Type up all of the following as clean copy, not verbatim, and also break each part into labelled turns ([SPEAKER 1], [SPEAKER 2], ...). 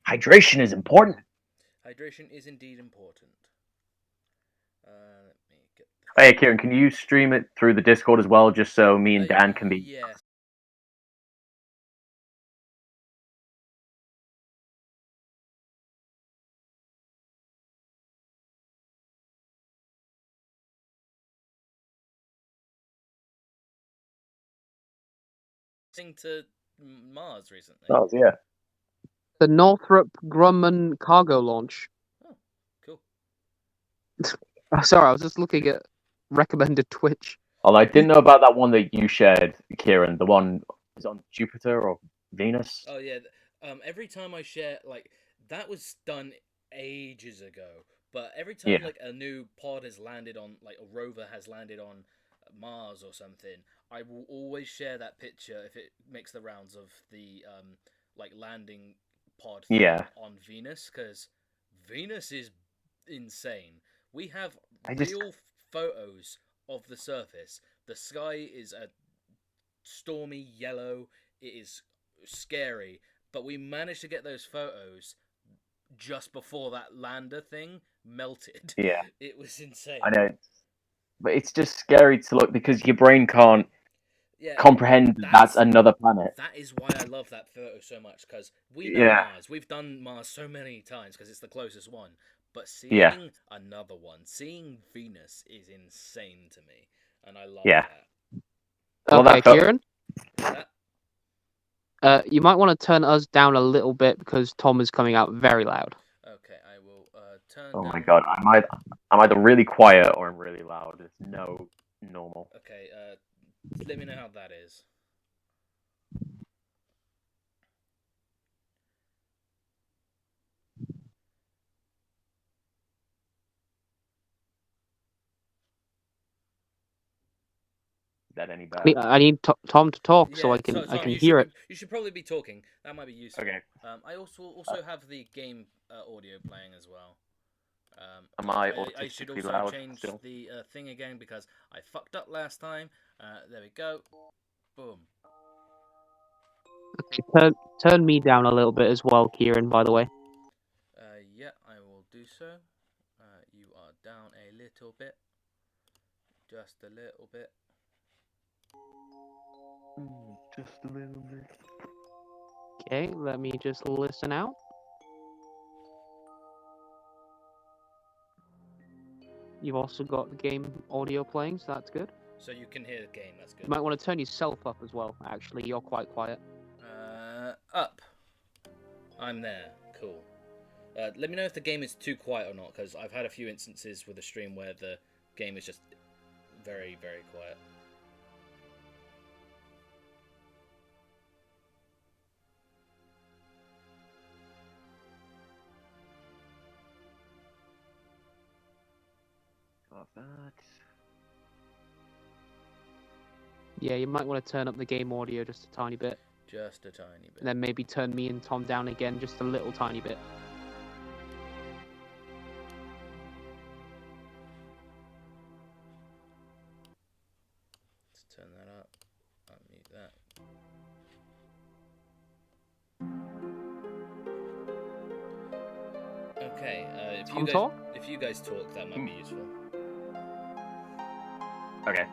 [SPEAKER 1] Hydration is important.
[SPEAKER 2] Hydration is indeed important. Let me get.
[SPEAKER 1] Hey, Kieran, can you stream it through the Discord as well, just so me and Dan can be...
[SPEAKER 2] Yes. To Mars recently.
[SPEAKER 1] Oh, yeah.
[SPEAKER 3] The Northrop Grumman cargo launch.
[SPEAKER 2] Oh, cool.
[SPEAKER 3] Sorry, I was just looking at recommended Twitch.
[SPEAKER 1] Well, I didn't know about that one that you shared, Kieran. The one is on Jupiter or Venus.
[SPEAKER 2] Oh yeah. Every time I share, like, that was done ages ago. But every time like a new pod has landed on, like a rover has landed on Mars or something, I will always share that picture if it makes the rounds of the like landing pod on Venus, because Venus is insane. We have real photos of the surface. The sky is a stormy yellow. It is scary, but we managed to get those photos just before that lander thing melted.
[SPEAKER 1] Yeah.
[SPEAKER 2] It was insane.
[SPEAKER 1] I know. But it's just scary to look because your brain can't comprehend that's another planet.
[SPEAKER 2] That is why I love that photo so much, because we know Mars. We've done Mars so many times because it's the closest one. But seeing another one, seeing Venus is insane to me. And I love that.
[SPEAKER 3] Okay, Kieran? You might want to turn us down a little bit because Tom is coming out very loud.
[SPEAKER 2] Okay, I will turn
[SPEAKER 1] down.
[SPEAKER 2] Oh
[SPEAKER 1] my god, I'm either really quiet or I'm really loud. There's no normal.
[SPEAKER 2] Okay, let me know how that is.
[SPEAKER 1] That any better?
[SPEAKER 3] I need Tom to talk so I can hear it.
[SPEAKER 2] You should probably be talking. That might be useful.
[SPEAKER 1] Okay.
[SPEAKER 2] I also have the game audio playing as well.
[SPEAKER 1] Am
[SPEAKER 2] I should also
[SPEAKER 1] loud
[SPEAKER 2] change
[SPEAKER 1] still?
[SPEAKER 2] the thing again because I fucked up last time. There we go. Boom.
[SPEAKER 3] Okay, turn me down a little bit as well, Kieran, by the way.
[SPEAKER 2] Yeah, I will do so. You are down a little bit. Just a little bit.
[SPEAKER 1] Just a little bit.
[SPEAKER 3] Okay, let me just listen out. You've also got the game audio playing, so that's good.
[SPEAKER 2] So you can hear the game, that's good.
[SPEAKER 3] You might want to turn yourself up as well, actually. You're quite quiet.
[SPEAKER 2] Up. I'm there. Cool. Let me know if the game is too quiet or not, because I've had a few instances with the stream where the game is just very, very quiet.
[SPEAKER 1] That.
[SPEAKER 3] Yeah, you might want to turn up the game audio just a tiny bit.
[SPEAKER 2] Just a tiny bit.
[SPEAKER 3] And then maybe turn me and Tom down again just a little tiny bit.
[SPEAKER 2] Let's turn that up. Unmute that. Okay, if you guys talk, that might be useful.
[SPEAKER 1] Okay.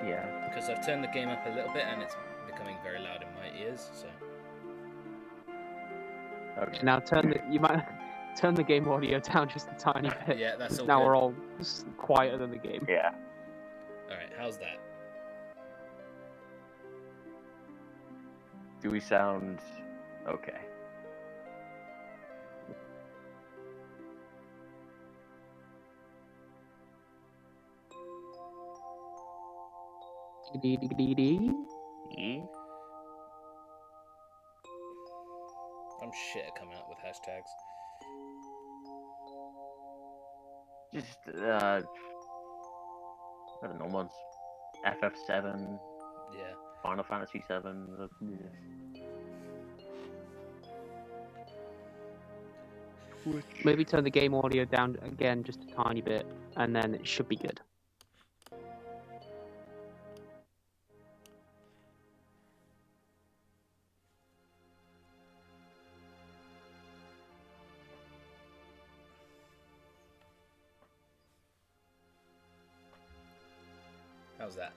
[SPEAKER 1] Yeah.
[SPEAKER 2] Because I've turned the game up a little bit and it's becoming very loud in my ears, so.
[SPEAKER 3] Okay. Now you might turn the game audio down just a tiny bit.
[SPEAKER 2] Yeah, that's all
[SPEAKER 3] now
[SPEAKER 2] good.
[SPEAKER 3] We're all quieter than the game.
[SPEAKER 1] Yeah.
[SPEAKER 2] Alright, how's that?
[SPEAKER 1] Do we sound okay?
[SPEAKER 2] I'm shit at coming up with hashtags.
[SPEAKER 1] Just I don't know, ones. FF7.
[SPEAKER 2] Yeah.
[SPEAKER 1] Final Fantasy 7.
[SPEAKER 3] Maybe turn the game audio down again just a tiny bit, and then it should be good.
[SPEAKER 2] How's that?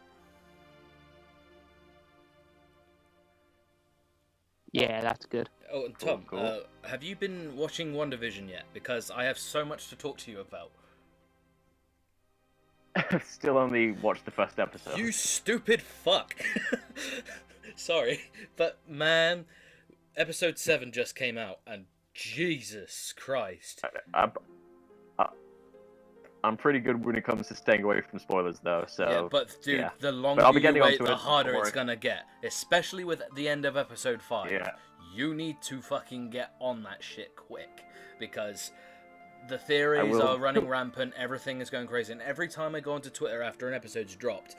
[SPEAKER 3] Yeah, that's good.
[SPEAKER 2] Oh, and Tom,
[SPEAKER 1] Cool.
[SPEAKER 2] have you been watching WandaVision yet? Because I have so much to talk to you about.
[SPEAKER 1] Still only watched the first episode.
[SPEAKER 2] You stupid fuck! Sorry, but man, episode 7 just came out, and Jesus Christ.
[SPEAKER 1] I'm pretty good when it comes to staying away from spoilers, though. So
[SPEAKER 2] yeah, but dude,
[SPEAKER 1] yeah.
[SPEAKER 2] the longer
[SPEAKER 1] I'll be
[SPEAKER 2] you
[SPEAKER 1] getting
[SPEAKER 2] wait,
[SPEAKER 1] onto
[SPEAKER 2] the
[SPEAKER 1] it,
[SPEAKER 2] harder
[SPEAKER 1] don't
[SPEAKER 2] it's
[SPEAKER 1] worry.
[SPEAKER 2] gonna get. Especially with the end of episode 5.
[SPEAKER 1] Yeah.
[SPEAKER 2] You need to fucking get on that shit quick, because the theories
[SPEAKER 1] will.
[SPEAKER 2] are running rampant, everything is going crazy, and every time I go onto Twitter after an episode's dropped,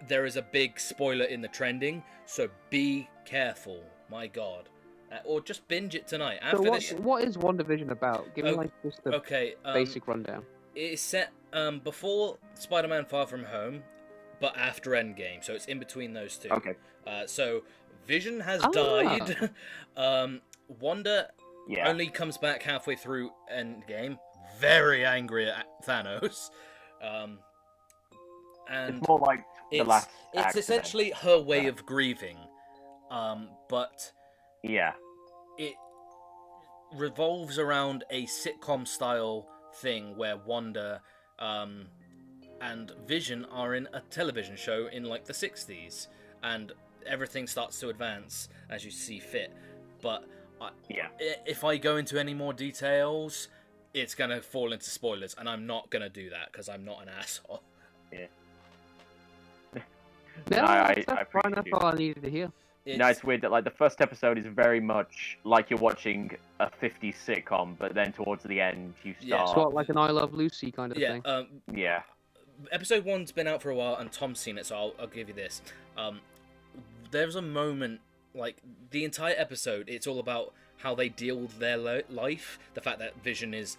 [SPEAKER 2] there is a big spoiler in the trending, so be careful, my god. Or just binge it tonight. After
[SPEAKER 3] So what is WandaVision about? Give me like just the basic rundown.
[SPEAKER 2] It's set before Spider-Man Far From Home, but after Endgame, so it's in between those two.
[SPEAKER 1] Okay.
[SPEAKER 2] So Vision has died. Wanda only comes back halfway through Endgame, very angry at Thanos. And
[SPEAKER 1] it's more like the last
[SPEAKER 2] It's
[SPEAKER 1] act
[SPEAKER 2] essentially her way of grieving, but
[SPEAKER 1] yeah,
[SPEAKER 2] it revolves around a sitcom-style thing where Wanda and Vision are in a television show in like the 60s, and everything starts to advance as you see fit. But if I go into any more details, it's gonna fall into spoilers, and I'm not gonna do that because I'm not an asshole.
[SPEAKER 1] Yeah.
[SPEAKER 3] That's fine. That's all I needed to hear.
[SPEAKER 1] It's weird that like the first episode is very much like you're watching a 50s sitcom, but then towards the end you start.
[SPEAKER 3] Yeah, sort of like an I Love Lucy kind of thing.
[SPEAKER 1] Yeah.
[SPEAKER 2] Episode 1's been out for a while, and Tom's seen it, so I'll give you this. There's a moment, like the entire episode, it's all about how they deal with their life. The fact that Vision is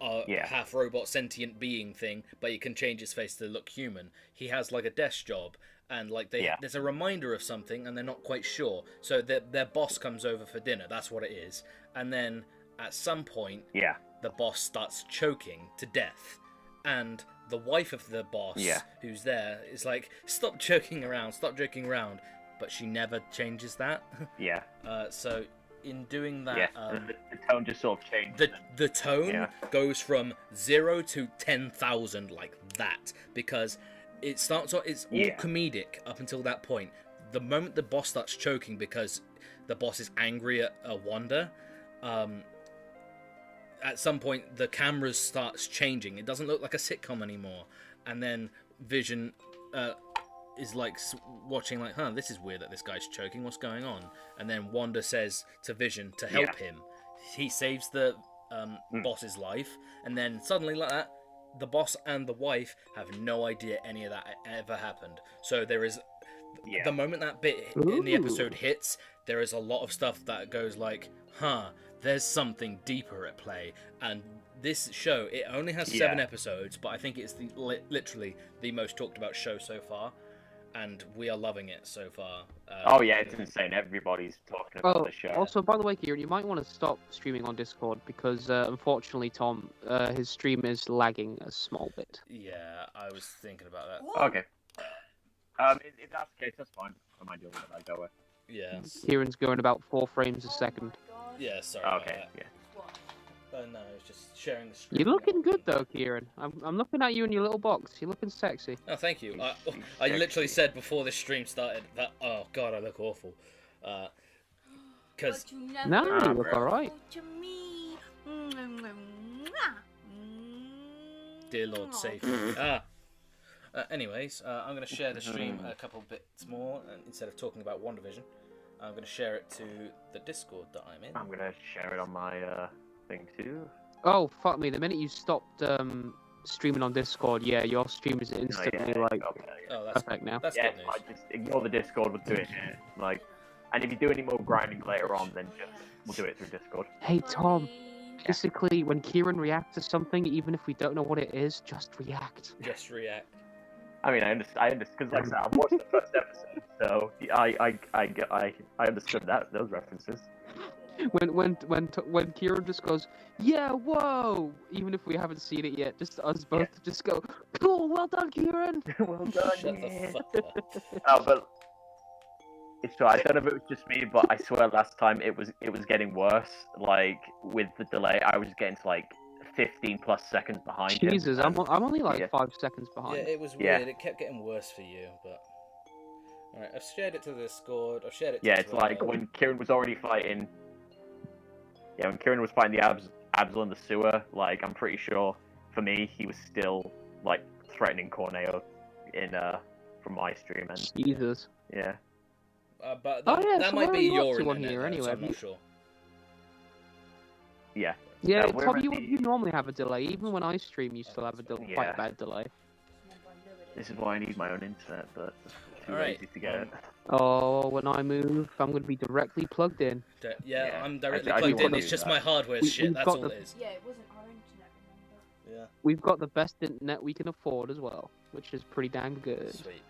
[SPEAKER 2] a half robot sentient being thing, but he can change his face to look human. He has like a desk job. And like there's a reminder of something, and they're not quite sure. So their boss comes over for dinner. That's what it is. And then at some point, the boss starts choking to death, and the wife of the boss, who's there, is like, "Stop joking around, stop joking around." But she never changes that.
[SPEAKER 1] Yeah.
[SPEAKER 2] So in doing that,
[SPEAKER 1] the tone just sort of changes.
[SPEAKER 2] The tone goes from 0 to 10,000 like that, because it starts off, it's all comedic up until that point. The moment the boss starts choking because the boss is angry at Wanda, at some point the camera starts changing. It doesn't look like a sitcom anymore. And then Vision is like watching like, this is weird that this guy's choking. What's going on? And then Wanda says to Vision to help him. He saves the boss's life. And then suddenly like that, the boss and the wife have no idea any of that ever happened. So there is the moment that bit in the episode hits, there is a lot of stuff that goes like, there's something deeper at play. And this show, it only has 7 episodes, but I think it's literally the most talked about show so far, and we are loving it so far.
[SPEAKER 1] It's insane. Everybody's talking about the show.
[SPEAKER 3] Also, by the way, Kieran, you might want to stop streaming on Discord, because unfortunately, Tom, his stream is lagging a small bit.
[SPEAKER 2] Yeah, I was thinking about that.
[SPEAKER 1] Okay. If that's the case, that's fine. I might deal with it. I go with.
[SPEAKER 2] Yeah.
[SPEAKER 3] Kieran's going about 4 frames a second.
[SPEAKER 2] Yeah, sorry.
[SPEAKER 1] Okay.
[SPEAKER 2] Yeah. No, I was just sharing the screen.
[SPEAKER 3] You're looking good though, Kieran. I'm looking at you in your little box. You're looking sexy.
[SPEAKER 2] Oh, thank you. I literally said before this stream started that, oh god, I look awful. Because
[SPEAKER 3] no, you look alright.
[SPEAKER 2] Dear Lord, save me. Anyways, I'm going to share the stream a couple bits more, and instead of talking about WandaVision, I'm going to share it to the Discord that I'm in.
[SPEAKER 1] I'm going to share it on my thing too.
[SPEAKER 3] Oh, fuck me. The minute you stopped streaming on Discord, your stream is instantly
[SPEAKER 2] that's
[SPEAKER 3] perfect now.
[SPEAKER 2] That's good news.
[SPEAKER 1] I just ignore the Discord, we'll do it here. And if you do any more grinding later on, then we'll do it through Discord.
[SPEAKER 3] Hey, Tom. Basically, when Kieran reacts to something, even if we don't know what it is, just react.
[SPEAKER 2] Just react.
[SPEAKER 1] I mean, I understand, because like I said, I've watched the first episode, so I understood those references.
[SPEAKER 3] when Kieran just goes, yeah, whoa, even if we haven't seen it yet, just us both just go, cool, well done, Kieran.
[SPEAKER 1] Well done.
[SPEAKER 2] Shut the fuck up.
[SPEAKER 1] Oh, but it's true. I don't know if it was just me, but I swear last time it was getting worse. Like with the delay, I was getting to like 15 plus seconds behind him.
[SPEAKER 3] Jesus, I'm only like 5 seconds
[SPEAKER 2] Yeah,
[SPEAKER 3] behind.
[SPEAKER 2] it was weird. It kept getting worse for you, but. Alright, I've shared it to the Discord. I've shared it to
[SPEAKER 1] it's like when Kieran was already fighting. Yeah, when Kieran was fighting the Absol in the sewer, like I'm pretty sure for me he was still like threatening Corneo in from my stream and
[SPEAKER 3] Jesus.
[SPEAKER 1] Yeah.
[SPEAKER 2] But that
[SPEAKER 3] so
[SPEAKER 2] might be your
[SPEAKER 3] one
[SPEAKER 2] internet,
[SPEAKER 3] here
[SPEAKER 2] though,
[SPEAKER 3] anyway.
[SPEAKER 2] so I'm not sure.
[SPEAKER 1] Yeah.
[SPEAKER 3] Yeah, Tom, you normally have a delay. Even when I stream, you still have a quite a bad delay.
[SPEAKER 1] This is why I need my own internet, but it's too lazy to get it.
[SPEAKER 3] Oh, when I move, I'm going to be directly plugged in.
[SPEAKER 2] I'm directly plugged in. It's just my hardware's shit. That's all it is.
[SPEAKER 4] Yeah, it wasn't our internet, remember?
[SPEAKER 2] Yeah.
[SPEAKER 3] We've got the best internet we can afford as well, which is pretty damn good.
[SPEAKER 2] Sweet.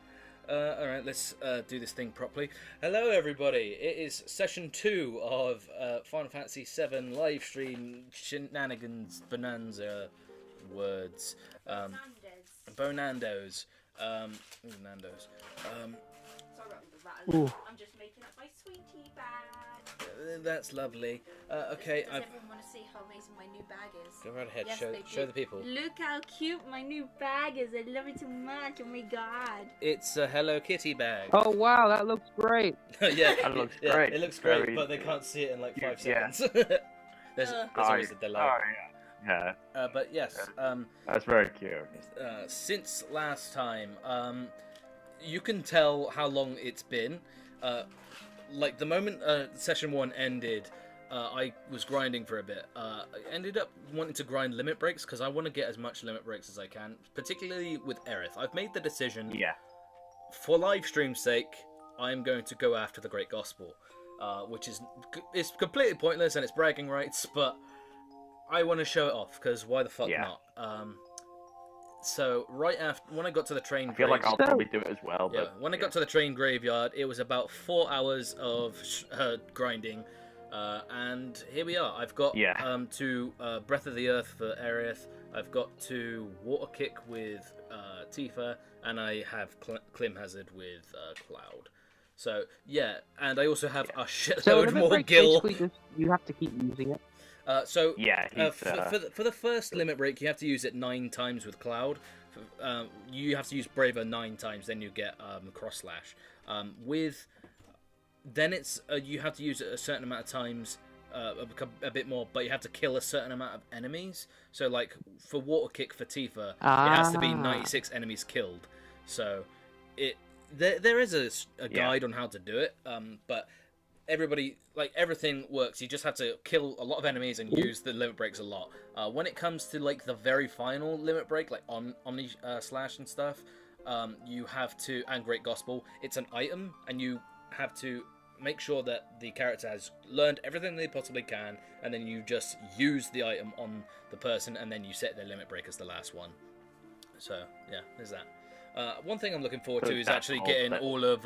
[SPEAKER 2] Alright, let's do this thing properly. Hello, everybody. It is session 2 of Final Fantasy VII live stream shenanigans, bonanza, words. Bonandos. Nando's.
[SPEAKER 3] Ooh.
[SPEAKER 4] I'm just making up my sweetie bag.
[SPEAKER 2] That's lovely. Okay,
[SPEAKER 4] Does everyone want to see how amazing my new bag is?
[SPEAKER 2] Go right ahead.
[SPEAKER 4] Yes,
[SPEAKER 2] show the people.
[SPEAKER 4] Look how cute my new bag is. I love it so much. Oh my god.
[SPEAKER 2] It's a Hello Kitty bag.
[SPEAKER 3] Oh wow, that looks great.
[SPEAKER 2] Yeah,
[SPEAKER 1] that looks great.
[SPEAKER 2] It looks great, but they can't see it in like 5 seconds. There's always a delay.
[SPEAKER 1] Yeah.
[SPEAKER 2] But yes.
[SPEAKER 1] That's very cute.
[SPEAKER 2] Since last time, you can tell how long it's been. Like the moment session 1 ended, I was grinding for a bit. I ended up wanting to grind limit breaks because I want to get as much limit breaks as I can, particularly with Aerith. I've made the decision.
[SPEAKER 1] Yeah.
[SPEAKER 2] For live stream's sake, I'm going to go after the Great Gospel, which is completely pointless and it's bragging rights, but I want to show it off because why the fuck not? So right after, when I got to the train,
[SPEAKER 1] I feel like I'll probably do it as well. But,
[SPEAKER 2] yeah, when I got to the train graveyard, it was about 4 hours of grinding, and here we are. I've got to Breath of the Earth for Aerith. I've got to Water Kick with Tifa, and I have Clim Hazard with Cloud. So yeah, and I also have a shitload more Gil.
[SPEAKER 3] You have to keep using it.
[SPEAKER 2] For the first limit break, you have to use it 9 times with Cloud. You have to use Braver 9 times, then you get Cross Slash. Then it's you have to use it a certain amount of times, a bit more, but you have to kill a certain amount of enemies. So like for Water Kick for Tifa, it has to be 96 enemies killed. So there is a guide on how to do it, but everybody, like, everything works. You just have to kill a lot of enemies and use the limit breaks a lot. When it comes to like the very final limit break, like Omni Slash and stuff, you have to, and Great Gospel, it's an item, and you have to make sure that the character has learned everything they possibly can, and then you just use the item on the person, and then you set their limit break as the last one. So yeah, there's that. One thing I'm looking forward to is actually getting all of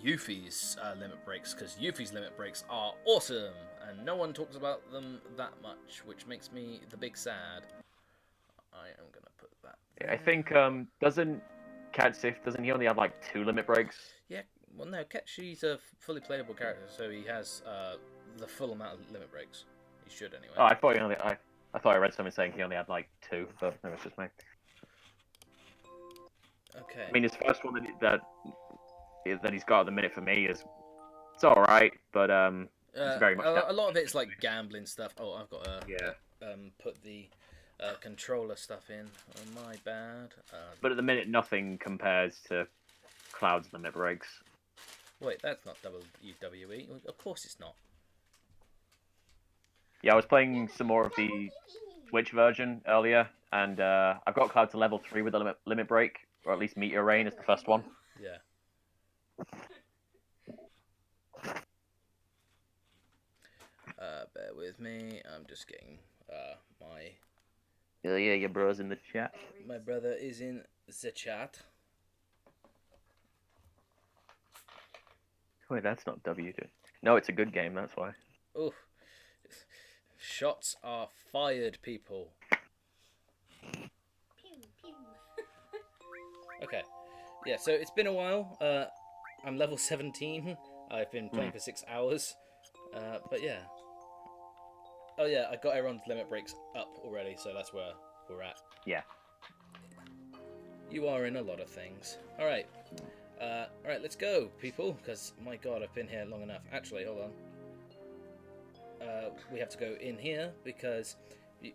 [SPEAKER 2] Yuffie's limit breaks, because Yuffie's limit breaks are awesome, and no one talks about them that much, which makes me the big sad. I am gonna put that there.
[SPEAKER 1] I think doesn't he only have like 2 limit breaks?
[SPEAKER 2] Yeah, well no, Ketchy's a fully playable character, so he has the full amount of limit breaks. He should anyway.
[SPEAKER 1] Oh, I thought I read something saying he only had like 2, but no, it's just me.
[SPEAKER 2] Okay.
[SPEAKER 1] I mean, his first one that he's got at the minute for me is it's all right, but it's very much
[SPEAKER 2] a lot of it's like gambling stuff. Oh, I've got to put the controller stuff in. Oh, my bad.
[SPEAKER 1] But at the minute, nothing compares to Cloud's limit breaks.
[SPEAKER 2] Wait, that's not WWE. Of course it's not.
[SPEAKER 1] Yeah, I was playing some more of the Switch version earlier, and I've got Cloud to level 3 with the limit break, or at least Meteor Rain is the first one.
[SPEAKER 2] Yeah. Bear with me. I'm just getting my.
[SPEAKER 1] Yeah, your bro's in the chat.
[SPEAKER 2] My brother is in the chat.
[SPEAKER 1] Wait, that's not W. No, it's a good game. That's why.
[SPEAKER 2] Ooh, shots are fired, people.
[SPEAKER 4] Pew, pew.
[SPEAKER 2] Okay, yeah. So it's been a while. I'm level 17. I've been playing for 6 hours. But yeah. Oh yeah, I got everyone's limit breaks up already, so that's where we're at.
[SPEAKER 1] Yeah.
[SPEAKER 2] You are in a lot of things. Alright. Alright, let's go, people, because, my god, I've been here long enough. Actually, hold on. We have to go in here, because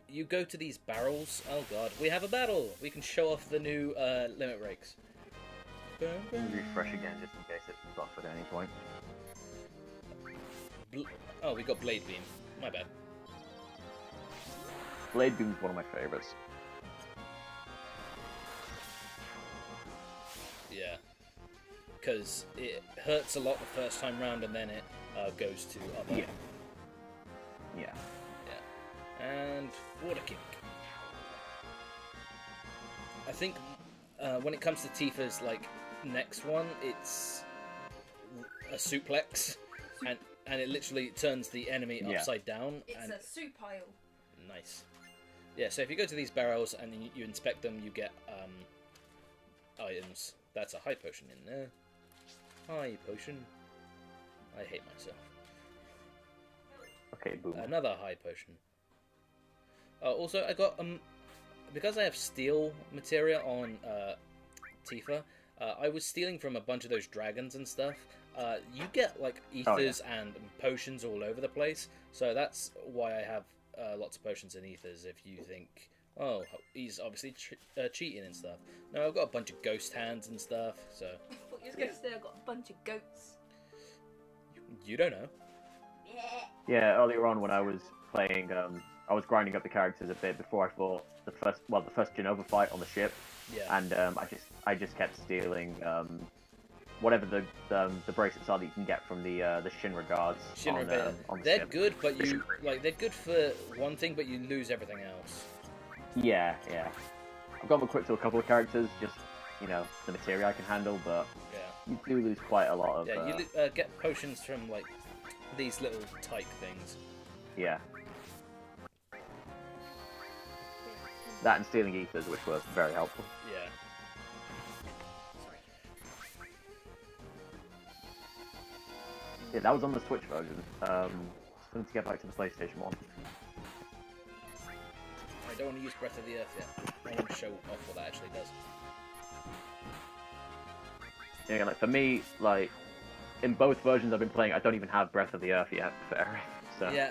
[SPEAKER 2] you go to these barrels. Oh god, we have a battle! We can show off the new limit breaks.
[SPEAKER 1] Refresh again, just in case it's off at any point.
[SPEAKER 2] Oh, we got Blade Beam. My bad.
[SPEAKER 1] Blade Beam's one of my favorites.
[SPEAKER 2] Yeah. Because it hurts a lot the first time round, and then it goes to other.
[SPEAKER 1] Yeah. Yeah.
[SPEAKER 2] Yeah. And water kick. I think when it comes to Tifa's like next one, it's a suplex, and it literally turns the enemy upside down.
[SPEAKER 4] It's
[SPEAKER 2] and
[SPEAKER 4] a soup pile.
[SPEAKER 2] Nice. Yeah. So if you go to these barrels and you inspect them, you get items. That's a high potion in there. High potion. I hate myself.
[SPEAKER 1] Okay, boom.
[SPEAKER 2] Another high potion. Also, I got because I have steel materia on Tifa. I was stealing from a bunch of those dragons and stuff. You get like ethers and potions all over the place, so that's why I have lots of potions and ethers. If you think, oh, he's obviously cheating and stuff. No, I've got a bunch of ghost hands and stuff. So
[SPEAKER 4] I thought you was going to say I've got a bunch of goats.
[SPEAKER 2] you don't know.
[SPEAKER 4] Yeah.
[SPEAKER 1] Yeah, earlier on when I was playing, I was grinding up the characters a bit before I fought the first Genova fight on the ship.
[SPEAKER 2] Yeah.
[SPEAKER 1] And I just kept stealing whatever the bracelets are that you can get from the Shinra guards
[SPEAKER 2] Shinra
[SPEAKER 1] on the
[SPEAKER 2] they're
[SPEAKER 1] ship.
[SPEAKER 2] good, but they're good for one thing, but you lose everything else.
[SPEAKER 1] Yeah, yeah. I've got them equipped to a couple of characters, just the materia I can handle, but
[SPEAKER 2] Yeah.
[SPEAKER 1] you do lose quite a lot of.
[SPEAKER 2] Yeah, you get potions from like these little type things.
[SPEAKER 1] Yeah. That and stealing ethers, which were very helpful.
[SPEAKER 2] Yeah.
[SPEAKER 1] Yeah, that was on the Switch version. Still need to get back to the PlayStation one.
[SPEAKER 2] I don't want to use Breath of the Earth yet. I want to show off what that actually does.
[SPEAKER 1] Yeah, like for me, like in both versions I've been playing, I don't even have Breath of the Earth yet for Aerith. So.
[SPEAKER 2] Yeah,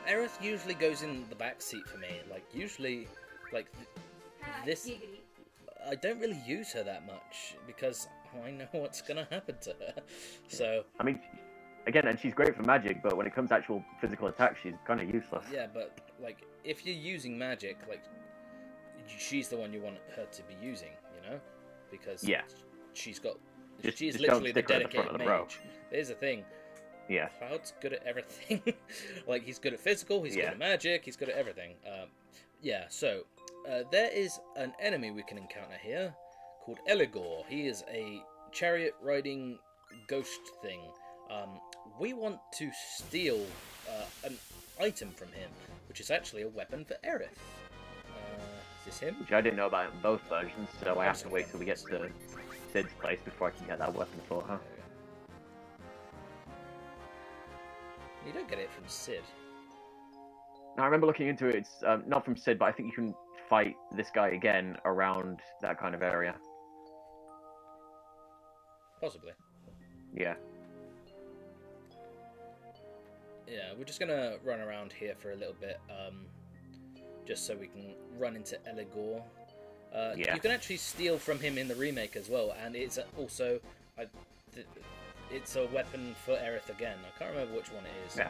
[SPEAKER 2] Aerith usually goes in the back seat for me. Like usually, like this.
[SPEAKER 4] Giggity.
[SPEAKER 2] I don't really use her that much because I know what's gonna happen to her. So.
[SPEAKER 1] I mean, again, and she's great for magic, but when it comes to actual physical attack, she's kind of useless.
[SPEAKER 2] Yeah, but like if you're using magic, like she's the one you want her to be using, you know, because she's got. She's literally the dedicated mage. Here's the thing.
[SPEAKER 1] Yeah.
[SPEAKER 2] Cloud's good at everything. Like, he's good at physical, he's good at magic, he's good at everything. Yeah, so, there is an enemy we can encounter here called Eligor. He is a chariot-riding ghost thing. We want to steal an item from him, which is actually a weapon for Aerith. Is this him?
[SPEAKER 1] Which I didn't know about in both versions, so I have to wait till we get to Sid's place before I can get that weapon for her.
[SPEAKER 2] You don't get it from Sid.
[SPEAKER 1] Now, I remember looking into it, it's not from Sid, but I think you can fight this guy again around that kind of area.
[SPEAKER 2] Possibly.
[SPEAKER 1] Yeah.
[SPEAKER 2] Yeah, we're just gonna run around here for a little bit, just so we can run into Eligor. You can actually steal from him in the remake as well, and it's also it's a weapon for Aerith again. I can't remember which one it is.
[SPEAKER 1] Yeah.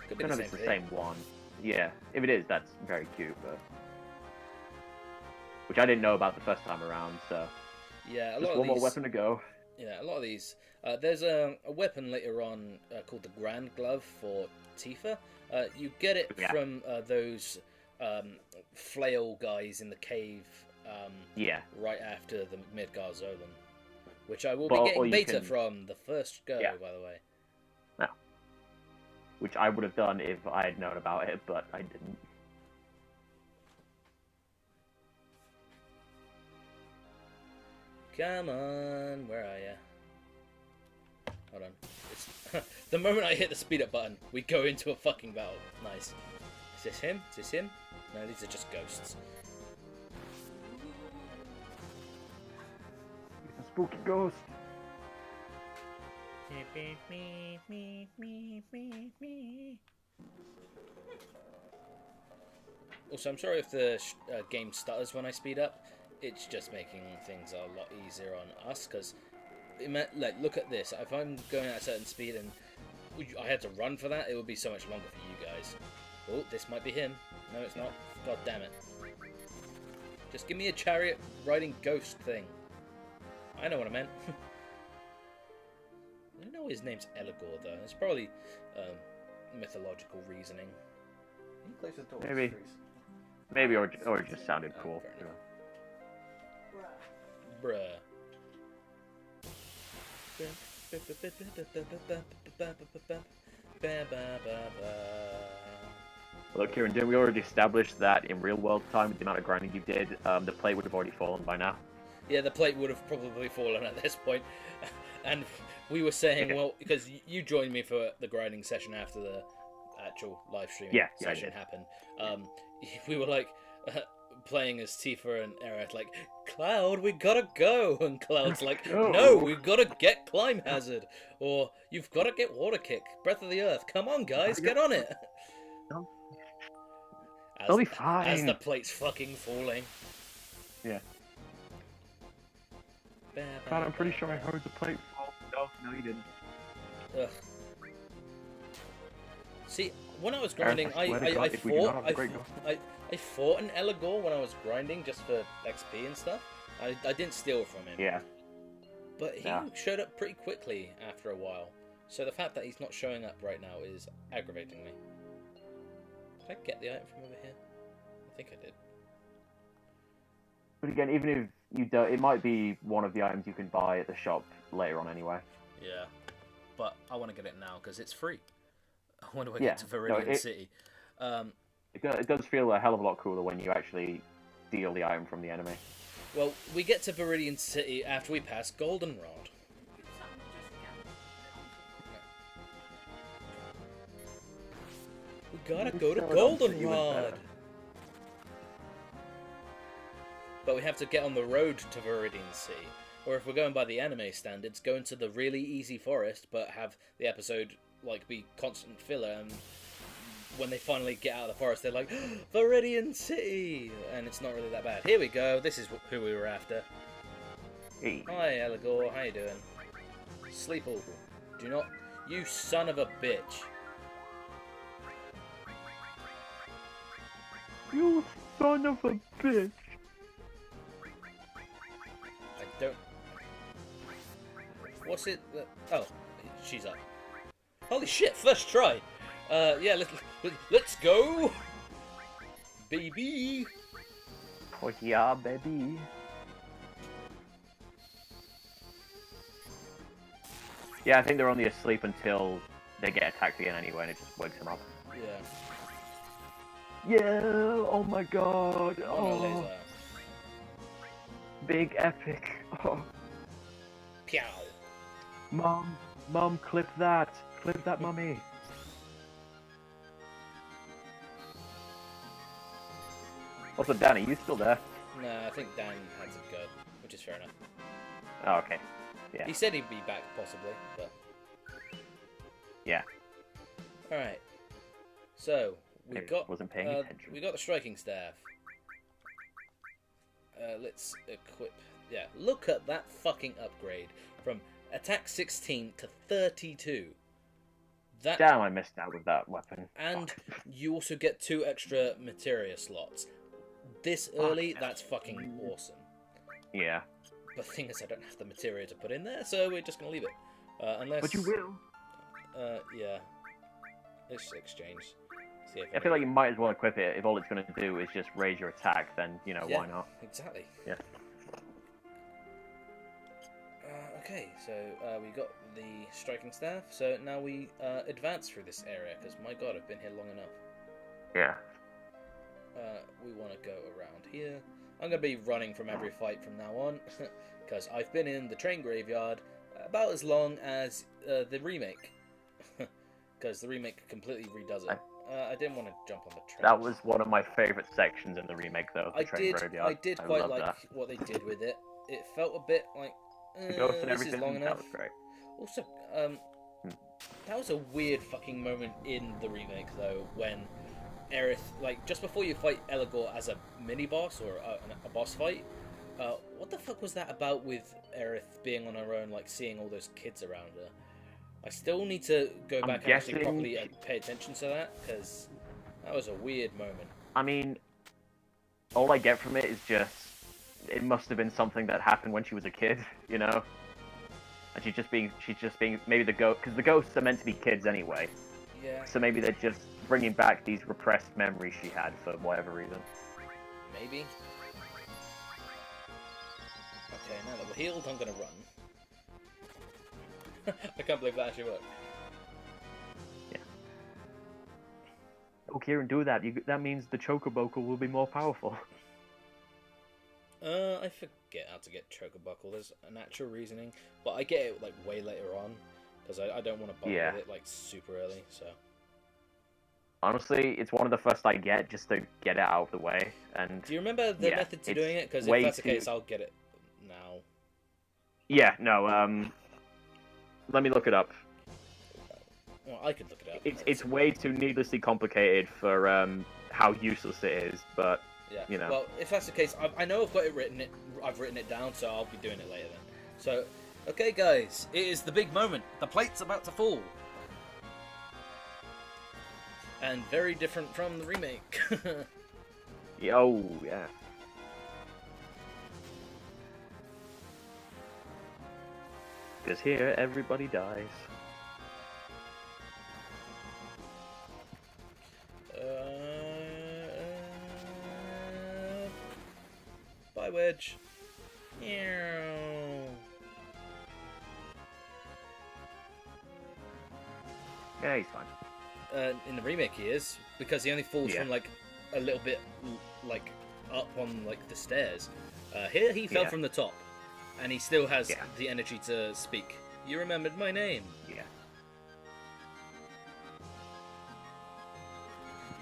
[SPEAKER 2] Could be
[SPEAKER 1] I don't know if it's the same one. Yeah, if it is, that's very cute, but which I didn't know about the first time around. So
[SPEAKER 2] yeah,
[SPEAKER 1] just one more weapon to go.
[SPEAKER 2] Yeah, a lot of these. There's a weapon later on called the Grand Glove for Tifa. You get it from those flail guys in the cave right after the Midgar Zolan. which I will
[SPEAKER 1] But-
[SPEAKER 2] be
[SPEAKER 1] or
[SPEAKER 2] getting
[SPEAKER 1] you
[SPEAKER 2] beta
[SPEAKER 1] can-
[SPEAKER 2] from the first go,
[SPEAKER 1] Yeah.
[SPEAKER 2] by the way.
[SPEAKER 1] No. Which I would have done if I had known about it, but I didn't.
[SPEAKER 2] Come on, where are ya? Hold on. It's the moment I hit the speed up button, we go into a fucking battle. Nice. Is this him? Is this him? No, these are just ghosts.
[SPEAKER 1] It's a spooky ghost.
[SPEAKER 2] Also, I'm sorry if the game stutters when I speed up. It's just making things a lot easier on us, because like, look at this. If I'm going at a certain speed and I had to run for that, it would be so much longer for you guys. Oh, this might be him. No, it's not. God damn it. Just give me a chariot riding ghost thing. I know what I meant. I don't know his name's Eligor, though. It's probably mythological reasoning.
[SPEAKER 1] Maybe, or it just sounded cool.
[SPEAKER 2] Fair enough. Bruh.
[SPEAKER 1] Look, Kieran, didn't we already establish that in real world time, with the amount of grinding you did, the plate would have already fallen by now?
[SPEAKER 2] Yeah, the plate would have probably fallen at this point. And we were saying, well, because you joined me for the grinding session after the actual live streaming session happened. We were like playing as Tifa and Aerith, like, Cloud, we gotta go, and Cloud's like, no, we've gotta get Climb Hazard, or you've gotta get Water Kick, Breath of the Earth. Come on, guys, get on it.
[SPEAKER 1] They'll be fine.
[SPEAKER 2] As the plate's fucking falling.
[SPEAKER 1] Yeah. God, I'm pretty sure I heard the plate fall. No, you didn't.
[SPEAKER 2] Ugh. See, when I was grinding, I fought an Eligor when I was grinding just for XP and stuff. I didn't steal from him.
[SPEAKER 1] Yeah.
[SPEAKER 2] But he showed up pretty quickly after a while. So the fact that he's not showing up right now is aggravating me. Did I get the item from over here? I think I did.
[SPEAKER 1] But again, even if you don't, it might be one of the items you can buy at the shop later on anyway.
[SPEAKER 2] Yeah. But I want to get it now because it's free. When do I get to Viridian City?
[SPEAKER 1] It does feel a hell of a lot cooler when you actually steal the item from the enemy.
[SPEAKER 2] Well, we get to Viridian City after we pass Goldenrod. We gotta go to Goldenrod! But we have to get on the road to Viridian City. Or if we're going by the anime standards, go into the really easy forest, but have the episode like be constant filler, and when they finally get out of the forest, they're like, Viridian City! And it's not really that bad. Here we go, this is who we were after.
[SPEAKER 1] Hey.
[SPEAKER 2] Hi, Eligor, how you doing? Sleeple. Do not... You son of a bitch.
[SPEAKER 1] You son of a bitch!
[SPEAKER 2] I don't... What's it... Oh, she's up. Holy shit, first try! Yeah, let's go! Baby!
[SPEAKER 1] Oh yeah, baby. Yeah, I think they're only asleep until they get attacked again anyway, and it just wakes them up.
[SPEAKER 2] Yeah.
[SPEAKER 1] Yeah, oh my god.
[SPEAKER 2] Oh.
[SPEAKER 1] Big epic. Oh.
[SPEAKER 2] Pew!
[SPEAKER 1] Mom, clip that. Clip that, mummy. Also, Danny, you still there?
[SPEAKER 2] Nah, I think Dan had to go, which is fair enough.
[SPEAKER 1] Oh, okay. Yeah.
[SPEAKER 2] He said he'd be back, possibly, but...
[SPEAKER 1] Yeah.
[SPEAKER 2] Alright. So, we got...
[SPEAKER 1] Wasn't paying attention.
[SPEAKER 2] We got the striking staff. Let's equip... Yeah, look at that fucking upgrade. From attack 16 to 32. That...
[SPEAKER 1] Damn, I missed out with that weapon.
[SPEAKER 2] And
[SPEAKER 1] Fuck.
[SPEAKER 2] you also get 2 extra materia slots. This early, that's fucking awesome.
[SPEAKER 1] Yeah.
[SPEAKER 2] But the thing is, I don't have the materia to put in there, so we're just gonna leave it. Unless...
[SPEAKER 1] But you will.
[SPEAKER 2] Yeah. Let's exchange. See if
[SPEAKER 1] I feel like you might as well equip it if all it's going to do is just raise your attack, then, you know,
[SPEAKER 2] yeah,
[SPEAKER 1] why not?
[SPEAKER 2] Exactly.
[SPEAKER 1] Yeah.
[SPEAKER 2] Okay, so we got the striking staff, so now we advance through this area, because my god, I've been here long enough.
[SPEAKER 1] Yeah.
[SPEAKER 2] We want to go around here. I'm going to be running from every fight from now on, because I've been in the train graveyard about as long as the remake, because the remake completely redoes it. I didn't want to jump on the train.
[SPEAKER 1] That was one of my favourite sections in the remake, though, the train graveyard.
[SPEAKER 2] I did quite like what they did with it. It felt a bit like,
[SPEAKER 1] the ghost and
[SPEAKER 2] this
[SPEAKER 1] everything,
[SPEAKER 2] is long enough.
[SPEAKER 1] that was great.
[SPEAKER 2] Also, that was a weird fucking moment in the remake, though, when Aerith, like, just before you fight Eligor as a mini-boss, or a boss fight, what the fuck was that about with Aerith being on her own, like, seeing all those kids around her? I still need to go back and actually properly pay attention to that, because that was a weird moment.
[SPEAKER 1] I mean, all I get from it is just, it must have been something that happened when she was a kid, you know? And she's just being, maybe the ghost, because the ghosts are meant to be kids anyway.
[SPEAKER 2] Yeah.
[SPEAKER 1] So maybe they're just bringing back these repressed memories she had for whatever reason.
[SPEAKER 2] Maybe. Okay, now that we're healed, I'm gonna run. I can't believe that actually worked.
[SPEAKER 1] Yeah. Oh, Kieran, do that. That means the Chocoboco will be more powerful.
[SPEAKER 2] I forget how to get Chocobuckle. There's an actual reasoning, but I get it like way later on because I don't want to bother with it like super early. So
[SPEAKER 1] honestly, it's one of the first I get just to get it out of the way. And
[SPEAKER 2] do you remember the method to doing it? Because if that's the case, I'll get it now.
[SPEAKER 1] Yeah. No. Let me look it up.
[SPEAKER 2] Well, I could look it up.
[SPEAKER 1] It's way too needlessly complicated for how useless it is, but.
[SPEAKER 2] Yeah.
[SPEAKER 1] You know.
[SPEAKER 2] Well, if that's the case, I know I've got it written. I've written it down, so I'll be doing it later then. So, okay, guys, it is the big moment. The plate's about to fall, and very different from the remake.
[SPEAKER 1] Oh yeah. Because here everybody dies.
[SPEAKER 2] Bye, Wedge.
[SPEAKER 1] Yeah, he's fine.
[SPEAKER 2] In the remake, he is because he only falls from like a little bit like up on like the stairs. Here, he fell from the top, and he still has the energy to speak. You remembered my name.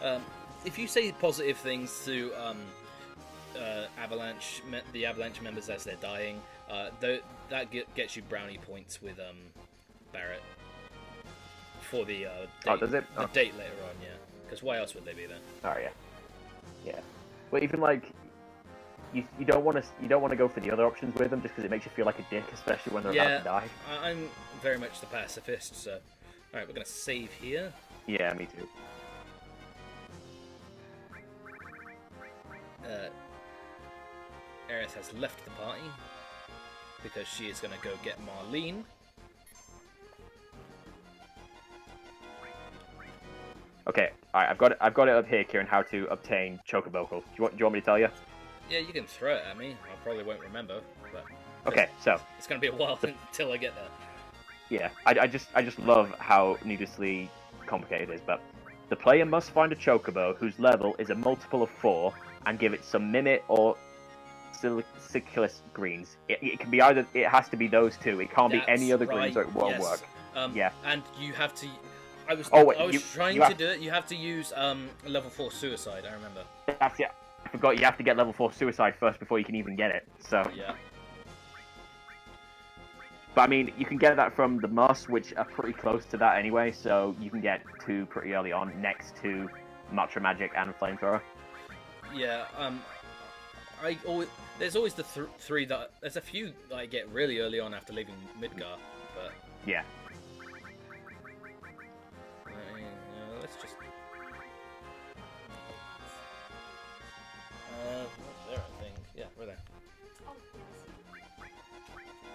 [SPEAKER 2] Yeah. If you say positive things to the Avalanche members as they're dying, that gets you brownie points with Barrett for the date,
[SPEAKER 1] does it?
[SPEAKER 2] the date later on, yeah. Because why else would they be there?
[SPEAKER 1] Oh yeah, yeah. But even like, you don't want to go for the other options with them just because it makes you feel like a dick, especially when they're about to die.
[SPEAKER 2] I'm very much the pacifist, so all right, we're gonna save here.
[SPEAKER 1] Yeah, me too.
[SPEAKER 2] Aerith has left the party because she is going to go get Marlene.
[SPEAKER 1] Okay, alright, I've got it up here, Kieran, how to obtain Chocoboco. Do you want me to tell you?
[SPEAKER 2] Yeah, you can throw it at me. I probably won't remember, but
[SPEAKER 1] okay, so
[SPEAKER 2] it's going to be a while until I get there.
[SPEAKER 1] Yeah, I just love how needlessly complicated it is, but the player must find a Chocobo whose level is a multiple of 4 and give it some Mimit or Silicus greens. It can be either. It has to be those two. It can't be any other greens, or it won't work.
[SPEAKER 2] Yeah. And you have to. I was trying to do it. You have to use level 4 suicide. I remember.
[SPEAKER 1] That's it. I forgot. You have to get level 4 suicide first before you can even get it. So.
[SPEAKER 2] Yeah.
[SPEAKER 1] But I mean, you can get that from the Moss, which are pretty close to that anyway. So you can get 2 pretty early on, next to Matra Magic and Flamethrower.
[SPEAKER 2] Yeah. There's always the 3 that... There's a few that I get really early on after leaving Midgar, but...
[SPEAKER 1] Yeah.
[SPEAKER 2] Let's just... there, I think. Yeah, we're there.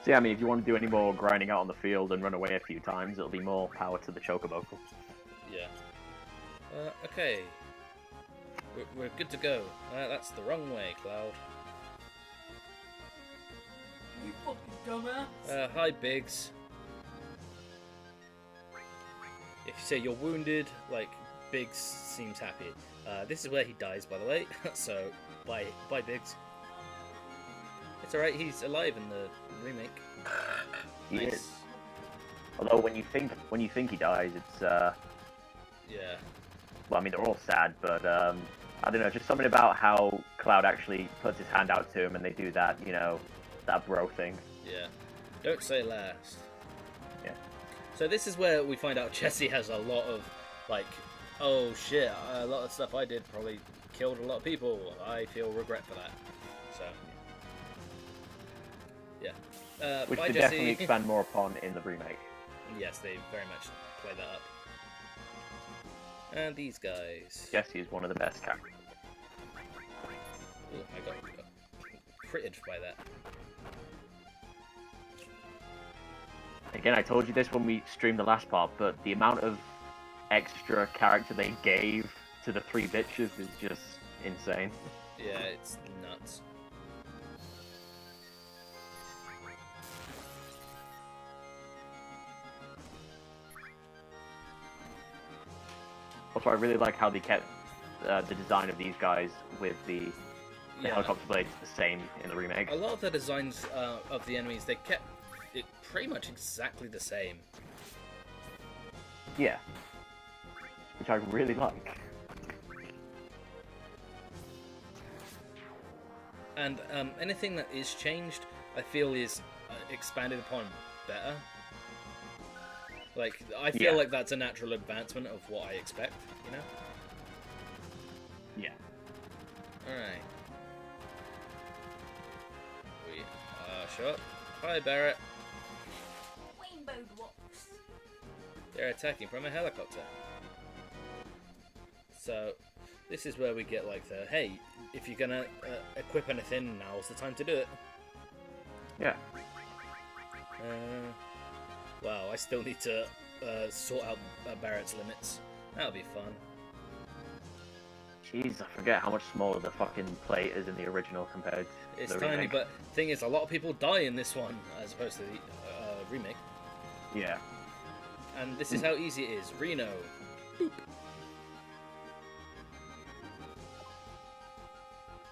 [SPEAKER 1] So yeah, I mean, if you want to do any more grinding out on the field and run away a few times, it'll be more power to the Chocoboco.
[SPEAKER 2] Yeah. Okay. We're good to go. That's the wrong way, Cloud. You fucking Hi, Biggs. If you say you're wounded, like, Biggs seems happy. This is where he dies, by the way. So, bye, Biggs. It's alright, he's alive in the remake.
[SPEAKER 1] He
[SPEAKER 2] Nice.
[SPEAKER 1] is. Although when you think he dies, it's
[SPEAKER 2] Yeah.
[SPEAKER 1] well, I mean they're all sad, but I don't know, just something about how Cloud actually puts his hand out to him and they do that, you know, that bro thing.
[SPEAKER 2] Yeah. Don't say last.
[SPEAKER 1] Yeah.
[SPEAKER 2] So this is where we find out Jesse has a lot of, like, oh shit, a lot of stuff I did probably killed a lot of people. I feel regret for that. So, yeah.
[SPEAKER 1] Which
[SPEAKER 2] bye,
[SPEAKER 1] they
[SPEAKER 2] Jesse.
[SPEAKER 1] definitely expand more upon in the remake.
[SPEAKER 2] Yes, they very much play that up. And these guys.
[SPEAKER 1] Jesse is one of the best characters.
[SPEAKER 2] Ooh, I got critted by that.
[SPEAKER 1] Again, I told you this when we streamed the last part, but the amount of extra character they gave to the 3 bitches is just insane.
[SPEAKER 2] Yeah, it's nuts.
[SPEAKER 1] Also, I really like how they kept the design of these guys with the helicopter blades the same in the remake.
[SPEAKER 2] A lot of the designs of the enemies, they kept it pretty much exactly the same.
[SPEAKER 1] Yeah. Which I really like.
[SPEAKER 2] And anything that is changed, I feel is expanded upon better. Like, I feel like that's a natural advancement of what I expect, you know?
[SPEAKER 1] Yeah.
[SPEAKER 2] Alright. We show up. Hi, Barrett.
[SPEAKER 4] Rainbow Dwarfs.
[SPEAKER 2] They're attacking from a helicopter. So, this is where we get like the, hey, if you're gonna equip anything, now's the time to do it.
[SPEAKER 1] Yeah.
[SPEAKER 2] Wow, I still need to sort out Barrett's limits. That'll be fun.
[SPEAKER 1] Jeez, I forget how much smaller the fucking plate is in the original compared to
[SPEAKER 2] It's
[SPEAKER 1] the
[SPEAKER 2] tiny,
[SPEAKER 1] remake.
[SPEAKER 2] but thing is, a lot of people die in this one as opposed to the remake.
[SPEAKER 1] Yeah.
[SPEAKER 2] And this is how easy it is. Reno. Boop.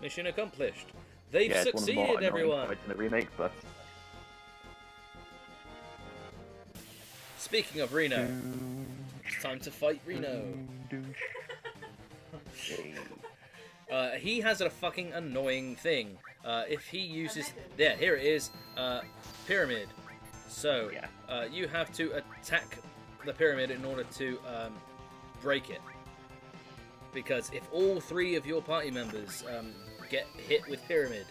[SPEAKER 2] Mission accomplished. They've
[SPEAKER 1] Yeah, it's one of the more
[SPEAKER 2] succeeded,
[SPEAKER 1] annoying
[SPEAKER 2] everyone.
[SPEAKER 1] fights in the remake, but
[SPEAKER 2] Speaking of Reno, it's time to fight Reno. He has a fucking annoying thing. If he uses... Yeah, here it is. Pyramid. So, you have to attack the pyramid in order to break it. Because if all 3 of your party members get hit with pyramid,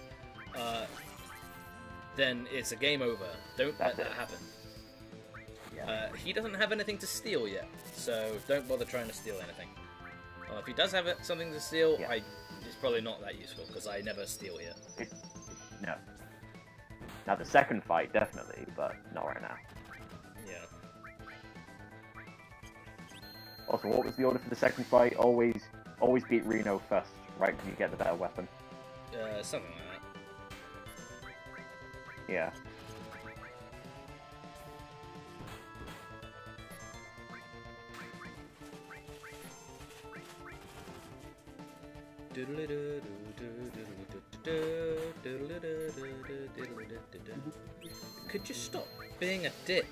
[SPEAKER 2] then it's a game over. Don't let that happen. He doesn't have anything to steal yet, so don't bother trying to steal anything. If he does have something to steal, it's probably not that useful, because I never steal here.
[SPEAKER 1] no. Now the second fight, definitely, but not right now.
[SPEAKER 2] Yeah.
[SPEAKER 1] Also, what was the order for the second fight? Always beat Reno first, right? Because you get the better weapon.
[SPEAKER 2] Something like that.
[SPEAKER 1] Yeah.
[SPEAKER 2] Could you stop being a dick?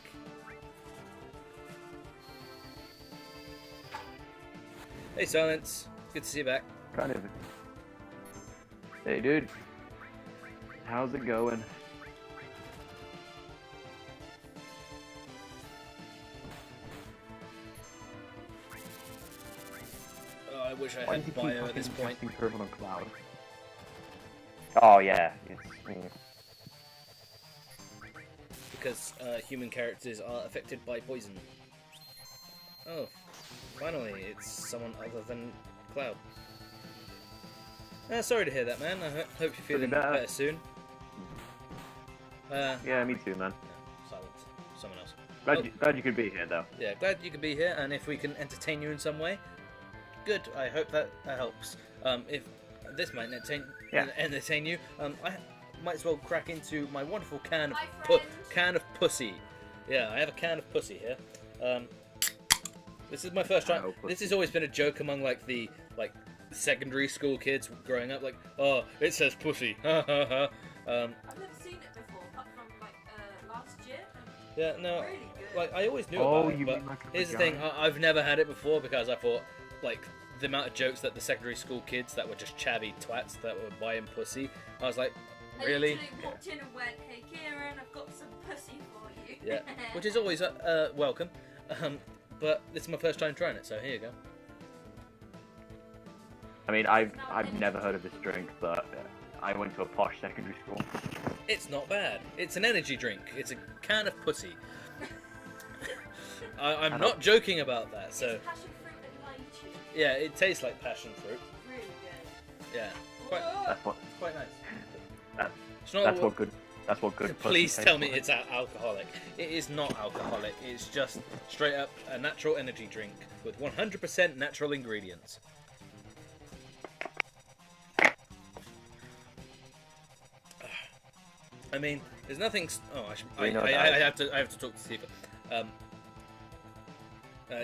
[SPEAKER 2] Hey, Silence. Good to see you back.
[SPEAKER 1] Kind of. Hey, dude. How's it going?
[SPEAKER 2] Oh, I wish I had bio at this point.
[SPEAKER 1] Curve on Cloud. Oh yeah.
[SPEAKER 2] Because human characters are affected by poison. Oh, finally, it's someone other than Cloud. Sorry to hear that, man. I hope you're feeling better soon.
[SPEAKER 1] Yeah, me too, man.
[SPEAKER 2] Silence. Someone else.
[SPEAKER 1] Glad you could be here, though.
[SPEAKER 2] Yeah, glad you could be here, and if we can entertain you in some way, good. I hope that helps. If this might entertain you, might as well crack into my wonderful can of
[SPEAKER 4] Hi, friend.
[SPEAKER 2] can of pussy. Yeah, I have a can of pussy here. This is my first time. This has always been a joke among like the secondary school kids growing up. Like, oh, it says pussy. Ha ha ha.
[SPEAKER 4] I've never seen it before, apart from like last year.
[SPEAKER 2] Yeah, no.
[SPEAKER 4] Really good.
[SPEAKER 2] Like I always knew
[SPEAKER 1] Oh,
[SPEAKER 2] about it,
[SPEAKER 1] you
[SPEAKER 2] but
[SPEAKER 1] mean like a
[SPEAKER 2] here's the
[SPEAKER 1] vagina?
[SPEAKER 2] thing: I've never had it before because I thought like the amount of jokes that the secondary school kids that were just chavvy twats that were buying pussy. I was like,
[SPEAKER 4] I
[SPEAKER 2] really?
[SPEAKER 4] literally walked in and went, "Hey, Kieran, I've got some pussy for you."
[SPEAKER 2] Yeah, which is always welcome. But this is my first time trying it, so here you go.
[SPEAKER 1] I mean, I've never heard of this drink, but I went to a posh secondary school.
[SPEAKER 2] It's not bad. It's an energy drink. It's a can of pussy. I'm not joking about that. So
[SPEAKER 4] It's passion fruit and lychee.
[SPEAKER 2] yeah, it tastes like passion fruit.
[SPEAKER 4] Really good.
[SPEAKER 2] Yeah, quite
[SPEAKER 1] That's
[SPEAKER 2] nice.
[SPEAKER 1] That-
[SPEAKER 2] It's not
[SPEAKER 1] that's what good. That's what good. pussy
[SPEAKER 2] Please
[SPEAKER 1] tastes
[SPEAKER 2] tell me
[SPEAKER 1] like.
[SPEAKER 2] it's alcoholic. It is not alcoholic. It's just straight up a natural energy drink with 100% natural ingredients. I mean, there's nothing. Oh, I have to talk to Tifa.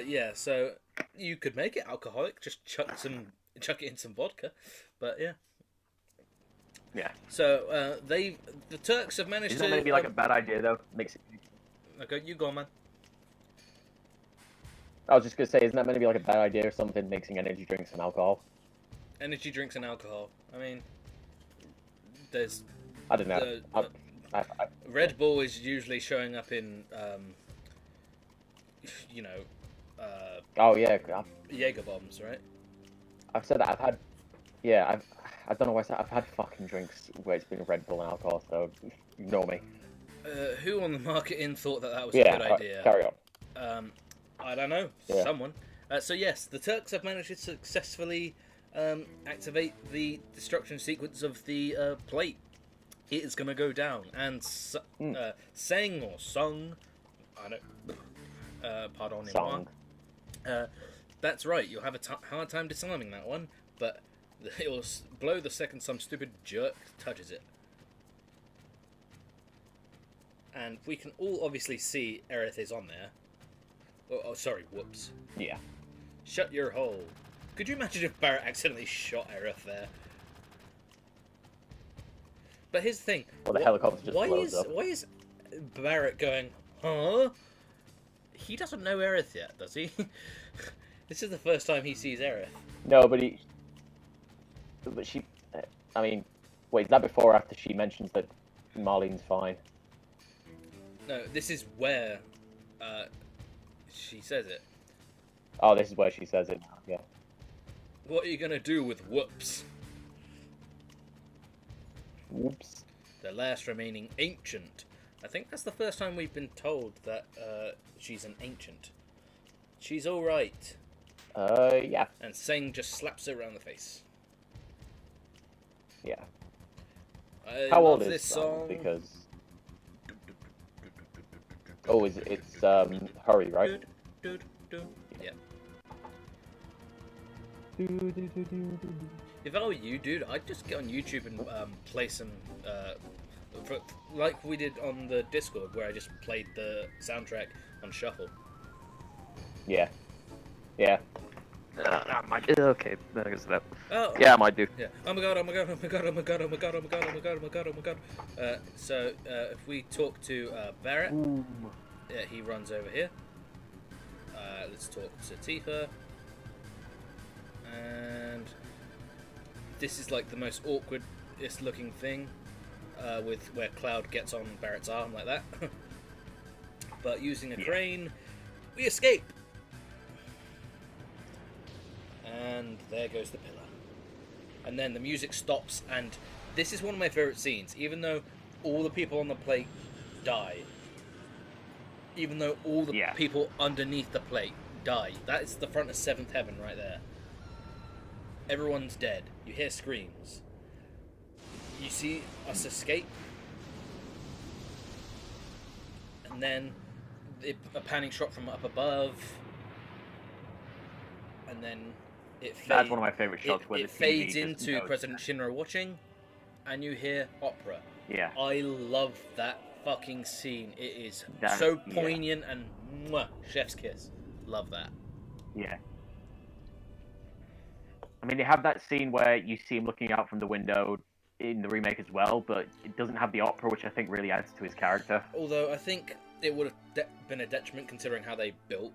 [SPEAKER 2] Yeah, so you could make it alcoholic. Just chuck it in some vodka, but yeah.
[SPEAKER 1] Yeah.
[SPEAKER 2] So the Turks have managed
[SPEAKER 1] Isn't
[SPEAKER 2] to.
[SPEAKER 1] that maybe like a bad idea though? Makes it.
[SPEAKER 2] Okay, you go, man.
[SPEAKER 1] I was just gonna say, isn't that meant to be like a bad idea or something? Mixing energy drinks and alcohol.
[SPEAKER 2] Energy drinks and alcohol. I mean, there's
[SPEAKER 1] I don't know. I,
[SPEAKER 2] Red Bull is usually showing up in,
[SPEAKER 1] oh yeah,
[SPEAKER 2] Jaeger bombs, right?
[SPEAKER 1] I've said that. I've had. Yeah, I don't know why I said I've had fucking drinks where it's been Red Bull and alcohol, so ignore me.
[SPEAKER 2] Who on the marketing thought that was
[SPEAKER 1] Yeah,
[SPEAKER 2] a good idea?
[SPEAKER 1] carry on.
[SPEAKER 2] I don't know.
[SPEAKER 1] Yeah.
[SPEAKER 2] Someone. So yes, the Turks have managed to successfully activate the destruction sequence of the plate. It is going to go down, and sang or sung. I don't. Pardon me.
[SPEAKER 1] Song.
[SPEAKER 2] That's right. You'll have a hard time disarming that one, but it'll blow the second some stupid jerk touches it. And we can all obviously see Aerith is on there. Oh, sorry, whoops.
[SPEAKER 1] Yeah.
[SPEAKER 2] Shut your hole. Could you imagine if Barrett accidentally shot Aerith there? But here's the thing.
[SPEAKER 1] Well, the helicopter just blows up.
[SPEAKER 2] Why is Barrett going, huh? He doesn't know Aerith yet, does he? This is the first time he sees Aerith.
[SPEAKER 1] No, but she. I mean, wait, is that before or after she mentions that Marlene's fine?
[SPEAKER 2] No, this is where she says it.
[SPEAKER 1] Oh, this is where she says it. Yeah.
[SPEAKER 2] What are you gonna do with whoops?
[SPEAKER 1] Whoops.
[SPEAKER 2] The last remaining ancient. I think that's the first time we've been told that she's an ancient. She's alright.
[SPEAKER 1] Yeah.
[SPEAKER 2] And Seng just slaps her around the face.
[SPEAKER 1] Yeah.
[SPEAKER 2] I
[SPEAKER 1] How
[SPEAKER 2] love
[SPEAKER 1] old is
[SPEAKER 2] this
[SPEAKER 1] song?
[SPEAKER 2] song?
[SPEAKER 1] Because it's Hurry, right?
[SPEAKER 2] Yeah. If I were you, dude, I'd just get on YouTube and play some, like we did on the Discord, where I just played the soundtrack on shuffle.
[SPEAKER 1] Yeah. Yeah. Okay, that is that.
[SPEAKER 2] Oh.
[SPEAKER 1] Yeah, I might do.
[SPEAKER 2] Yeah. Oh my god, oh my god, oh my god, oh my god, oh my god, oh my god, oh my god, oh my god, oh my god. So, if we talk to Barrett, yeah, he runs over here. Let's talk to Tifa. And this is like the most awkwardest looking thing, with where Cloud gets on Barrett's arm like that. But using a crane, we escape. And there goes the pillar. And then the music stops, and this is one of my favourite scenes. Even though all the people on the plate die, even though all the people underneath the plate die, that is the front of Seventh Heaven right there. Everyone's dead. You hear screams. You see us escape. And then a panning shot from up above. And then
[SPEAKER 1] That's one of my favorite shots. Where
[SPEAKER 2] it
[SPEAKER 1] the TV
[SPEAKER 2] fades
[SPEAKER 1] just
[SPEAKER 2] into
[SPEAKER 1] knows.
[SPEAKER 2] President Shinra watching, and you hear opera.
[SPEAKER 1] Yeah.
[SPEAKER 2] I love that fucking scene. It is
[SPEAKER 1] That-
[SPEAKER 2] so
[SPEAKER 1] yeah.
[SPEAKER 2] poignant and mwah, chef's kiss. Love that.
[SPEAKER 1] Yeah. I mean, they have that scene where you see him looking out from the window in the remake as well, but it doesn't have the opera, which I think really adds to his character.
[SPEAKER 2] Although I think it would have been a detriment considering how they built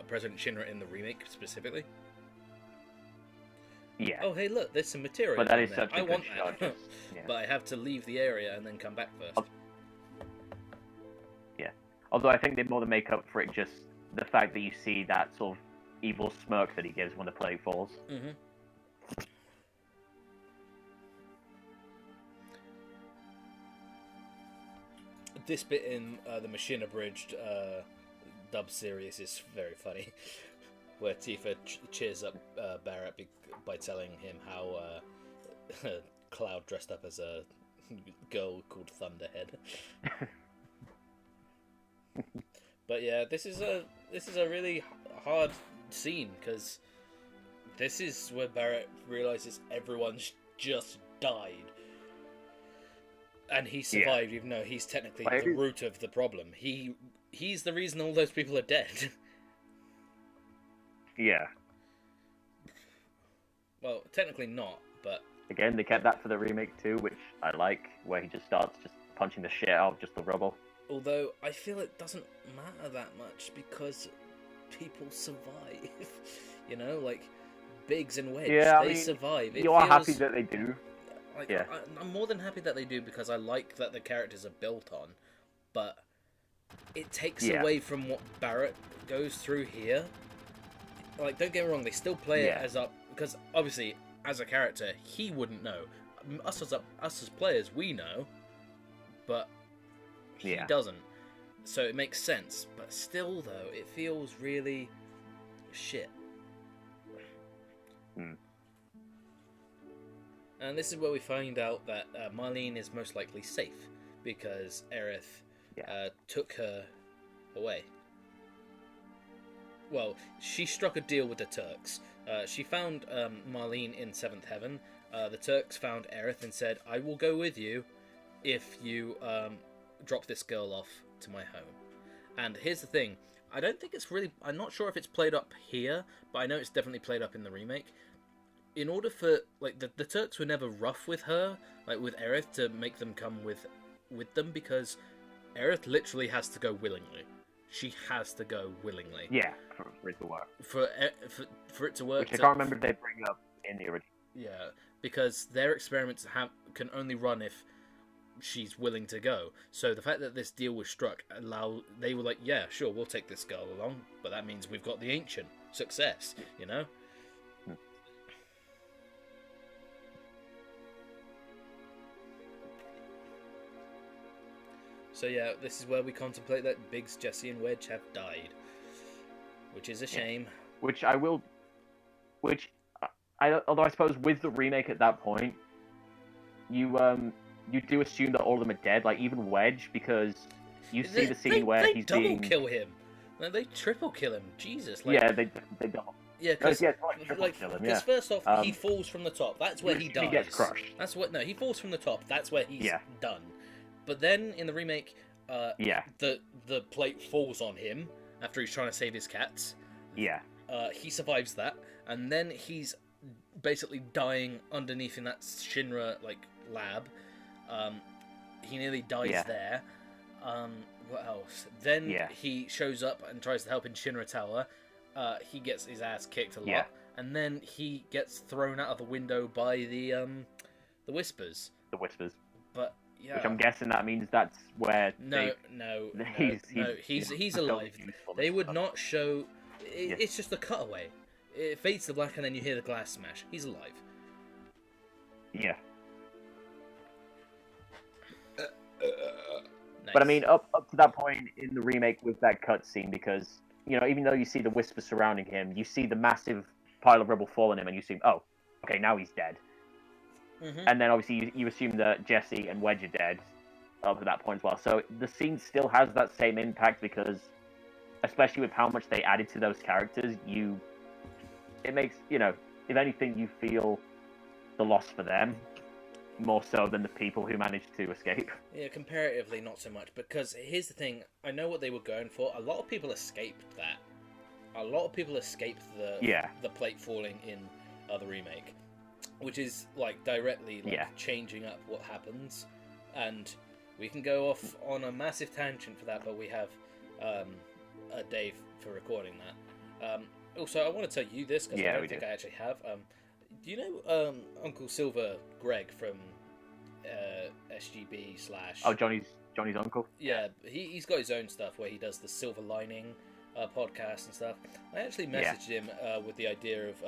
[SPEAKER 2] President Shinra in the remake specifically.
[SPEAKER 1] Yeah.
[SPEAKER 2] Oh, hey, look, there's some material.
[SPEAKER 1] But that
[SPEAKER 2] on
[SPEAKER 1] is
[SPEAKER 2] there.
[SPEAKER 1] such a
[SPEAKER 2] I
[SPEAKER 1] good
[SPEAKER 2] want
[SPEAKER 1] shot.
[SPEAKER 2] that.
[SPEAKER 1] Yeah.
[SPEAKER 2] But I have to leave the area and then come back first.
[SPEAKER 1] Yeah. Although I think they more than make up for it just the fact that you see that sort of evil smirk that he gives when the plate falls.
[SPEAKER 2] Mm-hmm. This bit in the machine abridged dub series is very funny, where Tifa cheers up Barrett by telling him how Cloud dressed up as a girl called Thunderhead. But yeah, this is a really hard scene because this is where Barrett realizes everyone's just died. And he survived, even though he's technically the root of the problem. He's the reason all those people are dead.
[SPEAKER 1] Yeah.
[SPEAKER 2] Well, technically not, but...
[SPEAKER 1] Again, they kept that for the remake too, which I like, where he just starts just punching the shit out of just the rubble.
[SPEAKER 2] Although, I feel it doesn't matter that much, because people survive. You know, like, Biggs and Wedge, they survive.
[SPEAKER 1] You are happy that they do.
[SPEAKER 2] Like,
[SPEAKER 1] yeah.
[SPEAKER 2] I'm more than happy that they do because I like that the characters are built on, but it takes away from what Barrett goes through here. Like, don't get me wrong, they still play it as up, because obviously, as a character, he wouldn't know. Us as players, we know, but he doesn't. So it makes sense, but still, though, it feels really shit. And this is where we find out that Marlene is most likely safe, because Aerith took her away. Well, she struck a deal with the Turks. She found Marlene in 7th Heaven. The Turks found Aerith and said, I will go with you if you drop this girl off to my home. And here's the thing. I don't think it's really... I'm not sure if it's played up here, but I know it's definitely played up in the remake. In order for... Like, the Turks were never rough with her, like with Aerith, to make them come with them, because Aerith literally has to go willingly. She has to go willingly.
[SPEAKER 1] Yeah, for it to work.
[SPEAKER 2] For it to work.
[SPEAKER 1] Which I can't remember if they bring up in the original.
[SPEAKER 2] Yeah, because their experiments can only run if she's willing to go. So the fact that this deal was struck they were like, yeah, sure, we'll take this girl along, but that means we've got the Ancient. Success, you know? So yeah, this is where we contemplate that Biggs, Jesse, and Wedge have died, which is a shame.
[SPEAKER 1] Although I suppose with the remake at that point, you do assume that all of them are dead, like even Wedge, because you see the scene where he's
[SPEAKER 2] double
[SPEAKER 1] being...
[SPEAKER 2] kill him. No, they triple kill him. Jesus. Like...
[SPEAKER 1] Yeah, they double.
[SPEAKER 2] Yeah, because
[SPEAKER 1] kill him,
[SPEAKER 2] first off, he falls from the top. That's where he dies.
[SPEAKER 1] He gets crushed.
[SPEAKER 2] He falls from the top. That's where he's done. But then in the remake, the plate falls on him after he's trying to save his cats.
[SPEAKER 1] Yeah.
[SPEAKER 2] He survives that, and then he's basically dying underneath in that Shinra lab. He nearly dies there. What else? Then he shows up and tries to help in Shinra Tower. He gets his ass kicked a lot, and then he gets thrown out of the window by the Whispers.
[SPEAKER 1] The Whispers.
[SPEAKER 2] But yeah,
[SPEAKER 1] which I'm guessing that means that's where
[SPEAKER 2] he's alive. They would not show. It's just a cutaway. It fades to black, and then you hear the glass smash. He's alive.
[SPEAKER 1] Yeah.
[SPEAKER 2] Nice.
[SPEAKER 1] But I mean, up to that point in the remake with that cutscene, because even though you see the Whisper surrounding him, you see the massive pile of rubble fall on him, and you assume, oh, okay, now he's dead. Mm-hmm. And then obviously you assume that Jesse and Wedge are dead up to that point as well. So the scene still has that same impact because, especially with how much they added to those characters, it makes, if anything, you feel the loss for them. more so than the people who managed to escape.
[SPEAKER 2] Yeah, comparatively not so much, because here's the thing, I know what they were going for. A lot of people escaped that. A lot of people escaped the plate falling in the remake, which is like directly changing up what happens. And we can go off on a massive tangent for that, but we have a day for recording that. Also, I want to tell you this, because I don't think I actually have. Do you know Uncle Silver Greg from SGB /
[SPEAKER 1] Oh, Johnny's uncle?
[SPEAKER 2] Yeah, he's got his own stuff where he does the Silver Lining podcast and stuff. I actually messaged him with the idea of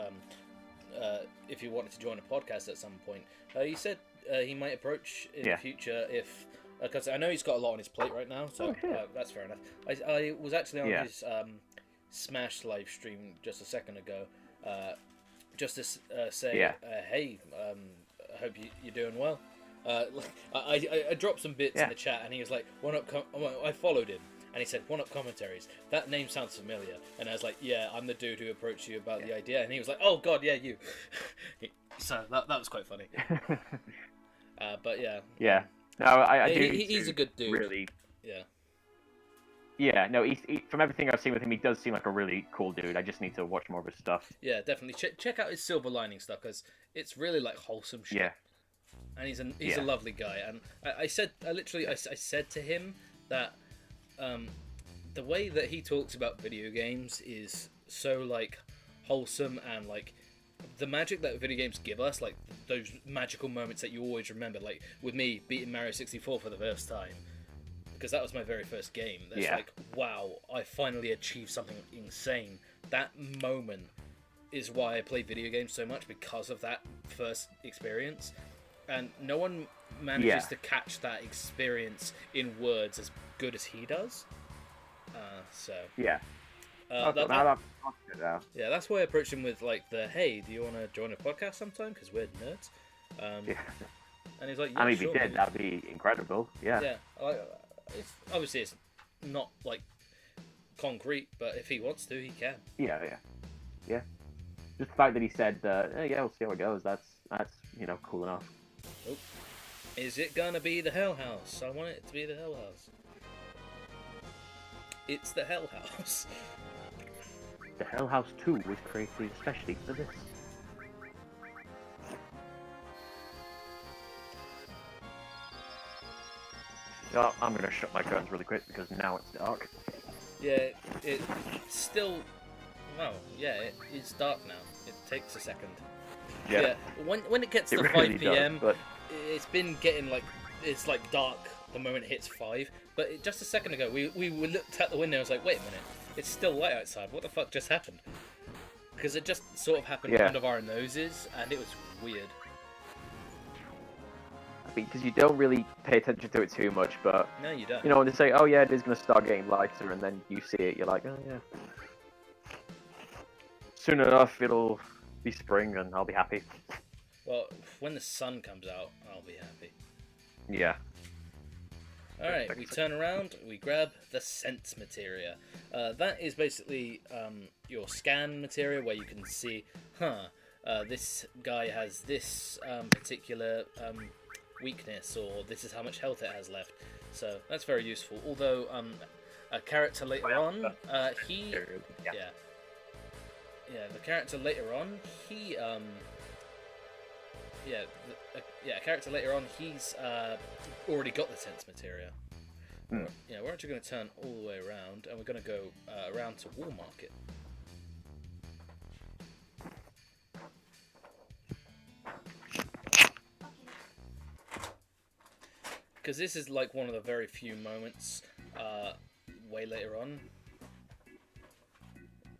[SPEAKER 2] if he wanted to join a podcast at some point. He said he might approach in the future if... Because I know he's got a lot on his plate right now, so that's fair enough. I was actually on his Smash live stream just a second ago, just to say, hey, I hope you're doing well. I dropped some bits in the chat, and he was like, I followed him, and he said, "One Up Commentaries. That name sounds familiar." And I was like, "Yeah, I'm the dude who approached you about the idea." And he was like, "Oh God, yeah, you." So that was quite funny. But yeah.
[SPEAKER 1] Yeah. No, I do.
[SPEAKER 2] He's a good dude.
[SPEAKER 1] Really.
[SPEAKER 2] Yeah.
[SPEAKER 1] Yeah, no, from everything I've seen with him, he does seem like a really cool dude. I just need to watch more of his stuff.
[SPEAKER 2] Yeah, definitely. Check out his Silver Lining stuff, because it's really like wholesome shit. Yeah. And he's a lovely guy. And I said to him that the way that he talks about video games is so like wholesome, and like the magic that video games give us, like those magical moments that you always remember, like with me beating Mario 64 for the first time. Because that was my very first game. That's like, wow, I finally achieved something insane. That moment is why I play video games so much, because of that first experience. And no one manages to catch that experience in words as good as he does. That's why I approached him with like hey, do you want to join a podcast sometime? Because we're nerds. And he's like, yeah,
[SPEAKER 1] if he did, that'd be incredible. Yeah.
[SPEAKER 2] Obviously, it's not like concrete, but if he wants to, he can. Yeah.
[SPEAKER 1] Just the fact that he said, we'll see how it goes. That's cool enough.
[SPEAKER 2] Oh. Is it gonna be the Hell House? I want it to be the Hell House. It's the Hell House.
[SPEAKER 1] The Hell House 2 was created especially for this. Oh, I'm going to shut my curtains really quick because now it's dark.
[SPEAKER 2] Yeah, it's still... Well, yeah, it's dark now. It takes a second. Yeah. When it gets to really 5 PM, but... it's been getting like... It's like dark the moment it hits 5. But just a second ago, we looked out the window and was like, wait a minute, it's still light outside. What the fuck just happened? Because it just sort of happened under our noses, and it was weird.
[SPEAKER 1] Because you don't really pay attention to it too much, but
[SPEAKER 2] no, you don't.
[SPEAKER 1] You know, when they say, "Oh yeah, it is going to start getting lighter," and then you see it, you're like, "Oh yeah." Soon enough, it'll be spring, and I'll be happy.
[SPEAKER 2] Well, when the sun comes out, I'll be happy.
[SPEAKER 1] Yeah.
[SPEAKER 2] All right, we turn around, we grab the sense materia. That is basically your scan materia, where you can see, this guy has this particular weakness, or this is how much health it has left. So that's very useful. Although a character later on, the character later on, a character later on, he's already got the sense materia. Yeah, we're actually going to turn all the way around, and we're going to go around to Wall Market. Because this is like one of the very few moments way later on.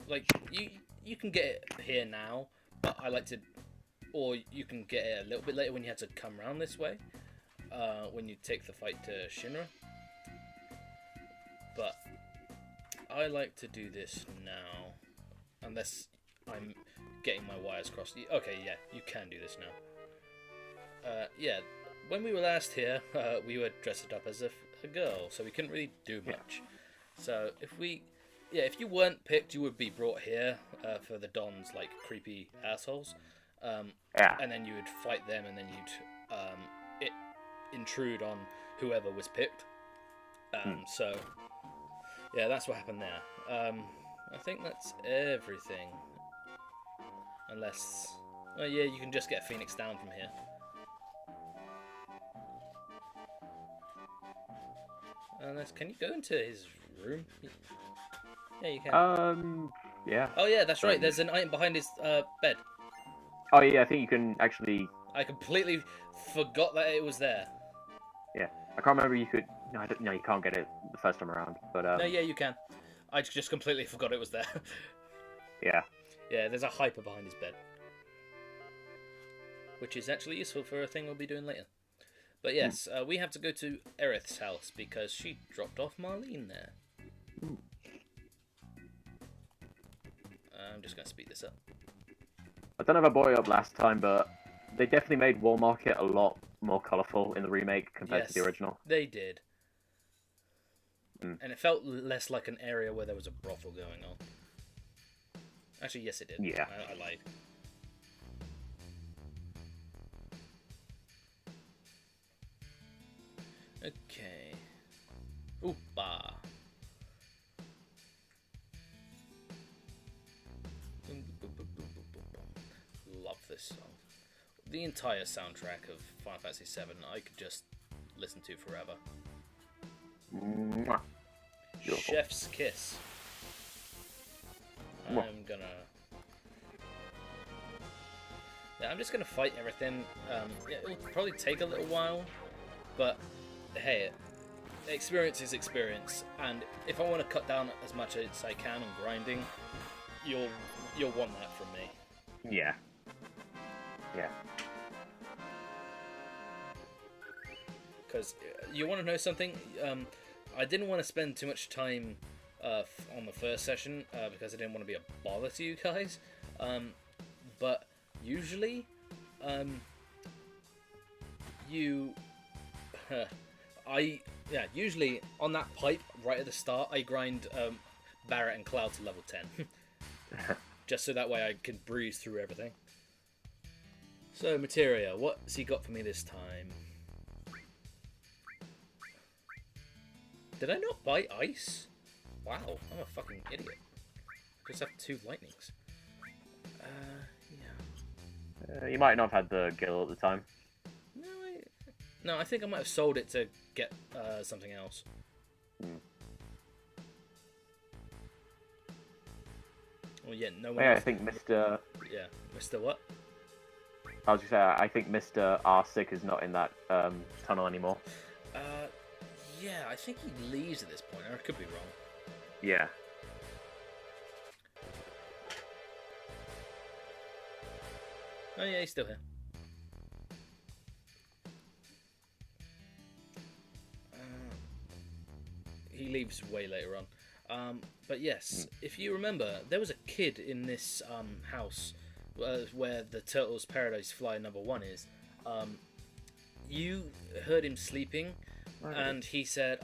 [SPEAKER 2] Like, you can get it here now, but I like to... Or you can get it a little bit later when you have to come around this way, when you take the fight to Shinra. But I like to do this now, unless I'm getting my wires crossed. Okay, yeah, you can do this now. When we were last here, we were dressed up as a girl, so we couldn't really do much. So if you weren't picked, you would be brought here for the Dons, like creepy assholes. And then you would fight them, and then you'd intrude on whoever was picked. So, yeah, that's what happened there. I think that's everything. Unless... Oh, yeah, you can just get Phoenix down from here. Unless... Can you go into his room? Yeah, you can.
[SPEAKER 1] Yeah.
[SPEAKER 2] Oh, yeah, that's right. There's an item behind his bed.
[SPEAKER 1] Oh, yeah, I think you can actually...
[SPEAKER 2] I completely forgot that it was there.
[SPEAKER 1] Yeah. I can't remember you could... No, you can't get it the first time around, but...
[SPEAKER 2] No, yeah, you can. I just completely forgot it was there.
[SPEAKER 1] Yeah.
[SPEAKER 2] Yeah, there's a hyper behind his bed. Which is actually useful for a thing we'll be doing later. But yes, we have to go to Aerith's house because she dropped off Marlene there. I'm just going to speed this up.
[SPEAKER 1] I don't know if I brought it up last time, but they definitely made Wall Market a lot more colourful in the remake compared to the original.
[SPEAKER 2] They did. And it felt less like an area where there was a brothel going on. Actually, yes, it did.
[SPEAKER 1] Yeah.
[SPEAKER 2] I lied. Okay. Oopa. Love this song. The entire soundtrack of Final Fantasy VII I could just listen to forever.
[SPEAKER 1] Mwah. Beautiful.
[SPEAKER 2] Chef's Kiss.
[SPEAKER 1] Mwah.
[SPEAKER 2] I'm just gonna fight everything. Yeah, it'll probably take a little while, but hey, experience is experience, and if I want to cut down as much as I can on grinding, you'll want that from me.
[SPEAKER 1] Yeah. Yeah.
[SPEAKER 2] Because you want to know something? I didn't want to spend too much time on the first session because I didn't want to be a bother to you guys. But usually, usually on that pipe right at the start, I grind Barret and Cloud to level 10, just so that way I can breeze through everything. So Materia, what's he got for me this time? Did I not buy ice? Wow, I'm a fucking idiot. Just have 2 lightnings. Yeah.
[SPEAKER 1] You might not have had the gill at the time.
[SPEAKER 2] No, I think I might have sold it to get something else. Well, yeah, no one.
[SPEAKER 1] Yeah,
[SPEAKER 2] else...
[SPEAKER 1] I think Mr.
[SPEAKER 2] Yeah, Mr. What?
[SPEAKER 1] I was gonna say, I think Mr. R6 is not in that tunnel anymore.
[SPEAKER 2] Yeah, I think he leaves at this point, or I could be wrong.
[SPEAKER 1] Yeah.
[SPEAKER 2] Oh yeah, he's still here. He leaves way later on. But yes, if you remember, there was a kid in this house where the Turtles Paradise Fly #1 is. You heard him sleeping, and he said,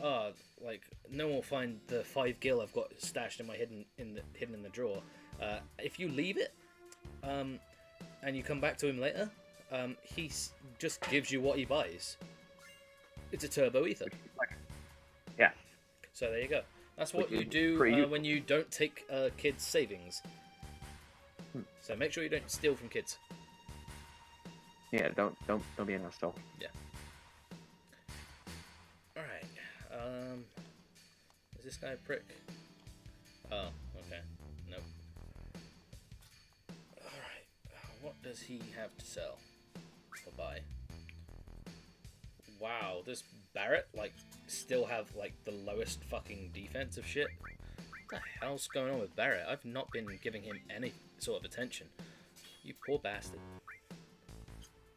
[SPEAKER 2] like, no one will find the 5 gil I've got stashed in my hidden in the drawer. If you leave it, and you come back to him later, he just gives you what he buys. It's a turbo ether.
[SPEAKER 1] Yeah.
[SPEAKER 2] So there you go. That's what you do when you don't take kids' savings. So make sure you don't steal from kids.
[SPEAKER 1] Yeah, don't be an asshole.
[SPEAKER 2] Yeah. Alright. Is this guy a prick? Oh, okay. Nope. Alright. What does he have to sell or buy? Wow, does Barret, like, still have, like, the lowest fucking defensive shit? What the hell's going on with Barret? I've not been giving him any sort of attention. You poor bastard.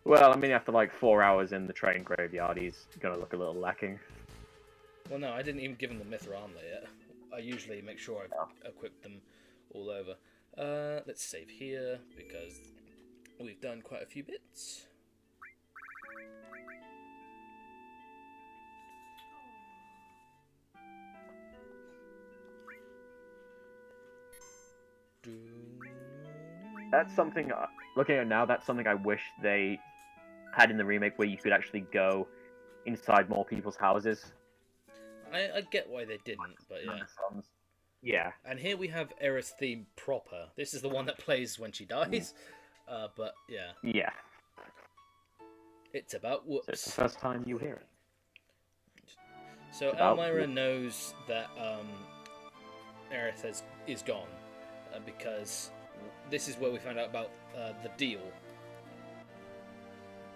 [SPEAKER 1] Well, I mean, after like 4 hours in the train graveyard, he's gonna look a little lacking.
[SPEAKER 2] Well, no, I didn't even give him the Myth armor yet. I usually make sure I've equipped them all over. Let's save here, because we've done quite a few bits.
[SPEAKER 1] That's something, looking at it now, that's something I wish they had in the remake, where you could actually go inside more people's houses.
[SPEAKER 2] I get why they didn't, but yeah.
[SPEAKER 1] Yeah.
[SPEAKER 2] And here we have Aerith's theme proper. This is the one that plays when she dies. But yeah.
[SPEAKER 1] Yeah.
[SPEAKER 2] It's about whoops.
[SPEAKER 1] So it's the first time you hear it.
[SPEAKER 2] So Elmira knows that Aerith is gone because this is where we find out about the deal.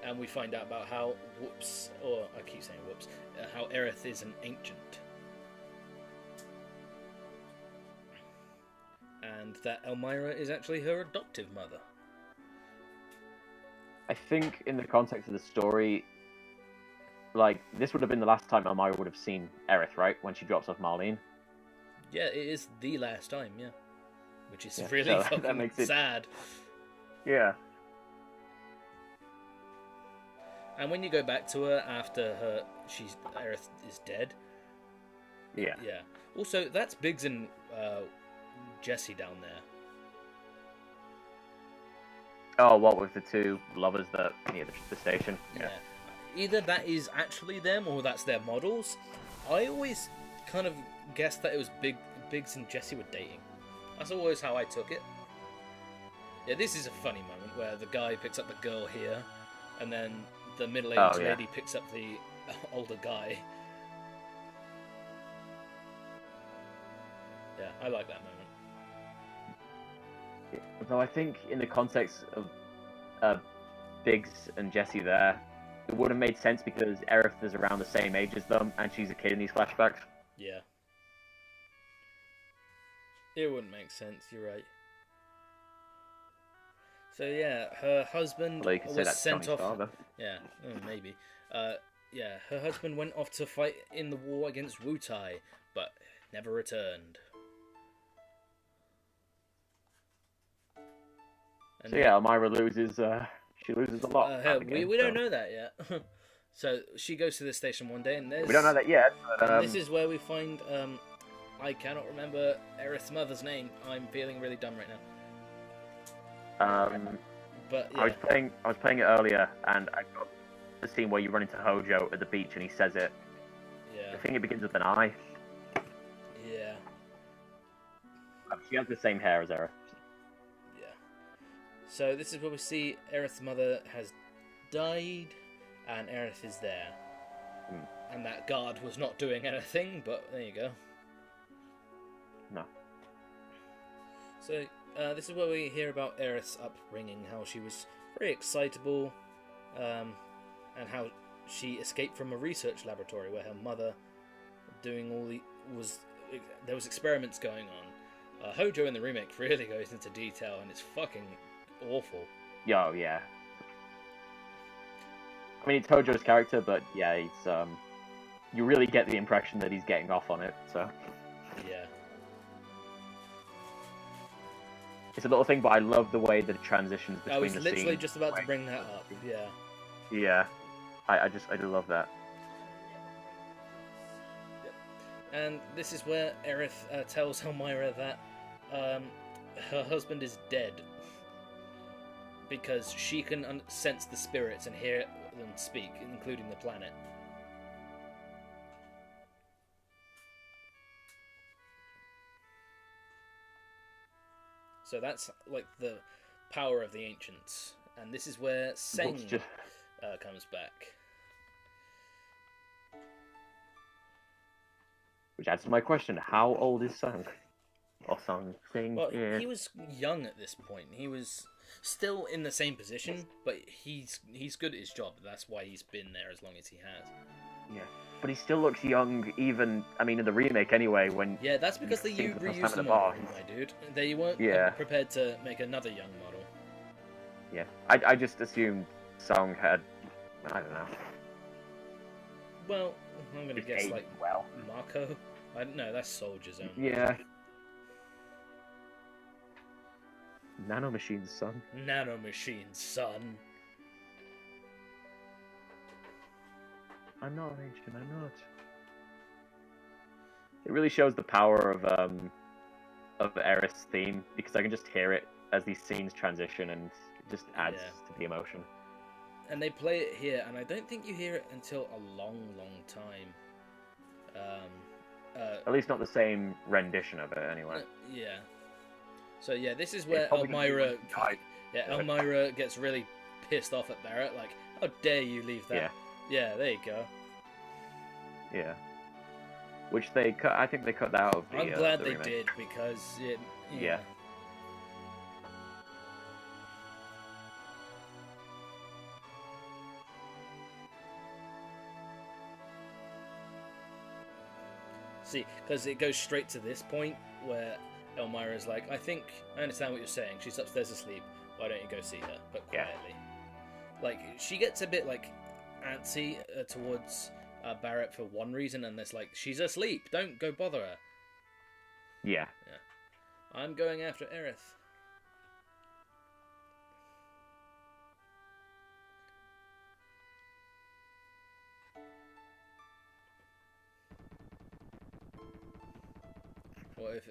[SPEAKER 2] And we find out about how I keep saying whoops, how Aerith is an ancient. And that Elmira is actually her adoptive mother.
[SPEAKER 1] I think in the context of the story, like, this would have been the last time Elmira would have seen Aerith, right? When she drops off Marlene.
[SPEAKER 2] Yeah, it is the last time, yeah. Which is
[SPEAKER 1] Yeah,
[SPEAKER 2] really
[SPEAKER 1] so
[SPEAKER 2] fucking
[SPEAKER 1] that makes it...
[SPEAKER 2] sad.
[SPEAKER 1] Yeah.
[SPEAKER 2] And when you go back to her after Aerith is dead.
[SPEAKER 1] Yeah.
[SPEAKER 2] Yeah. Also, that's Biggs and Jesse down there.
[SPEAKER 1] Oh, what with the two lovers that near the station?
[SPEAKER 2] Yeah. Either that is actually them or that's their models. I always kind of guessed that it was Biggs and Jesse were dating. That's always how I took it. Yeah, this is a funny moment where the guy picks up the girl here, and then the middle-aged lady picks up the older guy. Yeah, I like that moment.
[SPEAKER 1] Though I think in the context of Biggs and Jesse there, it would have made sense because Aerith is around the same age as them, and she's a kid in these flashbacks.
[SPEAKER 2] Yeah. It wouldn't make sense, you're right. So yeah, her husband was sent off...
[SPEAKER 1] Father.
[SPEAKER 2] Yeah, maybe. Yeah, her husband went off to fight in the war against Wutai, but never returned. And
[SPEAKER 1] so yeah, Elmira loses, she loses a lot.
[SPEAKER 2] We don't know that yet. So she goes to the station one day and there's...
[SPEAKER 1] We don't know that yet, but...
[SPEAKER 2] This is where we find, I cannot remember Aerith's mother's name. I'm feeling really dumb right now. But yeah.
[SPEAKER 1] I was playing it earlier, and I got the scene where you run into Hojo at the beach and he says it.
[SPEAKER 2] Yeah.
[SPEAKER 1] I think it begins with an I.
[SPEAKER 2] Yeah.
[SPEAKER 1] She has the same hair as Aerith.
[SPEAKER 2] Yeah. So this is where we see Aerith's mother has died, and Aerith is there. And that guard was not doing anything, but there you go.
[SPEAKER 1] No.
[SPEAKER 2] So this is where we hear about Aerith's upbringing, how she was very excitable, and how she escaped from a research laboratory where her mother there was experiments going on. Hojo in the remake really goes into detail, and it's fucking awful.
[SPEAKER 1] Yo, yeah. I mean, it's Hojo's character, but yeah, he's you really get the impression that he's getting off on it. So
[SPEAKER 2] yeah.
[SPEAKER 1] It's a little thing, but I love the way that it transitions between the scenes.
[SPEAKER 2] I was literally just about to bring that up, yeah.
[SPEAKER 1] Yeah. I do love that.
[SPEAKER 2] And this is where Aerith tells Elmira that her husband is dead. Because she can sense the spirits and hear them speak, including the planet. So that's like the power of the ancients, and this is where Seng comes back.
[SPEAKER 1] Which adds to my question: how old is Seng? Or Seng?
[SPEAKER 2] Well,
[SPEAKER 1] yeah.
[SPEAKER 2] He was young at this point. He was still in the same position, but he's good at his job. That's why he's been there as long as he has.
[SPEAKER 1] Yeah. But he still looks young, even, I mean, in the remake anyway, when...
[SPEAKER 2] Yeah, that's because they reused the model, my dude. They weren't prepared to make another young model.
[SPEAKER 1] Yeah, I just assumed Song had, I don't know.
[SPEAKER 2] Well, I'm going to guess, like, Marco? I don't know, that's Soldier Zone.
[SPEAKER 1] Yeah. Nanomachine's son.
[SPEAKER 2] Nanomachine's son.
[SPEAKER 1] I'm not ancient, I'm not. It really shows the power of Aerith's theme, because I can just hear it as these scenes transition, and it just adds to the emotion.
[SPEAKER 2] and they play it here, and I don't think you hear it until a long, long time.
[SPEAKER 1] At least not the same rendition of it, anyway.
[SPEAKER 2] Yeah. So yeah, this is where
[SPEAKER 1] probably gonna be
[SPEAKER 2] Elmira,
[SPEAKER 1] when he died.
[SPEAKER 2] Elmira gets really pissed off at Barrett, like, how dare you leave that? Yeah, there you go.
[SPEAKER 1] Yeah. Which they cut. I think they cut that out of the.
[SPEAKER 2] I'm glad
[SPEAKER 1] the
[SPEAKER 2] they
[SPEAKER 1] remake.
[SPEAKER 2] did because it.
[SPEAKER 1] Yeah.
[SPEAKER 2] See, because it goes straight to this point where Elmira's like, I understand what you're saying. She's upstairs asleep. Why don't you go see her, but quietly? Like, she gets a bit, like, antsy towards Barrett for one reason, and it's like, she's asleep. Don't go bother her.
[SPEAKER 1] Yeah.
[SPEAKER 2] I'm going after Aerith. What if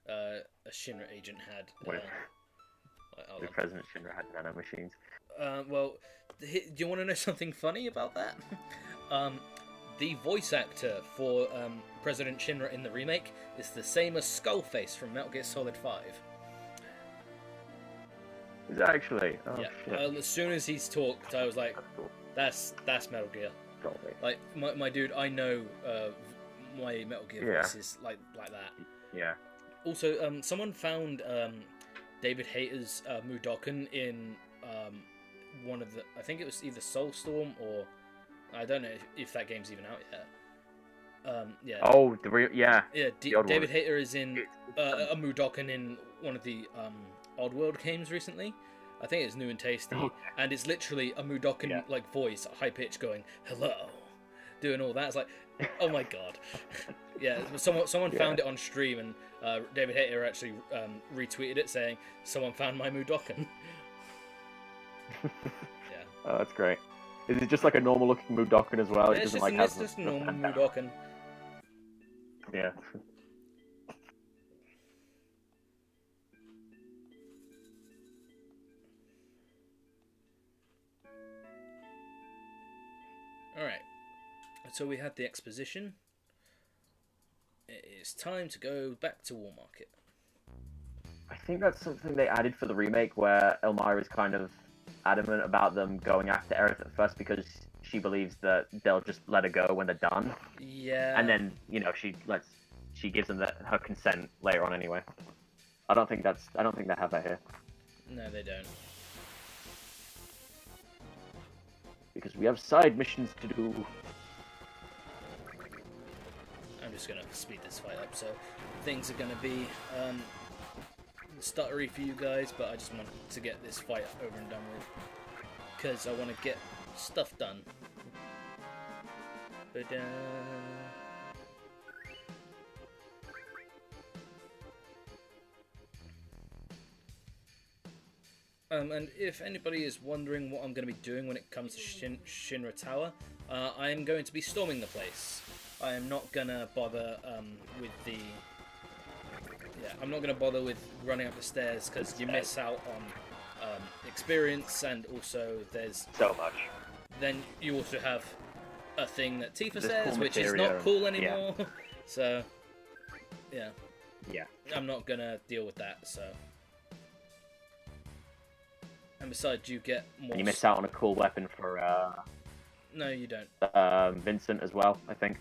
[SPEAKER 2] a Shinra agent had...
[SPEAKER 1] the President Shinra had nanomachines.
[SPEAKER 2] Well, do you want to know something funny about that? The voice actor for President Shinra in the remake is the same as Skullface from Metal Gear Solid 5.
[SPEAKER 1] Is that actually? Oh,
[SPEAKER 2] yeah.
[SPEAKER 1] shit.
[SPEAKER 2] As soon as he's talked, I was like,
[SPEAKER 1] That's cool.
[SPEAKER 2] that's Metal Gear.
[SPEAKER 1] Skullface.
[SPEAKER 2] Like, my dude, I know my Metal Gear voice is like that.
[SPEAKER 1] Yeah.
[SPEAKER 2] Also, someone found David Hayter's Mudokan in one of the... I think it was either Soulstorm or... I don't know if that game's even out yet. Yeah.
[SPEAKER 1] Oh, yeah.
[SPEAKER 2] Yeah,
[SPEAKER 1] the
[SPEAKER 2] David Hayter is in a Mudokan in one of the Oddworld games recently. I think it's new and tasty.
[SPEAKER 1] Okay.
[SPEAKER 2] And it's literally a Mudokan like voice, high pitch, going, hello, doing all that. It's like, oh my god. Yeah, someone found it on stream, and David Hayter actually retweeted it saying, someone found my Mudokan. Yeah.
[SPEAKER 1] Oh, that's great. Is it just like a normal looking Mudokan as well?
[SPEAKER 2] It's just a normal Mudokan.
[SPEAKER 1] Yeah.
[SPEAKER 2] Alright. So we had the exposition. It is time to go back to War Market.
[SPEAKER 1] I think that's something they added for the remake, where Elmira is kind of adamant about them going after Aerith at first because she believes that they'll just let her go when they're done.
[SPEAKER 2] Yeah.
[SPEAKER 1] And then, she gives them her consent later on anyway. I don't think they have that here.
[SPEAKER 2] No, they don't.
[SPEAKER 1] Because we have side missions to do.
[SPEAKER 2] I'm just gonna speed this fight up, so things are gonna be stuttery for you guys, but I just want to get this fight over and done with because I want to get stuff done. And if anybody is wondering what I'm going to be doing when it comes to Shinra Tower, I am going to be storming the place. I am not going to bother with the... Yeah, I'm not going to bother with running up the stairs because you miss out on experience, and also there's...
[SPEAKER 1] So much.
[SPEAKER 2] Then you also have a thing that Tifa
[SPEAKER 1] There's
[SPEAKER 2] says,
[SPEAKER 1] cool
[SPEAKER 2] which is
[SPEAKER 1] materia
[SPEAKER 2] not cool anymore. Yeah. So, yeah.
[SPEAKER 1] Yeah.
[SPEAKER 2] I'm not going to deal with that, so... And besides, you get more...
[SPEAKER 1] And you miss out on a cool weapon for...
[SPEAKER 2] No, you don't.
[SPEAKER 1] Vincent as well, I think.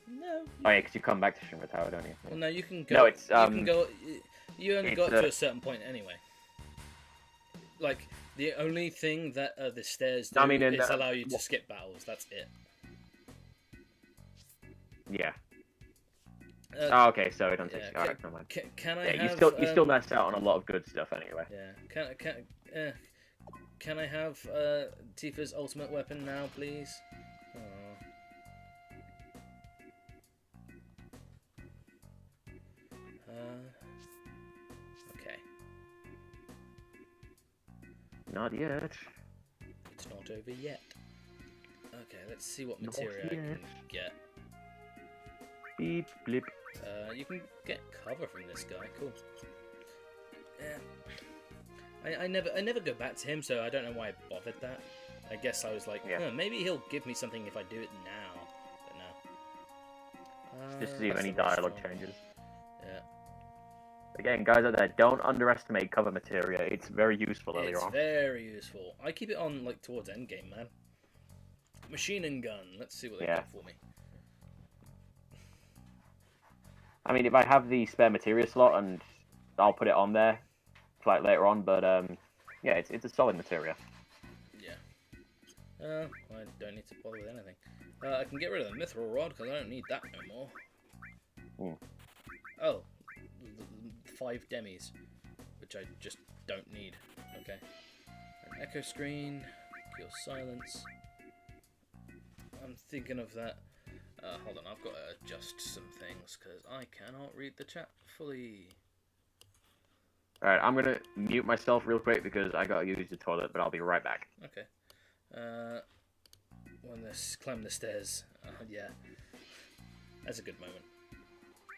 [SPEAKER 2] No.
[SPEAKER 1] Oh yeah, because you come back to Shinra Tower, don't you?
[SPEAKER 2] Well, no, you can go...
[SPEAKER 1] No, it's...
[SPEAKER 2] You can go... You only got to
[SPEAKER 1] a
[SPEAKER 2] a certain point anyway. Like, the only thing that the stairs do is allow you to skip battles. That's it.
[SPEAKER 1] Yeah. Oh, okay, so it don't take... Alright, never mind.
[SPEAKER 2] Can I have...
[SPEAKER 1] You still miss out on a lot of good stuff anyway.
[SPEAKER 2] Yeah. Can I have Tifa's ultimate weapon now, please? Aww. Okay.
[SPEAKER 1] Not yet.
[SPEAKER 2] It's not over yet. Okay, let's see what material I can get.
[SPEAKER 1] Beep, blip.
[SPEAKER 2] You can get cover from this guy. Cool. Yeah. I never go back to him, so I don't know why I bothered that. I guess I was like,
[SPEAKER 1] Yeah.
[SPEAKER 2] maybe he'll give me something if I do it now. But no.
[SPEAKER 1] Just to see if
[SPEAKER 2] That's
[SPEAKER 1] any
[SPEAKER 2] the last
[SPEAKER 1] dialogue
[SPEAKER 2] one.
[SPEAKER 1] changes.
[SPEAKER 2] Yeah.
[SPEAKER 1] Again, guys out there, don't underestimate cover material. It's very useful earlier
[SPEAKER 2] It's
[SPEAKER 1] on.
[SPEAKER 2] very useful. I keep it on like towards endgame, man. Machine and gun. Let's see what they got for me.
[SPEAKER 1] I mean, if I have the spare material slot, and I'll put it on there, for, like later on. But yeah, it's a solid material.
[SPEAKER 2] Yeah. I don't need to bother with anything. I can get rid of the mithril rod because I don't need that no more. Oh, 5 demis, which I just don't need. Okay. An echo screen, pure silence. I'm thinking of that. Hold on, I've got to adjust some things because I cannot read the chat fully.
[SPEAKER 1] Alright, I'm gonna mute myself real quick because I gotta use the toilet, but I'll be right back.
[SPEAKER 2] Okay. When this climb the stairs. Yeah. That's a good moment.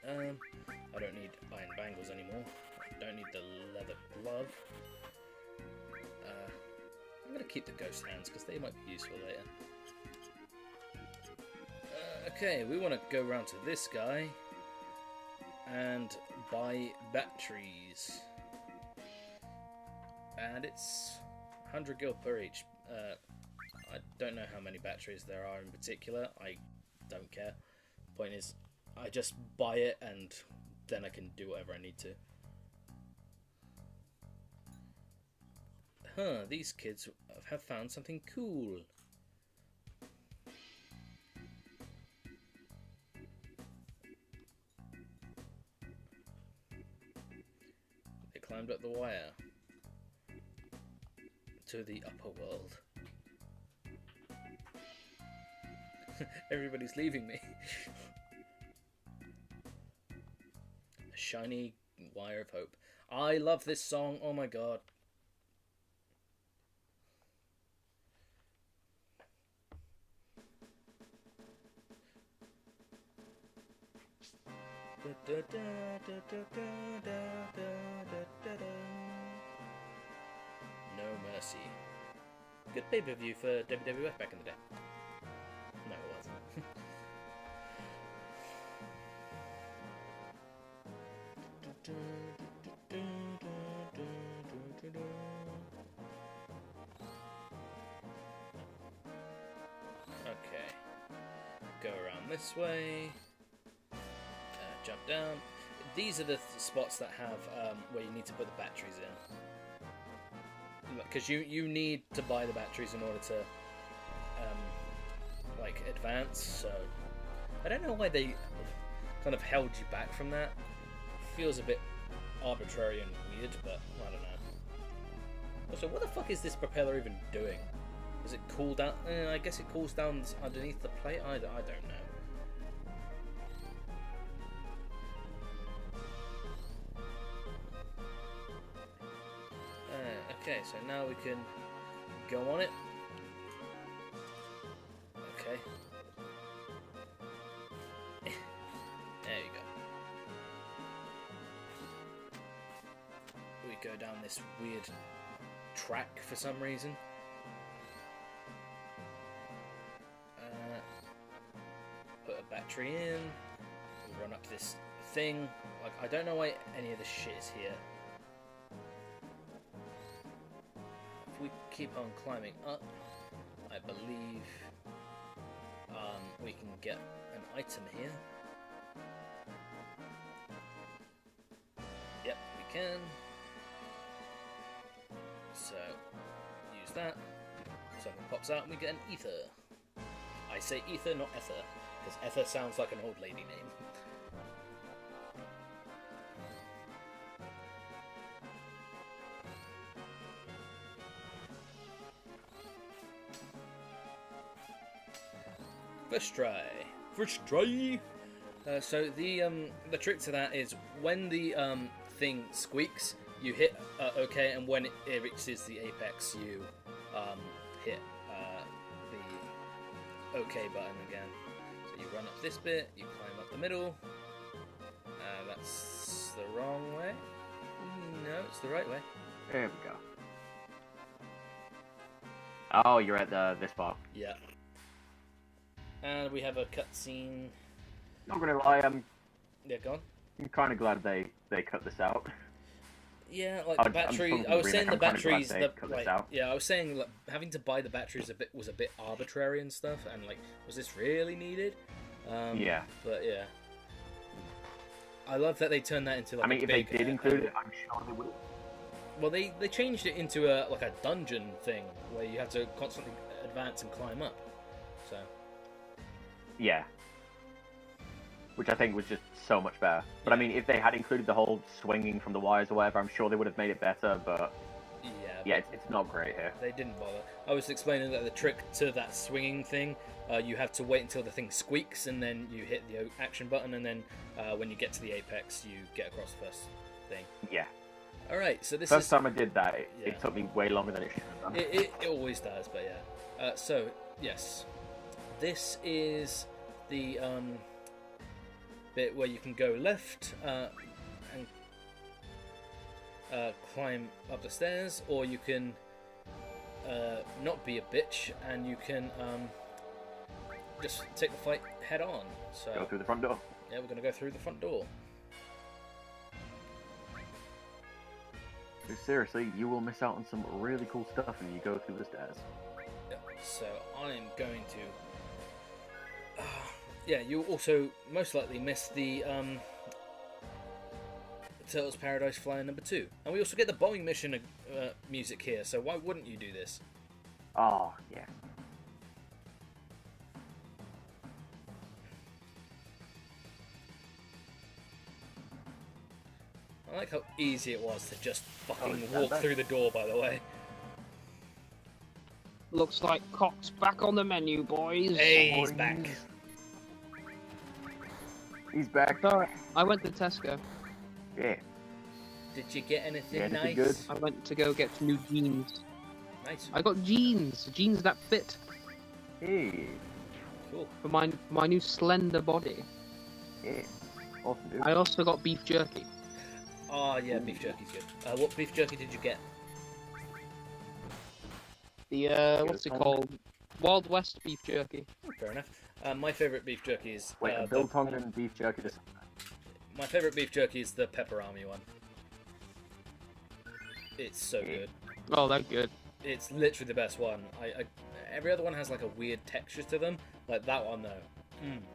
[SPEAKER 2] I don't need iron bangles anymore. I don't need the leather glove. I'm gonna keep the ghost hands because they might be useful later. Okay, we want to go around to this guy and buy batteries. And it's 100 gil per each. I don't know how many batteries there are in particular. I don't care. Point is, I just buy it and then I can do whatever I need to. Huh, these kids have found something cool. They climbed up the wire to the upper world. Everybody's leaving me. A shiny wire of hope. I love this song. Oh my god. No Mercy. Good pay-per-view for WWF back in the day. No, it wasn't. Okay. Go around this way. Jump down. These are the spots that have where you need to put the batteries in. Because you need to buy the batteries in order to like advance, so I don't know why they kind of held you back from that. Feels a bit arbitrary and weird, but I don't know. Also, what the fuck is this propeller even doing? Does it cool down? I guess it cools down underneath the plate. I don't know. Okay, so now we can go on it. Okay. There you go. We go down this weird track for some reason. Put a battery in. We run up this thing. Like, I don't know why any of this shit is here. If we keep on climbing up, I believe we can get an item here. Yep, we can. So, use that. Something pops out and we get an ether. I say ether, not ether, because ether sounds like an old lady name. First try. So the trick to that is when the thing squeaks, you hit OK, and when it reaches the apex, you hit the OK button again. So you run up this bit, you climb up the middle. That's the wrong way. No, it's the right way.
[SPEAKER 1] There we go. Oh, you're at this bar.
[SPEAKER 2] Yeah. And we have a cutscene.
[SPEAKER 1] Not gonna lie,
[SPEAKER 2] Yeah, go on.
[SPEAKER 1] I'm kind of glad they cut this out.
[SPEAKER 2] Yeah, like
[SPEAKER 1] I'm
[SPEAKER 2] the battery.
[SPEAKER 1] talking
[SPEAKER 2] I was
[SPEAKER 1] remake,
[SPEAKER 2] saying the
[SPEAKER 1] I'm kinda glad
[SPEAKER 2] batteries.
[SPEAKER 1] they
[SPEAKER 2] The,
[SPEAKER 1] cut this
[SPEAKER 2] like,
[SPEAKER 1] out.
[SPEAKER 2] yeah, I was saying like, having to buy the batteries was a bit arbitrary and stuff. And like, was this really needed?
[SPEAKER 1] Yeah.
[SPEAKER 2] But yeah, I love that they turned that into like.
[SPEAKER 1] I mean,
[SPEAKER 2] a
[SPEAKER 1] if
[SPEAKER 2] big,
[SPEAKER 1] they did include it, I'm sure they would.
[SPEAKER 2] Well, they changed it into a dungeon thing where you have to constantly advance and climb up. So.
[SPEAKER 1] Yeah. Which I think was just so much better. But I mean, if they had included the whole swinging from the wires or whatever, I'm sure they would have made it better, but... Yeah, it's not great here.
[SPEAKER 2] They didn't bother. I was explaining that the trick to that swinging thing, you have to wait until the thing squeaks, and then you hit the action button, and then when you get to the apex, you get across the first thing.
[SPEAKER 1] Yeah.
[SPEAKER 2] Alright, so this
[SPEAKER 1] First time I did that,
[SPEAKER 2] Yeah.
[SPEAKER 1] it took me way longer than it should have done.
[SPEAKER 2] It always does, but yeah. So, yes. This is the bit where you can go left and climb up the stairs, or you can not be a bitch and you can just take the fight head on. So
[SPEAKER 1] Go through the front door.
[SPEAKER 2] yeah, we're gonna go through the front door.
[SPEAKER 1] Seriously, you will miss out on some really cool stuff when you go through the stairs.
[SPEAKER 2] Yeah, so I'm going to. Yeah, you'll also most likely miss the Turtles Paradise Flyer number 2, and we also get the Boeing mission music here. So why wouldn't you do this?
[SPEAKER 1] Oh, yeah.
[SPEAKER 2] I like how easy it was to just fucking
[SPEAKER 1] Oh,
[SPEAKER 2] walk through the door. By the way,
[SPEAKER 3] Looks like Cock's back on the menu, boys.
[SPEAKER 2] hey, he's back.
[SPEAKER 1] He's back.
[SPEAKER 3] Sorry, I went to Tesco.
[SPEAKER 1] Yeah.
[SPEAKER 2] Did you get anything
[SPEAKER 1] Yeah, anything
[SPEAKER 2] nice?
[SPEAKER 1] good?
[SPEAKER 3] I went to go get new jeans.
[SPEAKER 2] Nice,
[SPEAKER 3] I got jeans that fit
[SPEAKER 1] Hey.
[SPEAKER 2] cool.
[SPEAKER 3] for my new slender body.
[SPEAKER 1] Yeah. Awesome, dude.
[SPEAKER 3] I also got beef jerky.
[SPEAKER 2] Oh yeah, beef jerky's good. What beef jerky did you get?
[SPEAKER 3] The what's it called? Wild West beef jerky.
[SPEAKER 2] Fair enough. My favorite beef jerky is
[SPEAKER 1] Wait, a biltong and beef jerky.
[SPEAKER 2] my favorite beef jerky is the pepperami one. It's so good.
[SPEAKER 3] Oh, they're good.
[SPEAKER 2] It's literally the best one. Every other one has like a weird texture to them. Like that one though,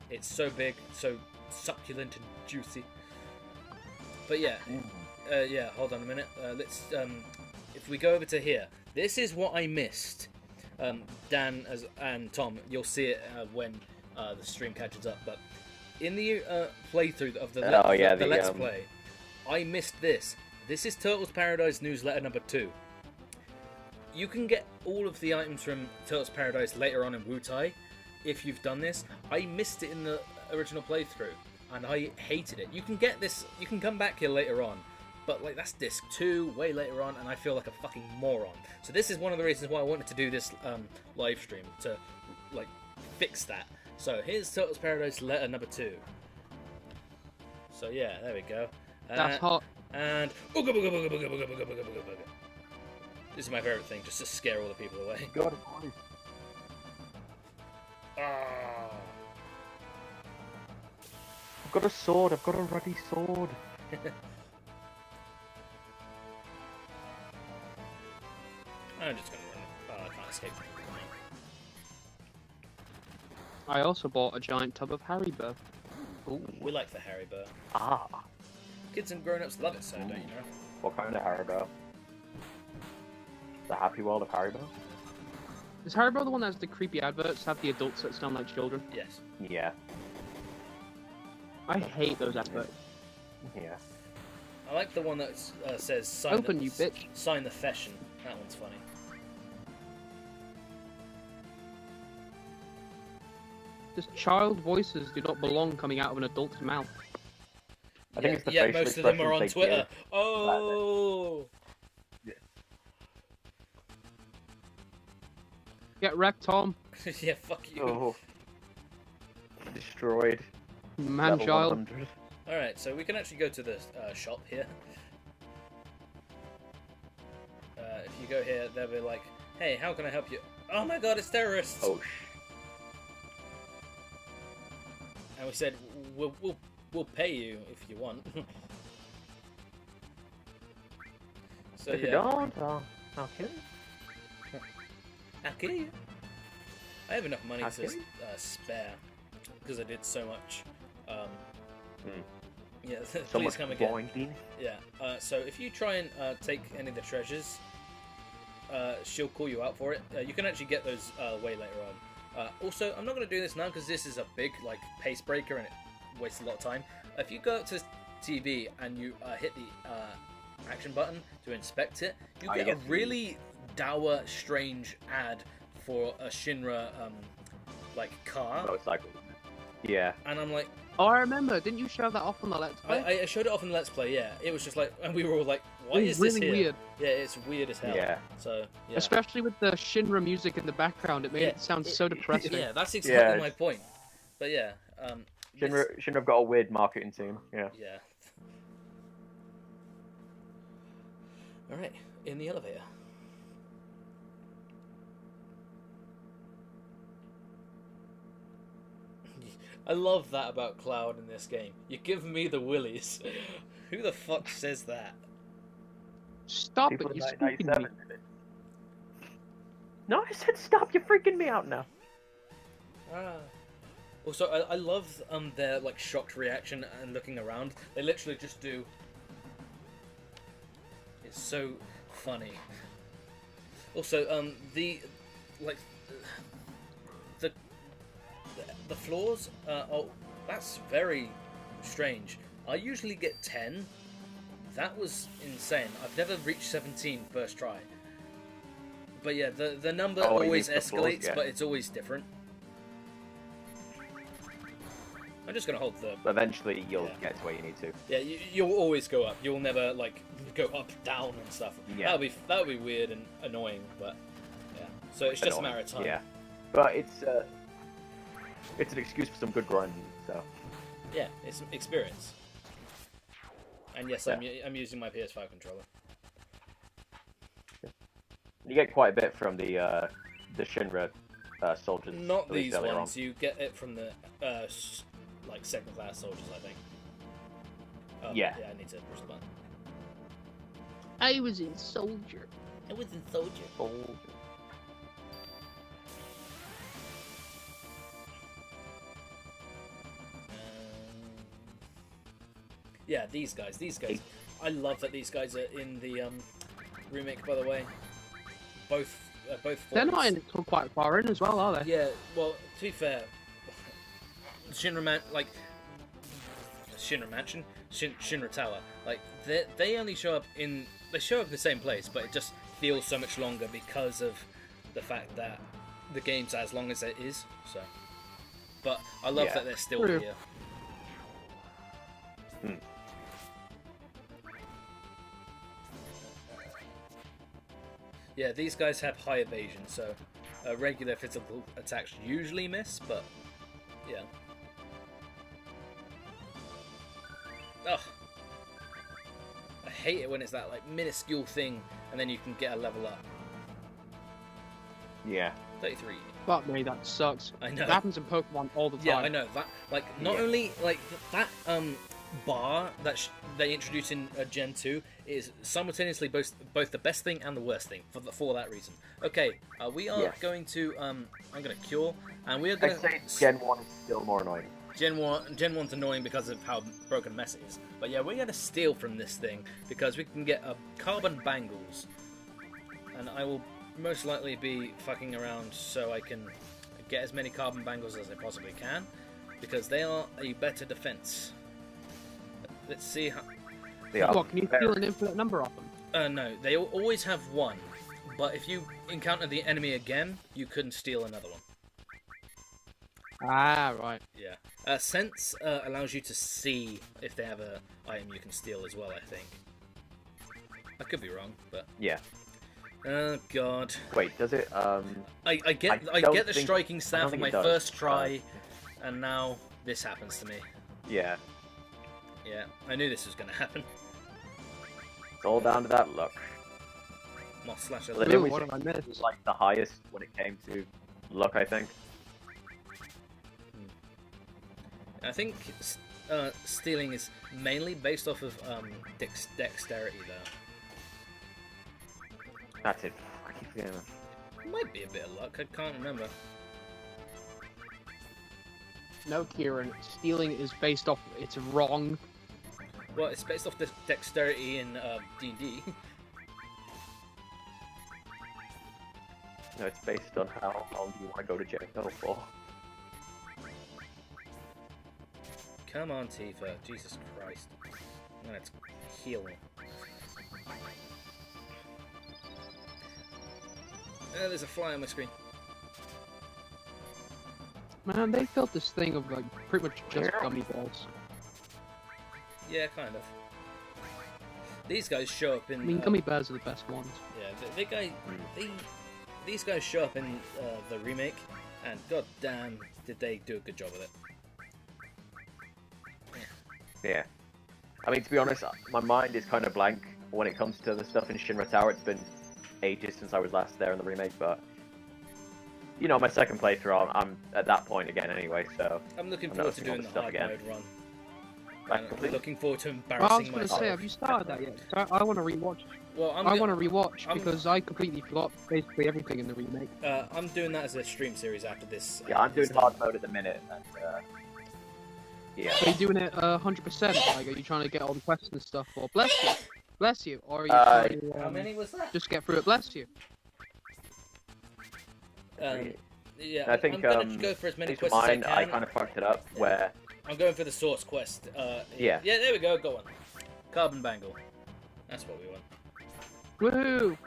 [SPEAKER 2] it's so big, so succulent and juicy. But yeah, yeah. Hold on a minute. Let's if we go over to here, this is what I missed. Dan and Tom, you'll see it when the stream catches up. But in the playthrough of the Let's Play, I missed this. This is Turtles Paradise newsletter number 2. You can get all of the items from Turtles Paradise later on in Wutai if you've done this. I missed it in the original playthrough, and I hated it. You can get this, you can come back here later on, but like that's disc 2, way later on, and I feel like a fucking moron. So this is one of the reasons why I wanted to do this live stream, to like fix that. So here's Turtles Paradise letter number 2. So yeah, there we go.
[SPEAKER 3] That's hot.
[SPEAKER 2] And ooga booga booga booga booga booga booga booga booga. This is my favorite thing, just to scare all the people away.
[SPEAKER 1] Got it, boys.
[SPEAKER 2] Ah.
[SPEAKER 1] I've got a sword. I've got a ruddy sword.
[SPEAKER 2] I'm just gonna run. Oh, I can't escape.
[SPEAKER 3] I also bought a giant tub of Haribo.
[SPEAKER 2] Ooh, we like the Haribo.
[SPEAKER 1] Ah.
[SPEAKER 2] Kids and grown-ups love it, so don't you know?
[SPEAKER 1] What kind of Haribo? The Happy World of Haribo?
[SPEAKER 3] Is Haribo the one that has the creepy adverts, have the adults that sound like children?
[SPEAKER 2] Yes.
[SPEAKER 1] Yeah.
[SPEAKER 3] I hate those adverts.
[SPEAKER 1] Yeah.
[SPEAKER 2] I like the one that says sign
[SPEAKER 3] Open,
[SPEAKER 2] the,
[SPEAKER 3] you bitch.
[SPEAKER 2] Sign the fashion. That one's funny.
[SPEAKER 3] Just child voices do not belong coming out of an adult's mouth.
[SPEAKER 1] I think it's the
[SPEAKER 2] yeah,
[SPEAKER 1] facial
[SPEAKER 2] most of them are on
[SPEAKER 1] expressions they
[SPEAKER 2] Twitter.
[SPEAKER 1] give.
[SPEAKER 2] Oh.
[SPEAKER 3] Get wrecked, Tom.
[SPEAKER 2] Yeah, fuck you.
[SPEAKER 1] Oh. Destroyed.
[SPEAKER 3] Man
[SPEAKER 1] Level
[SPEAKER 3] child.
[SPEAKER 1] 100.
[SPEAKER 2] Alright, so we can actually go to the shop here. If you go here, they'll be like, hey, how can I help you? Oh my god, it's terrorists!
[SPEAKER 1] Oh,
[SPEAKER 2] And we said, we'll pay you if you want. So
[SPEAKER 1] if you
[SPEAKER 2] yeah.
[SPEAKER 1] don't, I'll kill you.
[SPEAKER 2] I'll kill you. I have enough money
[SPEAKER 1] I'll
[SPEAKER 2] to
[SPEAKER 1] kill you.
[SPEAKER 2] spare because I did so much. Yeah,
[SPEAKER 1] So
[SPEAKER 2] please
[SPEAKER 1] much
[SPEAKER 2] come again.
[SPEAKER 1] boinking.
[SPEAKER 2] Yeah. So if you try and take any of the treasures, she'll call you out for it. You can actually get those way later on. Also, I'm not going to do this now because this is a big like pace breaker and it wastes a lot of time. If you go up to TV and you hit the action button to inspect it, you get a really dour, strange ad for a Shinra like car.
[SPEAKER 1] Motorcycle. Yeah.
[SPEAKER 2] And I'm like,
[SPEAKER 3] Oh, I remember. Didn't you show that off on the Let's Play?
[SPEAKER 2] I showed it off in the Let's Play. Yeah, it was just like, and we were all like, why
[SPEAKER 3] It
[SPEAKER 2] is
[SPEAKER 3] was
[SPEAKER 2] this
[SPEAKER 3] really
[SPEAKER 2] here?
[SPEAKER 3] weird.
[SPEAKER 2] Yeah, it's weird as hell.
[SPEAKER 1] Yeah.
[SPEAKER 2] So yeah.
[SPEAKER 3] Especially with the Shinra music in the background, it made it sound so depressing.
[SPEAKER 2] Yeah, that's exactly my point. But yeah,
[SPEAKER 1] Shinra have got a weird marketing team. Yeah.
[SPEAKER 2] Yeah. All right, in the elevator. I love that about Cloud in this game. You give me the willies. Who the fuck says that?
[SPEAKER 3] Stop
[SPEAKER 1] People
[SPEAKER 3] it,
[SPEAKER 1] in
[SPEAKER 3] you're spooking me.
[SPEAKER 1] 1997 did it. No, I said stop. You're freaking me out now.
[SPEAKER 2] Also, I love their like shocked reaction and looking around. They literally just do. It's so funny. Also, the floors. Oh, that's very strange. I usually get 10. That was insane. I've never reached 17 first try. But yeah, the number always escalates, but it's always different. I'm just gonna hold the.
[SPEAKER 1] Eventually, you'll get to where you need to.
[SPEAKER 2] Yeah, you'll always go up. You'll never like go up, down, and stuff.
[SPEAKER 1] Yeah.
[SPEAKER 2] That'll be weird and annoying, but yeah. So it's just a matter of time.
[SPEAKER 1] Yeah, but it's an excuse for some good grinding. So.
[SPEAKER 2] Yeah, it's experience. And yes, I'm using my PS5 controller.
[SPEAKER 1] You get quite a bit from the Shinra soldiers.
[SPEAKER 2] Not these
[SPEAKER 1] earlier
[SPEAKER 2] ones.
[SPEAKER 1] on.
[SPEAKER 2] You get it from the like second class soldiers, I think.
[SPEAKER 1] Yeah.
[SPEAKER 2] Yeah, I need to push the button.
[SPEAKER 3] I was in Soldier.
[SPEAKER 2] I was in Soldier. Yeah, these guys. I love that these guys are in the remake. By the way, both
[SPEAKER 3] They're not
[SPEAKER 2] forms.
[SPEAKER 3] in until quite far in as well, are they?
[SPEAKER 2] Yeah, well, to be fair, Shinra Mansion, Shinra Tower, like they only show up in the same place, but it just feels so much longer because of the fact that the game's as long as it is. So, but I love that they're still
[SPEAKER 3] True.
[SPEAKER 2] here. Yeah, these guys have high evasion, so regular physical attacks usually miss, but yeah. Ugh. I hate it when it's that like minuscule thing and then you can get a level up.
[SPEAKER 1] Yeah.
[SPEAKER 2] 33.
[SPEAKER 3] Fuck me, that sucks.
[SPEAKER 2] I know.
[SPEAKER 3] That happens in Pokemon all the time.
[SPEAKER 2] Yeah, I know. That like not only like that bar that they introduced in Gen 2 is simultaneously both the best thing and the worst thing for that reason. Okay, we are going to I'm gonna cure, and we are gonna.
[SPEAKER 1] I'd say Gen 1 is still more annoying.
[SPEAKER 2] Gen 1's annoying because of how broken mess it is. But yeah, we're gonna steal from this thing because we can get carbon bangles, and I will most likely be fucking around so I can get as many carbon bangles as I possibly can, because they are a better defense. Let's see how.
[SPEAKER 3] What, can you steal an infinite number off them?
[SPEAKER 2] No, they always have one, but if you encounter the enemy again, you can steal another one.
[SPEAKER 3] Ah, right.
[SPEAKER 2] Yeah. Sense allows you to see if they have a item you can steal as well, I think. I could be wrong, but...
[SPEAKER 1] Yeah.
[SPEAKER 2] Oh, God.
[SPEAKER 1] Wait, does it,
[SPEAKER 2] I get the striking staff on my first try, and now this happens to me.
[SPEAKER 1] Yeah.
[SPEAKER 2] Yeah, I knew this was going to happen.
[SPEAKER 1] It's all down to that luck.
[SPEAKER 2] Moss slash
[SPEAKER 1] The
[SPEAKER 2] Elite.
[SPEAKER 1] Limit
[SPEAKER 3] Ooh, what have I missed?
[SPEAKER 1] was like the highest when it came to luck, I think.
[SPEAKER 2] I think stealing is mainly based off of dexterity, though.
[SPEAKER 1] That's it. I keep forgetting that.
[SPEAKER 2] Might be a bit of luck. I can't remember.
[SPEAKER 3] No, Kieran. Stealing is based off. It's wrong.
[SPEAKER 2] Well, it's based off the dexterity in D&D.
[SPEAKER 1] No, it's based on how long you want to go to jail for.
[SPEAKER 2] Come on, Tifa. Jesus Christ. I'm gonna heal him. There's a fly on my screen.
[SPEAKER 3] Man, they filled this thing of like pretty much just gummy bears.
[SPEAKER 2] Yeah, kind of. These guys show up in...
[SPEAKER 3] I mean, gummy bears are the best ones.
[SPEAKER 2] Yeah, these guys show up in the remake, and god damn, did they do a good job with it.
[SPEAKER 1] Yeah. I mean, to be honest, my mind is kind of blank when it comes to the stuff in Shinra Tower. It's been ages since I was last there in the remake, but... You know, my second playthrough, I'm at that point again anyway, so...
[SPEAKER 2] I'm looking forward to doing the hard mode run. I'm looking forward to
[SPEAKER 3] Well, I was
[SPEAKER 2] embarrassing
[SPEAKER 3] going to
[SPEAKER 2] myself.
[SPEAKER 3] say, have you started that yet? I want to rewatch.
[SPEAKER 2] Well,
[SPEAKER 3] I want to rewatch because I completely forgot basically everything in the remake.
[SPEAKER 2] I'm doing that as a stream series after this.
[SPEAKER 1] Yeah, I'm doing hard mode at the minute, and yeah.
[SPEAKER 3] Are you doing it 100%? Like, are you trying to get all the quests and stuff? Or bless you, or are you trying to
[SPEAKER 2] How many was that?
[SPEAKER 3] just get through it? Bless you.
[SPEAKER 2] Yeah,
[SPEAKER 1] I think
[SPEAKER 2] I'm gonna go for as many quests
[SPEAKER 1] mine,
[SPEAKER 2] as I
[SPEAKER 1] I
[SPEAKER 2] can.
[SPEAKER 1] kind of fucked it up where...
[SPEAKER 2] I'm going for the source quest.
[SPEAKER 1] Yeah.
[SPEAKER 2] Yeah, there we go. Go on. Carbon Bangle. That's what we want.
[SPEAKER 3] Woohoo!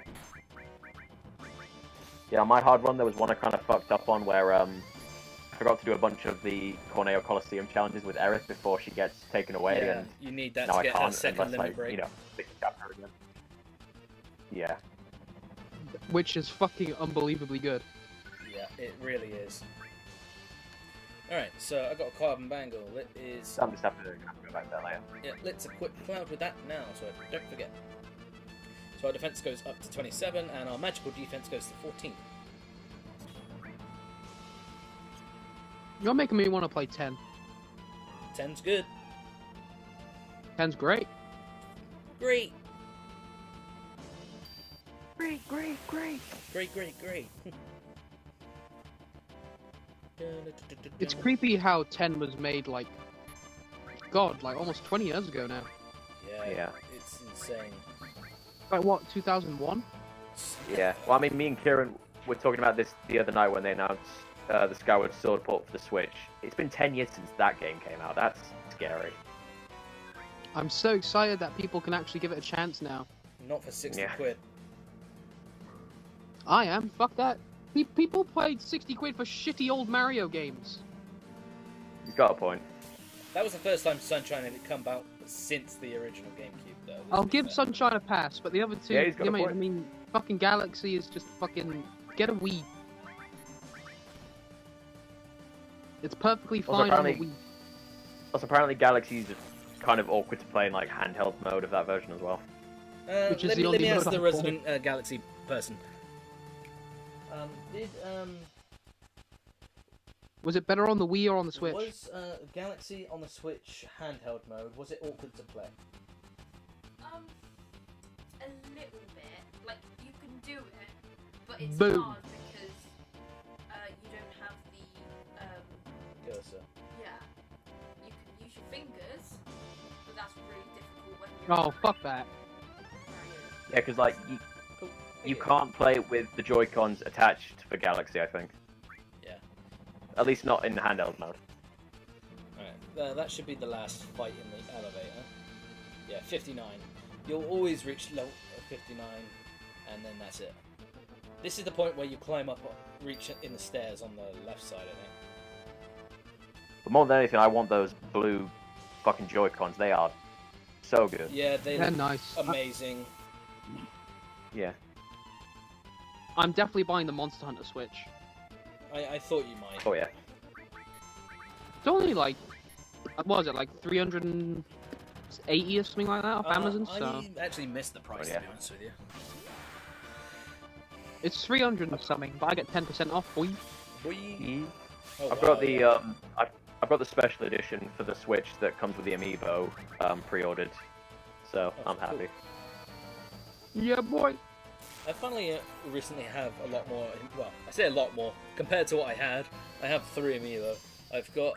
[SPEAKER 1] Yeah, on my hard run, there was one I kind of fucked up on where I forgot to do a bunch of the Corneo Coliseum challenges with Aerith before she gets taken away,
[SPEAKER 2] Yeah,
[SPEAKER 1] and
[SPEAKER 2] you need that
[SPEAKER 1] now
[SPEAKER 2] to
[SPEAKER 1] I
[SPEAKER 2] get
[SPEAKER 1] can't
[SPEAKER 2] that second
[SPEAKER 1] unless
[SPEAKER 2] limit
[SPEAKER 1] I,
[SPEAKER 2] break.
[SPEAKER 1] you know, pick the chapter again. Yeah.
[SPEAKER 3] Which is fucking unbelievably good.
[SPEAKER 2] Yeah, it really is. Alright, so I got a Carbon Bangle. It is...
[SPEAKER 1] I'm just have to go back there later.
[SPEAKER 2] Yeah, let's equip Cloud with that now, so I don't forget. So our defense goes up to 27, and our magical defense goes to 14.
[SPEAKER 3] You're making me want to play 10.
[SPEAKER 2] 10's good.
[SPEAKER 3] 10's great.
[SPEAKER 2] Great!
[SPEAKER 1] Great, great, great!
[SPEAKER 2] Great.
[SPEAKER 3] It's creepy how 10 was made like, God, like almost 20 years ago now.
[SPEAKER 1] Yeah.
[SPEAKER 2] It's insane.
[SPEAKER 3] Like what, 2001?
[SPEAKER 1] Yeah. Well, I mean, me and Kieran were talking about this the other night when they announced the Skyward Sword port for the Switch. It's been 10 years since that game came out. That's scary.
[SPEAKER 3] I'm so excited that people can actually give it a chance now.
[SPEAKER 2] Not for 60
[SPEAKER 1] Yeah.
[SPEAKER 2] quid.
[SPEAKER 3] I am. Fuck that. People played 60 quid for shitty old Mario games.
[SPEAKER 1] You've got a point.
[SPEAKER 2] That was the first time Sunshine had come out since the original GameCube, though.
[SPEAKER 3] I'll give Sunshine a pass, but the other two,
[SPEAKER 1] Yeah, he's got a point.
[SPEAKER 3] I mean, fucking Galaxy is just fucking... Get a Wii. It's perfectly fine on the Wii.
[SPEAKER 1] Also, apparently Galaxy's kind of awkward to play in like handheld mode of that version as well.
[SPEAKER 3] Which is
[SPEAKER 2] let
[SPEAKER 3] the
[SPEAKER 2] me
[SPEAKER 3] only
[SPEAKER 2] ask
[SPEAKER 3] mode
[SPEAKER 2] the
[SPEAKER 3] I
[SPEAKER 2] resident Galaxy person.
[SPEAKER 3] Was it better on the Wii or on the Switch?
[SPEAKER 2] Was Galaxy on the Switch handheld mode, was it awkward to play?
[SPEAKER 4] A little bit. Like, you can do it, but it's
[SPEAKER 3] Boom.
[SPEAKER 4] hard because you don't have the,
[SPEAKER 2] Cursor.
[SPEAKER 4] yeah. You can use your fingers, but that's really difficult when you're...
[SPEAKER 3] Oh, fuck that.
[SPEAKER 1] Yeah, because like you can't play it with the Joy-Cons attached for Galaxy, I think.
[SPEAKER 2] Yeah.
[SPEAKER 1] At least not in handheld mode.
[SPEAKER 2] Alright, that should be the last fight in the elevator. Yeah, 59. You'll always reach level 59, and then that's it. This is the point where you climb up, reach in the stairs on the left side, I think.
[SPEAKER 1] But more than anything, I want those blue fucking Joy-Cons. They are so good.
[SPEAKER 2] Yeah,
[SPEAKER 3] They're
[SPEAKER 2] look
[SPEAKER 3] nice.
[SPEAKER 2] amazing.
[SPEAKER 1] Yeah.
[SPEAKER 3] I'm definitely buying the Monster Hunter Switch.
[SPEAKER 2] I thought you might.
[SPEAKER 1] Oh yeah.
[SPEAKER 3] It's only like, what was it, like 380 or something like that off Amazon, so...
[SPEAKER 2] I actually missed the price,
[SPEAKER 1] Oh, yeah.
[SPEAKER 2] to be honest with you.
[SPEAKER 3] It's 300 and something, but I get 10% off. Boy.
[SPEAKER 2] Whee! Oh,
[SPEAKER 1] I've
[SPEAKER 2] wow,
[SPEAKER 1] got the
[SPEAKER 2] yeah.
[SPEAKER 1] I've got the special edition for the Switch that comes with the amiibo pre-ordered, so
[SPEAKER 2] Oh,
[SPEAKER 1] I'm happy.
[SPEAKER 3] Yeah, boy.
[SPEAKER 2] I finally recently have a lot more. Well, I say a lot more compared to what I had. I have 3 amiibo. I've got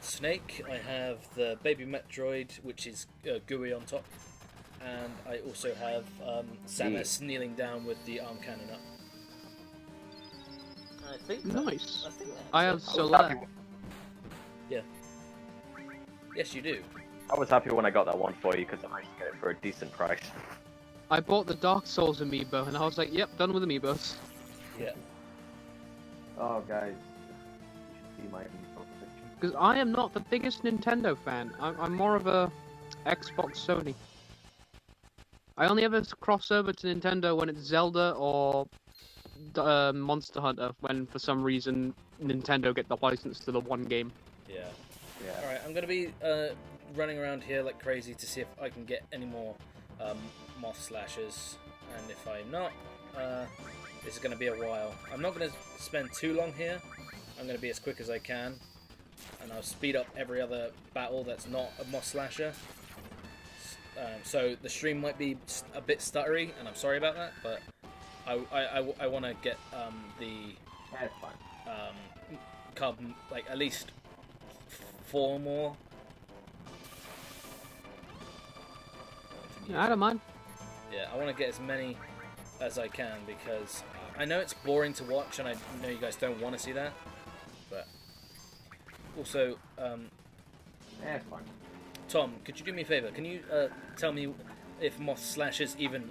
[SPEAKER 2] Snake. I have the Baby Metroid, which is gooey on top, and I also have Samus kneeling down with the arm cannon up. I think.
[SPEAKER 3] Nice.
[SPEAKER 2] I think that's
[SPEAKER 3] I
[SPEAKER 2] it.
[SPEAKER 3] have
[SPEAKER 1] I was
[SPEAKER 3] Solar.
[SPEAKER 1] happy-
[SPEAKER 2] Yes, you do.
[SPEAKER 1] I was happy when I got that one for you because I managed to get it for a decent price.
[SPEAKER 3] I bought the Dark Souls amiibo, and I was like, yep, done with amiibos.
[SPEAKER 2] Yeah.
[SPEAKER 1] Oh, guys, you should see my amiibo picture.
[SPEAKER 3] Because I am not the biggest Nintendo fan. I'm more of a Xbox Sony. I only ever cross over to Nintendo when it's Zelda or Monster Hunter, when for some reason Nintendo get the license to the one game.
[SPEAKER 2] Yeah.
[SPEAKER 1] Yeah.
[SPEAKER 2] Alright, I'm gonna be running around here like crazy to see if I can get any more moth slashers, and if I'm not, this is gonna be a while. I'm not gonna spend too long here. I'm gonna be as quick as I can, and I'll speed up every other battle that's not a moth slasher. So the stream might be a bit stuttery, and I'm sorry about that, but I want to get the
[SPEAKER 1] That's fine.
[SPEAKER 2] carbon, like at least 4 more.
[SPEAKER 3] I don't mind.
[SPEAKER 2] Yeah, I want to get as many as I can because I know it's boring to watch, and I know you guys don't want to see that. But also,
[SPEAKER 1] That's fine.
[SPEAKER 2] Tom, could you do me a favor? Can you tell me if moth slashers even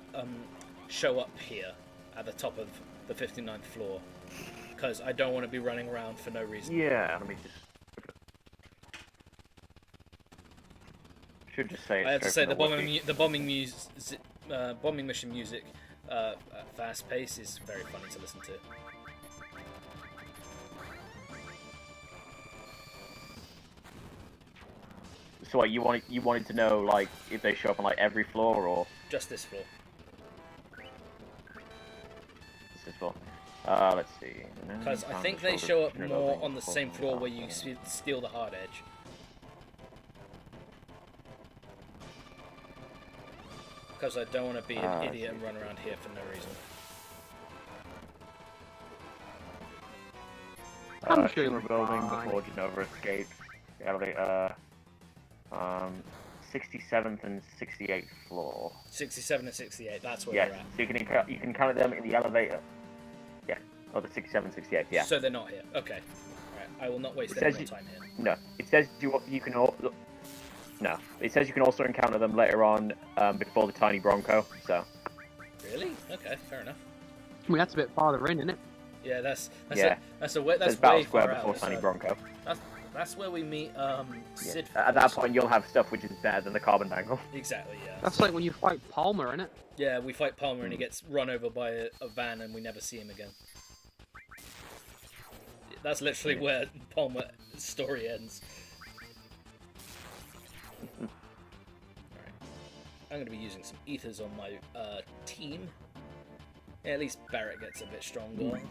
[SPEAKER 2] show up here at the top of the 59th floor? Because I don't want to be running around for no reason.
[SPEAKER 1] Yeah, let me just. Should just say.
[SPEAKER 2] I have to say the
[SPEAKER 1] Wiki.
[SPEAKER 2] bombing mission music at fast pace is very funny to listen to.
[SPEAKER 1] So what, you wanted to know like if they show up on like every floor or
[SPEAKER 2] Just this floor.
[SPEAKER 1] this floor? Let's see.
[SPEAKER 2] Because I think they show up more on the same floor where you steal the hard edge. Because I don't want to be an idiot and run around here for no reason.
[SPEAKER 3] I'm sure
[SPEAKER 1] Shimmer
[SPEAKER 3] you're
[SPEAKER 1] building
[SPEAKER 3] fine.
[SPEAKER 1] before Genova escape. Elevate, 67th and 68th floor.
[SPEAKER 2] 67 and 68, that's where
[SPEAKER 1] Yeah,
[SPEAKER 2] we're at.
[SPEAKER 1] so you can count them in the elevator. Yeah, oh, the 67, 68. Yeah.
[SPEAKER 2] So they're not here. Okay. Alright, I will not waste
[SPEAKER 1] It
[SPEAKER 2] any
[SPEAKER 1] says
[SPEAKER 2] more time here.
[SPEAKER 1] No, it says you can all. No, it says you can also encounter them later on before the tiny Bronco. So.
[SPEAKER 2] Really? Okay, fair enough.
[SPEAKER 3] I mean, that's a bit farther in, isn't it?
[SPEAKER 2] Yeah, that's
[SPEAKER 1] Yeah.
[SPEAKER 2] that's
[SPEAKER 1] There's
[SPEAKER 2] way
[SPEAKER 1] Battle Square
[SPEAKER 2] far
[SPEAKER 1] before
[SPEAKER 2] out.
[SPEAKER 1] Tiny
[SPEAKER 2] So
[SPEAKER 1] Bronco.
[SPEAKER 2] that's where we meet
[SPEAKER 1] Yeah.
[SPEAKER 2] Sid.
[SPEAKER 1] At that point, you'll have stuff which is better than the carbon bangle.
[SPEAKER 2] Exactly, yeah.
[SPEAKER 3] That's like when you fight Palmer, isn't it?
[SPEAKER 2] Yeah, we fight Palmer and he gets run over by a van and we never see him again. That's literally where Palmer's story ends. Alright. I'm going to be using some ethers on my team. Yeah, at least Barrett gets a bit stronger. Alright.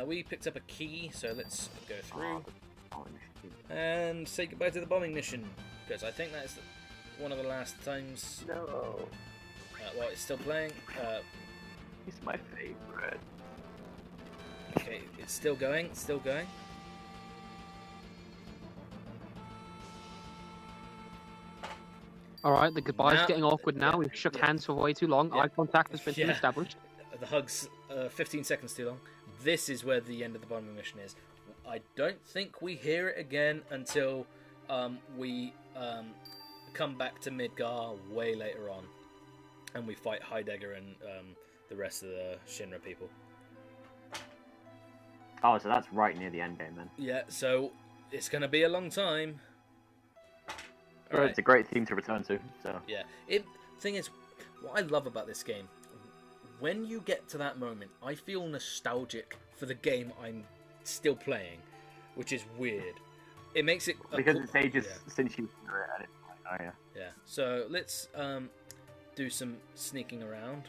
[SPEAKER 2] We picked up a key, so let's go through and say goodbye to the bombing mission, because I think that's one of the last times.
[SPEAKER 1] No.
[SPEAKER 2] Well, it's still playing.
[SPEAKER 1] It's my favorite.
[SPEAKER 2] Okay, it's still going. It's still going.
[SPEAKER 3] Alright, the goodbye's
[SPEAKER 2] Now-
[SPEAKER 3] getting awkward now. We've shook hands for way too long.
[SPEAKER 2] Yeah.
[SPEAKER 3] Eye contact has been
[SPEAKER 2] Yeah.
[SPEAKER 3] established.
[SPEAKER 2] The hug's 15 seconds too long. This is where the end of the bombing mission is. I don't think we hear it again until we come back to Midgar way later on, and we fight Heidegger and the rest of the Shinra people.
[SPEAKER 1] Oh, so that's right near the end game then.
[SPEAKER 2] Yeah, so it's gonna be a long time.
[SPEAKER 1] Well,
[SPEAKER 2] Alright.
[SPEAKER 1] it's a great theme to return to. So.
[SPEAKER 2] Yeah. Thing is, what I love about this game, when you get to that moment, I feel nostalgic for the game I'm still playing, which is weird. it makes it
[SPEAKER 1] because it's ages
[SPEAKER 2] yeah.
[SPEAKER 1] since you threw it at it. Oh yeah.
[SPEAKER 2] Yeah. So let's do some sneaking around.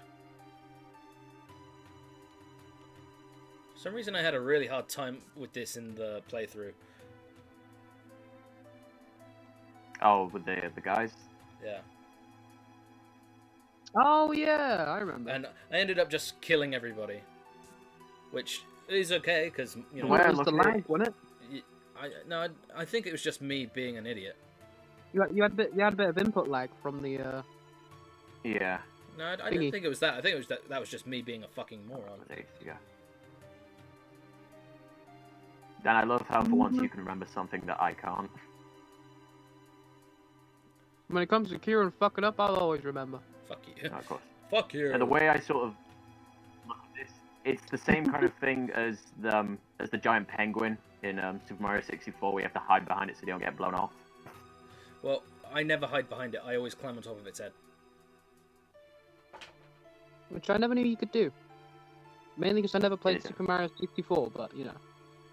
[SPEAKER 2] For some reason, I had a really hard time with this in the playthrough.
[SPEAKER 1] Oh, with the guys.
[SPEAKER 2] Yeah.
[SPEAKER 3] Oh yeah, I remember.
[SPEAKER 2] And I ended up just killing everybody, which is okay because you know.
[SPEAKER 3] It was the lag, wasn't it?
[SPEAKER 2] I think it was just me being an idiot.
[SPEAKER 3] You had a bit of input lag from the.
[SPEAKER 1] Yeah.
[SPEAKER 2] No, I didn't think it was that. I think it was that was just me being a fucking moron.
[SPEAKER 1] Yeah. Dan, I love how for once you can remember something that I can't.
[SPEAKER 3] When it comes to Kieran fucking up, I'll always remember.
[SPEAKER 2] Fuck you.
[SPEAKER 1] No, of course.
[SPEAKER 2] Fuck you.
[SPEAKER 1] And the way I sort of look at this, it's the same kind of thing as the giant penguin in Super Mario 64, where you have to hide behind it so you don't get blown off.
[SPEAKER 2] Well, I never hide behind it. I always climb on top of its head.
[SPEAKER 3] Which I never knew you could do. Mainly because I never played Super Mario 64, but you know.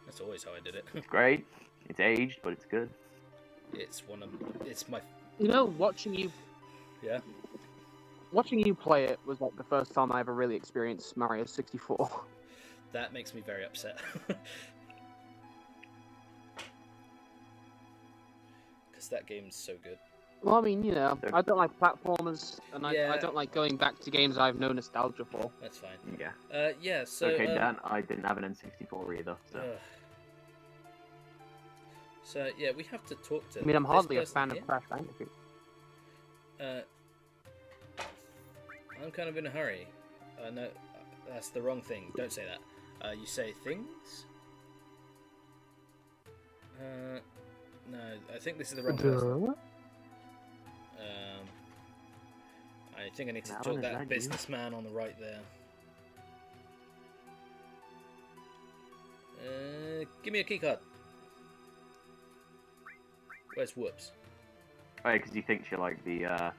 [SPEAKER 2] That's always how I did it.
[SPEAKER 1] It's great. It's aged, but it's good.
[SPEAKER 2] It's my.
[SPEAKER 3] You know, watching you play it was like the first time I ever really experienced Mario 64.
[SPEAKER 2] That makes me very upset. Because that game's so good.
[SPEAKER 3] Well, I mean, you know, I don't like platformers, and I don't like going back to games I have no nostalgia for.
[SPEAKER 2] That's fine.
[SPEAKER 1] Yeah.
[SPEAKER 2] Yeah, so...
[SPEAKER 1] Okay, Dan, I didn't have an N64 either, so...
[SPEAKER 2] So, yeah, we have to talk to...
[SPEAKER 3] I mean, I'm hardly a fan of Crash Bandicoot.
[SPEAKER 2] I'm kind of in a hurry. No, that's the wrong thing. Don't say that. You say things? No, I think this is the wrong person. I think I need to talk to that businessman on the right there. Give me a keycard. Where's Whoops?
[SPEAKER 1] Oh, because he thinks you're like the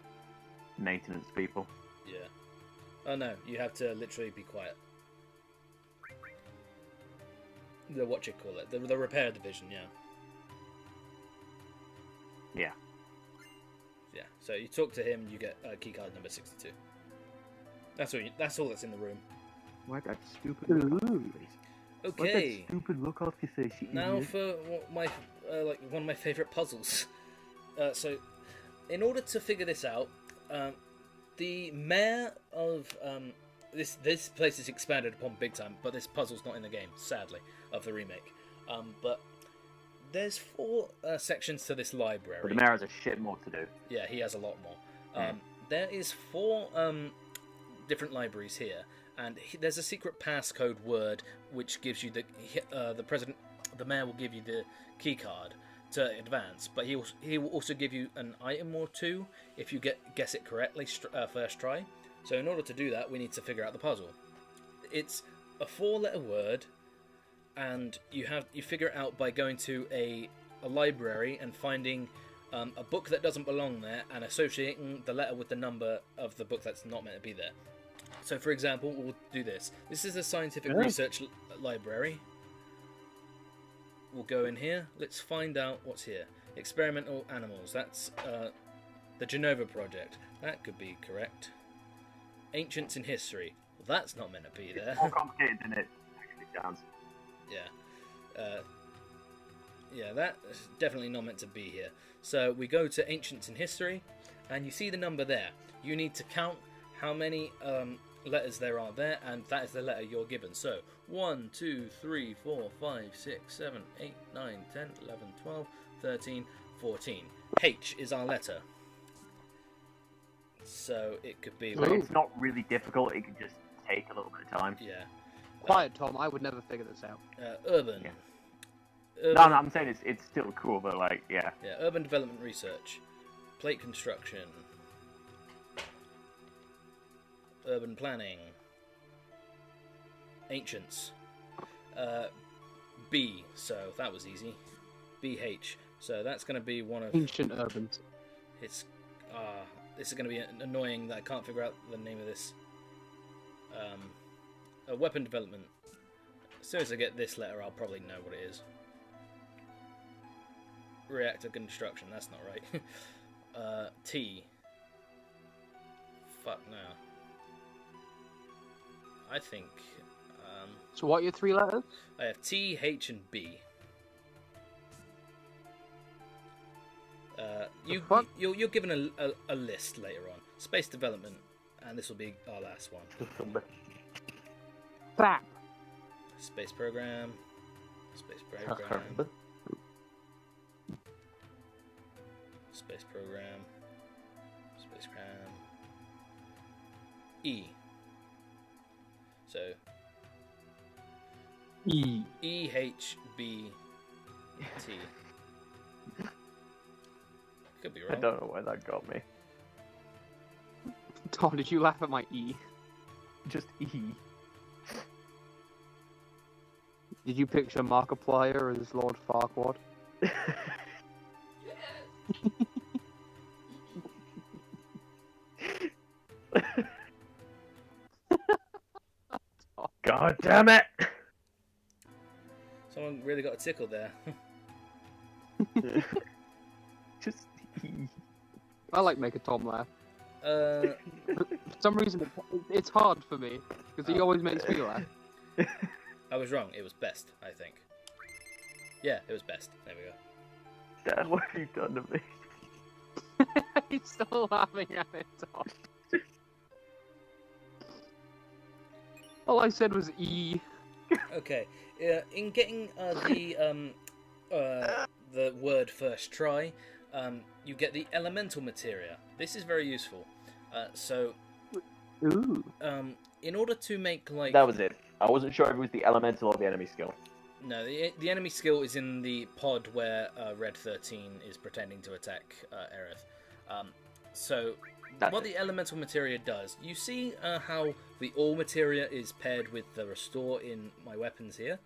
[SPEAKER 1] maintenance people.
[SPEAKER 2] Yeah. Oh no, you have to literally be quiet. The what you call it? The repair division, yeah.
[SPEAKER 1] Yeah.
[SPEAKER 2] Yeah. So you talk to him, you get keycard number 62. That's all that's in the room.
[SPEAKER 1] Wipe that stupid look off your face.
[SPEAKER 2] Okay.
[SPEAKER 1] Wipe that stupid look off your face, you
[SPEAKER 2] now
[SPEAKER 1] idiot.
[SPEAKER 2] for my one of my favorite puzzles. So, in order to figure this out, the mayor of this place is expanded upon big time, but this puzzle's not in the game, sadly, of the remake. But there's 4 sections to this library.
[SPEAKER 1] But the mayor has a shit more to do.
[SPEAKER 2] Yeah, he has a lot more. There is 4 different libraries here, and there's a secret passcode word which gives you the mayor will give you the key card to advance, but he will also give you an item or 2 if you guess it correctly first try. So in order to do that, we need to figure out the puzzle. It's a 4-letter word, and you figure it out by going to a library and finding a book that doesn't belong there and associating the letter with the number of the book that's not meant to be there. So for example, we'll do this. This is a scientific research library. We'll go in here. Let's find out what's here. Experimental animals. That's the Genova Project. That could be correct. Ancients in history. Well, that's not meant to be there.
[SPEAKER 1] It's more complicated than it actually sounds.
[SPEAKER 2] Yeah. Yeah, that's definitely not meant to be here. So we go to Ancients in history, and you see the number there. You need to count how many letters there are there, and that is the letter you're given. So 1, 2, 3, 4, 5, 6, 7, 8, 9, 10, 11, 12, 13, 14. H is our letter. So it could be...
[SPEAKER 1] So it's not really difficult, it can just take a little bit of time.
[SPEAKER 2] Yeah.
[SPEAKER 3] Quiet, Tom, I would never figure this out.
[SPEAKER 2] Urban.
[SPEAKER 1] Yeah.
[SPEAKER 2] Urban.
[SPEAKER 1] No, I'm saying it's still cool, but like, yeah.
[SPEAKER 2] Yeah, urban development research. Plate construction. Urban planning. Ancients. B, so that was easy. BH. So that's going to be one of...
[SPEAKER 3] Ancient urbans.
[SPEAKER 2] It's... this is going to be annoying that I can't figure out the name of this. Weapon development. As soon as I get this letter, I'll probably know what it is. reactor construction. That's not right. T. Fuck now. I think.
[SPEAKER 3] So what are your 3 letters?
[SPEAKER 2] I have T, H, and B. You're given a list later on. Space development, and this will be our last one.
[SPEAKER 3] Crap.
[SPEAKER 2] Space program. Space program. Space program. Space program. E. So.
[SPEAKER 3] E.
[SPEAKER 2] E, H, B, T. Could be wrong.
[SPEAKER 1] I don't know why that got me.
[SPEAKER 3] Tom, did you laugh at my E?
[SPEAKER 1] Just E.
[SPEAKER 3] Did you picture Markiplier as Lord Farquaad?
[SPEAKER 1] God damn it!
[SPEAKER 2] Someone really got a tickle there.
[SPEAKER 1] Just E.
[SPEAKER 3] I like making Tom laugh.
[SPEAKER 2] Uh,
[SPEAKER 3] For some reason, it's hard for me, because he always makes me laugh.
[SPEAKER 2] I was wrong. It was best, I think. Yeah, it was best. There we go.
[SPEAKER 1] Dad, what have you done to me?
[SPEAKER 3] He's still laughing at it, Tom. All I said was E.
[SPEAKER 2] Okay. In getting the word first try, you get the elemental materia. This is very useful.
[SPEAKER 3] Ooh.
[SPEAKER 2] In order to make like
[SPEAKER 1] That was it. I wasn't sure if it was the elemental or the enemy skill.
[SPEAKER 2] no, the enemy skill is in the pod where Red 13 is pretending to attack Aerith.
[SPEAKER 1] That's
[SPEAKER 2] What
[SPEAKER 1] it.
[SPEAKER 2] the elemental materia does, you see how the all materia is paired with the restore in my weapons here.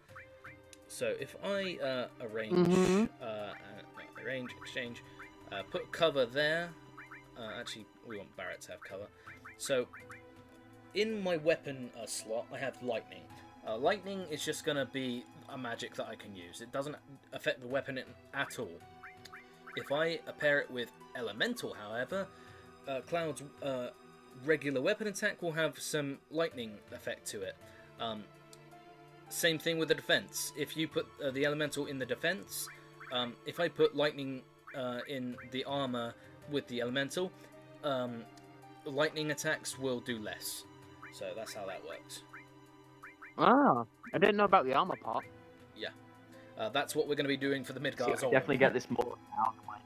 [SPEAKER 2] So if I arrange, arrange, exchange, put cover there. Actually, we want Barrett to have cover. So in my weapon slot, I have lightning. Lightning is just going to be a magic that I can use. It doesn't affect the weapon at all. If I pair it with elemental, however, Cloud's regular weapon attack will have some lightning effect to it. Same thing with the defense. If you put the elemental in the defense, if I put lightning in the armor with the elemental, lightning attacks will do less. So that's how that works.
[SPEAKER 3] Ah, I didn't know about the armor part.
[SPEAKER 2] Yeah. That's what we're going to be doing for the Midgard.
[SPEAKER 1] I definitely get this more now than what I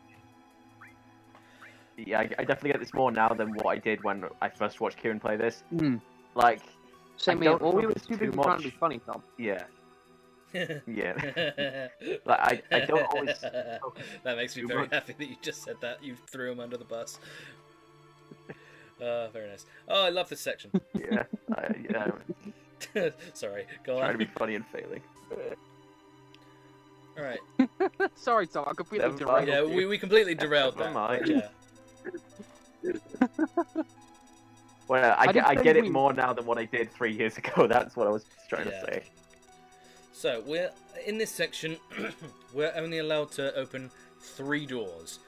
[SPEAKER 1] did. Yeah, I definitely get this more now than what I did when I first watched Kieran play this. Like,
[SPEAKER 3] Same
[SPEAKER 1] I
[SPEAKER 3] here.
[SPEAKER 1] don't
[SPEAKER 3] Well, we were
[SPEAKER 1] focus
[SPEAKER 3] too
[SPEAKER 1] too
[SPEAKER 3] busy trying to be
[SPEAKER 1] much.
[SPEAKER 3] funny, Tom.
[SPEAKER 1] Yeah. Yeah. Like, I don't always focus
[SPEAKER 2] That makes me
[SPEAKER 1] too
[SPEAKER 2] very
[SPEAKER 1] much.
[SPEAKER 2] happy that you just said that. You threw him under the bus. Very nice. Oh, I love this section.
[SPEAKER 1] Yeah.
[SPEAKER 2] Sorry, go
[SPEAKER 1] Trying to
[SPEAKER 2] on.
[SPEAKER 1] be funny and failing.
[SPEAKER 2] Alright.
[SPEAKER 3] Sorry, Tom. I completely
[SPEAKER 1] Never mind.
[SPEAKER 3] derailed.
[SPEAKER 2] Yeah, we completely derailed
[SPEAKER 1] Never
[SPEAKER 2] that.
[SPEAKER 1] mind.
[SPEAKER 2] Yeah.
[SPEAKER 1] Well, I
[SPEAKER 3] didn't say
[SPEAKER 1] get it
[SPEAKER 3] we-
[SPEAKER 1] more now than what I did 3 years ago. That's what I was trying
[SPEAKER 2] Yeah.
[SPEAKER 1] to say.
[SPEAKER 2] So, we're in this section, we're only allowed to open 3 doors.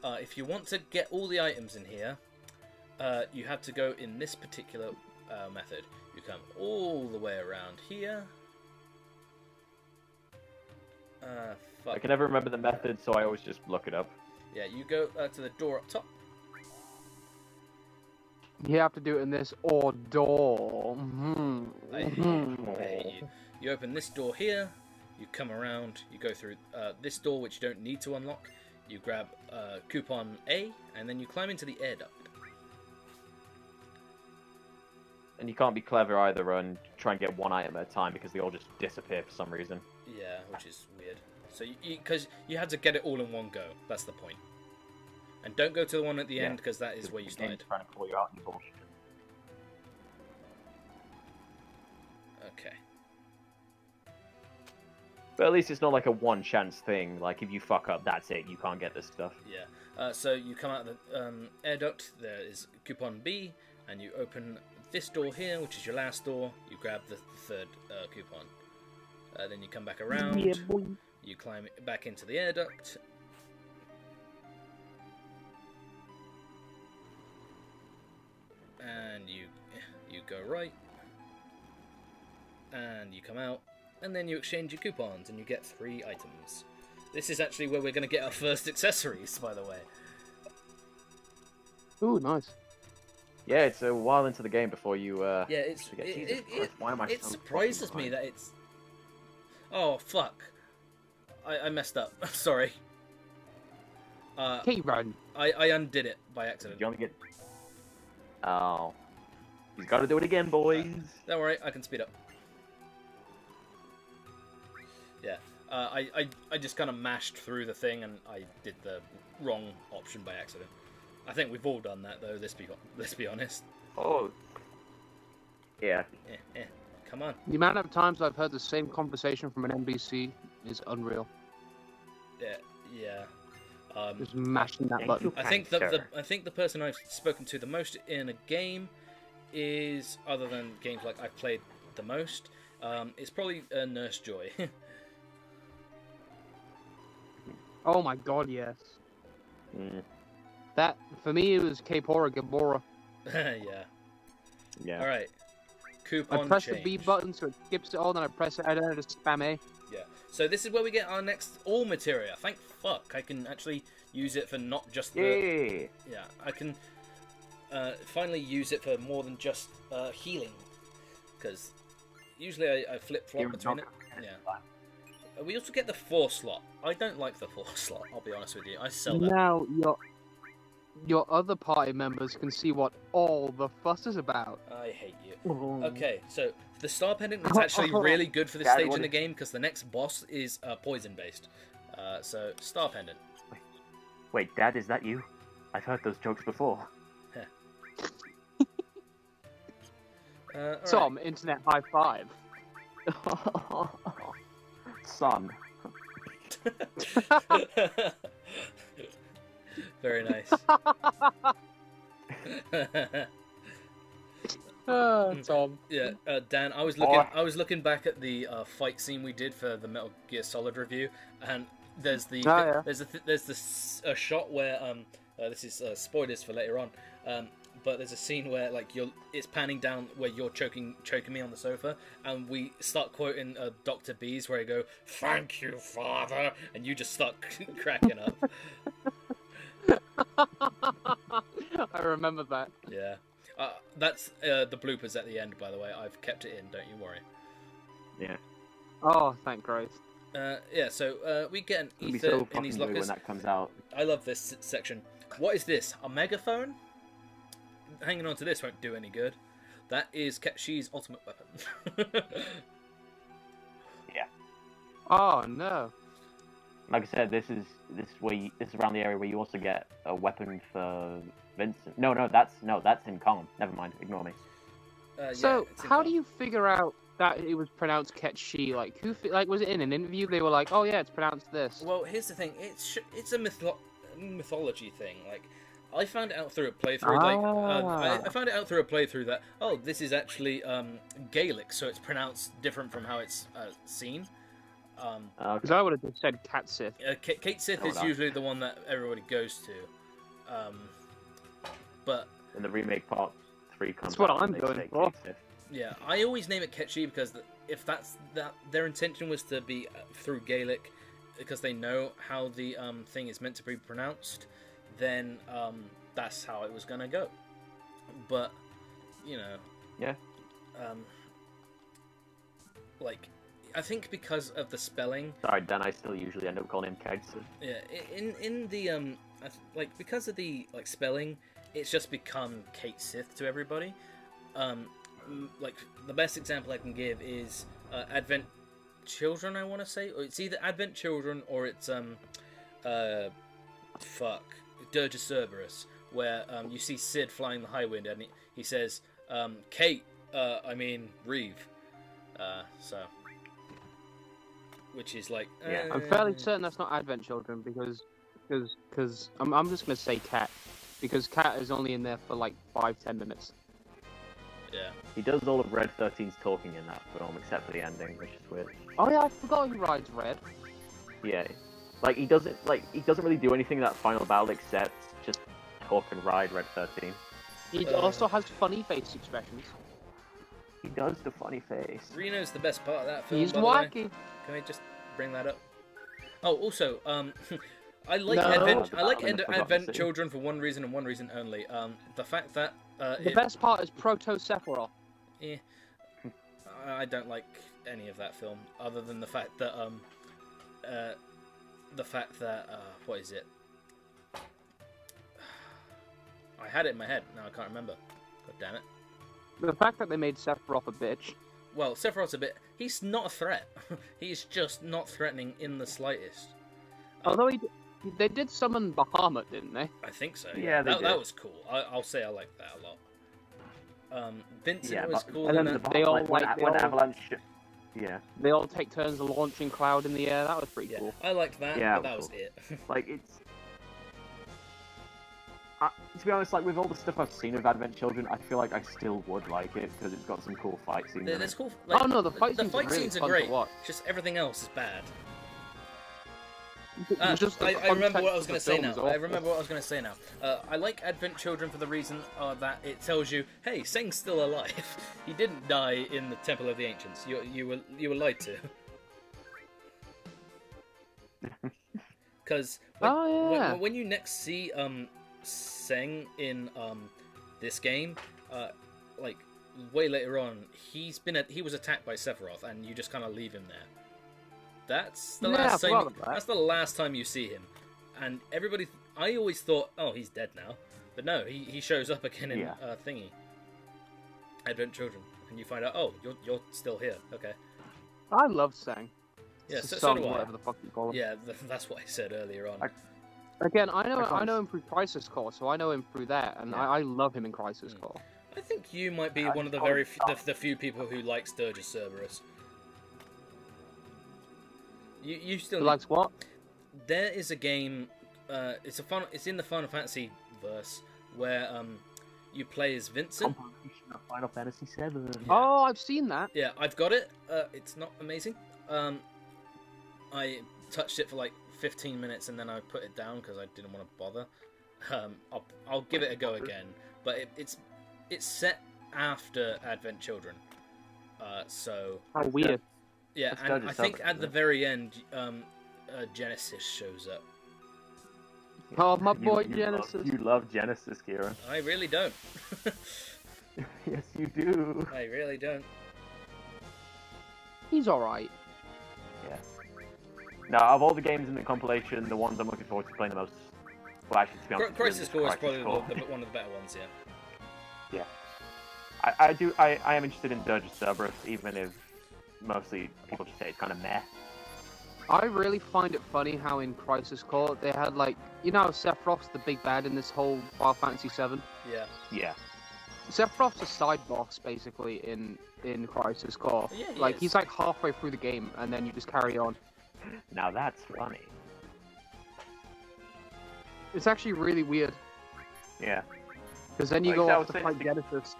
[SPEAKER 2] If you want to get all the items in here, you have to go in this particular method. You come all the way around here.
[SPEAKER 1] I can never remember the method, so I always just look it up.
[SPEAKER 2] Yeah, you go to the door up top.
[SPEAKER 3] You have to do it in this or door.
[SPEAKER 2] I hate you. I hate you. You open this door here, you come around, you go through this door which you don't need to unlock, you grab coupon A, and then you climb into the air duct.
[SPEAKER 1] And you can't be clever either and try and get one item at a time because they all just disappear for some reason.
[SPEAKER 2] Yeah, which is weird. So, because you had to get it all in one go, that's the point. And don't go to the one at the end, because that is where you
[SPEAKER 1] The game's
[SPEAKER 2] started.
[SPEAKER 1] trying to pull you out and bullshit.
[SPEAKER 2] Okay.
[SPEAKER 1] But at least it's not like a one chance thing. Like if you fuck up, that's it. You can't get this stuff.
[SPEAKER 2] Yeah. So you come out of the air duct, there is coupon B, and you open this door here, which is your last door. You grab the third coupon. Then you come back around.
[SPEAKER 3] Yeah, boy.
[SPEAKER 2] You climb back into the air duct. and you go right, and you come out, and then you exchange your coupons, and you get 3 items. This is actually where we're going to get our first accessories, by the way.
[SPEAKER 3] Ooh, nice.
[SPEAKER 1] Yeah, it's a while into the game before you.
[SPEAKER 2] Yeah, it's it surprises me that it's. Oh fuck! I messed up. Sorry.
[SPEAKER 3] Keep running.
[SPEAKER 2] I undid it by accident.
[SPEAKER 1] You only get. Oh, he's got to do it again, boys.
[SPEAKER 2] Don't worry, I can speed up. Yeah, I just kind of mashed through the thing and I did the wrong option by accident. I think we've all done that though. Let's be honest.
[SPEAKER 1] Oh. Yeah.
[SPEAKER 2] Come on.
[SPEAKER 3] The amount of times I've heard the same conversation from an NPC is unreal.
[SPEAKER 2] Yeah.
[SPEAKER 3] Just mashing that button.
[SPEAKER 2] I think the person I've spoken to the most in a game is, other than games like I've played the most, it's probably Nurse Joy.
[SPEAKER 3] Oh my god, yes.
[SPEAKER 1] Mm.
[SPEAKER 3] That, for me, it was K-Pora Gabora.
[SPEAKER 2] Yeah. Alright. Coupon
[SPEAKER 3] I press
[SPEAKER 2] change.
[SPEAKER 3] the B button so it skips it all, then I press it, I don't know, just spam A.
[SPEAKER 2] Yeah. So this is where we get our next all materia. Thank fuck. I can actually use it for not just the... Yeah. I can finally use it for more than just healing. Because usually I flip-flop between it. Yeah. We also get the 4 slot. I don't like the 4 slot, I'll be honest with you. I sell that.
[SPEAKER 3] Now, your other party members can see what all the fuss is about.
[SPEAKER 2] I hate you. Okay, so the star pendant is actually really good for this stage in the game because the next boss is poison-based. So, star pendant.
[SPEAKER 1] Wait, Dad, is that you? I've heard those jokes before.
[SPEAKER 3] Tom, internet high five.
[SPEAKER 1] Son.
[SPEAKER 2] Very nice.
[SPEAKER 3] Tom.
[SPEAKER 2] Yeah, Dan. I was looking back at the fight scene we did for the Metal Gear Solid review, and there's a shot where this is spoilers for later on. But there's a scene where it's panning down where you're choking me on the sofa, and we start quoting Dr. Bees where you go, "Thank you, Father," and you just start cracking up.
[SPEAKER 3] I remember that.
[SPEAKER 2] Yeah, that's the bloopers at the end, by the way. I've kept it in, don't you worry.
[SPEAKER 1] Yeah.
[SPEAKER 3] Oh, thank Christ.
[SPEAKER 2] Yeah, so we get an ether
[SPEAKER 1] so
[SPEAKER 2] in these lockers.
[SPEAKER 1] When that comes out.
[SPEAKER 2] I love this section. What is this? A megaphone? Hanging on to this won't do any good. That is Ketshi's ultimate weapon.
[SPEAKER 1] Yeah.
[SPEAKER 3] Oh no.
[SPEAKER 1] Like I said, this is around the area where you also get a weapon for Vincent. No, that's in Kong. Never mind, ignore me.
[SPEAKER 3] So how do you figure out that it was pronounced Ketshi? Like was it in an interview? They were like, oh yeah, it's pronounced this.
[SPEAKER 2] Well, here's the thing. It's a mythology thing. Like, I found it out through a playthrough. I found it out through a playthrough that this is actually Gaelic, so it's pronounced different from how it's seen.
[SPEAKER 3] Because I would have just said Cat Sith.
[SPEAKER 2] Kate Sith is usually the one that everybody goes to. But
[SPEAKER 1] in the remake part 3 comes.
[SPEAKER 3] That's what I'm going for.
[SPEAKER 2] Yeah, I always name it Ketchi because if that's their intention was to be through Gaelic, because they know how the thing is meant to be pronounced, then that's how it was gonna go. But
[SPEAKER 1] yeah,
[SPEAKER 2] I think because of the spelling.
[SPEAKER 1] Sorry, Dan. I still usually end up calling him Kegson.
[SPEAKER 2] Yeah, in the because of the spelling, it's just become Kate Sith to everybody. The best example I can give is Advent Children. I want to say, or it's either Advent Children or it's Dirge of Cerberus, where you see Sid flying the high wind and he says, Kate, I mean Reeve. Which is
[SPEAKER 1] yeah.
[SPEAKER 3] I'm fairly certain that's not Advent Children because I'm just gonna say Cat, because Cat is only in there for 5-10 minutes.
[SPEAKER 2] Yeah.
[SPEAKER 1] He does all of Red 13's talking in that film except for the ending, which is weird.
[SPEAKER 3] Oh yeah, I forgot he rides Red.
[SPEAKER 1] Yeah. He doesn't really do anything in that final battle except just talk and ride Red 13.
[SPEAKER 3] He also has funny face expressions.
[SPEAKER 1] He does the funny face.
[SPEAKER 2] Reno's the best part of that film.
[SPEAKER 3] He's
[SPEAKER 2] by the way.
[SPEAKER 3] wacky.
[SPEAKER 2] Can we just bring that up? Oh, also, I like
[SPEAKER 3] No.
[SPEAKER 2] Advent Children for one reason and one reason only. The fact that
[SPEAKER 3] The best part is Proto Sephiroth.
[SPEAKER 2] Yeah, I don't like any of that film, other than the fact that what is it? I had it in my head. Now I can't remember. God damn it.
[SPEAKER 3] The fact that they made Sephiroth a bitch.
[SPEAKER 2] Well, Sephiroth's a bit... He's not a threat. He's just not threatening in the slightest.
[SPEAKER 3] Although they did summon Bahamut, didn't they?
[SPEAKER 2] I think so.
[SPEAKER 1] Yeah,
[SPEAKER 2] that was cool. I'll say I liked that a lot. Vincent was cool.
[SPEAKER 3] And then they all
[SPEAKER 1] when Avalanche. Yeah.
[SPEAKER 3] They all take turns launching Cloud in the air. That was pretty cool.
[SPEAKER 2] I liked that.
[SPEAKER 1] Yeah,
[SPEAKER 2] but that was it.
[SPEAKER 1] Like it's. To be honest, like with all the stuff I've seen of Advent Children, I feel like I still would like it because it's got some cool fight scenes.
[SPEAKER 2] There's cool. Like,
[SPEAKER 3] oh no, the fight
[SPEAKER 2] scenes are great. Just everything else is bad. I remember what I was going to say now. I like Advent Children for the reason that it tells you, hey, Seng's still alive. He didn't die in the Temple of the Ancients. You were lied to. Because when you next see Seng in this game, like way later on, he was attacked by Sephiroth, and you just kind of leave him there. That's the last time you see him, and everybody. I always thought, oh, he's dead now, but no, he shows up again in Thingy, Advent Children, and you find out, oh, you're still here. Okay.
[SPEAKER 3] I love Sang.
[SPEAKER 2] Yeah, so do I.
[SPEAKER 3] Whatever the fuck you call him.
[SPEAKER 2] Yeah, that's what I said earlier on.
[SPEAKER 3] Again, I know him through Crisis Core, so I know him through that, and I love him in Crisis Core.
[SPEAKER 2] I think you might be one of the the few people who likes Sturgis Cerberus. You still
[SPEAKER 3] likes what?
[SPEAKER 2] There is a game. It's in the Final Fantasy verse where you play as Vincent.
[SPEAKER 1] Final Fantasy VII.
[SPEAKER 2] Yeah.
[SPEAKER 3] Oh, I've seen that.
[SPEAKER 2] Yeah, I've got it. It's not amazing. I touched it for like 15 minutes and then I put it down because I didn't want to bother. I'll give it a go again, but it's set after Advent Children. So.
[SPEAKER 3] How weird.
[SPEAKER 2] Yeah, and I think at the very end, Genesis shows up.
[SPEAKER 3] Oh, my boy Genesis.
[SPEAKER 1] You love Genesis, Kieran.
[SPEAKER 2] I really don't.
[SPEAKER 1] Yes, you do.
[SPEAKER 2] I really don't.
[SPEAKER 3] He's alright.
[SPEAKER 1] Yeah. Now, of all the games in the compilation, the ones I'm looking forward to playing the most... Well, actually, to be honest...
[SPEAKER 2] Crisis Core is probably one of the better ones, yeah.
[SPEAKER 1] Yeah. I am interested in Sturgis Cerberus, even if mostly people just say it's kind of meh.
[SPEAKER 3] I really find it funny how in Crisis Core they had like, you know how Sephiroth's the big bad in this whole Final Fantasy VII?
[SPEAKER 2] Yeah.
[SPEAKER 1] Yeah.
[SPEAKER 3] Sephiroth's a side boss basically in Crisis Core.
[SPEAKER 2] Yeah,
[SPEAKER 3] he's like halfway through the game and then you just carry on.
[SPEAKER 1] Now that's funny.
[SPEAKER 3] It's actually really weird.
[SPEAKER 1] Yeah.
[SPEAKER 3] Because then you go off to fight Genesis.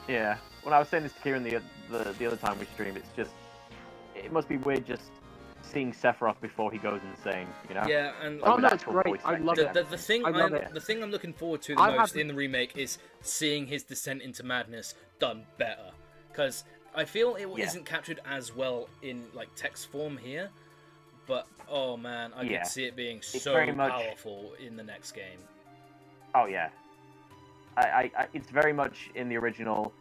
[SPEAKER 1] Yeah. When I was saying this to Kieran the other time we streamed, it's just... It must be weird just seeing Sephiroth before he goes insane, you know?
[SPEAKER 2] Yeah, and...
[SPEAKER 3] Oh no, it's great. I love it.
[SPEAKER 2] The thing I'm looking forward to the most in the remake is seeing his descent into madness done better. Because I feel it isn't captured as well in like text form here. But, oh man, I could see it being so powerful in the next game.
[SPEAKER 1] Oh yeah. It's very much in the original.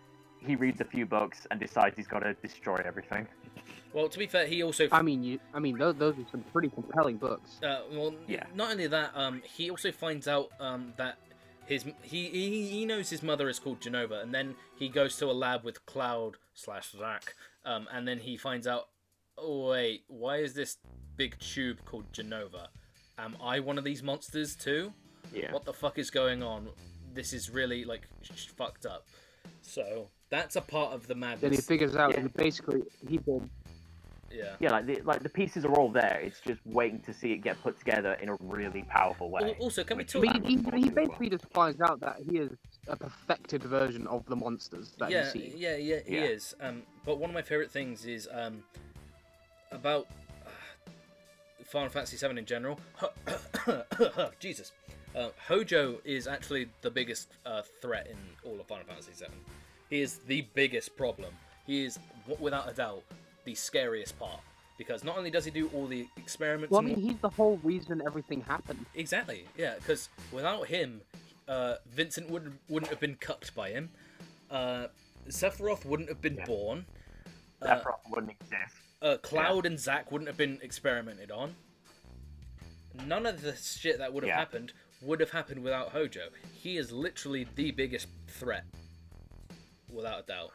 [SPEAKER 1] He reads a few books and decides he's got to destroy everything.
[SPEAKER 2] Well, to be fair, he also...
[SPEAKER 3] those are some pretty compelling books.
[SPEAKER 2] Not only that, he also finds out that he knows his mother is called Genova, and then he goes to a lab with Cloud/Zack, and then he finds out, oh wait, why is this big tube called Genova? Am I one of these monsters too?
[SPEAKER 1] Yeah.
[SPEAKER 2] What the fuck is going on? This is really like fucked up. So that's a part of the madness.
[SPEAKER 3] Then he figures out basically he did.
[SPEAKER 2] Yeah.
[SPEAKER 1] Yeah, like the pieces are all there. It's just waiting to see it get put together in a really powerful way.
[SPEAKER 2] Also, can we talk?
[SPEAKER 3] He basically just finds out that he is a perfected version of the monsters that he sees.
[SPEAKER 2] Yeah, he is. But one of my favorite things is about Final Fantasy VII in general. Jesus. Hojo is actually the biggest threat in all of Final Fantasy VII. He is the biggest problem. He is, without a doubt, the scariest part. Because not only does he do all the experiments...
[SPEAKER 3] Well, I mean, he's the whole reason everything happened.
[SPEAKER 2] Exactly, yeah, because without him, Vincent wouldn't have been cucked by him. Sephiroth wouldn't have been born.
[SPEAKER 1] Sephiroth wouldn't exist.
[SPEAKER 2] Cloud and Zack wouldn't have been experimented on. None of the shit that would have happened would have happened without Hojo. He is literally the biggest threat, without a doubt.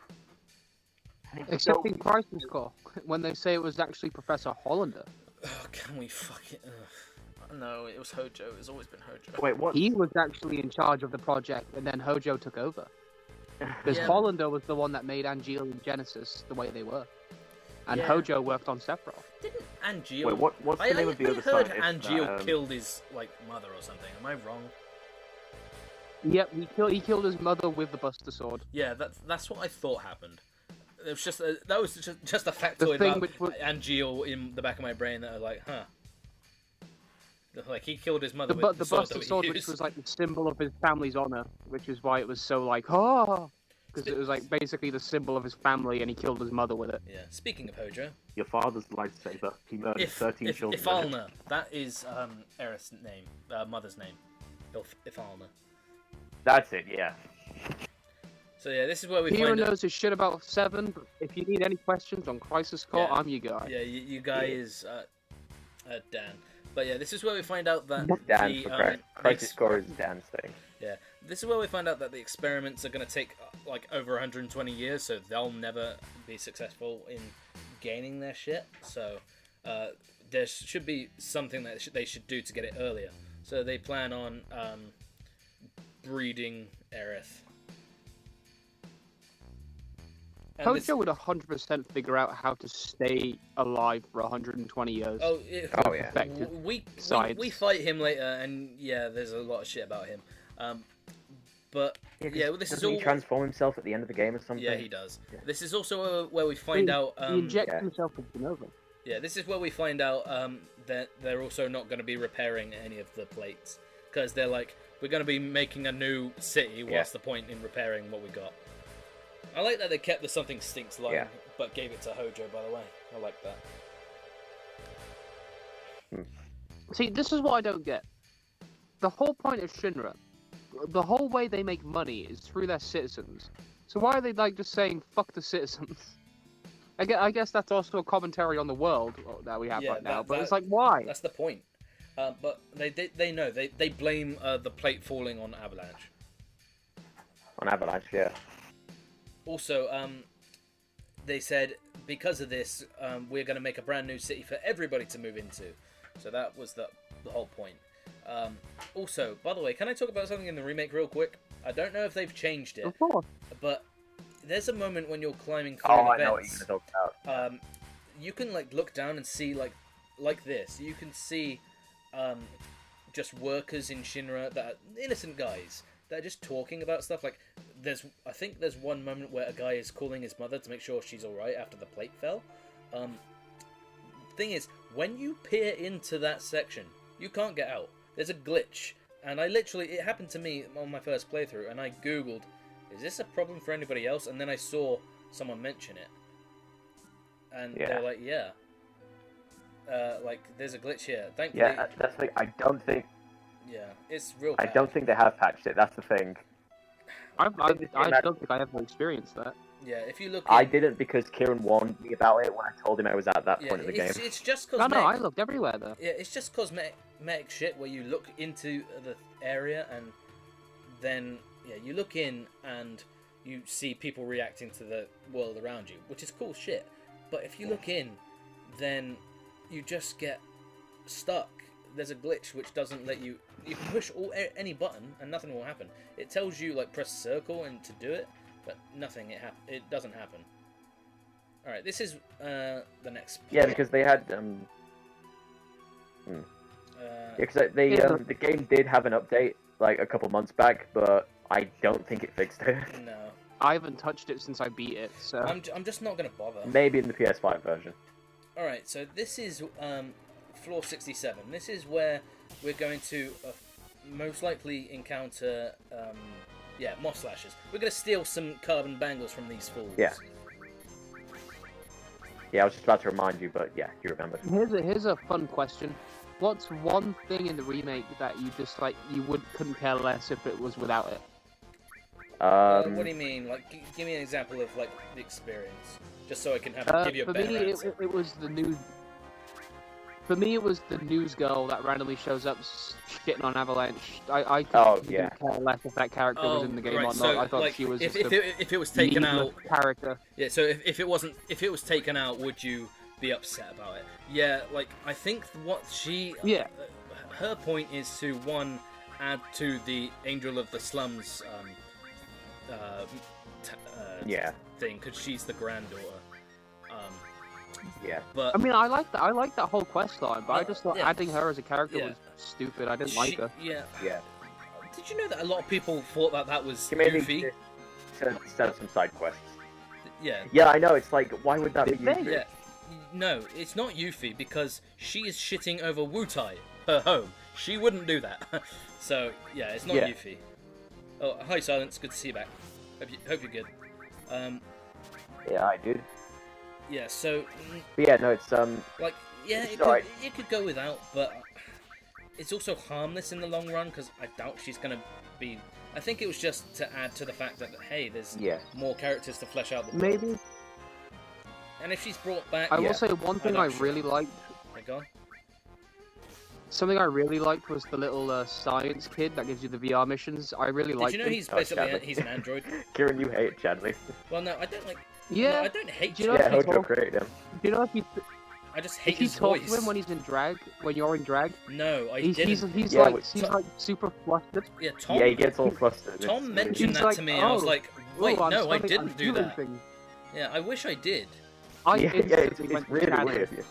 [SPEAKER 3] Except in Crisis Core, when they say it was actually Professor Hollander.
[SPEAKER 2] Oh, can we fucking... No, it was Hojo. It's always been Hojo.
[SPEAKER 1] Wait, what?
[SPEAKER 3] He was actually in charge of the project, and then Hojo took over. Because Hollander was the one that made Angeal and Genesis the way they were. And Hojo worked on Sephiroth.
[SPEAKER 2] Didn't Angeal...
[SPEAKER 1] Wait, what's the name of the other
[SPEAKER 2] side?
[SPEAKER 1] side?
[SPEAKER 2] I heard Angeal killed his, mother or something. Am I wrong?
[SPEAKER 3] Yep, he killed his mother with the Buster Sword.
[SPEAKER 2] Yeah, that's what I thought happened. It was just that was just a factoid about Angeal in the back of my brain that I was like, huh. Like, he killed his mother with the
[SPEAKER 3] Buster Sword, which was, the symbol of his family's honor, which is why it was so, oh... Because it was, basically the symbol of his family, and he killed his mother with it.
[SPEAKER 2] Yeah, speaking of Hojo...
[SPEAKER 1] Your father's lightsaber. He murdered 13 children.
[SPEAKER 2] Ifalna, that is Aerith's name, mother's name. Ifalna.
[SPEAKER 1] That's it, yeah.
[SPEAKER 2] So yeah, this is where we
[SPEAKER 3] Hero
[SPEAKER 2] find
[SPEAKER 3] knows his shit about 7, but if you need any questions on Crisis Core, I'm your guy.
[SPEAKER 2] Yeah, you guys, Dan. But yeah, this is where we find out that
[SPEAKER 1] Dan, Crisis Core is Dan's thing.
[SPEAKER 2] Yeah, this is where we find out that the experiments are going to take over 120 years, so they'll never be successful in gaining their shit. So there should be something that they should do to get it earlier. So they plan on breeding Aerith.
[SPEAKER 3] Hojo would 100% figure out how to stay alive for 120 years.
[SPEAKER 2] Oh
[SPEAKER 1] yeah.
[SPEAKER 2] We fight him later, and yeah, there's a lot of shit about him. But this is all.
[SPEAKER 1] He transform himself at the end of the game or something.
[SPEAKER 2] Yeah, he does. Yeah. This is also where we find out.
[SPEAKER 3] He injects himself into Nova.
[SPEAKER 2] Yeah, this is where we find out that they're also not going to be repairing any of the plates because they're like, we're going to be making a new city. What's the point in repairing what we got? I like that they kept the something stinks line, but gave it to Hojo, by the way. I like that.
[SPEAKER 3] See, this is what I don't get. The whole point of Shinra, the whole way they make money is through their citizens. So why are they just saying, fuck the citizens? I guess that's also a commentary on the world that we have right now, but it's why?
[SPEAKER 2] That's the point. But they know. They blame the plate falling on Avalanche.
[SPEAKER 1] On Avalanche, yeah.
[SPEAKER 2] Also, they said, because of this, we're going to make a brand new city for everybody to move into. So that was the whole point. Also, by the way, can I talk about something in the remake real quick? I don't know if they've changed it,
[SPEAKER 3] of course.
[SPEAKER 2] But there's a moment when you're climbing through events.
[SPEAKER 1] I know what you're going to talk about.
[SPEAKER 2] You can look down and see like this. You can see just workers in Shinra that are innocent guys. They're just talking about stuff. I think there's one moment where a guy is calling his mother to make sure she's alright after the plate fell. Thing is, when you peer into that section, you can't get out. There's a glitch. And it happened to me on my first playthrough, and I googled, is this a problem for anybody else? And then I saw someone mention it. And they're like, yeah. There's a glitch here. Thankfully...
[SPEAKER 1] Yeah, that's the thing. I don't think...
[SPEAKER 2] Yeah, it's real
[SPEAKER 1] I
[SPEAKER 2] bad.
[SPEAKER 1] don't think they have patched it, that's the thing.
[SPEAKER 3] I don't think I ever experienced that.
[SPEAKER 2] Yeah, if you look
[SPEAKER 1] I didn't because Kieran warned me about it when I told him I was at that point of the game.
[SPEAKER 2] It's just cosmetic.
[SPEAKER 3] No, I looked everywhere though.
[SPEAKER 2] Yeah, it's just cosmetic shit where you look into the area and then you look in and you see people reacting to the world around you, which is cool shit. But if you look in, then you just get stuck. There's a glitch which doesn't let you... You can push any button and nothing will happen. It tells you press circle and to do it, but nothing. It doesn't happen. All right, this is the next.
[SPEAKER 1] Yeah, because they had because the game did have an update a couple months back, but I don't think it fixed it.
[SPEAKER 2] No.
[SPEAKER 3] I haven't touched it since I beat it, so
[SPEAKER 2] I'm just not gonna bother.
[SPEAKER 1] Maybe in the PS5 version.
[SPEAKER 2] All right, so this is floor 67. This is where we're going to most likely encounter, moss slashers. We're gonna steal some carbon bangles from these fools.
[SPEAKER 1] Yeah. Yeah, I was just about to remind you, but yeah, you remembered.
[SPEAKER 3] Here's a fun question. What's one thing in the remake that you just like couldn't care less if it was without it?
[SPEAKER 2] What do you mean? Like, give me an example of like the experience, just so I can give you a better answer.
[SPEAKER 3] it was the news. For me, it was the news girl that randomly shows up shitting on Avalanche. I couldn't care less if that character was in the game or not.
[SPEAKER 2] So,
[SPEAKER 3] I thought
[SPEAKER 2] like,
[SPEAKER 3] she was
[SPEAKER 2] if
[SPEAKER 3] just
[SPEAKER 2] it was taken out
[SPEAKER 3] character.
[SPEAKER 2] Yeah. So if it was taken out, would you be upset about it? Yeah. Like, I think what she her point is to add to the Angel of the Slums thing, because she's the granddaughter.
[SPEAKER 1] Yeah.
[SPEAKER 2] But
[SPEAKER 3] I mean, I like that whole quest line, but I just thought adding her as a character was stupid. I didn't like her.
[SPEAKER 2] Yeah.
[SPEAKER 1] Yeah.
[SPEAKER 2] Did you know that a lot of people thought that was
[SPEAKER 1] Maybe
[SPEAKER 2] goofy?
[SPEAKER 1] Instead of some side quests.
[SPEAKER 2] Yeah.
[SPEAKER 1] Yeah, I know. It's like, why would that be
[SPEAKER 3] Did they?
[SPEAKER 1] Yuffie?
[SPEAKER 2] Yeah. No, it's not Yuffie, because she is shitting over Wutai, her home. She wouldn't do that. So, yeah, it's not Yuffie. Oh, hi, Silence. Good to see you back. Hope you're good.
[SPEAKER 1] Yeah, I did.
[SPEAKER 2] Yeah, so...
[SPEAKER 1] But yeah, no, it's,
[SPEAKER 2] Like, yeah, it could go without, but it's also harmless in the long run, because I doubt she's going to be... I think it was just to add to the fact that, hey, there's more characters to flesh out the world.
[SPEAKER 3] Maybe.
[SPEAKER 2] And if she's brought back...
[SPEAKER 3] I will say one thing I really liked.
[SPEAKER 2] Go on.
[SPEAKER 3] Something I really liked was the little science kid that gives you the VR missions. I really liked him.
[SPEAKER 2] Did you know he's basically he's an android?
[SPEAKER 1] Kieran, you hate Chadley.
[SPEAKER 2] Well, no, I don't like...
[SPEAKER 3] Yeah.
[SPEAKER 2] No, I don't hate
[SPEAKER 3] Do you know
[SPEAKER 1] Hojo created him.
[SPEAKER 3] Do you know if you...
[SPEAKER 2] I just hate
[SPEAKER 3] If you
[SPEAKER 2] his
[SPEAKER 3] talk
[SPEAKER 2] voice.
[SPEAKER 3] to him when he's in drag, when you're in drag,
[SPEAKER 2] No, I
[SPEAKER 3] he's
[SPEAKER 2] didn't.
[SPEAKER 3] he's
[SPEAKER 1] Yeah,
[SPEAKER 3] like super flustered.
[SPEAKER 2] Yeah, Tom.
[SPEAKER 1] Yeah, he gets all flustered.
[SPEAKER 2] Tom mentioned
[SPEAKER 3] He's
[SPEAKER 2] that
[SPEAKER 3] like,
[SPEAKER 2] to me, and I was
[SPEAKER 3] "Oh,
[SPEAKER 2] like, "Wait,
[SPEAKER 3] I'm
[SPEAKER 2] no, I
[SPEAKER 3] starting-
[SPEAKER 2] didn't
[SPEAKER 3] I'm
[SPEAKER 2] do
[SPEAKER 3] doing
[SPEAKER 2] that."
[SPEAKER 3] things.
[SPEAKER 2] Yeah, I wish I did.
[SPEAKER 3] I
[SPEAKER 1] Yeah,
[SPEAKER 3] instantly went
[SPEAKER 1] it's
[SPEAKER 3] to
[SPEAKER 1] really
[SPEAKER 3] Chad.
[SPEAKER 1] weird. Yeah.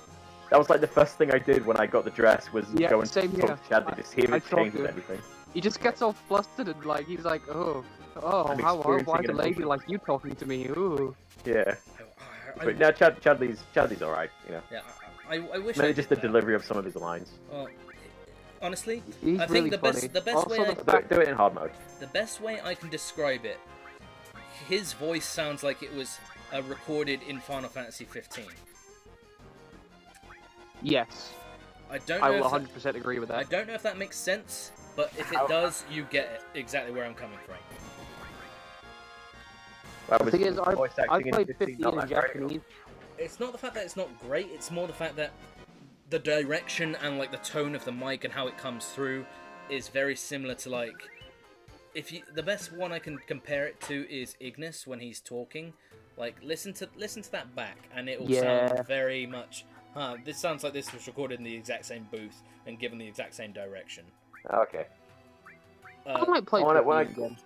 [SPEAKER 1] That was like the first thing I did when I got the dress was
[SPEAKER 3] Yeah,
[SPEAKER 1] go and
[SPEAKER 3] same
[SPEAKER 1] talk
[SPEAKER 3] here.
[SPEAKER 1] to Chadley, just hear
[SPEAKER 3] I
[SPEAKER 1] it
[SPEAKER 3] talked
[SPEAKER 1] change
[SPEAKER 3] to
[SPEAKER 1] and
[SPEAKER 3] him.
[SPEAKER 1] everything.
[SPEAKER 3] He just gets all flustered and like he's like,
[SPEAKER 1] I'm
[SPEAKER 3] why is a
[SPEAKER 1] experiencing
[SPEAKER 3] lady
[SPEAKER 1] emotion.
[SPEAKER 3] like you talking to me? Ooh.
[SPEAKER 1] Yeah.
[SPEAKER 2] I,
[SPEAKER 1] But now Chadley's alright, you know.
[SPEAKER 2] yeah, I wish.
[SPEAKER 1] Maybe
[SPEAKER 2] I
[SPEAKER 1] just
[SPEAKER 2] did
[SPEAKER 1] the
[SPEAKER 2] that.
[SPEAKER 1] delivery of some of his lines.
[SPEAKER 2] Well, honestly,
[SPEAKER 3] He's
[SPEAKER 2] I
[SPEAKER 3] really
[SPEAKER 2] think
[SPEAKER 3] funny.
[SPEAKER 2] the best
[SPEAKER 3] Also,
[SPEAKER 2] way
[SPEAKER 1] Do it in hard mode.
[SPEAKER 2] the best way I can describe it, his voice sounds like it was recorded in Final Fantasy 15.
[SPEAKER 3] Yes,
[SPEAKER 2] I don't
[SPEAKER 3] I
[SPEAKER 2] know.
[SPEAKER 3] will
[SPEAKER 2] If
[SPEAKER 3] 100% agree with
[SPEAKER 2] I
[SPEAKER 3] that.
[SPEAKER 2] don't know if that makes sense, but if it does, you get exactly where I'm coming from.
[SPEAKER 1] That
[SPEAKER 3] The thing is, I
[SPEAKER 1] voice acting
[SPEAKER 3] played
[SPEAKER 1] in
[SPEAKER 3] 15
[SPEAKER 1] not
[SPEAKER 3] in
[SPEAKER 1] that great.
[SPEAKER 3] Japanese.
[SPEAKER 2] It's not the fact that it's not great, it's more the fact that the direction and like the tone of the mic and how it comes through is very similar to like the best one I can compare it to is Ignis when he's talking. Like listen to that back and it will sound very much this sounds like this was recorded in the exact same booth and given the exact same direction.
[SPEAKER 1] Okay.
[SPEAKER 3] I might play
[SPEAKER 1] when
[SPEAKER 3] 15 again.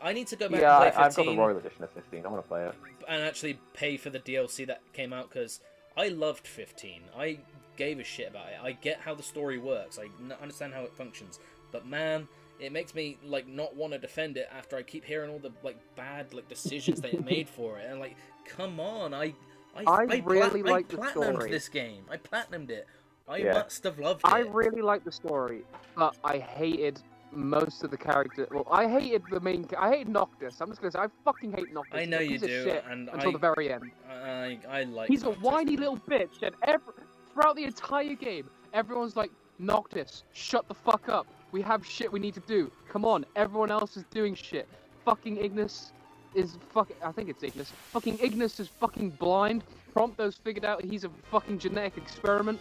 [SPEAKER 2] I need to go back
[SPEAKER 1] Yeah,
[SPEAKER 2] and play 15
[SPEAKER 1] I've got the Royal Edition of 15. I want to play it.
[SPEAKER 2] and actually pay for the DLC that came out because I loved 15. I gave a shit about it. I get how the story works. I understand how it functions. But man, it makes me like not want to defend it after I keep hearing all the like bad like decisions they made for it. And like, come on, I
[SPEAKER 3] really like the
[SPEAKER 2] platinumed
[SPEAKER 3] story.
[SPEAKER 2] this game. I platinumed it. I
[SPEAKER 1] Yeah.
[SPEAKER 2] must have loved it.
[SPEAKER 3] I really like the story, but I hated most of the characters. Well, I hated the main. I hated Noctis. I'm just gonna say I fucking hate Noctis.
[SPEAKER 2] I know
[SPEAKER 3] He's
[SPEAKER 2] you
[SPEAKER 3] a piece of
[SPEAKER 2] do,
[SPEAKER 3] shit
[SPEAKER 2] and
[SPEAKER 3] until the very end.
[SPEAKER 2] I like.
[SPEAKER 3] He's a
[SPEAKER 2] Noctis.
[SPEAKER 3] whiny little bitch, and throughout the entire game, everyone's like, Noctis, shut the fuck up. We have shit we need to do. Come on, everyone else is doing shit. Fucking Ignis is I think it's Ignis. Fucking Ignis is fucking blind. Prompto's figured out he's a fucking genetic experiment.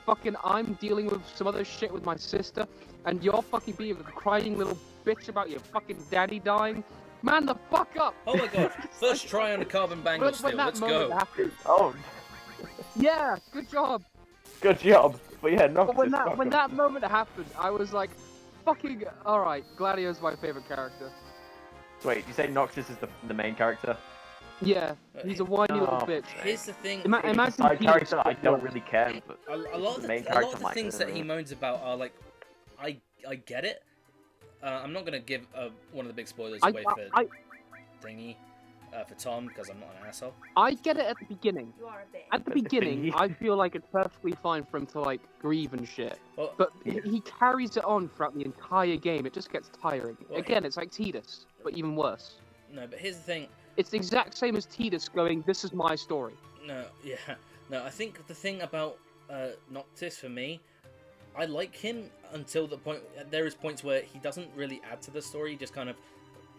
[SPEAKER 3] Fucking I'm dealing with some other shit with my sister, and you're fucking being a crying little bitch about your fucking daddy dying. Man, the fuck up!
[SPEAKER 2] Oh my god! First try on a carbon bangle steal. Let's go.
[SPEAKER 3] Happened,
[SPEAKER 1] Oh,
[SPEAKER 3] yeah, good job.
[SPEAKER 1] good job. But yeah, Noctis.
[SPEAKER 3] But when that moment happened, I was like, fucking alright. Gladio's my favorite character.
[SPEAKER 1] Wait, you say Noctis is the main character?
[SPEAKER 3] Yeah, he's a whiny little
[SPEAKER 1] Oh,
[SPEAKER 3] bitch.
[SPEAKER 2] Here's the thing.
[SPEAKER 3] Imagine
[SPEAKER 1] Side
[SPEAKER 3] Peter
[SPEAKER 1] character, I don't
[SPEAKER 3] Squid.
[SPEAKER 1] really care. But
[SPEAKER 2] A lot of
[SPEAKER 1] the main
[SPEAKER 2] the
[SPEAKER 1] character might
[SPEAKER 2] things
[SPEAKER 1] be
[SPEAKER 2] that he moans about are like, I get it. I'm not gonna give one of the big spoilers away for thingy, for Tom because I'm not an asshole.
[SPEAKER 3] I get it at the beginning.
[SPEAKER 4] You are a bit.
[SPEAKER 3] At the beginning, I feel like it's perfectly fine for him to like grieve and shit.
[SPEAKER 2] Well,
[SPEAKER 3] But he carries it on throughout the entire game. It just gets tiring.
[SPEAKER 2] Well,
[SPEAKER 3] Again, it's like Tidus, but even worse.
[SPEAKER 2] no, but here's the thing.
[SPEAKER 3] It's the exact same as Tidus going, "This is my story."
[SPEAKER 2] No, yeah, no. I think the thing about Noctis for me, I like him until the point. There is points where he doesn't really add to the story. He just kind of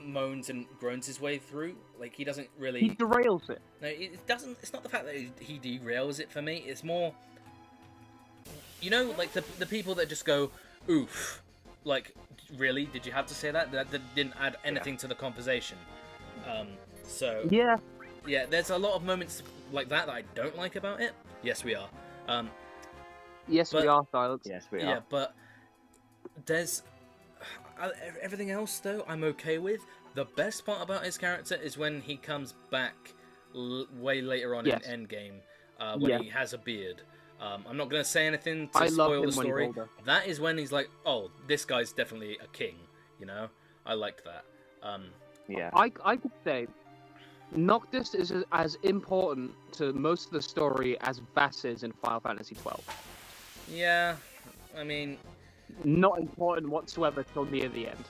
[SPEAKER 2] moans and groans his way through. Like he doesn't really.
[SPEAKER 3] He derails it.
[SPEAKER 2] No, it doesn't. It's not the fact that he derails it for me. It's more, you know, like the people that just go, "Oof," like, really? Did you have to say that? That didn't add anything to the conversation. So
[SPEAKER 3] Yeah.
[SPEAKER 2] yeah, there's a lot of moments like that I don't like about it. Yes, we are.
[SPEAKER 3] Yes,
[SPEAKER 2] But-
[SPEAKER 3] we are, Silence.
[SPEAKER 1] Yes, we
[SPEAKER 2] Yeah,
[SPEAKER 1] are.
[SPEAKER 2] but there's everything else though I'm okay with. The best part about his character is when he comes back way later on
[SPEAKER 3] Yes.
[SPEAKER 2] in Endgame, when
[SPEAKER 3] Yeah.
[SPEAKER 2] he has a beard. I'm not going to say anything to
[SPEAKER 3] I love
[SPEAKER 2] spoil
[SPEAKER 3] him
[SPEAKER 2] the
[SPEAKER 3] when he's
[SPEAKER 2] story.
[SPEAKER 3] older.
[SPEAKER 2] That is when he's like, oh, this guy's definitely a king. You know, I like that.
[SPEAKER 1] Yeah.
[SPEAKER 3] I could say Noctis is as important to most of the story as Vass is in Final Fantasy XII.
[SPEAKER 2] Yeah, I mean,
[SPEAKER 3] Not important whatsoever till near the end.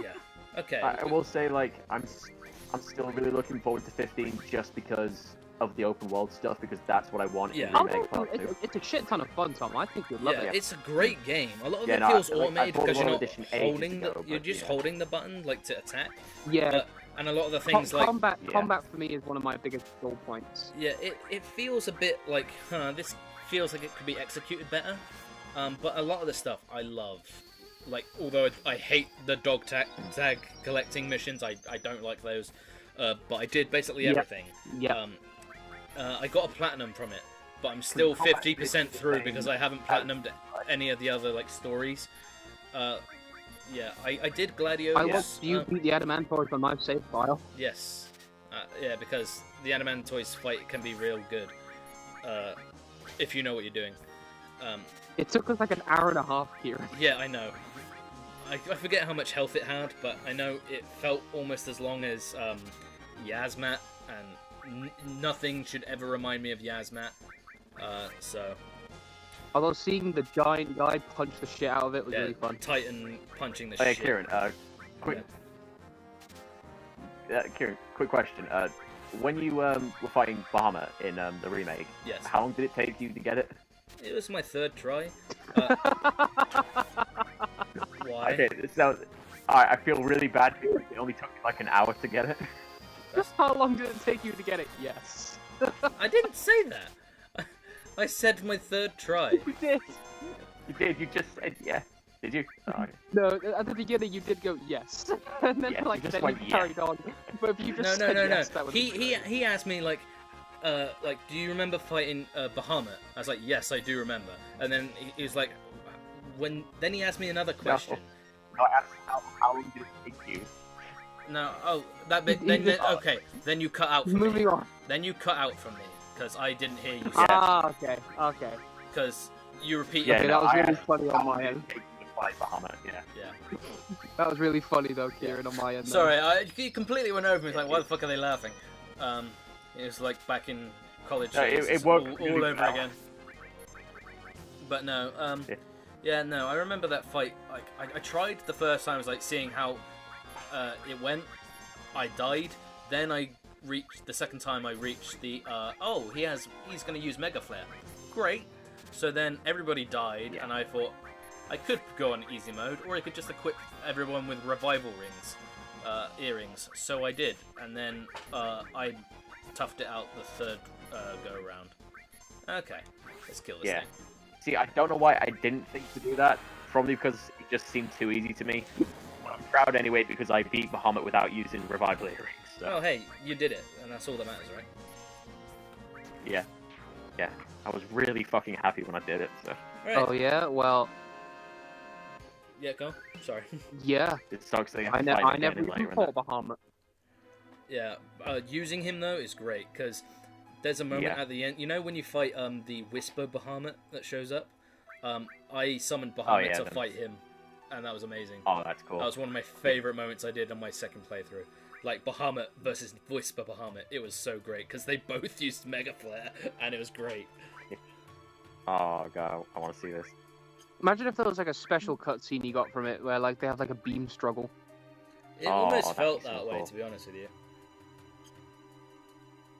[SPEAKER 2] yeah, okay.
[SPEAKER 1] I will say, like, I'm still really looking forward to 15 just because of the open world stuff, because that's what I want in
[SPEAKER 2] Yeah.
[SPEAKER 3] Oh,
[SPEAKER 1] Remake
[SPEAKER 3] no,
[SPEAKER 1] Part 2.
[SPEAKER 3] it's a shit ton of fun, Tom. I think you'd love
[SPEAKER 2] Yeah,
[SPEAKER 3] it.
[SPEAKER 2] it's a great game. A lot of
[SPEAKER 1] Yeah,
[SPEAKER 2] it
[SPEAKER 1] no,
[SPEAKER 2] feels
[SPEAKER 1] I bought
[SPEAKER 2] automated
[SPEAKER 1] the
[SPEAKER 2] because you're
[SPEAKER 1] World
[SPEAKER 2] not
[SPEAKER 1] Edition ages
[SPEAKER 2] holding
[SPEAKER 1] ago,
[SPEAKER 2] you're
[SPEAKER 1] but
[SPEAKER 2] just
[SPEAKER 1] yeah.
[SPEAKER 2] holding the button like to attack.
[SPEAKER 3] Yeah.
[SPEAKER 2] But, and a lot of the things like
[SPEAKER 3] Combat
[SPEAKER 1] Yeah.
[SPEAKER 3] combat for me is one of my biggest goal points.
[SPEAKER 2] yeah, it feels a bit like this feels like it could be executed better. But a lot of the stuff I love. Like, although I hate the dog tag collecting missions, I don't like those. But I did basically
[SPEAKER 3] Yeah.
[SPEAKER 2] everything.
[SPEAKER 3] Yeah.
[SPEAKER 2] I got a platinum from it, but I'm still 50% through because I haven't platinumed any of the other like stories. Yeah, I did Gladios.
[SPEAKER 3] I watched you beat the Adamantoids on my save file.
[SPEAKER 2] Yes. Yeah, because the Adamantoids fight can be real good. If you know what you're doing.
[SPEAKER 3] It took us like an hour and a half here.
[SPEAKER 2] Yeah, I know. I forget how much health it had, but I know it felt almost as long as Yasmat, and nothing should ever remind me of Yasmat. So
[SPEAKER 3] Although seeing the giant guy punch the shit out of it was
[SPEAKER 2] yeah,
[SPEAKER 3] really fun.
[SPEAKER 2] Titan punching the
[SPEAKER 1] Hey,
[SPEAKER 2] shit.
[SPEAKER 1] Kieran, quick. Kieran, quick question. When you were fighting Bahamut in the remake,
[SPEAKER 2] Yes.
[SPEAKER 1] how long did it take you to get it?
[SPEAKER 2] It was my third try. Why?
[SPEAKER 1] Okay, so I feel really bad because it only took me like an hour to get it.
[SPEAKER 3] How long did it take you to get it? Yes.
[SPEAKER 2] I didn't say that. I said my third try.
[SPEAKER 3] You did.
[SPEAKER 1] You did. You just said yes. Did you? Oh, okay.
[SPEAKER 3] No, at the beginning you did go yes, and then
[SPEAKER 1] Yeah,
[SPEAKER 3] like
[SPEAKER 1] you just
[SPEAKER 3] then
[SPEAKER 1] went
[SPEAKER 3] you
[SPEAKER 1] yes.
[SPEAKER 3] carried on. But if you just
[SPEAKER 2] No,
[SPEAKER 3] said
[SPEAKER 2] no,
[SPEAKER 3] yes, that would be
[SPEAKER 2] He asked me like, do you remember fighting Bahamut? I was like, yes, I do remember. And then he was like, then he asked me another question.
[SPEAKER 1] No, I asked how long did it take you?
[SPEAKER 2] No, oh, that bit.
[SPEAKER 3] He
[SPEAKER 2] Then
[SPEAKER 3] just-
[SPEAKER 2] okay, then you cut out from
[SPEAKER 3] Moving
[SPEAKER 2] me.
[SPEAKER 3] on.
[SPEAKER 2] Then you cut out from me because I didn't hear you.
[SPEAKER 1] Yeah.
[SPEAKER 3] Ah, okay, okay.
[SPEAKER 2] Because you repeated.
[SPEAKER 1] Yeah,
[SPEAKER 3] Okay,
[SPEAKER 1] no,
[SPEAKER 3] that was
[SPEAKER 1] I
[SPEAKER 3] really
[SPEAKER 1] asked
[SPEAKER 3] funny
[SPEAKER 1] how
[SPEAKER 3] on
[SPEAKER 1] long
[SPEAKER 3] my
[SPEAKER 1] did it
[SPEAKER 3] end.
[SPEAKER 1] take you to fight Bahamut? Yeah.
[SPEAKER 2] Yeah.
[SPEAKER 3] That was really funny though, Kieran, on my end. though.
[SPEAKER 2] Sorry, he completely went over me. It's like, why the fuck are they laughing? It was like back in college.
[SPEAKER 1] No,
[SPEAKER 2] days,
[SPEAKER 1] it
[SPEAKER 2] it's
[SPEAKER 1] worked
[SPEAKER 2] all
[SPEAKER 1] really
[SPEAKER 2] over
[SPEAKER 1] well.
[SPEAKER 2] again. But no,
[SPEAKER 1] Yeah.
[SPEAKER 2] yeah, no, I remember that fight. Like, I tried the first time. I was like seeing how it went. I died. Then I reached the second time. I reached the oh, he's gonna use Mega Flare. Great. So then everybody died,
[SPEAKER 1] Yeah.
[SPEAKER 2] and I thought I could go on easy mode, or I could just equip everyone with revival rings, earrings. So I did, and then I toughed it out the third go around. Okay, let's kill this
[SPEAKER 1] Yeah.
[SPEAKER 2] thing.
[SPEAKER 1] See, I don't know why I didn't think to do that. Probably because it just seemed too easy to me. But I'm proud anyway because I beat Bahamut without using revival earrings. So.
[SPEAKER 2] Oh hey, you did it, and that's all that matters, right?
[SPEAKER 1] Yeah. Yeah. I was really fucking happy when I did it, so.
[SPEAKER 2] Right.
[SPEAKER 3] Oh yeah, well,
[SPEAKER 2] Yeah, go. Sorry.
[SPEAKER 3] yeah.
[SPEAKER 1] It sucks that you have
[SPEAKER 3] I,
[SPEAKER 1] to
[SPEAKER 3] ne-
[SPEAKER 1] fight
[SPEAKER 3] I
[SPEAKER 1] again
[SPEAKER 3] never
[SPEAKER 1] later
[SPEAKER 3] even
[SPEAKER 1] in
[SPEAKER 3] fought
[SPEAKER 1] that.
[SPEAKER 3] Bahamut.
[SPEAKER 2] Yeah, using him though is great because there's a moment
[SPEAKER 1] Yeah.
[SPEAKER 2] at the end. You know when you fight the Whisper Bahamut that shows up? I summoned Bahamut
[SPEAKER 1] yeah,
[SPEAKER 2] to
[SPEAKER 1] that's-
[SPEAKER 2] fight him, and that was amazing.
[SPEAKER 1] Oh, that's cool.
[SPEAKER 2] That was one of my favorite moments I did on my second playthrough. like Bahamut versus voiced by Bahamut. It was so great because they both used Mega Flare, and it was great.
[SPEAKER 1] Oh god, I want to see this.
[SPEAKER 3] Imagine if there was like a special cutscene you got from it, where like they have like a beam struggle.
[SPEAKER 2] It almost
[SPEAKER 1] that'd
[SPEAKER 2] felt
[SPEAKER 1] be so
[SPEAKER 2] that way,
[SPEAKER 1] cool.
[SPEAKER 2] to be honest with you.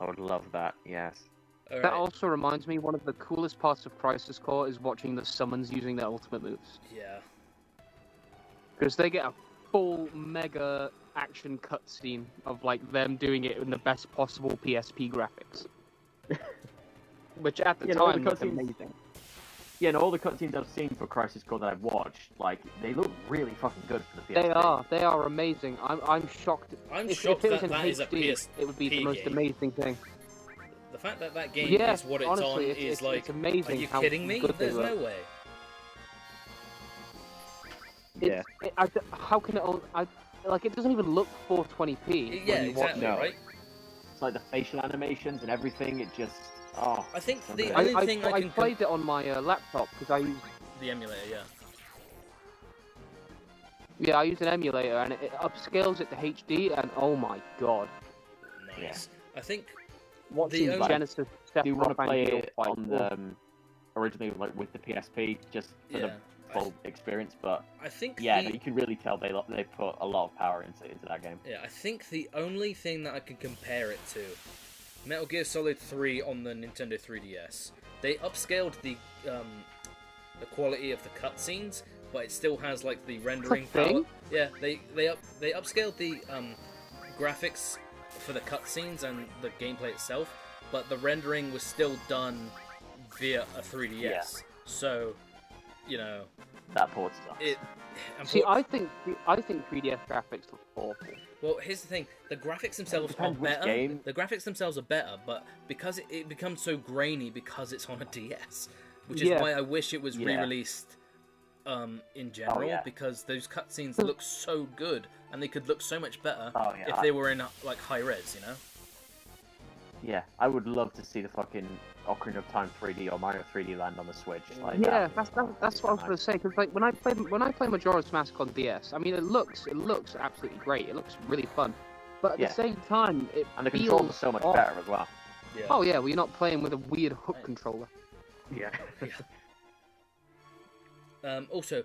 [SPEAKER 1] I would love that. Yes.
[SPEAKER 2] All
[SPEAKER 3] That
[SPEAKER 2] right.
[SPEAKER 3] also reminds me, one of the coolest parts of Crisis Core is watching the summons using their ultimate moves.
[SPEAKER 2] Yeah.
[SPEAKER 3] Because they get a full mega action cutscene of like them doing it in the best possible PSP graphics. Which at the
[SPEAKER 1] Yeah, no, the
[SPEAKER 3] time looked
[SPEAKER 1] cutscenes-
[SPEAKER 3] amazing.
[SPEAKER 1] Yeah, and all the cutscenes I've seen for Crisis Core that I've watched, like, they look really fucking good for the PSP.
[SPEAKER 3] They are amazing. I'm shocked.
[SPEAKER 2] I'm
[SPEAKER 3] If
[SPEAKER 2] shocked
[SPEAKER 3] it was
[SPEAKER 2] that
[SPEAKER 3] in
[SPEAKER 2] that is a
[SPEAKER 3] HD,
[SPEAKER 2] PSP
[SPEAKER 3] it would be the most
[SPEAKER 2] game.
[SPEAKER 3] amazing thing.
[SPEAKER 2] The fact that that game
[SPEAKER 3] Yeah,
[SPEAKER 2] is what it's
[SPEAKER 3] honestly,
[SPEAKER 2] on is
[SPEAKER 3] it's
[SPEAKER 2] like,
[SPEAKER 3] amazing.
[SPEAKER 2] are you
[SPEAKER 3] how
[SPEAKER 2] kidding me?
[SPEAKER 3] good they
[SPEAKER 2] There's no
[SPEAKER 3] look.
[SPEAKER 2] way.
[SPEAKER 1] Yeah.
[SPEAKER 3] How can it? Like it doesn't even look 420p.
[SPEAKER 2] Yeah,
[SPEAKER 3] when you watch
[SPEAKER 2] exactly,
[SPEAKER 1] No.
[SPEAKER 2] right?
[SPEAKER 1] It's like the facial animations and everything, it just... Oh.
[SPEAKER 2] I think
[SPEAKER 1] so
[SPEAKER 2] the
[SPEAKER 1] good.
[SPEAKER 2] only thing I
[SPEAKER 3] I
[SPEAKER 2] can
[SPEAKER 3] played it on my laptop because I use
[SPEAKER 2] the emulator,
[SPEAKER 3] I use an emulator and it upscales it to HD and oh my god,
[SPEAKER 2] nice. I think
[SPEAKER 3] watching
[SPEAKER 2] only-
[SPEAKER 3] Genesis
[SPEAKER 1] Do you want to
[SPEAKER 3] Sephiroth
[SPEAKER 1] play
[SPEAKER 3] and
[SPEAKER 1] it
[SPEAKER 3] Gil
[SPEAKER 1] on
[SPEAKER 3] fight,
[SPEAKER 1] the... originally, like, with the PSP, just for
[SPEAKER 2] Yeah,
[SPEAKER 1] the full experience, but...
[SPEAKER 2] I think
[SPEAKER 1] Yeah,
[SPEAKER 2] the,
[SPEAKER 1] no, you can really tell they put a lot of power into that game.
[SPEAKER 2] yeah, I think the only thing that I can compare it to, Metal Gear Solid 3 on the Nintendo 3DS. They upscaled the quality of the cutscenes, but it still has like the rendering power.
[SPEAKER 3] thing?
[SPEAKER 2] Yeah, they upscaled the graphics for the cutscenes and the gameplay itself, but the rendering was still done via a 3DS.
[SPEAKER 1] Yeah.
[SPEAKER 2] So, you know,
[SPEAKER 1] That port stuff.
[SPEAKER 2] it.
[SPEAKER 3] See, I think 3DS graphics look awful.
[SPEAKER 2] Well, here's the thing: the graphics themselves are
[SPEAKER 1] depends which
[SPEAKER 2] better.
[SPEAKER 1] game.
[SPEAKER 2] The graphics themselves are better, but because it becomes so grainy because it's on a DS, which is
[SPEAKER 3] Yeah.
[SPEAKER 2] why I wish it was
[SPEAKER 1] Yeah.
[SPEAKER 2] re-released in general,
[SPEAKER 1] yeah.
[SPEAKER 2] because those cutscenes look so good and they could look so much better
[SPEAKER 1] Oh, yeah.
[SPEAKER 2] if they were in like high res, you know?
[SPEAKER 1] Yeah, I would love to see the fucking Ocarina of Time 3D or Mario 3D Land on the Switch. Like,
[SPEAKER 3] Yeah,
[SPEAKER 1] that
[SPEAKER 3] that's what I was gonna say. Because like when I play Majora's Mask on DS, I mean it looks absolutely great. It looks really fun, but at
[SPEAKER 1] Yeah.
[SPEAKER 3] the same time, it
[SPEAKER 1] And the
[SPEAKER 3] feels
[SPEAKER 1] controls are so much
[SPEAKER 3] off.
[SPEAKER 1] better as well.
[SPEAKER 2] Yeah.
[SPEAKER 3] Oh yeah, well you're not playing with a weird hook
[SPEAKER 2] Right.
[SPEAKER 3] controller.
[SPEAKER 1] Yeah.
[SPEAKER 2] Also,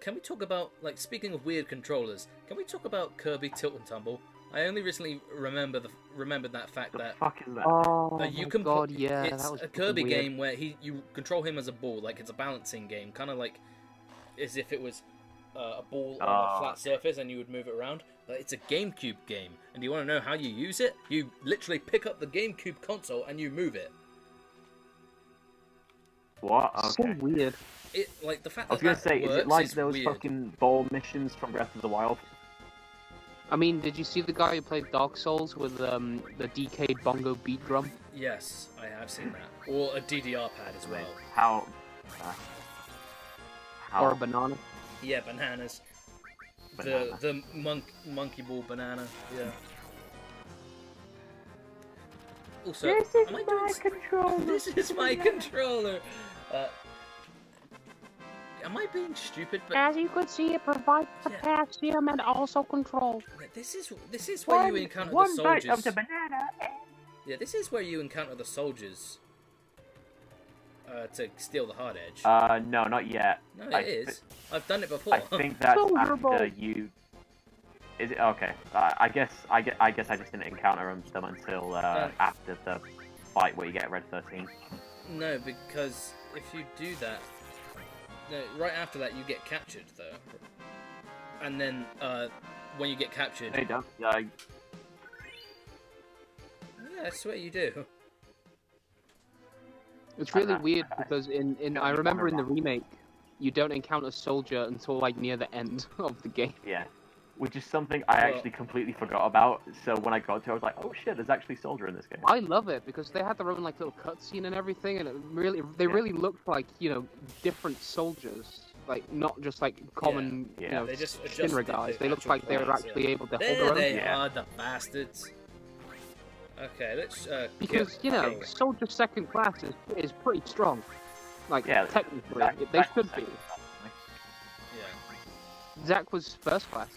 [SPEAKER 2] can we talk about, like, speaking of weird controllers, can we talk about Kirby Tilt and Tumble? I only recently remembered that fact that
[SPEAKER 1] fuck is that?
[SPEAKER 3] Oh
[SPEAKER 2] you
[SPEAKER 3] my
[SPEAKER 2] can
[SPEAKER 3] god,
[SPEAKER 2] put,
[SPEAKER 3] yeah,
[SPEAKER 2] it's
[SPEAKER 3] that was
[SPEAKER 2] a
[SPEAKER 3] fucking
[SPEAKER 2] Kirby
[SPEAKER 3] weird.
[SPEAKER 2] game where you control him as a ball, like it's a balancing game, kind of like as if it was a ball on a
[SPEAKER 1] Oh,
[SPEAKER 2] flat surface and you would move it around. But it's a GameCube game, and do you want to know how you use it? You literally pick up the GameCube console and you move it.
[SPEAKER 1] What?
[SPEAKER 3] So
[SPEAKER 1] Okay.
[SPEAKER 3] weird.
[SPEAKER 2] It like the fact
[SPEAKER 1] I was
[SPEAKER 2] that
[SPEAKER 1] gonna
[SPEAKER 2] that
[SPEAKER 1] say,
[SPEAKER 2] works
[SPEAKER 1] is it like
[SPEAKER 2] is
[SPEAKER 1] those
[SPEAKER 2] weird.
[SPEAKER 1] fucking ball missions from Breath of the Wild?
[SPEAKER 3] I mean, did you see the guy who played Dark Souls with the DK bongo beat drum?
[SPEAKER 2] Yes, I have seen that, or a DDR pad as well.
[SPEAKER 1] How? How?
[SPEAKER 3] Or a banana?
[SPEAKER 2] Yeah, bananas.
[SPEAKER 1] Banana.
[SPEAKER 2] The monkey ball banana. Yeah. Also,
[SPEAKER 1] This is
[SPEAKER 2] am I
[SPEAKER 1] my
[SPEAKER 2] doing
[SPEAKER 1] controller.
[SPEAKER 2] This is my controller. Am I being stupid? But
[SPEAKER 3] As you could see, it provides
[SPEAKER 2] Yeah.
[SPEAKER 3] potassium and also control.
[SPEAKER 2] this is where you encounter the
[SPEAKER 1] One bite
[SPEAKER 2] soldiers.
[SPEAKER 1] of the banana.
[SPEAKER 2] Yeah, this is where you encounter the soldiers. To steal the hard edge.
[SPEAKER 1] No, not yet.
[SPEAKER 2] No,
[SPEAKER 1] I
[SPEAKER 2] it is. I've done it before.
[SPEAKER 1] I think that's
[SPEAKER 3] Soldier
[SPEAKER 1] after
[SPEAKER 3] ball.
[SPEAKER 1] you. Is it okay? I guess I just didn't encounter them until after the fight where you get Red 13.
[SPEAKER 2] No, because if you do that, no, right after that you get captured though, and then when you get captured,
[SPEAKER 1] They don't.
[SPEAKER 2] yeah, I swear you do.
[SPEAKER 3] It's really weird because in I remember in the remake, you don't encounter Soldier until like near the end of the game.
[SPEAKER 1] Yeah. Which is something I actually completely forgot about. So when I got to it, I was like, oh shit, there's actually Soldier in this game.
[SPEAKER 3] I love it because they had their own like little cutscene and everything, and they really looked like different soldiers, like not just like common
[SPEAKER 1] Yeah.
[SPEAKER 2] They just adjusted
[SPEAKER 3] Shinra
[SPEAKER 2] the
[SPEAKER 3] guys. They looked
[SPEAKER 2] actual
[SPEAKER 3] like they were
[SPEAKER 2] plans,
[SPEAKER 3] actually able to hold
[SPEAKER 2] There
[SPEAKER 3] their own.
[SPEAKER 2] they
[SPEAKER 1] Yeah.
[SPEAKER 2] are, the bastards. Okay, let's
[SPEAKER 3] Because
[SPEAKER 2] okay.
[SPEAKER 3] Soldier second class is pretty strong. Like
[SPEAKER 1] Yeah,
[SPEAKER 3] technically,
[SPEAKER 1] Zack-
[SPEAKER 3] they
[SPEAKER 1] Zack
[SPEAKER 3] should
[SPEAKER 1] was
[SPEAKER 3] be.
[SPEAKER 1] second,
[SPEAKER 2] Yeah.
[SPEAKER 3] Zack was first class.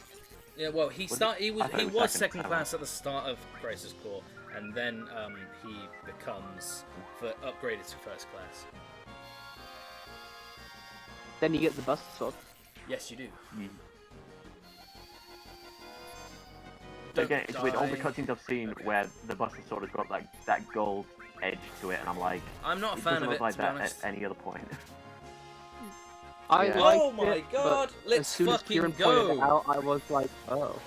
[SPEAKER 2] Yeah, well, he
[SPEAKER 1] I thought it
[SPEAKER 2] was
[SPEAKER 1] was
[SPEAKER 2] second
[SPEAKER 1] second
[SPEAKER 2] class at the start of Crisis Core, and then he becomes upgraded to first class.
[SPEAKER 3] Then you get the Buster Sword.
[SPEAKER 2] Yes, you do.
[SPEAKER 1] Again, it's with all the
[SPEAKER 2] die.
[SPEAKER 1] cutscenes I've seen
[SPEAKER 2] Okay.
[SPEAKER 1] where the Buster Sword has got like that gold edge to it, and I'm like,
[SPEAKER 2] I'm not a
[SPEAKER 1] it
[SPEAKER 2] fan
[SPEAKER 1] doesn't
[SPEAKER 2] of
[SPEAKER 1] look
[SPEAKER 2] it,
[SPEAKER 1] like
[SPEAKER 2] to be
[SPEAKER 1] that
[SPEAKER 2] honest.
[SPEAKER 1] at any other point.
[SPEAKER 3] I
[SPEAKER 1] Yeah.
[SPEAKER 3] liked
[SPEAKER 2] Oh my
[SPEAKER 3] it,
[SPEAKER 2] god,
[SPEAKER 3] but
[SPEAKER 2] let's
[SPEAKER 3] as soon as
[SPEAKER 2] fucking
[SPEAKER 3] Kieran pointed it
[SPEAKER 2] go!
[SPEAKER 3] out, I was like, oh.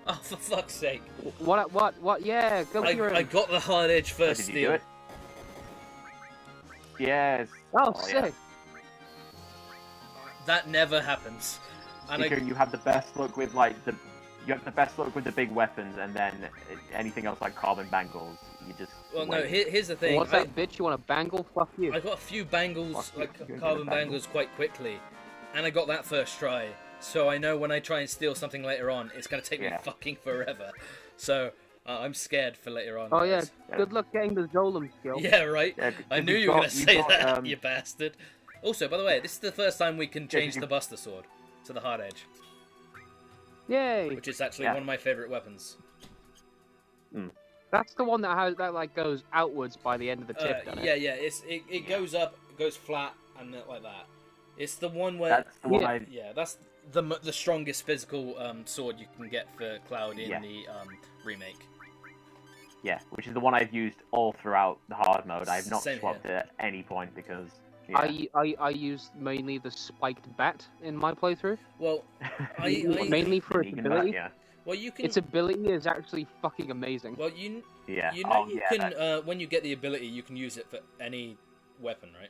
[SPEAKER 2] Oh, for fuck's sake.
[SPEAKER 3] What? Yeah, go Kieran.
[SPEAKER 2] I got the hard edge
[SPEAKER 1] Oh,
[SPEAKER 2] first
[SPEAKER 1] did you do
[SPEAKER 2] steal.
[SPEAKER 1] it? Yes.
[SPEAKER 3] Oh,
[SPEAKER 1] yeah.
[SPEAKER 3] sick.
[SPEAKER 2] That never happens. And
[SPEAKER 1] Kieran, you have the best luck with like you have the best luck with the big weapons, and then anything else like carbon bangles, you just.
[SPEAKER 2] well, no,
[SPEAKER 1] wait.
[SPEAKER 2] here's the thing.
[SPEAKER 3] What's that bitch? You want a bangle? Fuck you.
[SPEAKER 2] I got a few bangles,
[SPEAKER 1] Fuck you,
[SPEAKER 2] like
[SPEAKER 1] you're gonna
[SPEAKER 2] carbon
[SPEAKER 1] get a bangle.
[SPEAKER 2] bangles, quite quickly, and I got that first try. So I know when I try and steal something later on, it's gonna take me
[SPEAKER 1] Yeah.
[SPEAKER 2] fucking forever. So I'm scared for later on.
[SPEAKER 3] Oh yeah,
[SPEAKER 2] guys.
[SPEAKER 3] good luck getting the Zolom skill.
[SPEAKER 2] Yeah, right.
[SPEAKER 1] Yeah,
[SPEAKER 2] I
[SPEAKER 1] 'cause
[SPEAKER 2] knew
[SPEAKER 1] you've
[SPEAKER 2] you were gonna
[SPEAKER 1] got- you've
[SPEAKER 2] say
[SPEAKER 1] got,
[SPEAKER 2] that, you bastard. Also, by the way, this is the first time we can change
[SPEAKER 1] 'cause
[SPEAKER 2] the Buster Sword to the hard edge,
[SPEAKER 3] Yay!
[SPEAKER 2] which is actually
[SPEAKER 1] Yeah.
[SPEAKER 2] one of my favorite weapons.
[SPEAKER 3] That's the one that like goes outwards by the end of the tip. doesn't
[SPEAKER 2] Yeah,
[SPEAKER 3] it?
[SPEAKER 2] yeah. It goes up, goes flat, and like that. It's the one where
[SPEAKER 1] That's the one
[SPEAKER 3] Yeah.
[SPEAKER 1] I.
[SPEAKER 2] yeah, that's the strongest physical sword you can get for Cloud in
[SPEAKER 1] Yeah.
[SPEAKER 2] the remake.
[SPEAKER 1] Yeah, which is the one I've used all throughout the hard mode. I've not
[SPEAKER 2] Same
[SPEAKER 1] swapped it at any point because. Yeah.
[SPEAKER 3] I used mainly the spiked bat in my playthrough.
[SPEAKER 2] Well, I
[SPEAKER 3] Mainly for its
[SPEAKER 1] Negan,
[SPEAKER 3] ability.
[SPEAKER 1] yeah.
[SPEAKER 2] well you can
[SPEAKER 3] Its ability is actually fucking amazing.
[SPEAKER 2] well you
[SPEAKER 1] Yeah.
[SPEAKER 2] you know
[SPEAKER 1] Oh,
[SPEAKER 2] you
[SPEAKER 1] yeah,
[SPEAKER 2] can
[SPEAKER 1] that-
[SPEAKER 2] when you get the ability you can use it for any weapon, right?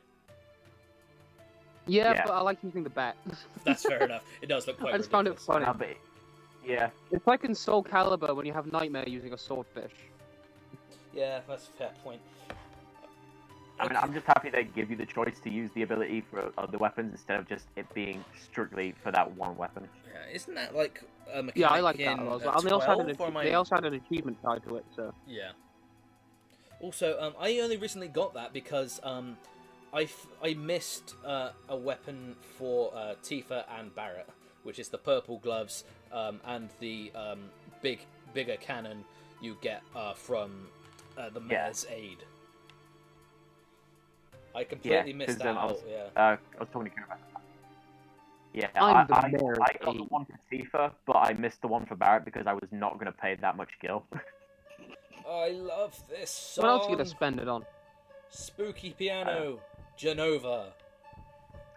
[SPEAKER 3] Yeah,
[SPEAKER 1] Yeah.
[SPEAKER 3] but I like using the bat.
[SPEAKER 2] That's fair enough. It does look quite
[SPEAKER 3] I just found it
[SPEAKER 2] ridiculous.
[SPEAKER 3] funny.
[SPEAKER 1] No, but yeah.
[SPEAKER 3] It's like in Soul Calibur when you have Nightmare using a swordfish.
[SPEAKER 2] Yeah, that's a fair point.
[SPEAKER 1] I mean, I'm just happy they give you the choice to use the ability for other weapons instead of just it being strictly for that one weapon.
[SPEAKER 2] Yeah, isn't that like a mechanic
[SPEAKER 3] Yeah, I like that
[SPEAKER 2] in,
[SPEAKER 3] a lot.
[SPEAKER 2] uh,
[SPEAKER 3] And they also had
[SPEAKER 2] 12, or am I-
[SPEAKER 3] they also had an achievement tied to it, so.
[SPEAKER 2] Yeah. Also, I only recently got that because I missed a weapon for Tifa and Barrett, which is the purple gloves and the bigger cannon you get from the Mayor's aid. I completely missed
[SPEAKER 1] 'cause,
[SPEAKER 2] that
[SPEAKER 1] I
[SPEAKER 2] out.
[SPEAKER 1] was-
[SPEAKER 2] Yeah.
[SPEAKER 1] I was talking to Kieran about that. Yeah,
[SPEAKER 3] I'm the
[SPEAKER 1] I
[SPEAKER 3] mayor
[SPEAKER 1] got
[SPEAKER 3] of
[SPEAKER 1] the
[SPEAKER 3] eight.
[SPEAKER 1] one for Tifa, but I missed the one for Barrett because I was not going to pay that much skill.
[SPEAKER 2] I love this song.
[SPEAKER 3] What else are you gonna spend it on?
[SPEAKER 2] Spooky piano, Genova.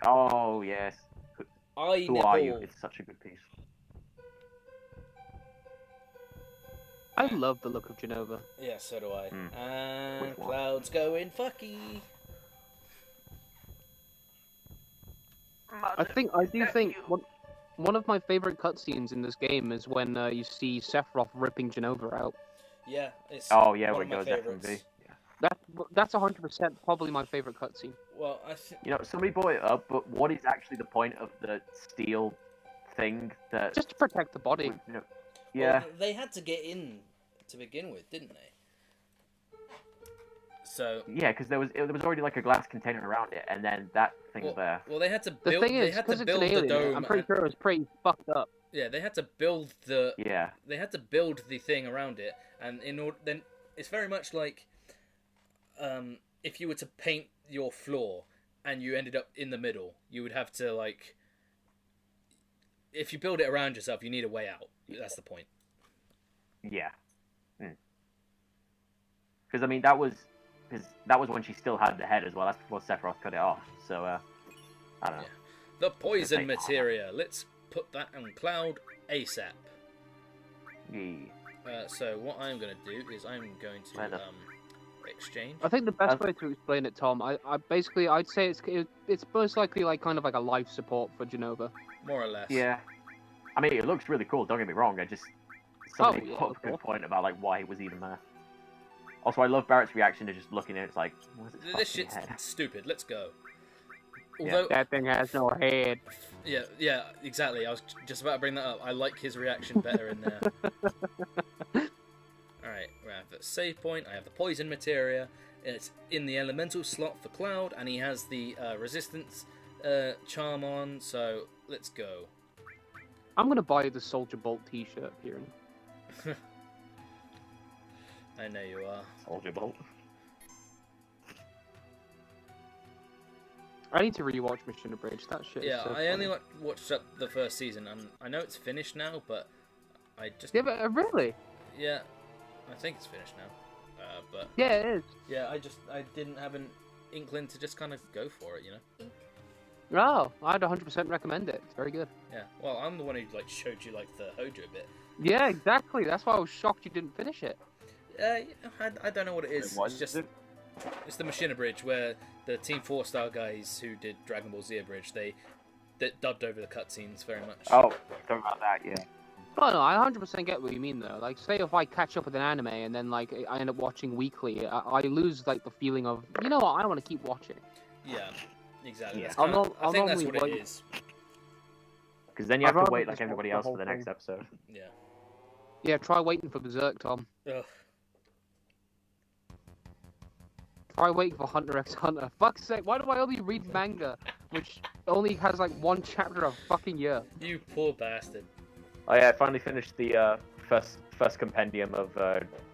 [SPEAKER 1] Oh, yes.
[SPEAKER 2] I
[SPEAKER 1] Who
[SPEAKER 2] nibble.
[SPEAKER 1] are you? It's such a good piece.
[SPEAKER 3] I love the look of Genova.
[SPEAKER 2] Yeah, so do I.
[SPEAKER 1] Hmm.
[SPEAKER 2] And
[SPEAKER 1] Which one?
[SPEAKER 2] Cloud's going fucky.
[SPEAKER 3] I do think one of my favorite cutscenes in this game is when you see Sephiroth ripping Genova out.
[SPEAKER 2] Yeah, it's
[SPEAKER 1] Oh, yeah,
[SPEAKER 2] one
[SPEAKER 1] we
[SPEAKER 2] of my
[SPEAKER 1] go
[SPEAKER 2] favorites.
[SPEAKER 1] definitely. Yeah.
[SPEAKER 3] That's 100% probably my favorite cutscene.
[SPEAKER 2] Well, I think
[SPEAKER 1] You know, somebody brought it up, but what is actually the point of the steel thing that...
[SPEAKER 3] Just to protect the body.
[SPEAKER 1] you know, yeah.
[SPEAKER 2] they had to get in to begin with, didn't they? So
[SPEAKER 1] Yeah, because there was already like a glass container around it, and then that thing's
[SPEAKER 2] well,
[SPEAKER 1] there.
[SPEAKER 2] well, they had to
[SPEAKER 3] The
[SPEAKER 2] build.
[SPEAKER 3] thing
[SPEAKER 2] They
[SPEAKER 3] is,
[SPEAKER 2] had
[SPEAKER 3] because
[SPEAKER 2] to
[SPEAKER 3] it's an
[SPEAKER 2] build the
[SPEAKER 3] alien,
[SPEAKER 2] dome.
[SPEAKER 3] I'm pretty
[SPEAKER 2] and-
[SPEAKER 3] sure it was pretty fucked up.
[SPEAKER 2] Yeah, they had to build the.
[SPEAKER 1] Yeah.
[SPEAKER 2] They had to build the thing around it, and in order then it's very much like, if you were to paint your floor and you ended up in the middle, you would have to like. If you build it around yourself, you need a way out. That's the point.
[SPEAKER 1] Yeah. Because I mean, that was when she still had the head as well. That's before Sephiroth cut it off. So I don't know.
[SPEAKER 2] Yeah. The poison
[SPEAKER 1] Say-
[SPEAKER 2] materia. Let's put that on Cloud ASAP.
[SPEAKER 1] Yeah.
[SPEAKER 2] So what I'm going to do is I'm going
[SPEAKER 1] Where
[SPEAKER 2] to
[SPEAKER 1] the-
[SPEAKER 2] exchange.
[SPEAKER 3] I think the best way to explain it, Tom, I'd say it's most likely like kind of like a life support for Genova.
[SPEAKER 2] More or less.
[SPEAKER 1] Yeah. I mean, it looks really cool. Don't get me wrong. I just somebody
[SPEAKER 3] yeah,
[SPEAKER 1] put up a good point about like why it was even there. Also, I love Barrett's reaction to just looking at it. It's like, what's its
[SPEAKER 2] This
[SPEAKER 1] fucking
[SPEAKER 2] shit's
[SPEAKER 1] head?
[SPEAKER 2] stupid. Let's go.
[SPEAKER 1] Yeah.
[SPEAKER 2] Although,
[SPEAKER 3] That thing has no head.
[SPEAKER 2] yeah, exactly. I was just about to bring that up. I like his reaction better in there. Alright, we have the save point. I have the poison materia. It's in the elemental slot for Cloud, and he has the resistance charm on, so let's go.
[SPEAKER 3] I'm gonna buy the Soldier Bolt T-shirt, Kieran.
[SPEAKER 2] I know you are.
[SPEAKER 1] Soldier Bolt.
[SPEAKER 3] I need to rewatch Mission Abridged. That shit.
[SPEAKER 2] Yeah,
[SPEAKER 3] is so
[SPEAKER 2] I only
[SPEAKER 3] funny.
[SPEAKER 2] watched up the first season, and I know it's finished now, but I just
[SPEAKER 3] Yeah, but really?
[SPEAKER 2] yeah, I think it's finished now. But
[SPEAKER 3] Yeah, it is.
[SPEAKER 2] yeah, I didn't have an inkling to just kind of go for it, you know.
[SPEAKER 3] Oh, I'd 100% recommend it. It's very good.
[SPEAKER 2] Yeah. Well, I'm the one who like showed you like the Hojo bit.
[SPEAKER 3] Yeah, exactly. That's why I was shocked you didn't finish it.
[SPEAKER 2] I don't know what it is.
[SPEAKER 1] What
[SPEAKER 2] It's
[SPEAKER 1] is
[SPEAKER 2] just
[SPEAKER 1] it?
[SPEAKER 2] it's the Machina Bridge where the Team 4-Star guys who did Dragon Ball Z Bridge they dubbed over the cutscenes very much.
[SPEAKER 1] Oh, talking about that, yeah.
[SPEAKER 3] Oh no, I 100% get what you mean though. Like, say if I catch up with an anime and then like I end up watching weekly, I lose like the feeling of, you know what, I want to keep watching.
[SPEAKER 2] Yeah, exactly.
[SPEAKER 1] Yeah.
[SPEAKER 2] That's kinda, I
[SPEAKER 3] I'll
[SPEAKER 2] think that's
[SPEAKER 3] normally
[SPEAKER 2] what it
[SPEAKER 3] wait.
[SPEAKER 2] is.
[SPEAKER 1] Because then you have
[SPEAKER 3] I'd
[SPEAKER 1] to
[SPEAKER 3] rather
[SPEAKER 1] wait like
[SPEAKER 3] just
[SPEAKER 1] everybody
[SPEAKER 3] watch the
[SPEAKER 1] else for
[SPEAKER 3] whole
[SPEAKER 1] the next
[SPEAKER 3] thing.
[SPEAKER 1] episode.
[SPEAKER 2] Yeah.
[SPEAKER 3] Yeah, try waiting for Berserk, Tom.
[SPEAKER 2] Ugh.
[SPEAKER 3] Try waiting for Hunter x Hunter. Fuck's sake, why do I only read manga, which only has like one chapter a fucking year?
[SPEAKER 2] You poor bastard.
[SPEAKER 1] Oh yeah, I finally finished the first compendium of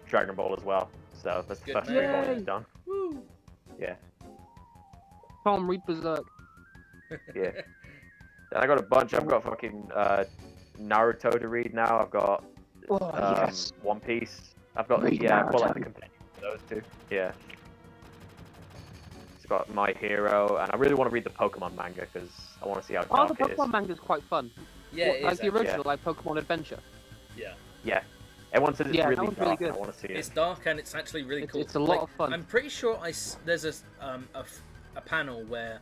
[SPEAKER 1] Dragon Ball as well. So that's the
[SPEAKER 2] Good
[SPEAKER 1] first
[SPEAKER 2] man.
[SPEAKER 1] 3 volumes
[SPEAKER 3] Yay.
[SPEAKER 1] done.
[SPEAKER 2] Woo.
[SPEAKER 1] Yeah,
[SPEAKER 3] Tom, read Berserk.
[SPEAKER 1] yeah. And I got a bunch. I've got fucking Naruto to read now. I've got
[SPEAKER 3] Oh, yes.
[SPEAKER 1] One Piece. I've got
[SPEAKER 3] Read
[SPEAKER 1] I've got like
[SPEAKER 3] Naruto.
[SPEAKER 1] the compendium of those two. Yeah. It's got My Hero, and I really want to read the Pokemon manga because I want to see how
[SPEAKER 3] Oh, the
[SPEAKER 1] dark it is.
[SPEAKER 3] Pokemon manga's quite fun.
[SPEAKER 2] Yeah, it
[SPEAKER 3] Like
[SPEAKER 2] is,
[SPEAKER 3] the
[SPEAKER 2] actually.
[SPEAKER 3] original, like Pokemon Adventure.
[SPEAKER 2] Yeah.
[SPEAKER 1] Yeah. Everyone says it's
[SPEAKER 3] Yeah, that
[SPEAKER 1] really
[SPEAKER 3] one's really
[SPEAKER 1] dark. And
[SPEAKER 3] good.
[SPEAKER 1] I want to see it.
[SPEAKER 2] It's dark and it's actually really cool.
[SPEAKER 3] It's a lot of fun.
[SPEAKER 2] I'm pretty sure there's a panel where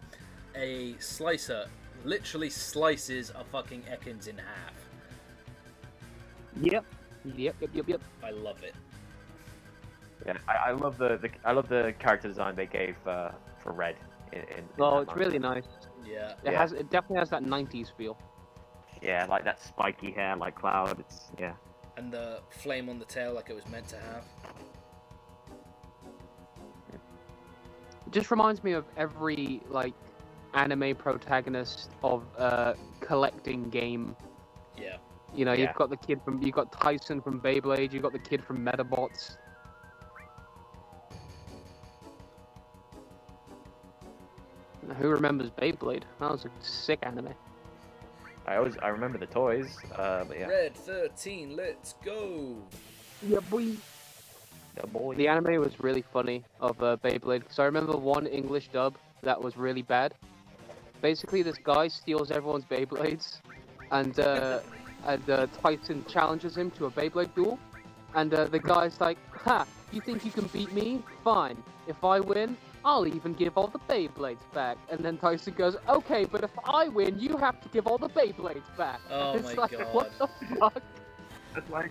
[SPEAKER 2] a slicer literally slices a fucking Ekans in half.
[SPEAKER 3] Yep. Yep.
[SPEAKER 2] I love it.
[SPEAKER 1] Yeah, I love the character design they gave for Red. In
[SPEAKER 3] Oh,
[SPEAKER 1] that
[SPEAKER 3] it's
[SPEAKER 1] manga.
[SPEAKER 3] really nice.
[SPEAKER 2] Yeah.
[SPEAKER 3] It definitely has that 90s feel.
[SPEAKER 1] Yeah, like that spiky hair, like Cloud. It's yeah.
[SPEAKER 2] And the flame on the tail like it was meant to have.
[SPEAKER 3] It just reminds me of every like anime protagonist of a collecting game.
[SPEAKER 2] Yeah.
[SPEAKER 3] You know,
[SPEAKER 1] Yeah.
[SPEAKER 3] you've got Tyson from Beyblade, you've got the kid from Metabots. Who remembers Beyblade? That was a sick anime.
[SPEAKER 1] I remember the toys. But yeah.
[SPEAKER 2] Red 13, let's go.
[SPEAKER 3] Yeah, boy.
[SPEAKER 1] Oh, boy.
[SPEAKER 3] The anime was really funny of Beyblade because I remember one English dub that was really bad. Basically, this guy steals everyone's Beyblades, and Tyson challenges him to a Beyblade duel, and the guy's like, "Ha! You think you can beat me? Fine. If I win, I'll even give all the Beyblades back." And then Tyson goes, "Okay, but if I win, you have to give all the Beyblades back."
[SPEAKER 2] Oh
[SPEAKER 3] It's
[SPEAKER 2] my
[SPEAKER 3] like,
[SPEAKER 2] god.
[SPEAKER 3] what the fuck?
[SPEAKER 1] That's like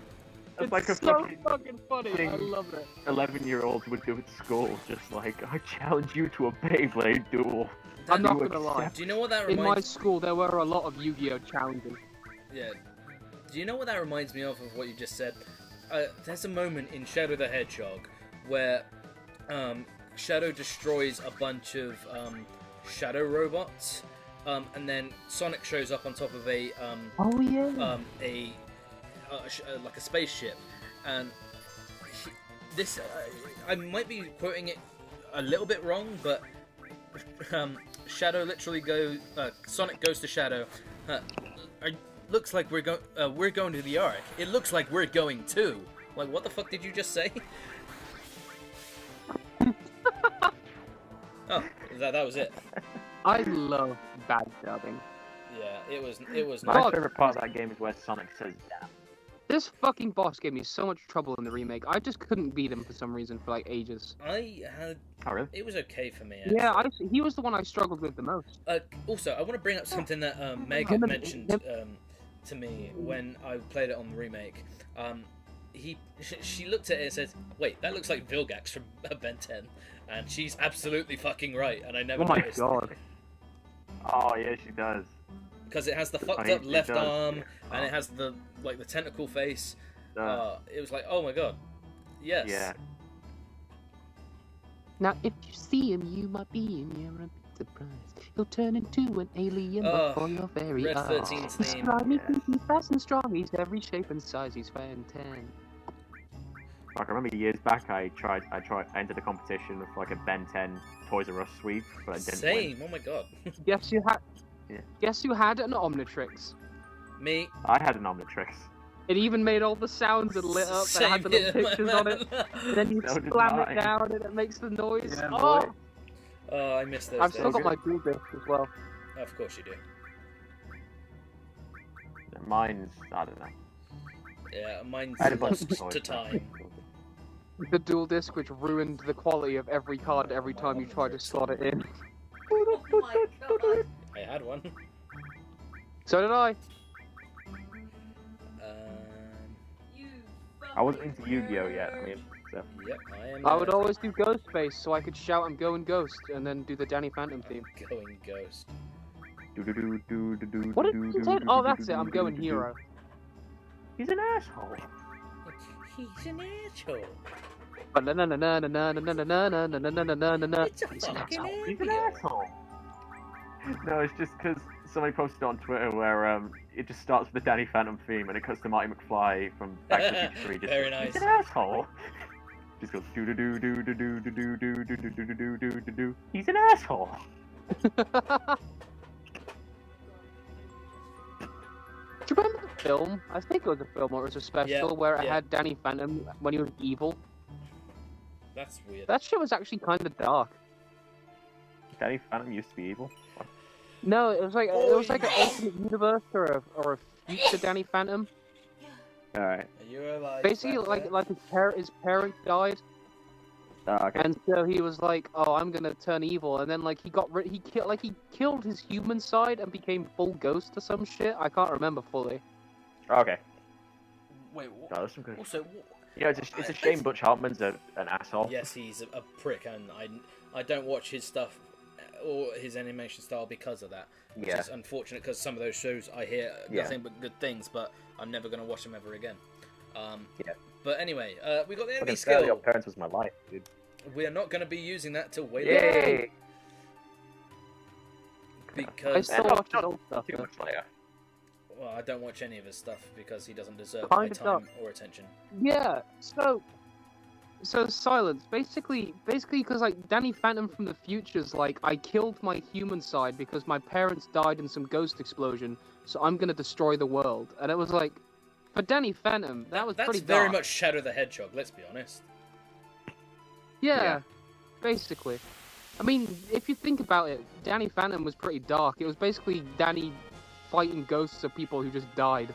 [SPEAKER 3] It's
[SPEAKER 1] a
[SPEAKER 3] so fucking funny. I
[SPEAKER 1] thing
[SPEAKER 3] love it.
[SPEAKER 1] 11-year-olds would do at school. Just like, I challenge you to a Beyblade duel.
[SPEAKER 3] I'm not
[SPEAKER 1] You
[SPEAKER 3] gonna lie.
[SPEAKER 1] accept-
[SPEAKER 2] Do you know what that
[SPEAKER 3] In my
[SPEAKER 2] reminds
[SPEAKER 3] school, there were a lot of Yu-Gi-Oh challenges.
[SPEAKER 2] Yeah. Do you know what that reminds me of what you just said? There's a moment in Shadow the Hedgehog where Shadow destroys a bunch of shadow robots, and then Sonic shows up on top of a
[SPEAKER 3] Oh yeah.
[SPEAKER 2] like a spaceship, and I might be quoting it a little bit wrong, but Shadow literally Sonic goes to Shadow. Looks like we're going to the Ark. It looks like we're going too. Like, what the fuck did you just say? Oh, that was it.
[SPEAKER 3] I love bad dubbing.
[SPEAKER 2] Yeah, it was
[SPEAKER 1] My
[SPEAKER 3] God.
[SPEAKER 1] favorite part of that game is where Sonic says "damn."
[SPEAKER 3] This fucking boss gave me so much trouble in the remake. I just couldn't beat him for some reason for like ages.
[SPEAKER 2] I had.
[SPEAKER 1] Oh really?
[SPEAKER 2] It was okay for me. Actually.
[SPEAKER 3] Yeah, he was the one I struggled with the most.
[SPEAKER 2] Also, I want to bring up something that Meg had mentioned to me when I played it on the remake. She looked at it and said, "Wait, that looks like Vilgax from Ben 10," and she's absolutely fucking right. And I never
[SPEAKER 3] Oh my
[SPEAKER 2] noticed
[SPEAKER 3] god.
[SPEAKER 1] Oh yeah, she does.
[SPEAKER 2] because it has the fucked
[SPEAKER 1] Oh,
[SPEAKER 2] up
[SPEAKER 1] it
[SPEAKER 2] left
[SPEAKER 1] does,
[SPEAKER 2] arm
[SPEAKER 1] yeah.
[SPEAKER 2] and it has the tentacle face.
[SPEAKER 1] Uh,
[SPEAKER 2] It was like, oh my god, yes.
[SPEAKER 1] yeah.
[SPEAKER 3] Now, if you see him, you might be in your surprise. He'll turn into an alien before your very
[SPEAKER 2] Red
[SPEAKER 3] eyes.
[SPEAKER 2] 13's
[SPEAKER 3] He's
[SPEAKER 2] theme.
[SPEAKER 3] slimy, he's fast and strong, he's every shape and size, he's fantastic.
[SPEAKER 1] Like, I remember years back, I entered a competition with like a Ben 10 Toys R Us sweep, but I didn't
[SPEAKER 2] Same.
[SPEAKER 1] win.
[SPEAKER 2] Oh my god.
[SPEAKER 3] Guess you had.
[SPEAKER 1] Yeah.
[SPEAKER 3] Guess who had an Omnitrix?
[SPEAKER 2] Me.
[SPEAKER 1] I had an Omnitrix.
[SPEAKER 3] It even made all the sounds and lit up.
[SPEAKER 2] Same
[SPEAKER 3] It had the little
[SPEAKER 2] here,
[SPEAKER 3] pictures
[SPEAKER 2] man.
[SPEAKER 3] on it. And then you
[SPEAKER 1] So did
[SPEAKER 3] slam
[SPEAKER 1] mine.
[SPEAKER 3] it down and it makes the noise.
[SPEAKER 1] Yeah,
[SPEAKER 3] Oh,
[SPEAKER 1] boy.
[SPEAKER 2] Oh, I missed those
[SPEAKER 3] I've
[SPEAKER 2] days.
[SPEAKER 3] still got my glue disc as well.
[SPEAKER 2] Of course you do.
[SPEAKER 1] Mine's, I don't know.
[SPEAKER 2] Yeah, mine's
[SPEAKER 1] I had a bunch of
[SPEAKER 2] lost
[SPEAKER 1] toys
[SPEAKER 2] to
[SPEAKER 1] back.
[SPEAKER 2] time.
[SPEAKER 3] The dual disc, which ruined the quality of every card every
[SPEAKER 2] My
[SPEAKER 3] time you tried to
[SPEAKER 2] Omnitrix.
[SPEAKER 3] slot it in.
[SPEAKER 4] Oh my god.
[SPEAKER 2] I had one.
[SPEAKER 3] So did I.
[SPEAKER 4] You
[SPEAKER 1] I wasn't into Yu-Gi-Oh yet. I mean, so.
[SPEAKER 2] Yep, I am.
[SPEAKER 3] I would always do Ghostface so I could shout I'm going Ghost and then do the Danny Phantom theme.
[SPEAKER 2] Going Ghost.
[SPEAKER 3] What did you say? Oh, that's it. I'm going Hero.
[SPEAKER 1] He's an asshole.
[SPEAKER 2] He's an asshole.
[SPEAKER 3] But
[SPEAKER 2] It's a
[SPEAKER 3] He's an
[SPEAKER 2] fucking
[SPEAKER 3] asshole.
[SPEAKER 1] He's an
[SPEAKER 2] idiot.
[SPEAKER 1] asshole. No, it's just because somebody posted on Twitter where it just starts with the Danny Phantom theme and it cuts to Marty McFly from Back to the Future 3. Just
[SPEAKER 2] Very
[SPEAKER 1] goes,
[SPEAKER 2] nice.
[SPEAKER 1] He's an asshole. Just goes do do do do do do do do do do do do do do do do. He's an asshole.
[SPEAKER 3] Do you remember the film? I think it was a film or it was a special
[SPEAKER 2] Yeah,
[SPEAKER 3] where it
[SPEAKER 2] yeah.
[SPEAKER 3] had Danny Phantom when he was evil.
[SPEAKER 2] That's weird.
[SPEAKER 3] That shit was actually kind of dark.
[SPEAKER 1] Danny Phantom used to be evil.
[SPEAKER 3] No, it was like an alternate universe or a future Danny Phantom.
[SPEAKER 1] Alright.
[SPEAKER 2] Are you alive?
[SPEAKER 3] Basically,
[SPEAKER 2] back there?
[SPEAKER 3] like his parents died,
[SPEAKER 1] Okay.
[SPEAKER 3] and so he was like, "Oh, I'm gonna turn evil," and then like he killed his human side and became full ghost or some shit. I can't remember fully.
[SPEAKER 1] Okay.
[SPEAKER 2] Wait.
[SPEAKER 1] Oh, there's some good.
[SPEAKER 2] Also,
[SPEAKER 1] Yeah, it's a shame Butch Hartman's an asshole.
[SPEAKER 2] yes, he's a prick, and I don't watch his stuff or his animation style because of that. Which
[SPEAKER 1] Yeah.
[SPEAKER 2] is unfortunate because some of those shows I hear
[SPEAKER 1] Yeah.
[SPEAKER 2] nothing but good things, but I'm never gonna watch them ever again.
[SPEAKER 1] Yeah.
[SPEAKER 2] But anyway, we got the enemy
[SPEAKER 1] Fucking Fairly
[SPEAKER 2] skill.
[SPEAKER 1] Odd Parents was my life, dude.
[SPEAKER 2] We are not going to be using that till way
[SPEAKER 1] Yay!
[SPEAKER 2] later
[SPEAKER 3] I
[SPEAKER 2] because
[SPEAKER 3] still watch his old stuff.
[SPEAKER 1] Too
[SPEAKER 3] though.
[SPEAKER 1] much later.
[SPEAKER 2] well, I don't watch any of his stuff because he doesn't deserve
[SPEAKER 3] Kind
[SPEAKER 2] my
[SPEAKER 3] of
[SPEAKER 2] time or attention.
[SPEAKER 3] Yeah. So silence. Basically, because like Danny Phantom from the future's like, I killed my human side because my parents died in some ghost explosion, so I'm gonna destroy the world. And it was like, for Danny Phantom, that's pretty
[SPEAKER 2] very
[SPEAKER 3] dark.
[SPEAKER 2] much Shadow the Hedgehog. Let's be honest.
[SPEAKER 3] Yeah,
[SPEAKER 1] Yeah.
[SPEAKER 3] basically. I mean, if you think about it, Danny Phantom was pretty dark. It was basically Danny fighting ghosts of people who just died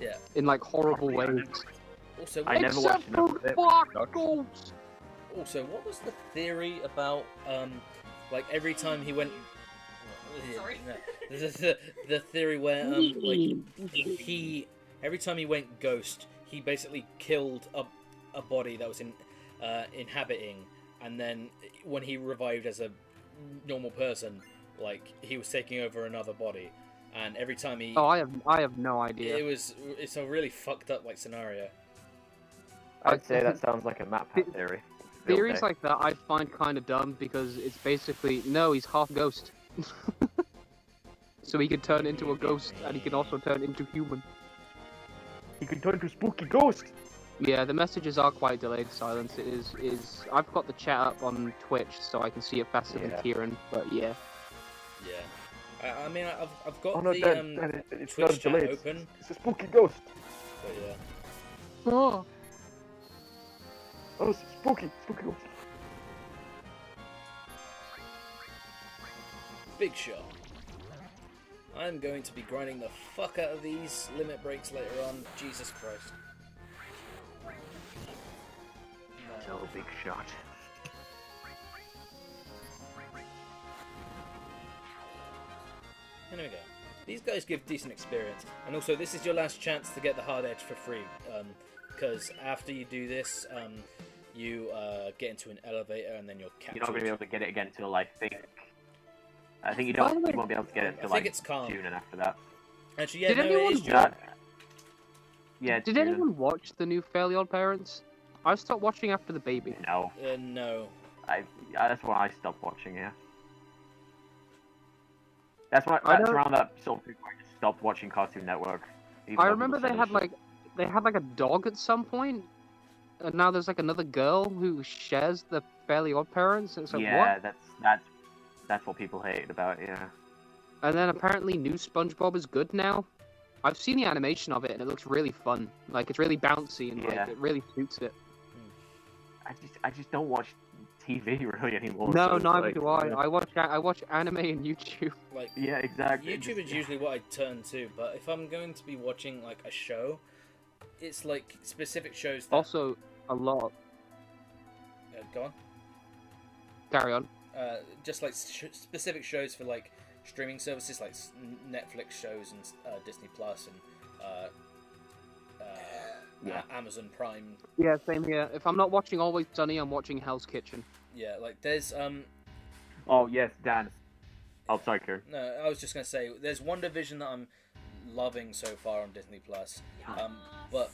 [SPEAKER 2] Yeah.
[SPEAKER 3] in like horrible ways.
[SPEAKER 2] Also,
[SPEAKER 1] I never
[SPEAKER 3] Except
[SPEAKER 1] watched enough of it.
[SPEAKER 3] for
[SPEAKER 1] Sucks.
[SPEAKER 3] ghosts.
[SPEAKER 2] Also, what was the theory about like every time he went?
[SPEAKER 4] Sorry.
[SPEAKER 2] No. The theory where like he every time he went ghost, he basically killed a body that was inhabiting, and then when he revived as a normal person, like he was taking over another body, and every time he
[SPEAKER 3] Oh, I have no idea.
[SPEAKER 2] it's a really fucked up like scenario.
[SPEAKER 1] I'd say that sounds like a map pack theory.
[SPEAKER 3] Theories
[SPEAKER 1] Field
[SPEAKER 3] like that I find kind of dumb because it's basically, no, he's half ghost. So he can turn into a ghost and he can also turn into human.
[SPEAKER 1] day. He can turn into a spooky ghost.
[SPEAKER 3] Yeah, the messages are quite delayed, Silence. It is. I've got the chat up on Twitch so I can see it faster than
[SPEAKER 1] Yeah.
[SPEAKER 3] Kieran, but yeah.
[SPEAKER 2] Yeah, I mean I've got
[SPEAKER 1] Oh no,
[SPEAKER 2] the
[SPEAKER 1] Dan, it's
[SPEAKER 2] Twitch
[SPEAKER 1] not
[SPEAKER 2] chat
[SPEAKER 1] delayed.
[SPEAKER 2] open,
[SPEAKER 1] It's a spooky ghost.
[SPEAKER 2] but yeah.
[SPEAKER 3] Oh.
[SPEAKER 1] Oh, it's spooky ghost.
[SPEAKER 2] Big shot. I'm going to be grinding the fuck out of these limit breaks later on. Jesus Christ.
[SPEAKER 1] So big shot.
[SPEAKER 2] And there we go. These guys give decent experience. And also, this is your last chance to get the hard edge for free. Because after you do this, you get into an elevator and then you're captured.
[SPEAKER 1] You're not going to be able to get it again until I think you don't. You won't be able to get it
[SPEAKER 2] I
[SPEAKER 1] until
[SPEAKER 2] think
[SPEAKER 1] like
[SPEAKER 2] it's calm.
[SPEAKER 1] June and after that.
[SPEAKER 2] Actually, yeah,
[SPEAKER 3] Did
[SPEAKER 2] no,
[SPEAKER 3] anyone
[SPEAKER 2] it is June.
[SPEAKER 1] Yeah, it's
[SPEAKER 3] Did
[SPEAKER 1] June.
[SPEAKER 3] anyone watch the new Fairly Odd Parents? I stopped watching after the baby.
[SPEAKER 1] No,
[SPEAKER 2] No.
[SPEAKER 1] that's why I stopped watching. Yeah. That's
[SPEAKER 3] I
[SPEAKER 1] around that sort of thing where I just stopped watching Cartoon Network.
[SPEAKER 3] I remember they had like a dog at some point, and now there's like another girl who shares the Fairly Odd Parents. And it's like what?
[SPEAKER 1] That's what people hate about it, yeah.
[SPEAKER 3] And then apparently new SpongeBob is good now. I've seen the animation of it and it looks really fun. Like it's really bouncy and like it really suits it.
[SPEAKER 1] I just don't watch TV really anymore.
[SPEAKER 3] No,
[SPEAKER 1] so it's
[SPEAKER 3] neither
[SPEAKER 1] like,
[SPEAKER 3] do I.
[SPEAKER 1] yeah.
[SPEAKER 3] I watch anime and YouTube.
[SPEAKER 2] Like
[SPEAKER 1] Yeah, exactly.
[SPEAKER 2] YouTube is usually what I turn to, but if I'm going to be watching like a show, it's like specific shows that...
[SPEAKER 3] Also, a lot.
[SPEAKER 2] Go on.
[SPEAKER 3] Carry on.
[SPEAKER 2] Just like specific shows for like streaming services like Netflix shows and Disney Plus and Amazon Prime.
[SPEAKER 3] Yeah, same here. If I'm not watching Always Sunny, I'm watching Hell's Kitchen.
[SPEAKER 2] Yeah, like there's
[SPEAKER 1] Oh yes, Dan. Oh, sorry, Kieran.
[SPEAKER 2] No, I was just gonna say there's one division that I'm loving so far on Disney Plus. But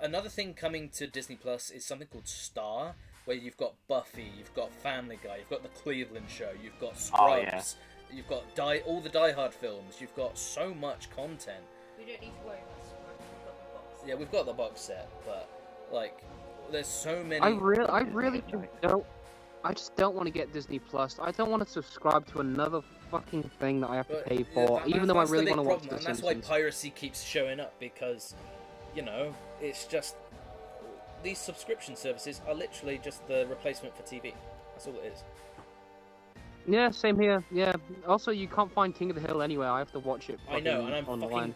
[SPEAKER 2] another thing coming to Disney Plus is something called Star, where you've got Buffy, you've got Family Guy, you've got The Cleveland Show, you've got Scrubs, you've got all the Die Hard films. You've got so much content.
[SPEAKER 4] We don't need to worry about Scrubs. We've got the box.
[SPEAKER 2] Yeah, we've got the box set, but like, there's so many.
[SPEAKER 3] I really don't. I just don't want to get Disney Plus. I don't want to subscribe to another fucking thing that I have to pay for, even though I really want to watch The
[SPEAKER 2] And that's
[SPEAKER 3] Simpsons.
[SPEAKER 2] why piracy keeps showing up, because, you know, it's just these subscription services are literally just the replacement for TV. That's all it is.
[SPEAKER 3] Yeah, same here. Yeah. Also, you can't find King of the Hill anywhere. I have to watch it.
[SPEAKER 2] I know, and I'm
[SPEAKER 3] online.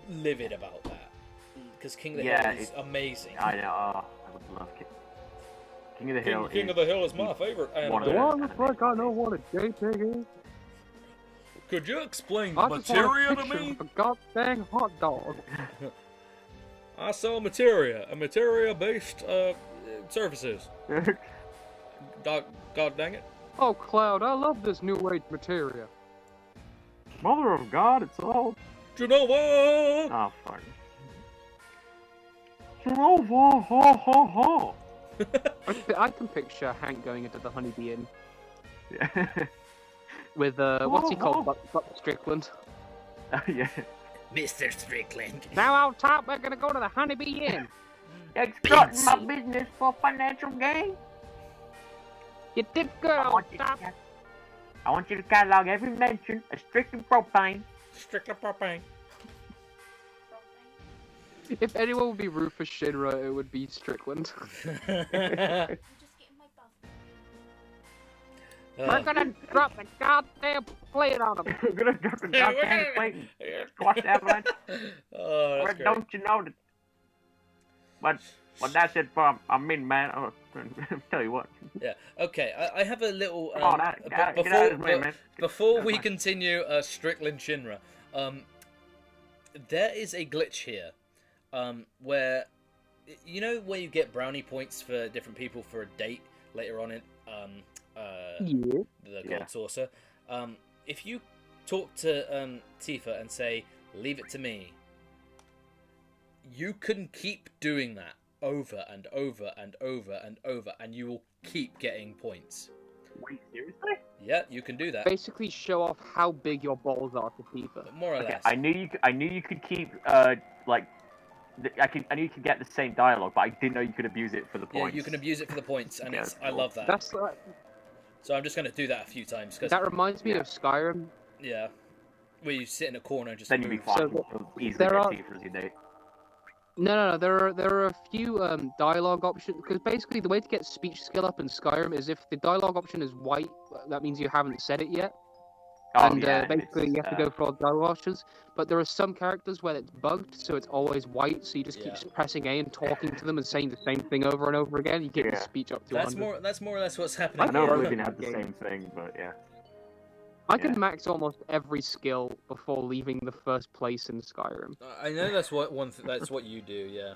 [SPEAKER 2] fucking livid about that, because King of the Hill is amazing.
[SPEAKER 1] I know. I would love King of the Hill.
[SPEAKER 2] King of the Hill is my favorite anime.
[SPEAKER 3] Do I look like I know what a JPEG is?
[SPEAKER 2] Could you explain
[SPEAKER 3] I just
[SPEAKER 2] materia
[SPEAKER 3] want
[SPEAKER 2] to
[SPEAKER 3] a picture
[SPEAKER 2] me?
[SPEAKER 3] of a goddamn hot dog.
[SPEAKER 2] I saw materia, a materia-based services. God dang it!
[SPEAKER 3] Oh, Cloud, I love this new age materia.
[SPEAKER 1] Mother of God, it's all.
[SPEAKER 2] Genova!
[SPEAKER 1] Oh fuck. Genova, ha ha ha.
[SPEAKER 3] I can picture Hank going into the Honeybee Inn
[SPEAKER 1] Yeah.
[SPEAKER 3] with what's he called, Buck Strickland.
[SPEAKER 1] Yeah.
[SPEAKER 2] Mr. Strickland.
[SPEAKER 3] Now out top, we're gonna go to the Honeybee Inn.
[SPEAKER 1] Exploiting my business for financial gain.
[SPEAKER 3] You did good, out top.
[SPEAKER 1] I want you to catalog every mention of Strickland propane.
[SPEAKER 2] Strickland propane.
[SPEAKER 3] If anyone would be Rufus Shinra, it would be Strickland.
[SPEAKER 4] I'm just getting my buff.
[SPEAKER 3] We're gonna drop the goddamn plate on him.
[SPEAKER 1] We're gonna drop the goddamn plate and squash the avalanche.
[SPEAKER 2] Oh, that's great.
[SPEAKER 1] Don't you know that? But that's it for a mean man. I'll tell you what.
[SPEAKER 2] Yeah. Okay. I have a little.
[SPEAKER 1] Come on, get out of his way, man.
[SPEAKER 2] Before we continue, Strickland Shinra, there is a glitch here, where, you know, where you get brownie points for different people for a date later on in the Gold Saucer. If you talk to Tifa and say, "Leave it to me," you can keep doing that over and over and over and over, and you will keep getting points.
[SPEAKER 1] Wait, seriously?
[SPEAKER 2] Yeah, you can do that.
[SPEAKER 3] Basically, show off how big your balls are to Tifa.
[SPEAKER 2] More or less.
[SPEAKER 1] I knew you could keep like. I knew you could get the same dialogue, but I didn't know you could abuse it for the points.
[SPEAKER 2] Yeah, you can abuse it for the points, and
[SPEAKER 1] Yeah,
[SPEAKER 2] it's
[SPEAKER 1] cool.
[SPEAKER 2] I love that.
[SPEAKER 3] That's
[SPEAKER 2] So I'm just going to do that a few times. Cause,
[SPEAKER 3] that reminds me of Skyrim.
[SPEAKER 2] Yeah. Where you sit in a corner and just
[SPEAKER 1] Then you'll be
[SPEAKER 2] move.
[SPEAKER 1] fine.
[SPEAKER 3] So
[SPEAKER 1] You'll easily
[SPEAKER 3] there
[SPEAKER 1] get
[SPEAKER 3] are-
[SPEAKER 1] Tifa as your date.
[SPEAKER 3] No. There are a few dialogue options, because basically the way to get speech skill up in Skyrim is if the dialogue option is white, that means you haven't said it yet.
[SPEAKER 1] Oh,
[SPEAKER 3] And
[SPEAKER 1] yeah,
[SPEAKER 3] basically you have to go for all the dialogue options. But there are some characters where it's bugged, so it's always white, so you just keep pressing A and talking to them and saying the same thing over and over again. You get your speech up to 100.
[SPEAKER 2] That's more or less what's happening.
[SPEAKER 1] I know
[SPEAKER 2] here.
[SPEAKER 1] Oblivion had the same thing, but yeah.
[SPEAKER 3] I can max almost every skill before leaving the first place in Skyrim.
[SPEAKER 2] I know that's that's what you do, yeah.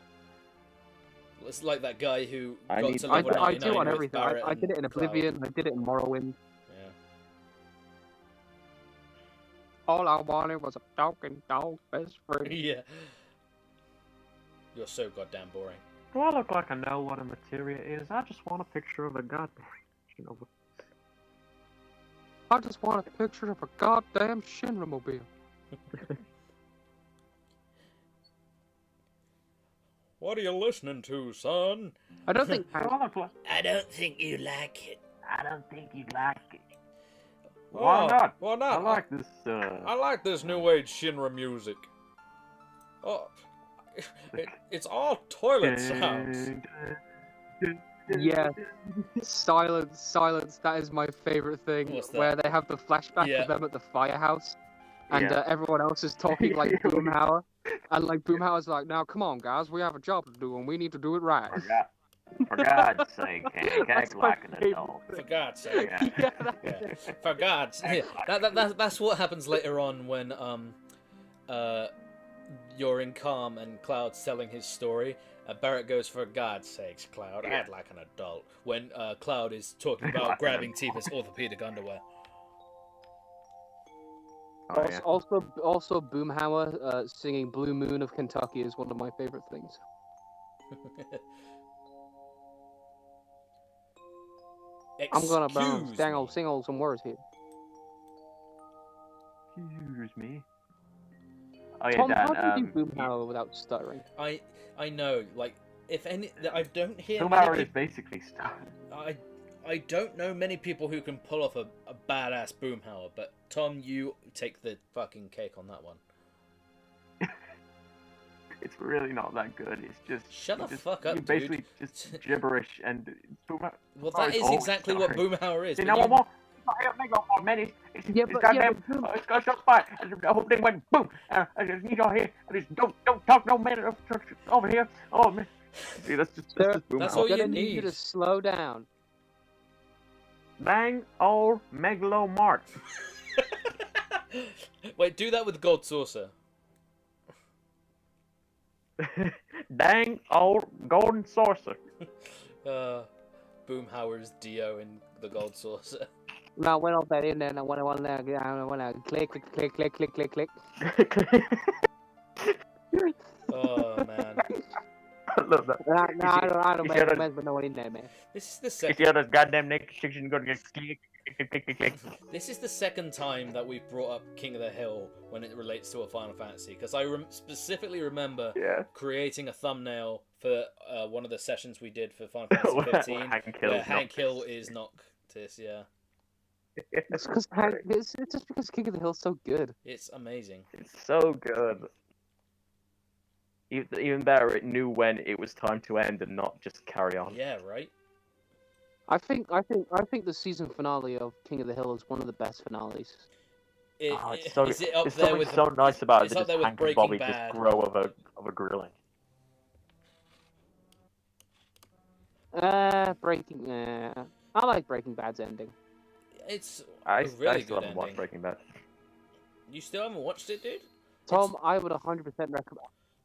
[SPEAKER 2] It's like that guy who got to level 99
[SPEAKER 3] I do on
[SPEAKER 2] with
[SPEAKER 3] everything.
[SPEAKER 2] Barret
[SPEAKER 3] I did it in
[SPEAKER 2] and Cloud.
[SPEAKER 3] Oblivion, I did it in Morrowind.
[SPEAKER 2] Yeah.
[SPEAKER 3] All I wanted was a talking dog best friend.
[SPEAKER 2] Yeah. You're so goddamn boring.
[SPEAKER 1] Do I look like I know what a materia is? I just want a picture of a goddamn.
[SPEAKER 3] I just want a picture of a goddamn Shinra mobile.
[SPEAKER 2] What are you listening to, son?
[SPEAKER 3] I don't think.
[SPEAKER 2] I don't think you like it.
[SPEAKER 1] I don't think you'd like it.
[SPEAKER 2] Why
[SPEAKER 1] not?
[SPEAKER 2] Why not?
[SPEAKER 1] I like this.
[SPEAKER 2] I like this new age Shinra music. Oh, it's all toilet sounds.
[SPEAKER 3] Yeah, silence. That is my favorite thing.
[SPEAKER 2] What's that?
[SPEAKER 3] Where they have the flashback
[SPEAKER 2] Yeah.
[SPEAKER 3] of them at the firehouse, and
[SPEAKER 1] Yeah.
[SPEAKER 3] everyone else is talking like Boomhauer, and like Boomhauer's like, "Now, come on, guys, we have a job to do, and we need to do it right."
[SPEAKER 1] For God's sake, Hank,
[SPEAKER 3] That's
[SPEAKER 1] act
[SPEAKER 3] my
[SPEAKER 1] like an
[SPEAKER 3] favorite
[SPEAKER 1] adult.
[SPEAKER 2] For God's sake.
[SPEAKER 3] Yeah,
[SPEAKER 2] Yeah. For God's sake. That's what happens later on when you're in Calm and Cloud's telling his story. Barrett goes, "For God's sakes, Cloud, act like an adult." When Cloud is talking about grabbing Tifa's orthopedic underwear.
[SPEAKER 1] Oh, yeah.
[SPEAKER 3] Also, Boomhauer singing "Blue Moon of Kentucky" is one of my favorite things. I'm gonna sing some words here.
[SPEAKER 1] Excuse me. Oh yeah,
[SPEAKER 3] Tom,
[SPEAKER 1] Dan.
[SPEAKER 3] how do you do Boomhauer without stuttering?
[SPEAKER 2] I know, like, if any, I don't hear
[SPEAKER 1] Tomorrow
[SPEAKER 2] many
[SPEAKER 1] is basically stuff.
[SPEAKER 2] I don't know many people who can pull off a badass Boomhauer, but Tom, you take the fucking cake on that one.
[SPEAKER 1] It's really not that good. It's just
[SPEAKER 2] Shut the
[SPEAKER 1] just,
[SPEAKER 2] fuck up,
[SPEAKER 1] you basically just gibberish and
[SPEAKER 2] Well, that is exactly what Boomhauer is.
[SPEAKER 1] You
[SPEAKER 2] but
[SPEAKER 1] know
[SPEAKER 2] you-
[SPEAKER 1] what? Man, it's goddamn. It's got so fire. The whole thing went boom. I just need y'all here. I just don't talk no man over here. Oh man. See, that's just
[SPEAKER 2] That's
[SPEAKER 1] Boomhauer.
[SPEAKER 2] all
[SPEAKER 3] I'm
[SPEAKER 2] you
[SPEAKER 3] gonna need you to
[SPEAKER 2] need.
[SPEAKER 3] slow down.
[SPEAKER 1] Bang old Megalo Mart.
[SPEAKER 2] Wait, do that with Gold Saucer.
[SPEAKER 1] Dang old golden saucer.
[SPEAKER 2] Boomhauer's Dio in the Gold Saucer.
[SPEAKER 3] Now, when I that in there, and I want to click, click.
[SPEAKER 2] Oh man,
[SPEAKER 1] I love that.
[SPEAKER 3] No, I don't
[SPEAKER 1] you should have-
[SPEAKER 3] make no one in there, man.
[SPEAKER 2] this is the
[SPEAKER 1] You
[SPEAKER 2] second.
[SPEAKER 1] see how those goddamn naked chicks can go to get click.
[SPEAKER 2] This is the second time that we've brought up King of the Hill when it relates to a Final Fantasy, because I specifically remember
[SPEAKER 1] Yeah.
[SPEAKER 2] creating a thumbnail for one of the sessions we did for Final Fantasy 15, where Hank Hill is Noctis. Yeah,
[SPEAKER 3] It's because it's just because King of the Hill's so good.
[SPEAKER 2] it's amazing.
[SPEAKER 1] It's so good. Even better, it knew when it was time to end and not just carry on.
[SPEAKER 2] Yeah, right.
[SPEAKER 3] I think the season finale of King of the Hill is one of the best finales.
[SPEAKER 1] It's so,
[SPEAKER 2] Is it up
[SPEAKER 1] there's
[SPEAKER 2] there
[SPEAKER 1] something
[SPEAKER 2] with
[SPEAKER 1] so nice about it
[SPEAKER 2] it's
[SPEAKER 1] that
[SPEAKER 2] up
[SPEAKER 1] just
[SPEAKER 2] there with
[SPEAKER 1] Hank and
[SPEAKER 2] Breaking
[SPEAKER 1] Bobby
[SPEAKER 2] Bad.
[SPEAKER 1] just grow of a grilling.
[SPEAKER 3] I like Breaking Bad's ending.
[SPEAKER 2] It's
[SPEAKER 1] I
[SPEAKER 2] a really
[SPEAKER 1] still
[SPEAKER 2] good
[SPEAKER 1] haven't watched
[SPEAKER 2] ending.
[SPEAKER 1] Breaking Bad.
[SPEAKER 2] You still haven't watched it, dude?
[SPEAKER 3] Tom, I would 100% recommend.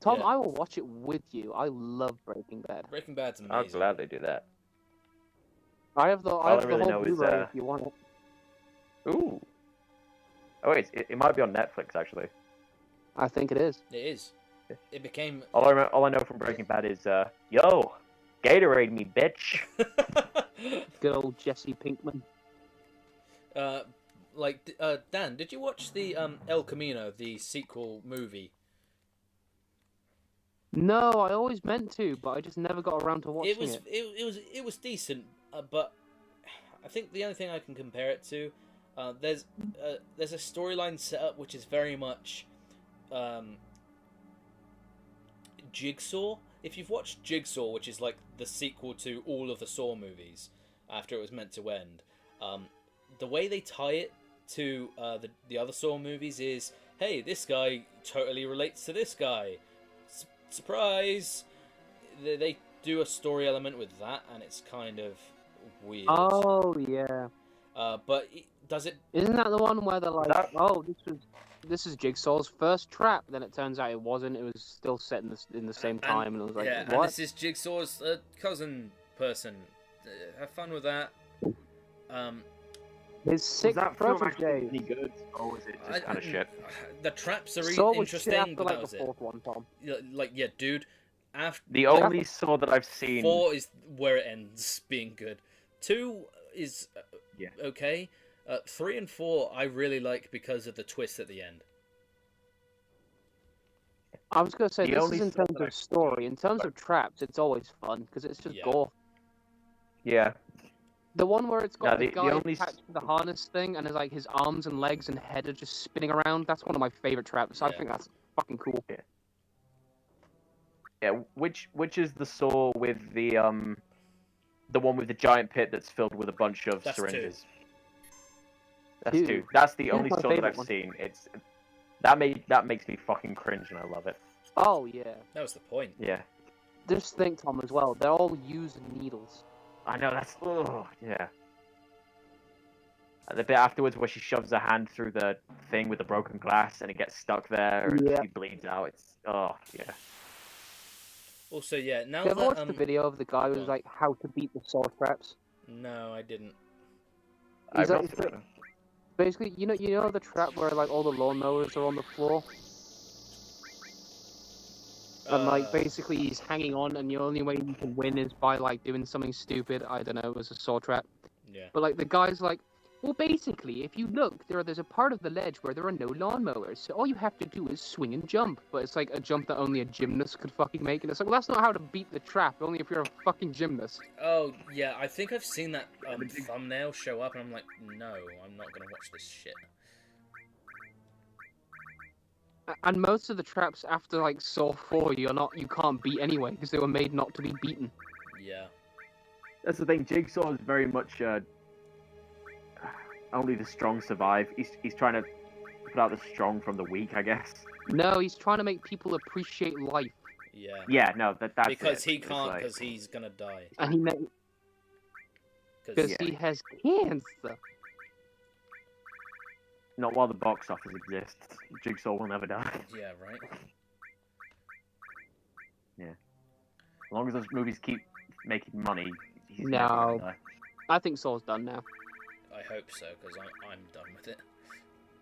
[SPEAKER 3] Tom,
[SPEAKER 2] Yeah.
[SPEAKER 3] I will watch it with you. I love Breaking Bad.
[SPEAKER 2] Breaking Bad's
[SPEAKER 1] I'll
[SPEAKER 2] amazing.
[SPEAKER 1] gladly do that.
[SPEAKER 3] I have the
[SPEAKER 1] I
[SPEAKER 3] whole
[SPEAKER 1] really know is,
[SPEAKER 3] Blu-ray if you want it.
[SPEAKER 1] Ooh. Oh wait, it might be on Netflix actually.
[SPEAKER 3] I think it is.
[SPEAKER 2] It is. It became.
[SPEAKER 1] All I know from Breaking Bad is yo, Gatorade me, bitch.
[SPEAKER 3] Good old Jesse Pinkman.
[SPEAKER 2] Dan, did you watch the El Camino, the sequel movie?
[SPEAKER 3] No, I always meant to, but I just never got around to watching it.
[SPEAKER 2] It was decent, but I think the only thing I can compare it to, there's a storyline set up which is very much Jigsaw. If you've watched Jigsaw, which is like the sequel to all of the Saw movies after it was meant to end, the way they tie it to the other Saw movies is, hey, this guy totally relates to this guy. Surprise! They do a story element with that, and it's kind of weird.
[SPEAKER 3] Oh yeah.
[SPEAKER 2] But does it?
[SPEAKER 3] Isn't that the one where they're like,
[SPEAKER 1] That-
[SPEAKER 3] oh, this is Jigsaw's first trap? Then it turns out it wasn't. It was still set in the same time, and it was like,
[SPEAKER 2] yeah, and
[SPEAKER 3] what?
[SPEAKER 2] this is Jigsaw's cousin person. Have fun with that.
[SPEAKER 3] His sick protege.
[SPEAKER 1] any good, or was it just kind of shit?
[SPEAKER 2] The traps are
[SPEAKER 3] Saw was shit
[SPEAKER 2] interesting,
[SPEAKER 3] after
[SPEAKER 2] but
[SPEAKER 3] like
[SPEAKER 2] that was
[SPEAKER 3] the
[SPEAKER 2] it.
[SPEAKER 3] fourth one, Tom.
[SPEAKER 2] Like, yeah, dude. After
[SPEAKER 1] The only Saw that I've seen.
[SPEAKER 2] 4 is where it ends being good. 2 is
[SPEAKER 1] Yeah.
[SPEAKER 2] okay. 3 and 4 I really like because of the twist at the end.
[SPEAKER 3] I was gonna say
[SPEAKER 1] The
[SPEAKER 3] this
[SPEAKER 1] only
[SPEAKER 3] is in terms of story. In terms of traps, it's always fun because it's just
[SPEAKER 2] Yeah.
[SPEAKER 3] gore.
[SPEAKER 1] Yeah.
[SPEAKER 3] The one where it's got
[SPEAKER 1] No,
[SPEAKER 3] the
[SPEAKER 1] the
[SPEAKER 3] guy
[SPEAKER 1] only
[SPEAKER 3] attached to the harness thing, and like his arms and legs and head are just spinning around. That's one of my favorite traps. I
[SPEAKER 2] Yeah.
[SPEAKER 3] think that's fucking cool.
[SPEAKER 1] Yeah, which is the saw with the one with the giant pit that's filled with a bunch of
[SPEAKER 2] That's
[SPEAKER 1] syringes.
[SPEAKER 3] 2.
[SPEAKER 1] That's
[SPEAKER 3] 2.
[SPEAKER 1] 2. That's the
[SPEAKER 3] Two's
[SPEAKER 1] only
[SPEAKER 3] my
[SPEAKER 1] saw that
[SPEAKER 3] favorite
[SPEAKER 1] I've
[SPEAKER 3] one.
[SPEAKER 1] seen. That makes me fucking cringe, and I love it.
[SPEAKER 3] Oh yeah.
[SPEAKER 2] That was the point.
[SPEAKER 1] Yeah,
[SPEAKER 3] Just think, Tom, as well. They're all used needles.
[SPEAKER 1] I know that's yeah. And the bit afterwards where she shoves her hand through the thing with the broken glass and it gets stuck there and
[SPEAKER 3] Yeah.
[SPEAKER 1] she bleeds out. It's yeah.
[SPEAKER 2] Also, yeah, now
[SPEAKER 3] Have you ever
[SPEAKER 2] that
[SPEAKER 3] watched the video of the guy who's
[SPEAKER 2] go on.
[SPEAKER 3] like how to beat the saw traps?
[SPEAKER 2] No, I didn't.
[SPEAKER 1] I've
[SPEAKER 3] like-
[SPEAKER 1] not seen it.
[SPEAKER 3] Basically, you know the trap where like all the lawnmowers are on the floor, and like basically he's hanging on, and the only way you can win is by like doing something stupid. I don't know, as a saw trap.
[SPEAKER 2] Yeah.
[SPEAKER 3] But like the guy's like, well, basically, if you look, there's a part of the ledge where there are no lawnmowers, so all you have to do is swing and jump. But it's like a jump that only a gymnast could fucking make, and it's like, well, that's not how to beat the trap. Only if you're a fucking gymnast.
[SPEAKER 2] Oh, yeah, I think I've seen that thumbnail show up, and I'm like, no, I'm not gonna watch this shit.
[SPEAKER 3] And most of the traps after like Saw 4, you can't beat anyway because they were made not to be beaten.
[SPEAKER 2] Yeah.
[SPEAKER 1] That's the thing. Jigsaw is very much only the strong survive. He's trying to put out the strong from the weak, I guess.
[SPEAKER 3] No, he's trying to make people appreciate life,
[SPEAKER 2] Yeah.
[SPEAKER 1] Yeah, no, that's
[SPEAKER 2] Because
[SPEAKER 1] it.
[SPEAKER 2] he
[SPEAKER 1] It's
[SPEAKER 2] can't,
[SPEAKER 1] like-
[SPEAKER 2] because he's gonna die.
[SPEAKER 3] and because
[SPEAKER 1] Yeah.
[SPEAKER 3] he has cancer.
[SPEAKER 1] Not while the box office exists. Jigsaw will never die.
[SPEAKER 2] Yeah, right?
[SPEAKER 1] As long as those movies keep making money, he's
[SPEAKER 3] No.
[SPEAKER 1] never gonna die.
[SPEAKER 3] I think Saw's done now.
[SPEAKER 2] I hope so, because I'm done with it.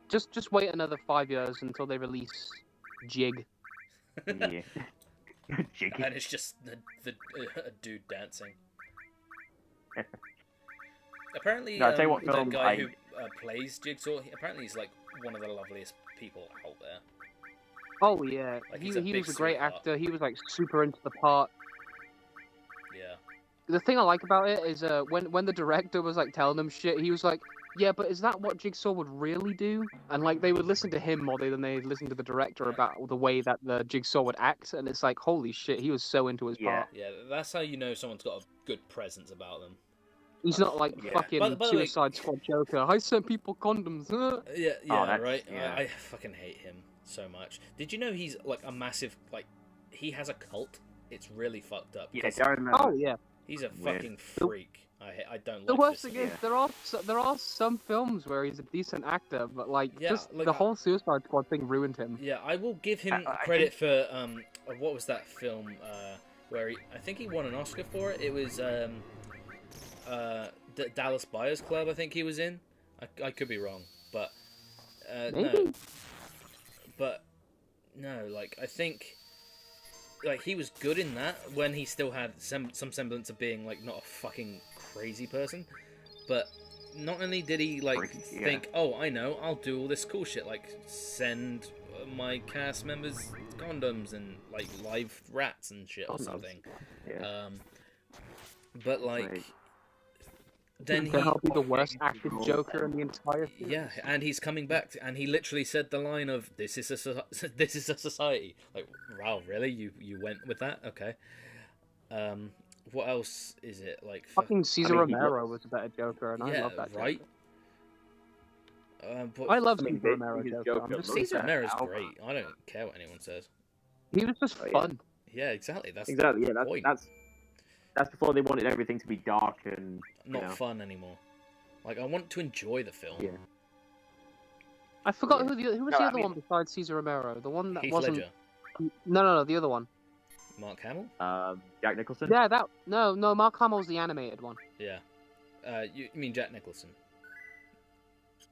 [SPEAKER 3] Just wait another 5 years until they release Jig.
[SPEAKER 1] Yeah. Jiggy.
[SPEAKER 2] And it's just a dude dancing. Apparently,
[SPEAKER 1] No, I'll tell you what
[SPEAKER 2] the
[SPEAKER 1] film
[SPEAKER 2] guy
[SPEAKER 1] I-
[SPEAKER 2] who plays Jigsaw, apparently he's like one of the loveliest people out there.
[SPEAKER 3] Oh yeah,
[SPEAKER 2] Like,
[SPEAKER 3] he
[SPEAKER 2] he's a
[SPEAKER 3] was
[SPEAKER 2] big
[SPEAKER 3] a great
[SPEAKER 2] sweetheart.
[SPEAKER 3] actor. He was like super into the part.
[SPEAKER 2] Yeah.
[SPEAKER 3] The thing I like about it is when the director was like telling them shit, he was like, yeah, but is that what Jigsaw would really do? And like they would listen to him more than they listen to the director about the way that the Jigsaw would act, and it's like, holy shit, he was so into his
[SPEAKER 1] Yeah.
[SPEAKER 3] part.
[SPEAKER 2] Yeah, that's how you know someone's got a good presence about them.
[SPEAKER 3] He's not like
[SPEAKER 1] Yeah.
[SPEAKER 3] fucking
[SPEAKER 2] By the way-
[SPEAKER 3] Suicide Squad Joker. I sent people condoms. Huh?
[SPEAKER 2] Yeah,
[SPEAKER 1] that's-
[SPEAKER 2] right?
[SPEAKER 1] yeah.
[SPEAKER 2] I fucking hate him so much. Did you know he's like a massive, like, he has a cult? It's really fucked up.
[SPEAKER 1] Yeah,
[SPEAKER 2] 'cause
[SPEAKER 1] I remember.
[SPEAKER 3] Oh yeah.
[SPEAKER 2] he's a
[SPEAKER 1] Weird.
[SPEAKER 2] fucking freak. I don't
[SPEAKER 3] The
[SPEAKER 2] like
[SPEAKER 3] worst
[SPEAKER 2] this.
[SPEAKER 3] thing is
[SPEAKER 1] Yeah.
[SPEAKER 3] there are some films where he's a decent actor, but like
[SPEAKER 2] Yeah,
[SPEAKER 3] just
[SPEAKER 2] like,
[SPEAKER 3] the whole Suicide Squad thing ruined him.
[SPEAKER 2] Yeah, I will give him
[SPEAKER 1] I
[SPEAKER 2] credit for what was that film where I think he won an Oscar for it. It was Dallas Buyers Club. I think he was in. I could be wrong, but no.
[SPEAKER 3] Maybe.
[SPEAKER 2] But no, like I think like he was good in that when he still had some semblance of being like not a fucking crazy person, but not only did he like
[SPEAKER 1] Crazy, yeah.
[SPEAKER 2] think, oh, I know, I'll do all this cool shit, like send my cast members condoms and like live rats and shit or
[SPEAKER 3] Condoms.
[SPEAKER 2] something.
[SPEAKER 1] Yeah.
[SPEAKER 2] But like
[SPEAKER 1] Like-
[SPEAKER 2] then he
[SPEAKER 3] Then I'll be the worst acted Joker in the entire series.
[SPEAKER 2] yeah, and he's coming back, and he literally said the line of "This is a this is a society." Like, wow, really? You went with that? Okay. What else is it like?
[SPEAKER 3] Fucking Caesar
[SPEAKER 1] I mean, he
[SPEAKER 3] Romero was a better Joker, and I
[SPEAKER 2] yeah,
[SPEAKER 3] love that
[SPEAKER 2] right.
[SPEAKER 3] Joker.
[SPEAKER 2] But
[SPEAKER 3] I love
[SPEAKER 1] I mean,
[SPEAKER 3] Caesar Romero
[SPEAKER 1] his
[SPEAKER 3] Joker. I'm
[SPEAKER 1] Joker
[SPEAKER 3] just,
[SPEAKER 1] was-
[SPEAKER 2] Caesar Romero's
[SPEAKER 1] Alpha.
[SPEAKER 2] great. I don't care what anyone says.
[SPEAKER 3] he was just
[SPEAKER 1] Oh, yeah.
[SPEAKER 3] fun.
[SPEAKER 2] Yeah, exactly. That's
[SPEAKER 1] Exactly. Yeah.
[SPEAKER 2] the point.
[SPEAKER 1] That's before they wanted everything to be dark and
[SPEAKER 2] Not
[SPEAKER 1] you know.
[SPEAKER 2] fun anymore. Like I want to enjoy the film.
[SPEAKER 1] Yeah.
[SPEAKER 3] I forgot
[SPEAKER 1] Yeah.
[SPEAKER 3] who was
[SPEAKER 1] No,
[SPEAKER 3] the
[SPEAKER 1] I
[SPEAKER 3] other
[SPEAKER 1] mean-
[SPEAKER 3] one besides Caesar Romero. The one that
[SPEAKER 2] Heath
[SPEAKER 3] wasn't.
[SPEAKER 2] Ledger,
[SPEAKER 3] No, the other one.
[SPEAKER 2] Mark Hamill.
[SPEAKER 1] Jack Nicholson.
[SPEAKER 3] Yeah, that. No, Mark Hamill's the animated one.
[SPEAKER 2] Yeah. You mean Jack Nicholson?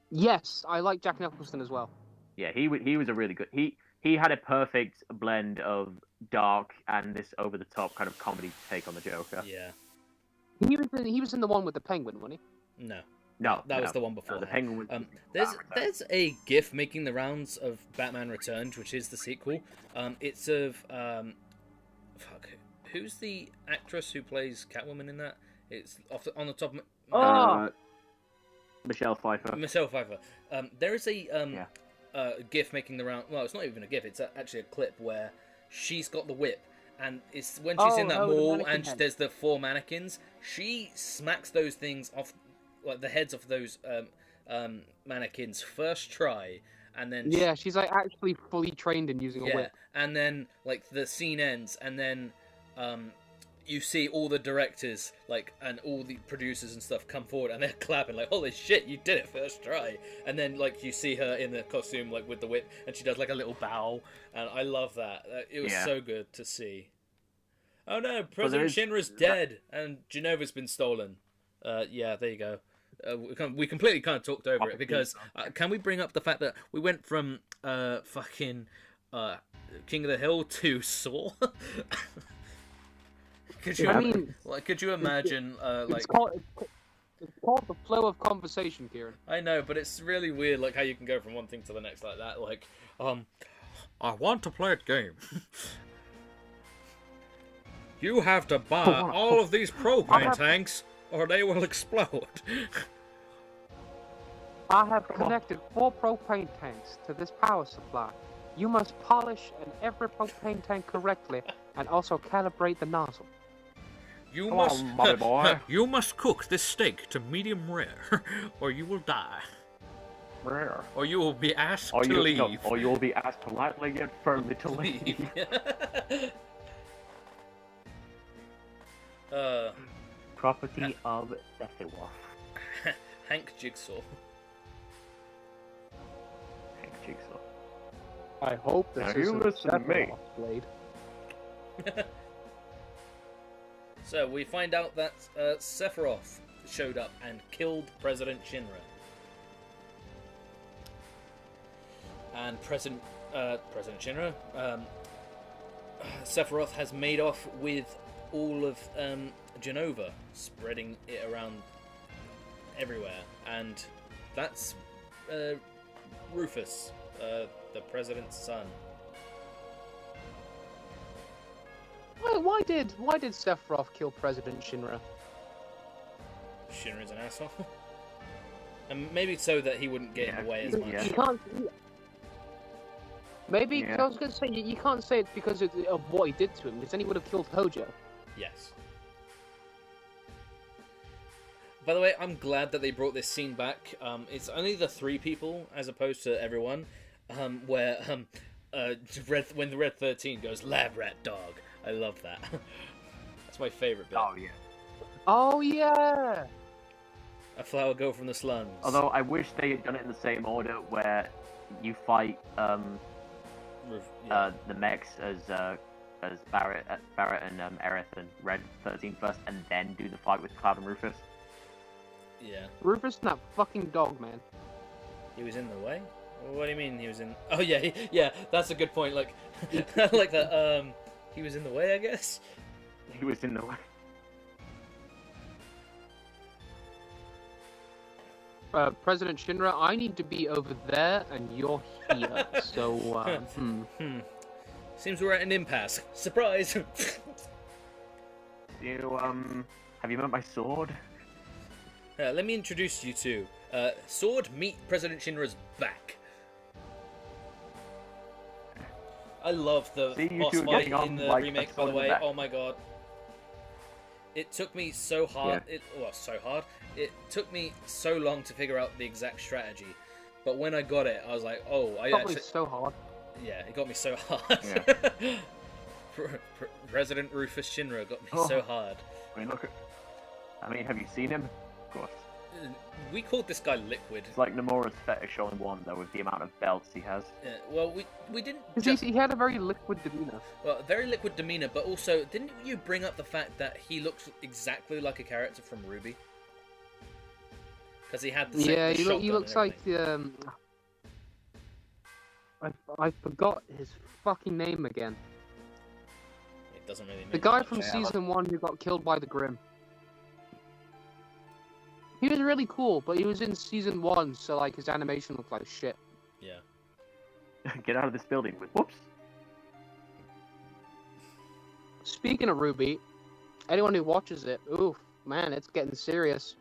[SPEAKER 3] Yes, I like Jack Nicholson as well.
[SPEAKER 1] Yeah. He was a really good. He had a perfect blend of dark and this over the top kind of comedy take on the Joker.
[SPEAKER 2] Yeah.
[SPEAKER 3] He was in the one with the penguin, wasn't he?
[SPEAKER 2] No.
[SPEAKER 1] No,
[SPEAKER 2] that was the one before.
[SPEAKER 1] the Penguin was
[SPEAKER 2] There's a GIF making the rounds of Batman Returns, which is the sequel. It's of who's the actress who plays Catwoman in that? It's on the top of
[SPEAKER 1] Michelle Pfeiffer.
[SPEAKER 2] Michelle Pfeiffer. There is a GIF making the round. Well, it's not even a GIF. It's actually a clip where she's got the whip, and it's when she's in that mall and there's the 4 mannequins. She smacks those things off, like the heads of those mannequins first try, and then
[SPEAKER 3] she's like actually fully trained in using a whip.
[SPEAKER 2] And then like the scene ends, and then you see all the directors and all the producers and stuff come forward, and they're clapping like, "Holy shit, you did it first try!" And then like you see her in the costume with the whip, and she does like a little bow, and I love that. It was so good to see. Oh no, President Shinra's dead, and Genova's been stolen. There you go. We completely kind of talked over it because can we bring up the fact that we went from King of the Hill to Saw? Could you imagine?
[SPEAKER 3] It's called the flow of conversation, Kieran.
[SPEAKER 2] I know, but it's really weird, how you can go from one thing to the next like that. I want to play a game. You have to buy all of these propane tanks, or they will explode.
[SPEAKER 3] I have connected 4 propane tanks to this power supply. You must polish every propane tank correctly, and also calibrate the nozzle.
[SPEAKER 2] You
[SPEAKER 1] Come on, Bobby boy.
[SPEAKER 2] You must cook this steak to medium rare, or you will die.
[SPEAKER 1] Rare.
[SPEAKER 2] Or you will be asked to leave.
[SPEAKER 1] No, or you will be asked politely yet firmly to leave. Property of Sephiroth.
[SPEAKER 2] Hank Jigsaw.
[SPEAKER 1] Hank Jigsaw.
[SPEAKER 3] I hope this is a blade.
[SPEAKER 2] So we find out that Sephiroth showed up and killed President Shinra. And President Shinra, Sephiroth has made off with all of Genova, spreading it around everywhere. And that's Rufus, the president's son.
[SPEAKER 3] Why did Sephiroth kill President Shinra?
[SPEAKER 2] Shinra's an asshole. And maybe so that he wouldn't get in the way as much.
[SPEAKER 3] You can't. Maybe I was going to say you can't say it's because of what he did to him, because then he would have killed Hojo.
[SPEAKER 2] Yes. By the way, I'm glad that they brought this scene back. It's only the 3 people as opposed to everyone. Where when the Red 13 goes lab rat dog. I love that. That's my favorite bit.
[SPEAKER 3] Oh yeah.
[SPEAKER 2] A flower girl from the slums.
[SPEAKER 1] Although I wish they had done it in the same order, where you fight the mechs as Barrett and Aerith and Red 13 first, and then do the fight with Cloud and Rufus.
[SPEAKER 2] Yeah.
[SPEAKER 3] Rufus, that fucking dog, man.
[SPEAKER 2] He was in the way. What do you mean he was in? Oh yeah. That's a good point. Like that. He was in the way, I guess.
[SPEAKER 1] He was in the way.
[SPEAKER 3] President Shinra, I need to be over there, and you're here. So,
[SPEAKER 2] Seems we're at an impasse. Surprise!
[SPEAKER 1] Have you met my sword?
[SPEAKER 2] Let me introduce you to Sword. Meet President Shinra's back. I love the boss fight in the remake, by the way. Oh my god. It took me so hard.
[SPEAKER 1] Yeah.
[SPEAKER 2] It took me so long to figure out the exact strategy. But when I got it, I was like, oh,
[SPEAKER 3] so hard.
[SPEAKER 2] Yeah, it got me so hard.
[SPEAKER 1] Yeah.
[SPEAKER 2] President Rufus Shinra got me so hard.
[SPEAKER 1] I mean, have you seen him? Of course.
[SPEAKER 2] We called this guy Liquid.
[SPEAKER 1] It's like Nomura's fetish all in one, though, with the amount of belts he has.
[SPEAKER 2] Well, we didn't.
[SPEAKER 3] He had a very liquid demeanor.
[SPEAKER 2] Well, very liquid demeanor, but also, didn't you bring up the fact that he looks exactly like a character from Ruby? Because he had the same
[SPEAKER 3] he looks like I forgot his fucking name again.
[SPEAKER 2] It doesn't really.
[SPEAKER 3] The guy from season 1 who got killed by the Grim. He was really cool, but he was in season 1, so like his animation looked like shit.
[SPEAKER 2] Yeah.
[SPEAKER 1] Get out of this building. Whoops.
[SPEAKER 3] Speaking of Ruby, anyone who watches it, oof, man, it's getting serious.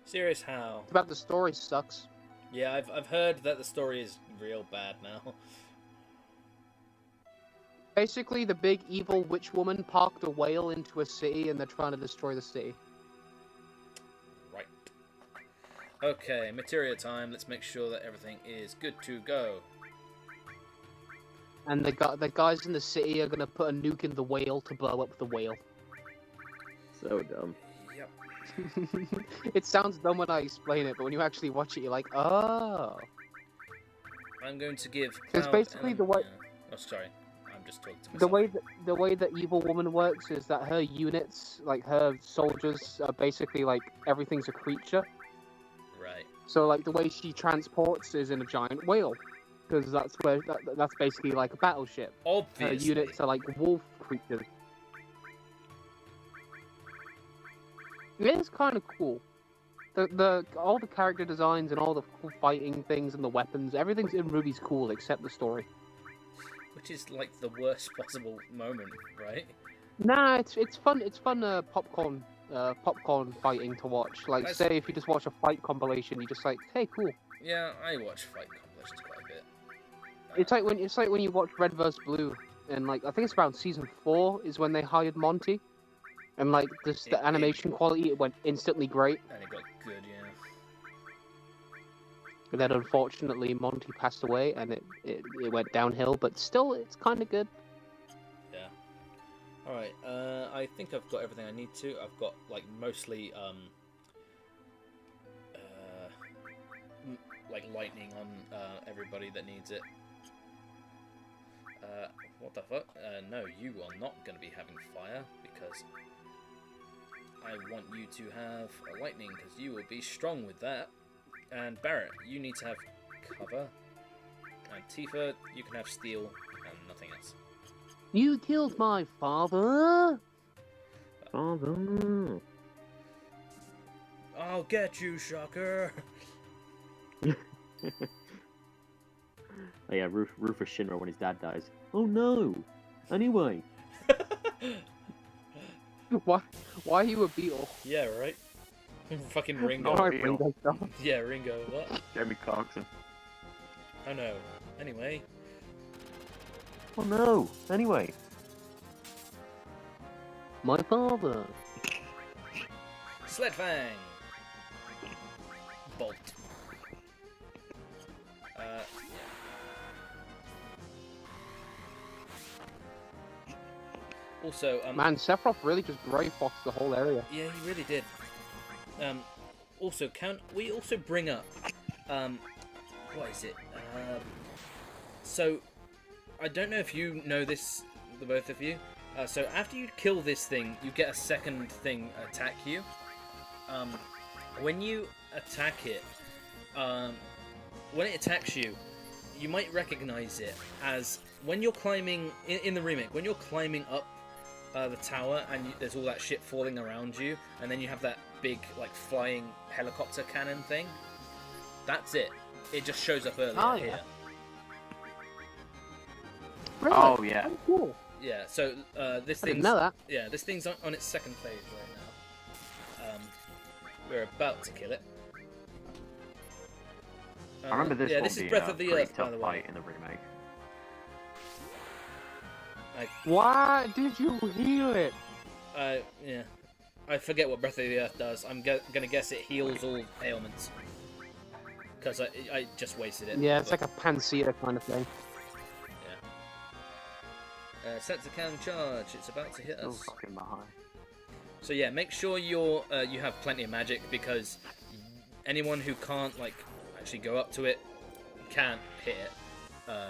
[SPEAKER 2] Serious how?
[SPEAKER 3] It's about the story sucks.
[SPEAKER 2] Yeah, I've heard that the story is real bad now.
[SPEAKER 3] Basically, the big evil witch woman parked a whale into a city, and they're trying to destroy the city.
[SPEAKER 2] Right. Okay, materia time. Let's make sure that everything is good to go.
[SPEAKER 3] And the guys in the city are gonna put a nuke in the whale to blow up the whale.
[SPEAKER 1] So dumb.
[SPEAKER 2] Yep.
[SPEAKER 3] It sounds dumb when I explain it, but when you actually watch it, you're like, oh.
[SPEAKER 2] I'm going to give.
[SPEAKER 3] It's basically the way.
[SPEAKER 2] Yeah. Oh, sorry. I'm just talking to myself.
[SPEAKER 3] The way that evil woman works is that her units, like her soldiers, are basically like everything's a creature.
[SPEAKER 2] Right.
[SPEAKER 3] So like the way she transports is in a giant whale, because that's where that's basically like a battleship.
[SPEAKER 2] Obviously.
[SPEAKER 3] Her units are like wolf creatures. It is kind of cool. All the character designs and all the cool fighting things and the weapons, everything's in Ruby's cool except the story.
[SPEAKER 2] Which is like the worst possible moment, right?
[SPEAKER 3] Nah, it's fun. It's fun popcorn fighting to watch. Like, say if you just watch a fight compilation, you just like, hey, cool.
[SPEAKER 2] Yeah, I watch fight compilations quite a bit.
[SPEAKER 3] It's like when you watch Red vs Blue, and like I think it's around season 4 is when they hired Monty, and like the animation quality it went instantly great.
[SPEAKER 2] And it got good, yeah.
[SPEAKER 3] But then unfortunately Monty passed away, and it went downhill. But still, it's kind of good.
[SPEAKER 2] Yeah. All right. I think I've got everything I need to. I've got like mostly like lightning on everybody that needs it. What the fuck? No, you are not going to be having fire, because I want you to have a lightning, because you will be strong with that. And Barrett, you need to have cover. And Tifa, you can have steel and nothing else.
[SPEAKER 3] You killed my father!
[SPEAKER 1] Father.
[SPEAKER 2] I'll get you, Shocker!
[SPEAKER 1] Oh yeah, Rufus Shinra when his dad dies. Oh no! Anyway.
[SPEAKER 3] Why are you a beetle?
[SPEAKER 2] Yeah, right? Fucking Ringo.
[SPEAKER 1] Oh,
[SPEAKER 3] Alright, Ringo, stop.
[SPEAKER 2] Yeah, Ringo, what?
[SPEAKER 1] Jeremy Clarkson.
[SPEAKER 2] Oh no. Anyway.
[SPEAKER 1] Oh no! Anyway.
[SPEAKER 3] My father.
[SPEAKER 2] Sledfang! Bolt. Also,
[SPEAKER 3] Man, Sephiroth really just Grey Fox the whole area.
[SPEAKER 2] yeah, he really did. Also, we also bring up, what is it? So, I don't know if you know this, the both of you. So after you kill this thing, you get a second thing attack you. When you attack it, when it attacks you, you might recognize it as when you're climbing in the remake. When you're climbing up the tower and there's all that shit falling around you, and then you have that big like flying helicopter cannon thing. That's it. It just shows up earlier
[SPEAKER 3] Oh, yeah.
[SPEAKER 2] here.
[SPEAKER 3] Really?
[SPEAKER 1] Oh yeah.
[SPEAKER 3] Oh, cool.
[SPEAKER 2] Yeah. So this
[SPEAKER 3] I didn't
[SPEAKER 2] thing's
[SPEAKER 3] know that.
[SPEAKER 2] yeah, this thing's on its second phase right now. We're about to kill it.
[SPEAKER 1] I remember this
[SPEAKER 2] yeah,
[SPEAKER 1] one
[SPEAKER 2] this is
[SPEAKER 1] being
[SPEAKER 2] Breath
[SPEAKER 1] a
[SPEAKER 2] of the
[SPEAKER 1] pretty
[SPEAKER 2] Earth, by
[SPEAKER 1] tough
[SPEAKER 2] the way.
[SPEAKER 1] fight in the remake.
[SPEAKER 3] Why did you heal it?
[SPEAKER 2] Yeah. I forget what Breath of the Earth does. I'm gonna guess it heals all ailments. Because I just wasted it.
[SPEAKER 3] Yeah, it's
[SPEAKER 2] but,
[SPEAKER 3] like a panacea kind of thing.
[SPEAKER 2] yeah. Sensor cannon charge. It's about to hit
[SPEAKER 1] Oh,
[SPEAKER 2] us.
[SPEAKER 1] fucking behind.
[SPEAKER 2] So yeah, make sure you have plenty of magic, because anyone who can't like actually go up to it can't hit it.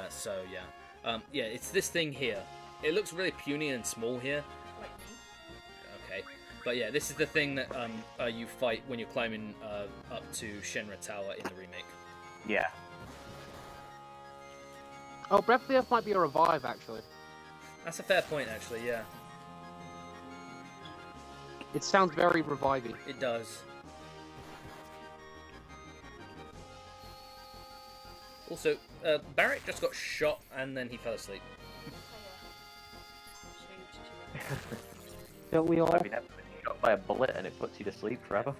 [SPEAKER 2] So yeah, yeah, it's this thing here. It looks really puny and small here. Okay, but yeah, this is the thing that you fight when you're climbing up to Shinra Tower in the remake.
[SPEAKER 1] Yeah.
[SPEAKER 3] Oh, Breath of the Earth might be a revive, actually.
[SPEAKER 2] That's a fair point, actually. Yeah,
[SPEAKER 3] It sounds very revivey.
[SPEAKER 2] it does. Also, Barrett just got shot and then he fell asleep.
[SPEAKER 3] Don't we all?
[SPEAKER 1] I've been shot by a bullet and it puts you to sleep forever.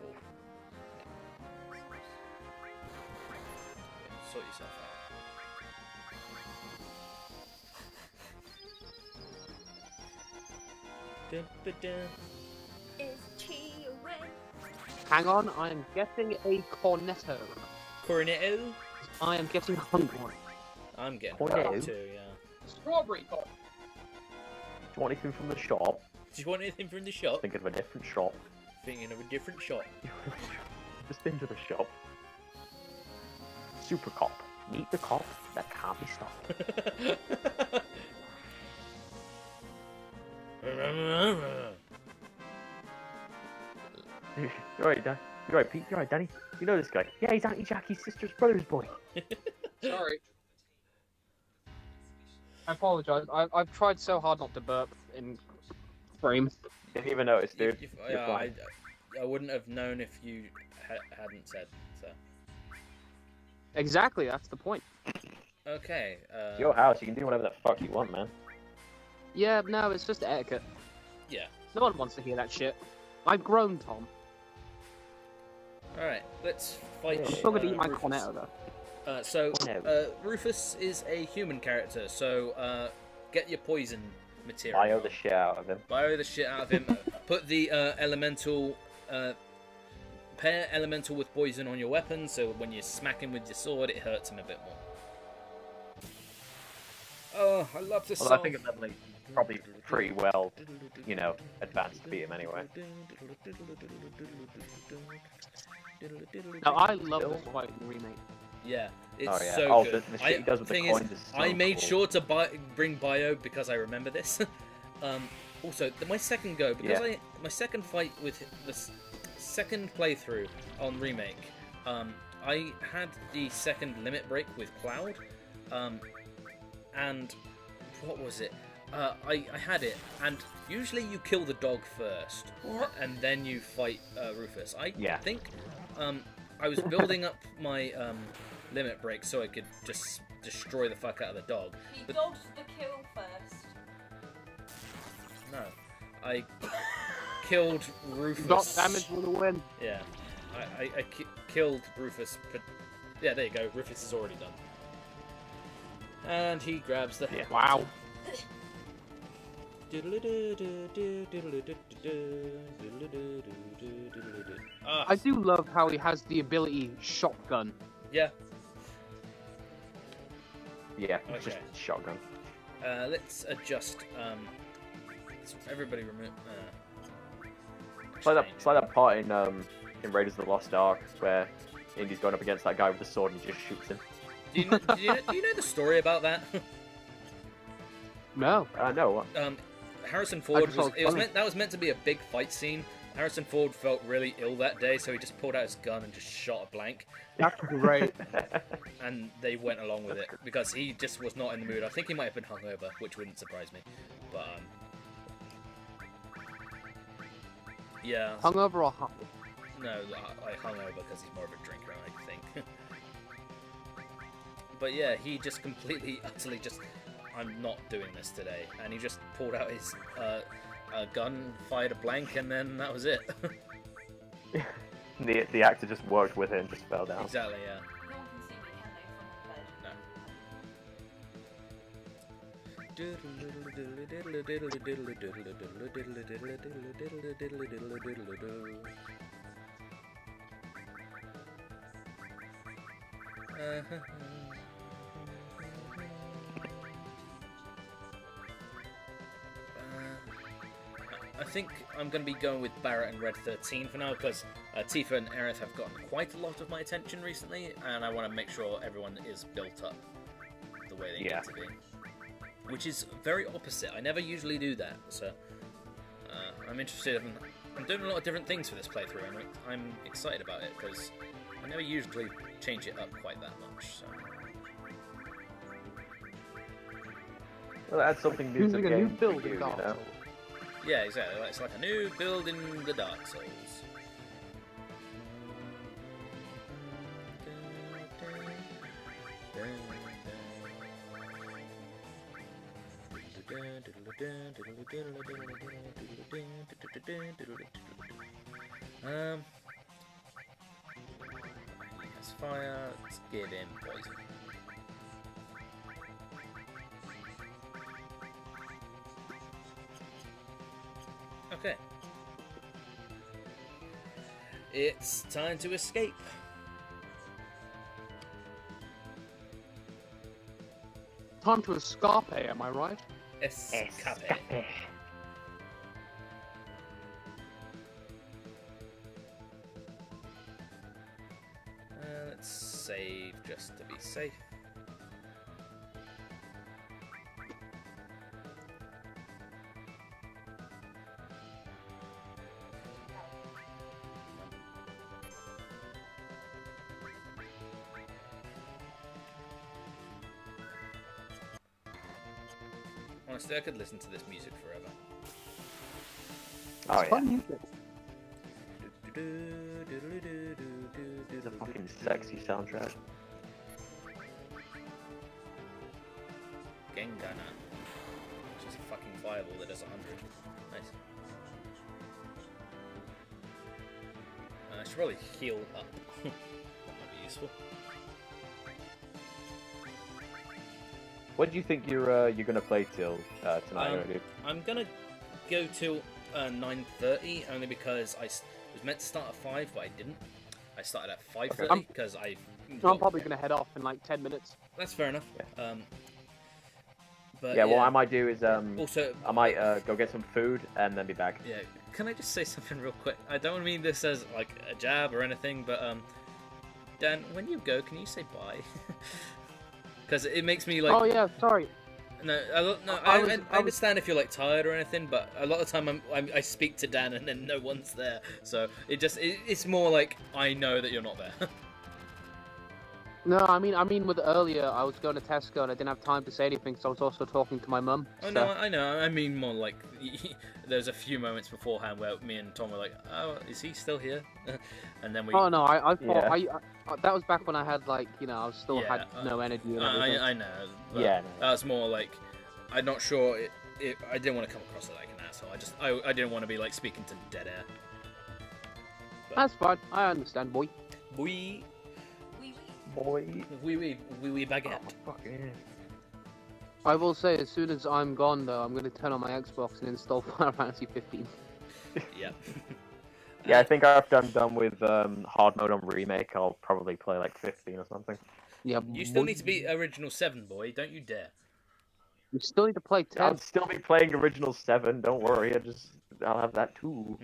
[SPEAKER 2] Sort yourself out. Dun, dun, dun.
[SPEAKER 4] Is cheering.
[SPEAKER 3] Hang on, I am getting a cornetto.
[SPEAKER 2] Cornetto?
[SPEAKER 3] I am getting hungry.
[SPEAKER 2] I'm getting
[SPEAKER 1] Cornetto?
[SPEAKER 2] hungry too, yeah.
[SPEAKER 3] Strawberry corn.
[SPEAKER 1] Do you want anything from the shop?
[SPEAKER 2] Do you want anything from the shop?
[SPEAKER 1] Thinking of a different shop.
[SPEAKER 2] Thinking of a different shop.
[SPEAKER 1] Just into the shop. Super cop. Meet the cop that can't be stopped. You're right, Dan. You're right, Pete. You're right, Danny. You know this guy. Yeah, he's Auntie Jackie's sister's brother's boy.
[SPEAKER 3] Sorry. I apologize. I've tried so hard not to burp in frame.
[SPEAKER 1] Didn't even notice, dude. You're
[SPEAKER 2] Yeah,
[SPEAKER 1] fine.
[SPEAKER 2] I wouldn't have known if you hadn't said so.
[SPEAKER 3] Exactly, that's the point.
[SPEAKER 2] Okay.
[SPEAKER 1] It's your house. You can do whatever the fuck you want, man.
[SPEAKER 3] Yeah, no, it's just etiquette.
[SPEAKER 2] Yeah.
[SPEAKER 3] No one wants to hear that shit. I've grown, Tom.
[SPEAKER 2] Alright, let's fight.
[SPEAKER 3] I'm still gonna eat my
[SPEAKER 2] Rufus.
[SPEAKER 3] cornetto, though.
[SPEAKER 2] Rufus is a human character, so get your poison material.
[SPEAKER 1] Bio the shit out of him.
[SPEAKER 2] Bio the shit out of him. Put the elemental, pair elemental with poison on your weapon, so when you smack him with your sword, it hurts him a bit more. Oh, I love this
[SPEAKER 1] Although
[SPEAKER 2] song.
[SPEAKER 1] I think at level 8, probably pretty well, you know, advanced to beat him anyway.
[SPEAKER 3] No, I love this fight in the remake.
[SPEAKER 2] Yeah, it's
[SPEAKER 1] Oh, yeah.
[SPEAKER 2] so
[SPEAKER 1] Oh,
[SPEAKER 2] good.
[SPEAKER 1] the shit he does with the
[SPEAKER 2] thing
[SPEAKER 1] coins is so
[SPEAKER 2] I made
[SPEAKER 1] cool.
[SPEAKER 2] sure to bring bio because I remember this. Also, my second go, because
[SPEAKER 1] Yeah.
[SPEAKER 2] my second fight with the second playthrough on remake, I had the second limit break with Cloud, and what was it? I had it, and usually you kill the dog first, and then you fight Rufus. I think I was building up my limit break so I could just destroy the fuck out of the dog.
[SPEAKER 4] He
[SPEAKER 2] But
[SPEAKER 4] dodged the kill first.
[SPEAKER 2] no, I killed Rufus.
[SPEAKER 3] Got damage with a win.
[SPEAKER 2] Yeah, I killed Rufus. But yeah, there you go. Rufus is already done, and he grabs the.
[SPEAKER 1] Yeah.
[SPEAKER 3] Wow. I do love how he has the ability shotgun.
[SPEAKER 2] Yeah.
[SPEAKER 1] Yeah, it's
[SPEAKER 2] Okay.
[SPEAKER 1] just shotgun.
[SPEAKER 2] Let's adjust. So everybody remove.
[SPEAKER 1] It's like that part in Raiders of the Lost Ark where Indy's going up against that guy with the sword and he just shoots him.
[SPEAKER 2] Do you know the story about that?
[SPEAKER 3] No.
[SPEAKER 1] No, what?
[SPEAKER 2] Harrison Ford
[SPEAKER 3] just thought it was funny.
[SPEAKER 2] that was meant to be a big fight scene. Harrison Ford felt really ill that day, so he just pulled out his gun and just shot a blank.
[SPEAKER 3] That's great.
[SPEAKER 2] And they went along with it because he just was not in the mood. I think he might have been hungover, which wouldn't surprise me. But yeah.
[SPEAKER 3] Hungover or hot?
[SPEAKER 2] No, I hungover because he's more of a drinker, I think. But yeah, he just completely, utterly just, I'm not doing this today, and he just pulled out his gun, fired a blank, and then that was it.
[SPEAKER 1] The actor just worked with it and just fell down.
[SPEAKER 2] Exactly, yeah.
[SPEAKER 4] No one can see me, can they,
[SPEAKER 2] I think I'm going to be going with Barrett and Red 13 for now because Tifa and Aerith have gotten quite a lot of my attention recently, and I want to make sure everyone is built up the way they need to be. Which is very opposite. I never usually do that, so I'm interested in... I'm doing a lot of different things for this playthrough, and I'm excited about it because I never usually change it up quite that much. So.
[SPEAKER 1] Well, that's something new
[SPEAKER 3] It's
[SPEAKER 1] to
[SPEAKER 3] like
[SPEAKER 1] the
[SPEAKER 3] a new
[SPEAKER 1] game
[SPEAKER 3] build
[SPEAKER 1] for you,
[SPEAKER 3] in Dark
[SPEAKER 1] you know?
[SPEAKER 3] Souls.
[SPEAKER 2] Yeah, exactly. It's like a new build in the Dark Souls. Let's fire. Let's give him poison. Okay. It's time to escape.
[SPEAKER 3] Time to escape, am I right?
[SPEAKER 2] Escape. Let's save just to be safe. Honestly, I could listen to this music forever.
[SPEAKER 1] Oh
[SPEAKER 3] It's fun music.
[SPEAKER 1] It's a fucking sexy soundtrack.
[SPEAKER 2] Gengana. Which is a fucking fireball that does 100. Nice. I should probably heal up. That might be useful.
[SPEAKER 1] What do you think you're gonna play till tonight, dude?
[SPEAKER 2] I'm gonna go till 9:30 only because I was meant to start at 5, but I didn't. I started at 5:30 because I.
[SPEAKER 3] I'm probably gonna head off in like 10 minutes.
[SPEAKER 2] That's fair enough.
[SPEAKER 1] Yeah.
[SPEAKER 2] But
[SPEAKER 1] yeah, what I might do is
[SPEAKER 2] also
[SPEAKER 1] I might go get some food and then be back.
[SPEAKER 2] Yeah, can I just say something real quick? I don't mean this as like a jab or anything, but Dan, when you go, can you say bye? Because it makes me like.
[SPEAKER 3] Oh yeah, sorry.
[SPEAKER 2] No, I understand if you're like tired or anything, but a lot of the time I speak to Dan and then no one's there, so it's more like I know that you're not there.
[SPEAKER 3] No, I mean with earlier I was going to Tesco and I didn't have time to say anything, so I was also talking to my mum.
[SPEAKER 2] Oh no, I know. I mean more like there's a few moments beforehand where me and Tom were like, "Oh, is he still here?" And then we.
[SPEAKER 3] Oh no, I thought
[SPEAKER 1] Yeah.
[SPEAKER 3] that was back when I had like I was still had no energy. And everything.
[SPEAKER 2] I know.
[SPEAKER 1] Yeah.
[SPEAKER 2] That's more like I'm not sure. I didn't want to come across like an asshole. I didn't want to be like speaking to dead air. But,
[SPEAKER 3] That's fine. I understand, boy.
[SPEAKER 2] we
[SPEAKER 1] Boy.
[SPEAKER 2] baguette.
[SPEAKER 1] Oh, fuck yeah.
[SPEAKER 3] I will say, as soon as I'm gone though, I'm going to turn on my Xbox and install Final Fantasy 15.
[SPEAKER 2] Yeah.
[SPEAKER 1] Yeah, I think after I'm done with hard mode on remake, I'll probably play like 15 or something.
[SPEAKER 3] Yeah.
[SPEAKER 2] You still need to beat original 7, boy. Don't you dare.
[SPEAKER 3] You still need to play 10.
[SPEAKER 1] I'll still be playing original 7. Don't worry. I'll have that too.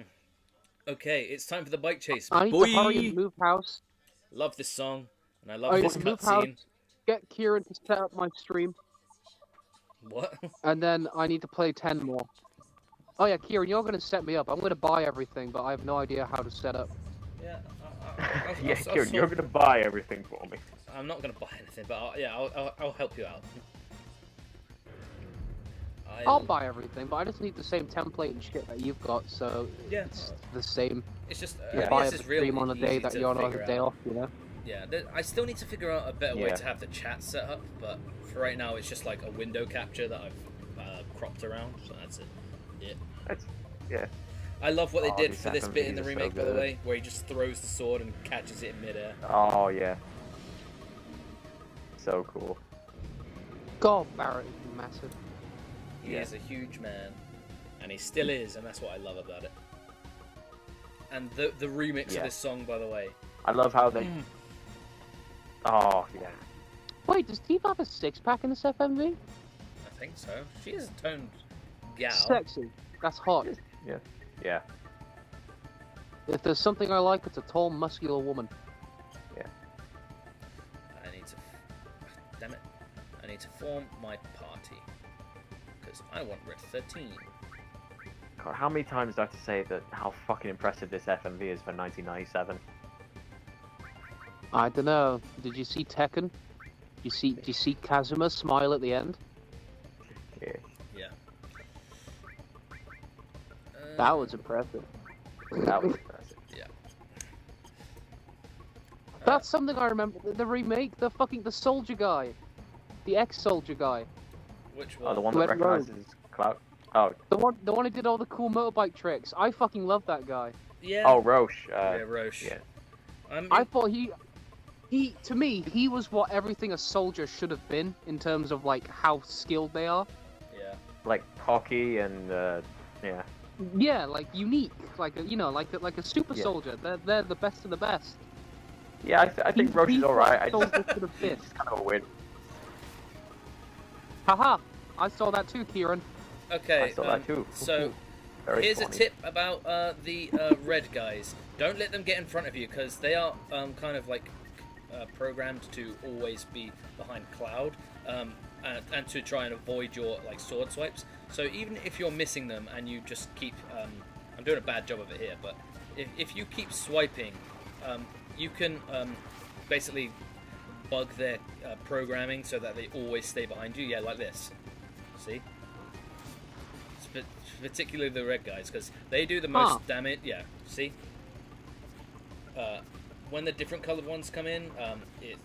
[SPEAKER 2] Okay, it's time for the bike chase.
[SPEAKER 3] I need
[SPEAKER 2] Boy!
[SPEAKER 3] to hurry and move house.
[SPEAKER 2] Love this song, and I love
[SPEAKER 3] I
[SPEAKER 2] this
[SPEAKER 3] need to move house.
[SPEAKER 2] cutscene.
[SPEAKER 3] Get Kieran to set up my stream,
[SPEAKER 2] What?
[SPEAKER 3] and then I need to play 10 more. Oh yeah, Kieran, you're going to set me up. I'm going to buy everything, but I have no idea how to set up.
[SPEAKER 2] Yeah.
[SPEAKER 1] Yeah, Kieran, you're gonna buy everything for me.
[SPEAKER 2] I'm not gonna buy anything, but I'll help you out.
[SPEAKER 3] I'll buy everything, but I just need the same template and shit that you've got, so
[SPEAKER 2] Yeah.
[SPEAKER 3] it's the same.
[SPEAKER 2] It's just
[SPEAKER 3] Buy
[SPEAKER 2] OBS
[SPEAKER 3] a
[SPEAKER 2] is real
[SPEAKER 3] stream on a day
[SPEAKER 2] easy
[SPEAKER 3] that
[SPEAKER 2] to
[SPEAKER 3] you're on
[SPEAKER 2] figure
[SPEAKER 3] a day
[SPEAKER 2] out.
[SPEAKER 3] off,
[SPEAKER 2] Yeah, I still need to figure out a better way
[SPEAKER 1] Yeah.
[SPEAKER 2] to have the chat set up, but for right now it's just like a window capture that I've cropped around, so that's it.
[SPEAKER 1] Yeah.
[SPEAKER 2] I love what they did
[SPEAKER 1] these
[SPEAKER 2] for this bit in the
[SPEAKER 1] FMVs are so
[SPEAKER 2] remake, by the
[SPEAKER 1] good.
[SPEAKER 2] way, where he just throws the sword and catches it in midair.
[SPEAKER 1] Oh yeah. So cool.
[SPEAKER 3] God, Barrett is massive.
[SPEAKER 2] He
[SPEAKER 1] Yeah.
[SPEAKER 2] is a huge man, and he still is, and that's what I love about it. And the remix
[SPEAKER 1] Yeah.
[SPEAKER 2] of this song, by the way.
[SPEAKER 1] I love how they. Oh yeah.
[SPEAKER 3] Wait, does Tifa have a six-pack in this FMV?
[SPEAKER 2] I think so. She is a toned gal.
[SPEAKER 3] Sexy. That's hot.
[SPEAKER 1] Yeah. Yeah.
[SPEAKER 3] If there's something I like, it's a tall, muscular woman.
[SPEAKER 2] I need to... Damn it. I need to form my party. Because I want Red 13.
[SPEAKER 1] God, how many times do I have to say that how fucking impressive this FMV is for 1997?
[SPEAKER 3] I don't know. Did you see Tekken? Did you see Kazuma smile at the end?
[SPEAKER 1] Yeah.
[SPEAKER 2] Yeah.
[SPEAKER 3] That was impressive.
[SPEAKER 1] That was impressive.
[SPEAKER 2] Yeah.
[SPEAKER 3] That's something I remember. The remake, the soldier guy, the ex-soldier guy.
[SPEAKER 2] Which
[SPEAKER 1] Oh,
[SPEAKER 2] one?
[SPEAKER 1] the one that
[SPEAKER 3] Red Rogue.
[SPEAKER 1] recognizes Cloud. Oh,
[SPEAKER 3] The one who did all the cool motorbike tricks. I fucking love that guy.
[SPEAKER 2] Yeah.
[SPEAKER 1] oh, Roche.
[SPEAKER 2] Yeah, Roche.
[SPEAKER 1] Yeah.
[SPEAKER 3] I thought to me, he was what everything a soldier should have been in terms of like how skilled they are.
[SPEAKER 2] Yeah.
[SPEAKER 1] Like cocky and yeah.
[SPEAKER 3] Yeah, like unique, like a, like a super
[SPEAKER 1] Yeah.
[SPEAKER 3] soldier. They're the best of the best.
[SPEAKER 1] Yeah, I think Roche is alright. I
[SPEAKER 3] Soldier
[SPEAKER 1] just
[SPEAKER 3] should have been.
[SPEAKER 1] it's kind of weird.
[SPEAKER 3] Haha! I saw that too, Kieran.
[SPEAKER 2] Okay.
[SPEAKER 1] I saw that too.
[SPEAKER 2] So
[SPEAKER 1] Very
[SPEAKER 2] here's
[SPEAKER 1] funny.
[SPEAKER 2] a tip about the red guys. Don't let them get in front of you because they are kind of like programmed to always be behind Cloud and to try and avoid your like sword swipes. So even if you're missing them and you just keep, I'm doing a bad job of it here, but if you keep swiping, you can basically bug their programming so that they always stay behind you. Yeah, like this. See? Particularly the red guys, because they do the most damage. Yeah, see? When the different colored ones come in, it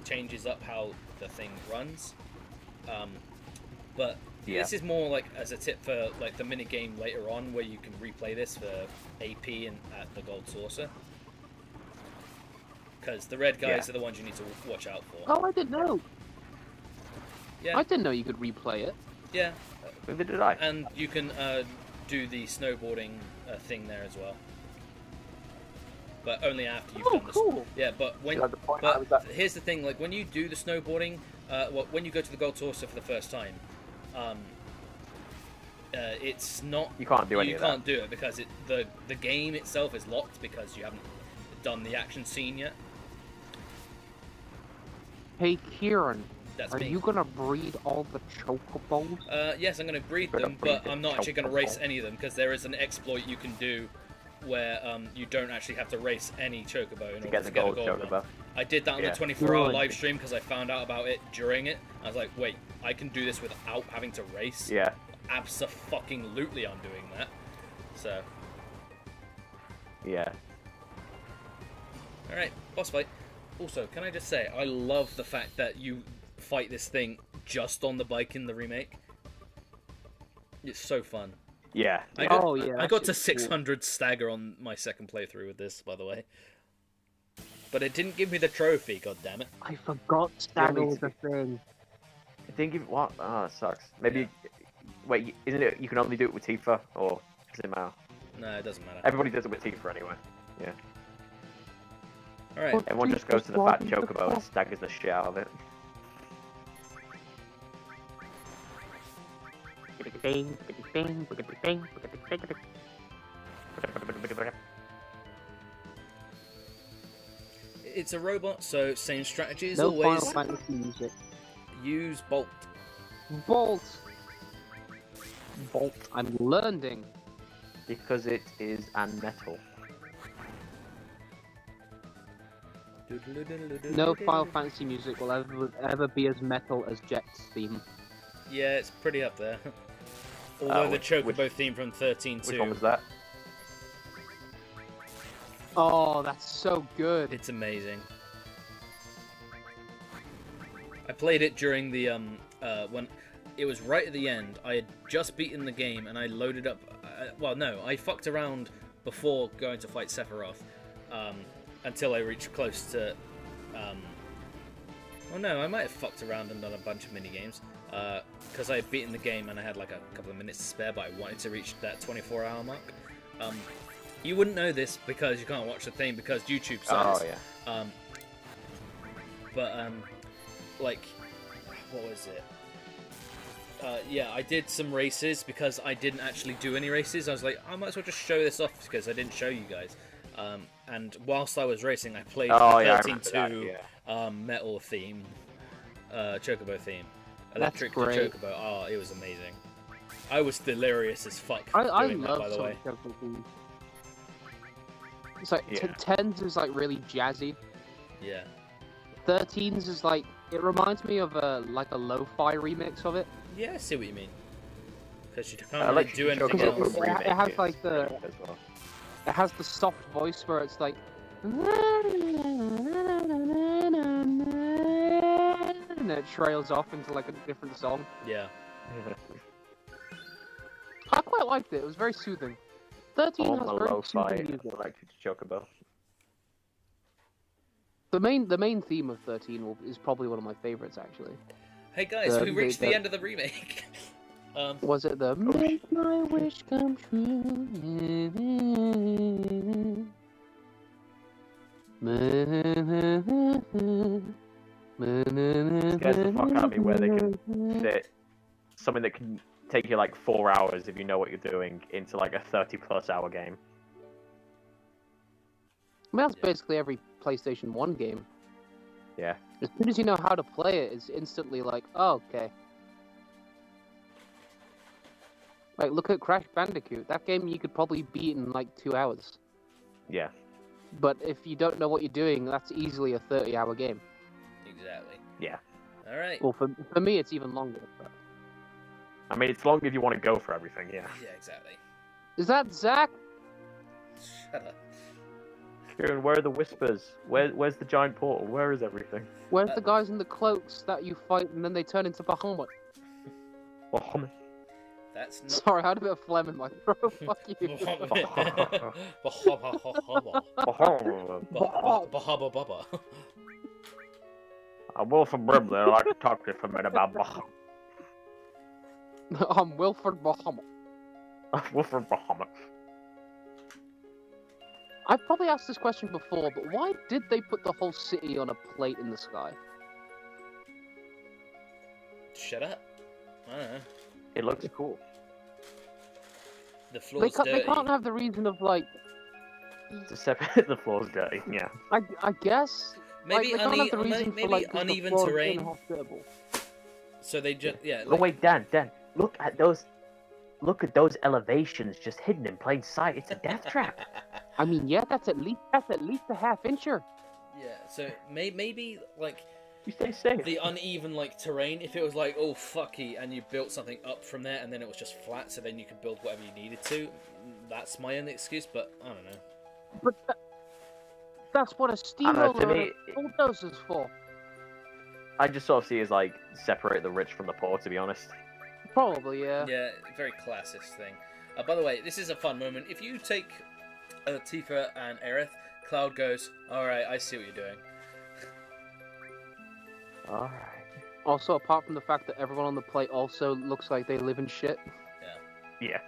[SPEAKER 2] changes up how the thing runs. But this is more like as a tip for like the mini game later on, where you can replay this for AP and at the Gold Saucer. Because the red guys are the ones you need to watch out for.
[SPEAKER 3] Oh, I didn't know.
[SPEAKER 2] Yeah.
[SPEAKER 3] I didn't know you could replay it.
[SPEAKER 2] Yeah.
[SPEAKER 1] Neither did I.
[SPEAKER 2] And you can do the snowboarding thing there as well. But only after you've done this.
[SPEAKER 3] Cool.
[SPEAKER 2] Yeah, but when
[SPEAKER 1] So the point
[SPEAKER 2] but
[SPEAKER 1] I was at-
[SPEAKER 2] here's the thing: like when you do the snowboarding, when you go to the Gold Saucer for the first time, it's not.
[SPEAKER 1] You can't do any
[SPEAKER 2] You
[SPEAKER 1] of that.
[SPEAKER 2] can't do it because the game itself is locked because you haven't done the action scene yet.
[SPEAKER 3] Hey, Kieran,
[SPEAKER 2] That's
[SPEAKER 3] are
[SPEAKER 2] me.
[SPEAKER 3] you gonna breed all the chocobos?
[SPEAKER 2] Yes, I'm going to breed
[SPEAKER 1] Gonna
[SPEAKER 2] them,
[SPEAKER 1] breed
[SPEAKER 2] but
[SPEAKER 1] the
[SPEAKER 2] I'm not actually going to race
[SPEAKER 1] chocobo.
[SPEAKER 2] any of them because there is an exploit you can do where you don't actually have to race any chocobo in order
[SPEAKER 1] get
[SPEAKER 2] to
[SPEAKER 1] the
[SPEAKER 2] get a
[SPEAKER 1] gold
[SPEAKER 2] gold
[SPEAKER 1] chocobo.
[SPEAKER 2] one. I did that on
[SPEAKER 1] Yeah.
[SPEAKER 2] the 24-hour
[SPEAKER 3] Really?
[SPEAKER 2] live stream because I found out about it during it. I was like, wait, I can do this without having to race?
[SPEAKER 1] Yeah.
[SPEAKER 2] Abso-fucking-lutely I'm doing that. So,
[SPEAKER 1] Yeah.
[SPEAKER 2] alright, boss fight. Also, can I just say, I love the fact that you fight this thing just on the bike in the remake. It's so fun.
[SPEAKER 1] Yeah.
[SPEAKER 2] I got,
[SPEAKER 3] Oh, yeah,
[SPEAKER 2] I
[SPEAKER 3] that
[SPEAKER 2] got to
[SPEAKER 3] shit's cool.
[SPEAKER 2] 600 stagger on my second playthrough with this, by the way. But it didn't give me the trophy, god damn it.
[SPEAKER 3] I forgot Stagger
[SPEAKER 1] Yeah,
[SPEAKER 3] was a thing.
[SPEAKER 1] I think if what? Oh, it sucks. Maybe. Wait, isn't it? You can only do it with Tifa, or does it matter?
[SPEAKER 2] No, it doesn't matter.
[SPEAKER 1] Everybody does it with Tifa anyway. Yeah.
[SPEAKER 2] Alright,
[SPEAKER 1] Everyone just goes to the fat chocobo and staggers the shit out of it.
[SPEAKER 2] it's a robot, so same strategy as
[SPEAKER 3] No
[SPEAKER 2] always.
[SPEAKER 3] Final Fantasy music.
[SPEAKER 2] Use Bolt.
[SPEAKER 3] Bolt. Bolt. I'm learning.
[SPEAKER 1] Because it is a metal.
[SPEAKER 3] No Final Fantasy music will ever be as metal as Jet's theme.
[SPEAKER 2] Yeah, it's pretty up there. Although the Chocobo
[SPEAKER 1] which-
[SPEAKER 2] theme from 13.2,
[SPEAKER 1] Which one was that?
[SPEAKER 3] Oh, that's so good.
[SPEAKER 2] it's amazing. I played it during the when it was right at the end. I had just beaten the game and I loaded up. Well, no, I fucked around before going to fight Sephiroth until I reached close to. Well, no, I might have fucked around and done a bunch of mini games because I had beaten the game and I had like a couple of minutes to spare, but I wanted to reach that 24-hour mark. You wouldn't know this because you can't watch the thing because YouTube says.
[SPEAKER 1] Oh yeah.
[SPEAKER 2] Like, what was it? Yeah, I did some races because I didn't actually do any races. I was like, I might as well just show this off because I didn't show you guys. And whilst I was racing, I played
[SPEAKER 1] Oh,
[SPEAKER 2] the
[SPEAKER 1] yeah, I remember
[SPEAKER 2] 13.2
[SPEAKER 1] that,
[SPEAKER 2] metal theme, Chocobo theme,
[SPEAKER 3] That's
[SPEAKER 2] electric to
[SPEAKER 3] great.
[SPEAKER 2] Chocobo. Oh, it was amazing. I was delirious as fuck
[SPEAKER 3] I
[SPEAKER 2] doing that,
[SPEAKER 3] love
[SPEAKER 2] by the way.
[SPEAKER 3] some Chocobo themes. It's like
[SPEAKER 1] Yeah.
[SPEAKER 3] 10s is like really jazzy.
[SPEAKER 2] Yeah.
[SPEAKER 3] 13s is like it reminds me of like a lo-fi remix of it.
[SPEAKER 2] Yeah, I see what you mean. Because you can't
[SPEAKER 1] I
[SPEAKER 2] really
[SPEAKER 1] like
[SPEAKER 2] do anything
[SPEAKER 3] Because
[SPEAKER 1] Chocobo
[SPEAKER 2] else.
[SPEAKER 3] it
[SPEAKER 1] remake
[SPEAKER 3] has,
[SPEAKER 1] is
[SPEAKER 3] like, the-
[SPEAKER 1] great as well.
[SPEAKER 3] It has the soft voice where it's like and it trails off into like a different song.
[SPEAKER 2] Yeah.
[SPEAKER 3] I quite liked it. It was very soothing. 13
[SPEAKER 1] On
[SPEAKER 3] has
[SPEAKER 1] the
[SPEAKER 3] very
[SPEAKER 1] low
[SPEAKER 3] soothing
[SPEAKER 1] fight,
[SPEAKER 3] music.
[SPEAKER 1] selected Chocobo.
[SPEAKER 3] The main theme of 13 is probably one of my favorites, actually.
[SPEAKER 2] Hey guys, we reached the end of the remake.
[SPEAKER 3] Was it the Make My Wish Come True?
[SPEAKER 1] Scares the fuck out of me where they can fit something that can take you like 4 hours if you know what you're doing into like a 30+ hour game.
[SPEAKER 3] I mean, that's basically every PlayStation 1 game.
[SPEAKER 1] Yeah.
[SPEAKER 3] As soon as you know how to play it, it's instantly like, oh, okay. Like, look at Crash Bandicoot. That game you could probably beat in like 2 hours.
[SPEAKER 1] Yeah.
[SPEAKER 3] But if you don't know what you're doing, that's easily a 30-hour game.
[SPEAKER 2] Exactly.
[SPEAKER 1] Yeah.
[SPEAKER 2] All right.
[SPEAKER 3] Well, for me, it's even longer. But...
[SPEAKER 1] I mean, it's long if you want to go for everything, yeah.
[SPEAKER 2] Yeah, exactly.
[SPEAKER 3] Is that Zach?
[SPEAKER 2] Shut up.
[SPEAKER 1] Kieran, where are the whispers? Where's the giant portal? Where is everything?
[SPEAKER 3] Where's the guys in the cloaks that you fight and then they turn into Bahamut?
[SPEAKER 1] Bahamut.
[SPEAKER 2] That's not...
[SPEAKER 3] Sorry, I had a bit of phlegm in my throat. Fuck you.
[SPEAKER 2] Bahaba Baba.
[SPEAKER 1] I'm Wilford Brimley. I'd like to talk to you for a minute about Bahamut.
[SPEAKER 3] I'm Wilford Bahamut.
[SPEAKER 1] Wilford Bahamut.
[SPEAKER 3] I've probably asked this question before, but why did they put the whole city on a plate in the sky?
[SPEAKER 2] Shut up. I don't know.
[SPEAKER 1] It looks cool.
[SPEAKER 2] The floor's dirty.
[SPEAKER 3] They can't have the reason of, like...
[SPEAKER 1] To separate the floor's dirty, yeah.
[SPEAKER 3] I guess...
[SPEAKER 2] Maybe,
[SPEAKER 3] like, they can't have the reason
[SPEAKER 2] maybe
[SPEAKER 3] for, like, 'cause the
[SPEAKER 2] uneven
[SPEAKER 3] floor is
[SPEAKER 2] terrain.
[SPEAKER 3] inhospitable.
[SPEAKER 2] So they just... Yeah.
[SPEAKER 1] Oh wait, Dan, look at those elevations just hidden in plain sight. It's a death trap.
[SPEAKER 3] I mean, yeah, that's at least a half-incher.
[SPEAKER 2] Yeah, so maybe, like...
[SPEAKER 1] You stay safe.
[SPEAKER 2] The uneven, like, terrain, if it was like, oh, fucky, and you built something up from there, and then it was just flat, so then you could build whatever you needed to, that's my only excuse, but I don't know.
[SPEAKER 3] But that's what a steamroller and a bulldozer's for.
[SPEAKER 1] I just sort of see it as, like, separate the rich from the poor, to be honest.
[SPEAKER 3] Probably, yeah.
[SPEAKER 2] Yeah, very classist thing. By the way, this is a fun moment. If you take Tifa and Aerith, Cloud goes, alright, I see what you're doing.
[SPEAKER 1] Alright.
[SPEAKER 3] Also, apart from the fact that everyone on the plate also looks like they live in shit.
[SPEAKER 1] Yeah.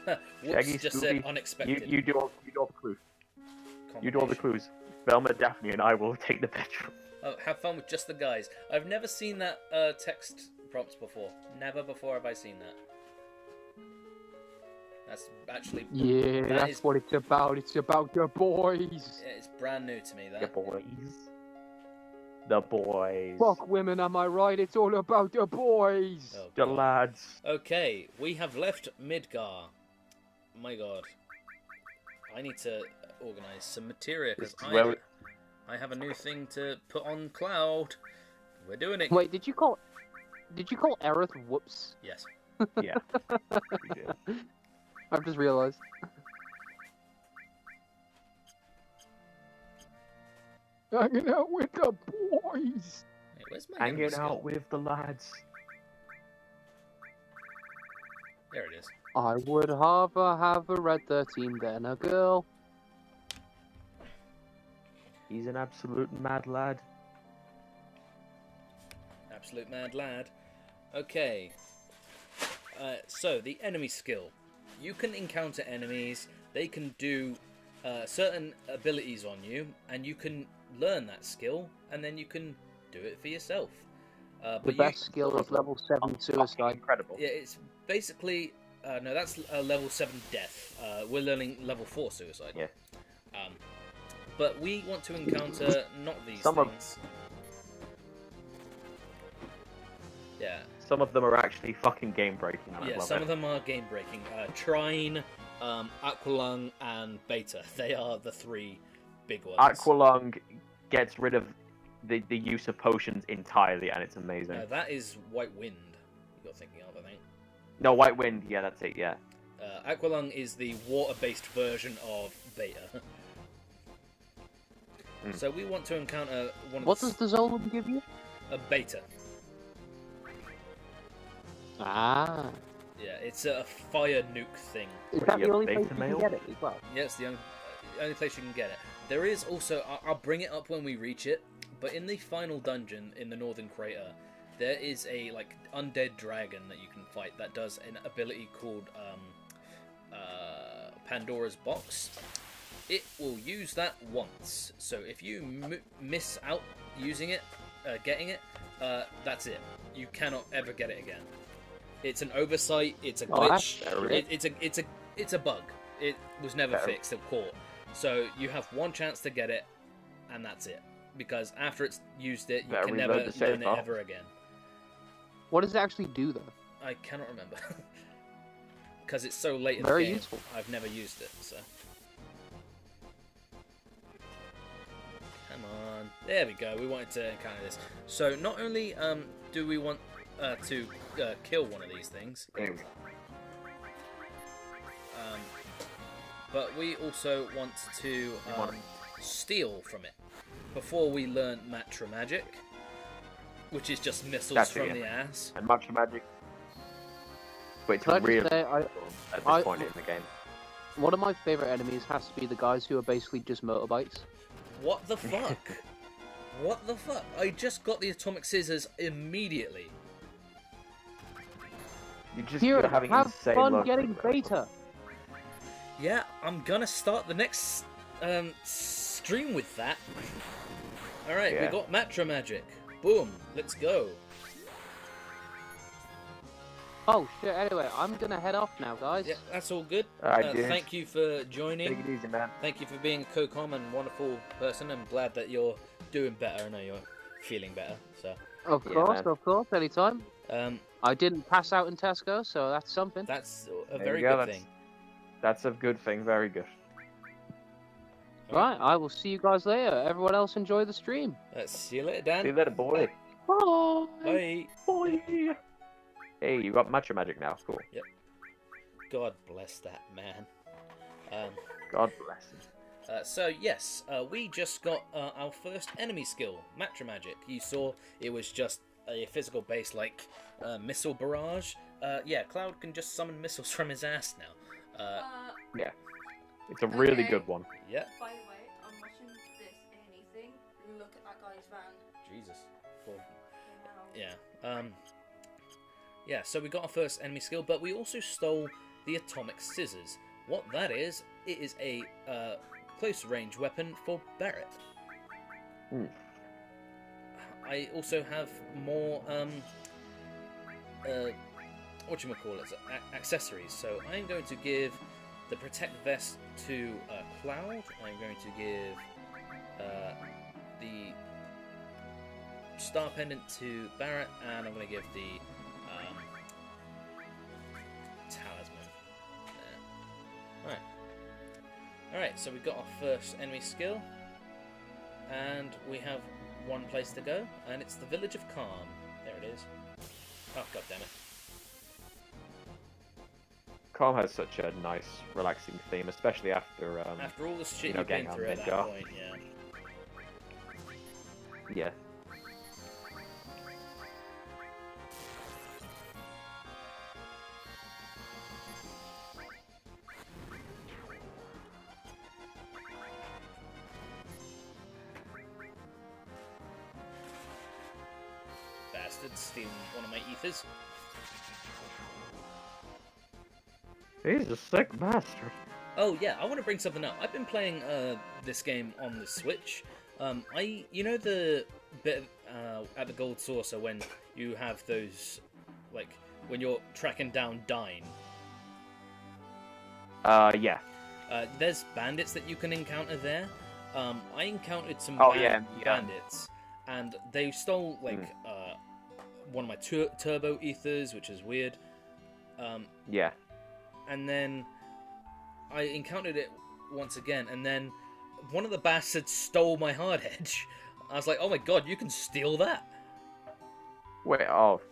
[SPEAKER 2] Whoops,
[SPEAKER 1] Shaggy,
[SPEAKER 2] just
[SPEAKER 1] Scooby,
[SPEAKER 2] said unexpected.
[SPEAKER 1] You do all the clues. You do all the clues. Velma, Daphne, and I will take the bedroom.
[SPEAKER 2] Oh, have fun with just the guys. I've never seen that text prompts before. Never before have I seen that. That's actually...
[SPEAKER 3] Yeah, that's what it's about. It's about the boys.
[SPEAKER 2] Yeah, it's brand new to me, that.
[SPEAKER 1] The boys. The boys.
[SPEAKER 3] Fuck women, am I right? It's all about the boys.
[SPEAKER 2] Oh,
[SPEAKER 1] the lads.
[SPEAKER 2] Okay, we have left Midgar. My god. I need to organise some materia, because I have a new thing to put on Cloud. We're doing it.
[SPEAKER 3] Wait, did you call Aerith whoops?
[SPEAKER 2] Yes.
[SPEAKER 1] Yeah.
[SPEAKER 3] I've just realised. Hanging out with the boys.
[SPEAKER 2] Hey, where's my
[SPEAKER 1] Hanging out with the lads.
[SPEAKER 2] There it is.
[SPEAKER 3] I would rather have a red 13 than a girl.
[SPEAKER 1] He's an absolute mad lad.
[SPEAKER 2] Absolute mad lad. Okay. So, the enemy skill. You can encounter enemies, they can do certain abilities on you, and you can learn that skill, and then you can do it for yourself.
[SPEAKER 3] The best skill is level 7 suicide.
[SPEAKER 1] Incredible.
[SPEAKER 2] Yeah, it's basically... no, that's level 7 death. We're learning level 4 suicide.
[SPEAKER 1] Yeah.
[SPEAKER 2] But we want to encounter not these things. Yeah.
[SPEAKER 1] Some of them are actually fucking game-breaking.
[SPEAKER 2] Yeah, some of them are game-breaking. Trine, Aqualung, and Beta. They are the 3 big ones.
[SPEAKER 1] Aqualung gets rid of the use of potions entirely, and it's amazing.
[SPEAKER 2] That is White Wind you're thinking of, I think.
[SPEAKER 1] No, White Wind, yeah, that's it, yeah.
[SPEAKER 2] Aqualung is the water-based version of Beta. So we want to encounter one of
[SPEAKER 3] What does the Zolom give you?
[SPEAKER 2] A Beta.
[SPEAKER 3] Ah.
[SPEAKER 2] Yeah, it's a fire nuke thing.
[SPEAKER 3] Is
[SPEAKER 1] What,
[SPEAKER 3] that
[SPEAKER 1] you
[SPEAKER 3] the
[SPEAKER 1] have
[SPEAKER 3] only place
[SPEAKER 1] beta
[SPEAKER 3] you
[SPEAKER 1] mail?
[SPEAKER 3] can get it as well?
[SPEAKER 2] Yeah, it's the only place you can get it. There is also, I'll bring it up when we reach it, but in the final dungeon in the Northern Crater, there is a like undead dragon that you can fight that does an ability called Pandora's Box. It will use that once, so if you miss out using it, getting it, that's it. You cannot ever get it again. It's an oversight. It's a glitch. It's a bug. It was never fixed or caught. So you have one chance to get it, and that's it. Because after it's used it, you can never learn it ever again.
[SPEAKER 3] What does it actually do, though?
[SPEAKER 2] I cannot remember. Because it's so late in the
[SPEAKER 3] Very
[SPEAKER 2] game.
[SPEAKER 3] useful.
[SPEAKER 2] I've never used it, so. Come on. There we go. We wanted to encounter this. So not only do we want to kill one of these things, but we also want to steal from it before we learn Matra Magic, which is just missiles from the ass.
[SPEAKER 1] And Matra Magic. But it's really at this point in the game.
[SPEAKER 3] One of my favourite enemies has to be the guys who are basically just motorbikes.
[SPEAKER 2] What the fuck? What the fuck? I just got the atomic scissors immediately.
[SPEAKER 3] You're
[SPEAKER 1] having
[SPEAKER 3] have
[SPEAKER 1] insane
[SPEAKER 3] fun
[SPEAKER 1] luck
[SPEAKER 3] getting
[SPEAKER 1] with that.
[SPEAKER 3] beta.
[SPEAKER 2] Yeah, I'm gonna start the next stream with that. Alright, we got Matra Magic. Boom, let's go.
[SPEAKER 3] Oh shit, anyway, I'm gonna head off now, guys.
[SPEAKER 2] Yeah, that's all good. Thank you for joining.
[SPEAKER 1] Take it easy, man.
[SPEAKER 2] Thank you for being a co-com and wonderful person. I'm glad that you're doing better. I know you're feeling better, so.
[SPEAKER 3] Of course, anytime. I didn't pass out in Tesco, so that's something.
[SPEAKER 2] That's a very good thing.
[SPEAKER 1] That's a good thing, very good.
[SPEAKER 3] Right, I will see you guys later. Everyone else enjoy the stream.
[SPEAKER 2] See you later, Dan.
[SPEAKER 1] See you later, boy.
[SPEAKER 3] Bye.
[SPEAKER 2] Bye.
[SPEAKER 1] Boy. Hey, you got Matra Magic now, cool.
[SPEAKER 2] Yep. God bless that man.
[SPEAKER 1] God bless him.
[SPEAKER 2] So yes, we just got our first enemy skill, Matra Magic. You saw it was just a physical base like missile barrage. Yeah, Cloud can just summon missiles from his ass now.
[SPEAKER 1] Yeah, it's a really good one.
[SPEAKER 2] Yeah.
[SPEAKER 4] By the way, I'm watching this anything. Look at that guy's van.
[SPEAKER 2] Jesus. Well, yeah. Yeah, so we got our first enemy skill, but we also stole the atomic scissors. What that is, it is a close range weapon for Barrett. I also have more whatchamacallit, accessories. So I'm going to give the Protect Vest to Cloud. I'm going to give the Star Pendant to Barrett, and I'm going to give the Talisman there. Alright, so we've got our first enemy skill, and we have one place to go, and it's the Village of Calm. There it is. Oh, god damn it.
[SPEAKER 1] Calm has such a nice, relaxing theme, especially after
[SPEAKER 2] all the shit you've been through at that point, yeah.
[SPEAKER 1] Yeah.
[SPEAKER 2] Bastard stealing one of my ethers.
[SPEAKER 1] He's a sick bastard.
[SPEAKER 2] Oh yeah, I want to bring something up. I've been playing this game on the Switch. You know the bit at the Gold Saucer when you have those, like, when you're tracking down Dine?
[SPEAKER 1] Yeah.
[SPEAKER 2] There's bandits that you can encounter there. I encountered some bandits, and they stole, like, one of my turbo ethers, which is weird.
[SPEAKER 1] Yeah.
[SPEAKER 2] And then I encountered it once again, and then one of the bastards stole my hard edge. I was like, oh my god, you can steal that?
[SPEAKER 1] Wait, oh.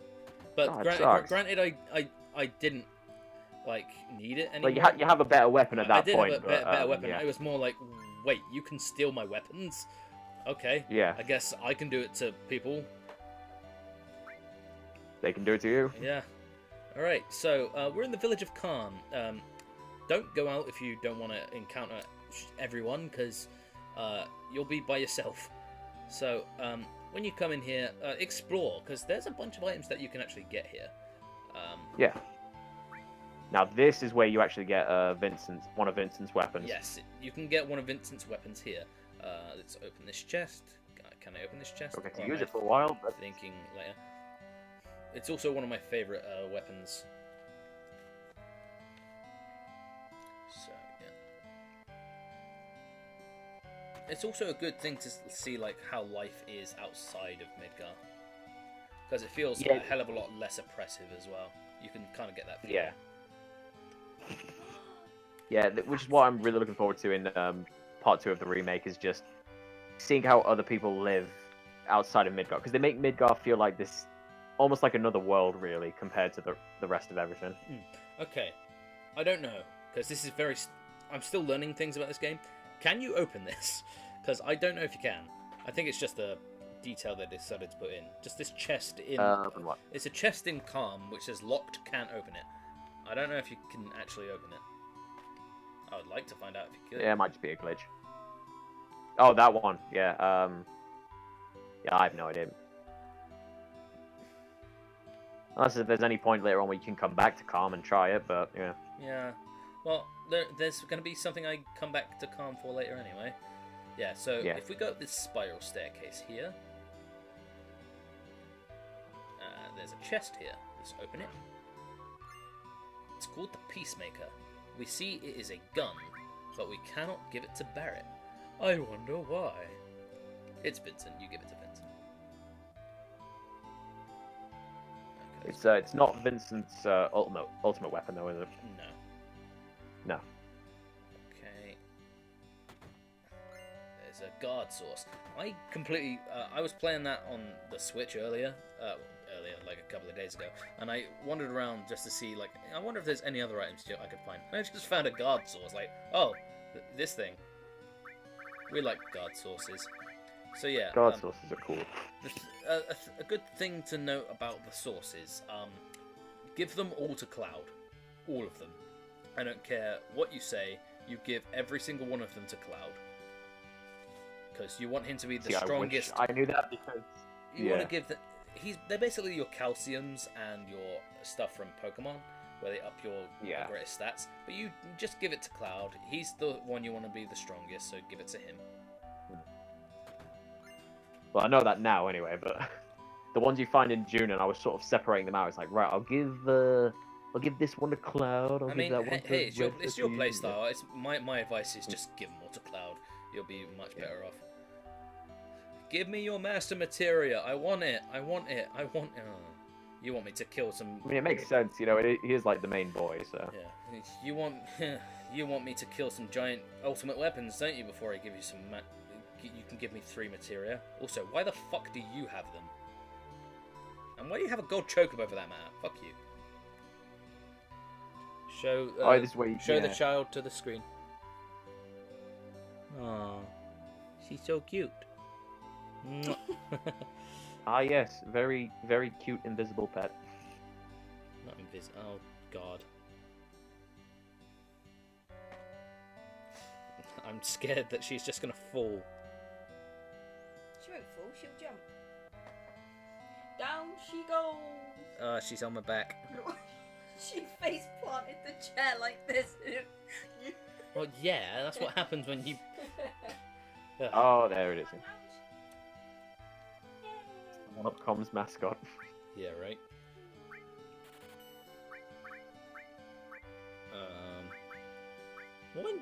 [SPEAKER 2] But granted, I didn't, like, need it anymore.
[SPEAKER 1] Like, you have a better weapon at that point.
[SPEAKER 2] I did have a better weapon. Yeah. It was more like, wait, you can steal my weapons? Okay.
[SPEAKER 1] Yeah.
[SPEAKER 2] I guess I can do it to people.
[SPEAKER 1] They can do it to you?
[SPEAKER 2] Yeah. Alright, so we're in the village of Calm. Don't go out if you don't want to encounter everyone, because you'll be by yourself. So when you come in here, explore, because there's a bunch of items that you can actually get here.
[SPEAKER 1] Yeah. Now this is where you actually get one of Vincent's weapons.
[SPEAKER 2] Yes, you can get one of Vincent's weapons here. Let's open this chest. Can I open this chest?
[SPEAKER 1] Okay, to use it for a while, but...
[SPEAKER 2] Thinking later. It's also one of my favorite weapons. So, yeah. It's also a good thing to see like how life is outside of Midgar. Because it feels a hell of a lot less oppressive as well. You can kind of get that feeling.
[SPEAKER 1] Yeah, which is what I'm really looking forward to in part 2 of the remake, is just seeing how other people live outside of Midgar. Because they make Midgar feel like this, almost like another world, really, compared to the rest of everything.
[SPEAKER 2] Okay, I don't know, because this is very... I'm still learning things about this game. Can you open this? Because I don't know if you can. I think it's just a detail they decided to put in. Just this chest in...
[SPEAKER 1] What?
[SPEAKER 2] It's a chest in Calm, which says locked, can't open it. I don't know if you can actually open it. I would like to find out if you could.
[SPEAKER 1] Yeah, it might just be a glitch. Oh, that one. Yeah, yeah, I have no idea. Unless if there's any point later on where you can come back to Calm and try it, but yeah.
[SPEAKER 2] Yeah. Well, there's going to be something I come back to Calm for later anyway. Yeah, so if we go up this spiral staircase here, there's a chest here. Let's open it. It's called the Peacemaker. We see it is a gun, but we cannot give it to Barrett. I wonder why. It's Vincent. You give it to Vincent. Okay.
[SPEAKER 1] It's not Vincent's ultimate weapon, though, is it?
[SPEAKER 2] No.
[SPEAKER 1] No.
[SPEAKER 2] Okay. There's a guard source. I completely... I was playing that on the Switch earlier, like a couple of days ago, and I wandered around just to see, like, I wonder if there's any other items I could find. And I just found a guard source, like, oh, this thing. We like guard sources. So yeah.
[SPEAKER 1] Guard sources are cool.
[SPEAKER 2] A good thing to note about the sources, give them all to Cloud. All of them. I don't care what you say, you give every single one of them to Cloud. Because you want him to be the strongest.
[SPEAKER 1] I knew that because...
[SPEAKER 2] You want to give the... They're basically your calciums and your stuff from Pokemon, where they up your greatest stats. But you just give it to Cloud. He's the one you want to be the strongest, so give it to him.
[SPEAKER 1] Well, I know that now anyway, but the ones you find in June, and I was sort of separating them out. It's like, right, I'll give this one to Cloud.
[SPEAKER 2] I mean, hey, it's your playstyle. It's my advice is just give them all to Cloud. You'll be much better off. Give me your master materia. I want it. I want it. I want it. Oh. You want me to kill some... I
[SPEAKER 1] mean, it makes sense. You know, he is like the main boy, so...
[SPEAKER 2] Yeah. You want me to kill some giant ultimate weapons, don't you, before I give you some... You can give me 3 materia. Also, why the fuck do you have them? And why do you have a gold chocobo for that matter? Fuck you. Show the child to the screen. Aww. She's so cute.
[SPEAKER 1] Ah, yes. Very, very cute invisible pet.
[SPEAKER 2] Not invisible. Oh, God. I'm scared that she's just gonna fall.
[SPEAKER 4] She won't fall, she'll jump. Down she goes!
[SPEAKER 2] She's on my back.
[SPEAKER 4] She face planted the chair like this.
[SPEAKER 2] Well, yeah, that's what happens when you...
[SPEAKER 1] Oh, there it is. One-Up-Com's mascot.
[SPEAKER 2] Yeah, right.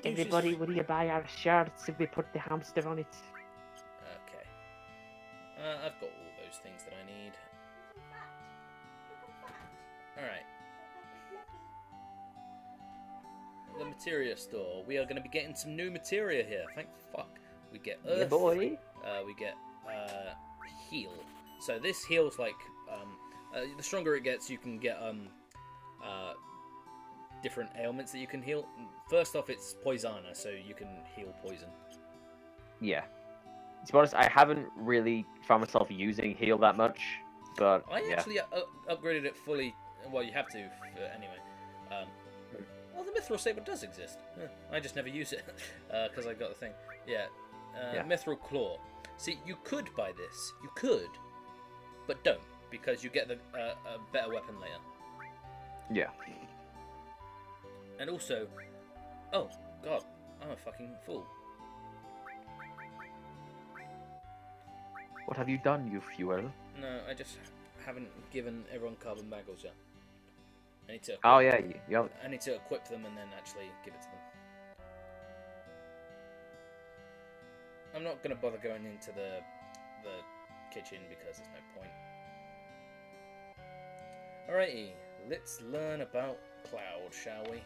[SPEAKER 1] Everybody, will you buy our shirts if we put the hamster on it?
[SPEAKER 2] Okay. I've got all those things that I need. Alright. The materia store. We are going to be getting some new materia here. Thank fuck. We get earth.
[SPEAKER 1] Yeah, boy.
[SPEAKER 2] We get heal. So this heals like the stronger it gets, you can get different ailments that you can heal. First off, it's Poisana, so you can heal poison.
[SPEAKER 1] Yeah. To be honest, I haven't really found myself using heal that much, but
[SPEAKER 2] I actually upgraded it fully Well, you have to anyway. Well, the Mithril Saber does exist. I just never use it because I got the thing. Yeah. Mithril Claw. See, you could buy this. You could, but don't, because you get the a better weapon later.
[SPEAKER 1] Yeah.
[SPEAKER 2] And also, oh god, I'm a fucking fool.
[SPEAKER 1] What have you done, you fuel?
[SPEAKER 2] No, I just haven't given everyone carbon bagels yet. I need to.
[SPEAKER 1] Oh yeah, you have...
[SPEAKER 2] I need to equip them and then actually give it to them. I'm not gonna bother going into the kitchen because there's no point. Alrighty, let's learn about Cloud, shall we?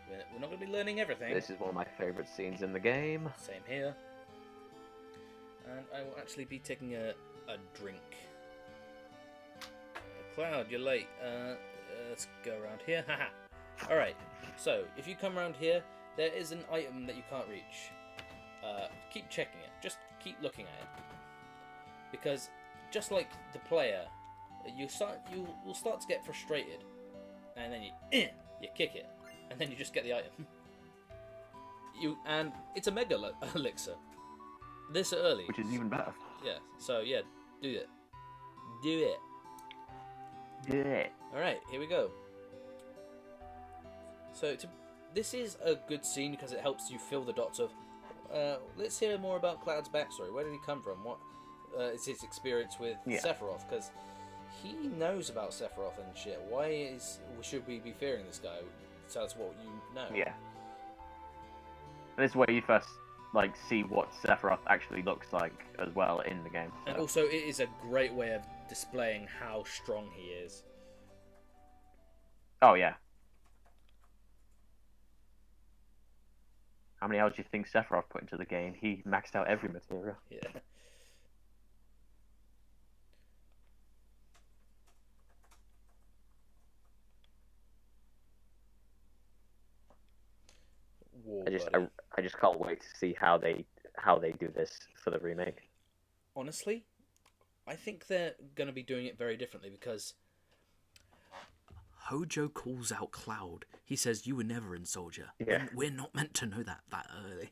[SPEAKER 2] We're not gonna be learning everything.
[SPEAKER 1] This is one of my favourite scenes in the game.
[SPEAKER 2] Same here. And I will actually be taking a drink. Cloud, you're late. Let's go around here. Haha. Alright, so if you come around here, there is an item that you can't reach. Keep checking it. Just keep looking at it. Because just like the player, you will start to get frustrated, and then you kick it, and then you just get the item. And it's a mega elixir. This early,
[SPEAKER 1] Which is even better.
[SPEAKER 2] Yeah. So yeah, do it. Do it.
[SPEAKER 1] Yeah.
[SPEAKER 2] All right, here we go. So this is a good scene because it helps you fill the dots of. Let's hear more about Cloud's backstory. Where did he come from? What is his experience with Sephiroth? Because he knows about Sephiroth and shit. Why should we be fearing this guy? Tell us what you know.
[SPEAKER 1] Yeah. And this is where you first see what Sephiroth actually looks like as well in the game. So.
[SPEAKER 2] And also, it is a great way of displaying how strong he is.
[SPEAKER 1] Oh yeah. How many hours do you think Sephiroth put into the game? He maxed out every material.
[SPEAKER 2] Yeah.
[SPEAKER 1] I just can't wait to see how they do this for the remake.
[SPEAKER 2] Honestly, I think they're going to be doing it very differently because Hojo calls out Cloud. He says, "You were never in Soldier."
[SPEAKER 1] Yeah.
[SPEAKER 2] We're not meant to know that early.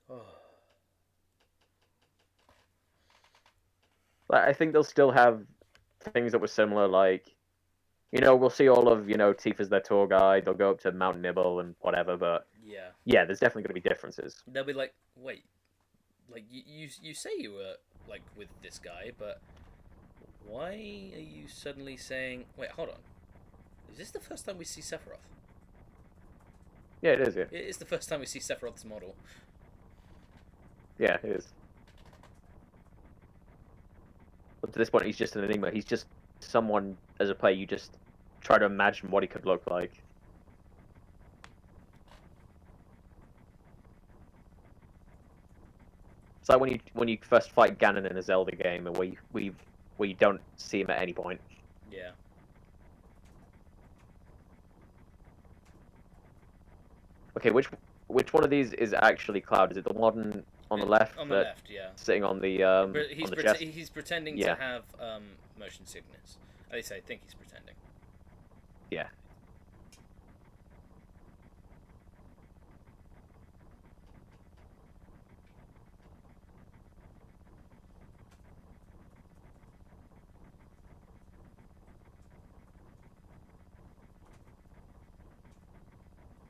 [SPEAKER 2] Oh.
[SPEAKER 1] I think they'll still have things that were similar, we'll see all of, Tifa as their tour guide, they'll go up to Mount Nibble and whatever, but yeah, there's definitely going to be differences.
[SPEAKER 2] They'll be like, wait, you say you were, with this guy, but why are you suddenly saying, wait, hold on, is this the first time we see Sephiroth?
[SPEAKER 1] Yeah, it is, yeah.
[SPEAKER 2] It is the first time we see Sephiroth's model.
[SPEAKER 1] Yeah, it is. But to this point, he's just an enigma. He's just someone, as a player, you just try to imagine what he could look like. It's like when you first fight Ganon in a Zelda game, and where you don't see him at any point.
[SPEAKER 2] Yeah.
[SPEAKER 1] Okay, which one of these is actually Cloud? Is it the one on the left?
[SPEAKER 2] On the left, yeah.
[SPEAKER 1] Sitting on the on the chest?
[SPEAKER 2] He's pretending to have motion sickness. At least I think he's pretending.
[SPEAKER 1] Yeah.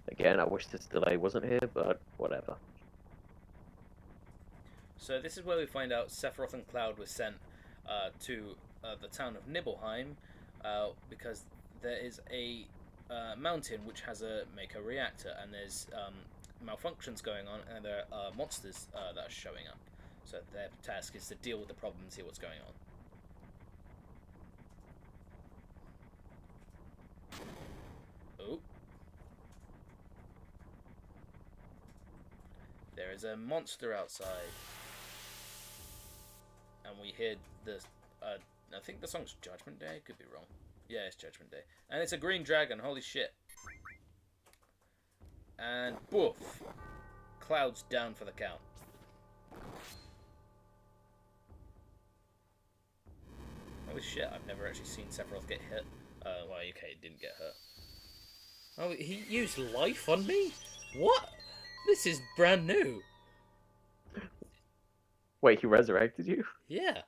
[SPEAKER 1] Again, I wish this delay wasn't here, but whatever.
[SPEAKER 2] So this is where we find out Sephiroth and Cloud were sent to the town of Nibelheim because there is a mountain which has a Mako reactor, and there's malfunctions going on, and there are monsters that are showing up. So their task is to deal with the problem and see what's going on. Oh. There is a monster outside. And we hear the... I think the song's Judgment Day? Could be wrong. Yeah, it's Judgment Day. And it's a green dragon, holy shit. And boof. Cloud's down for the count. Oh shit, I've never actually seen Sephiroth get hit. Well, okay, it didn't get hurt. Oh, he used life on me? What? This is brand new.
[SPEAKER 1] Wait, he resurrected you?
[SPEAKER 2] Yeah.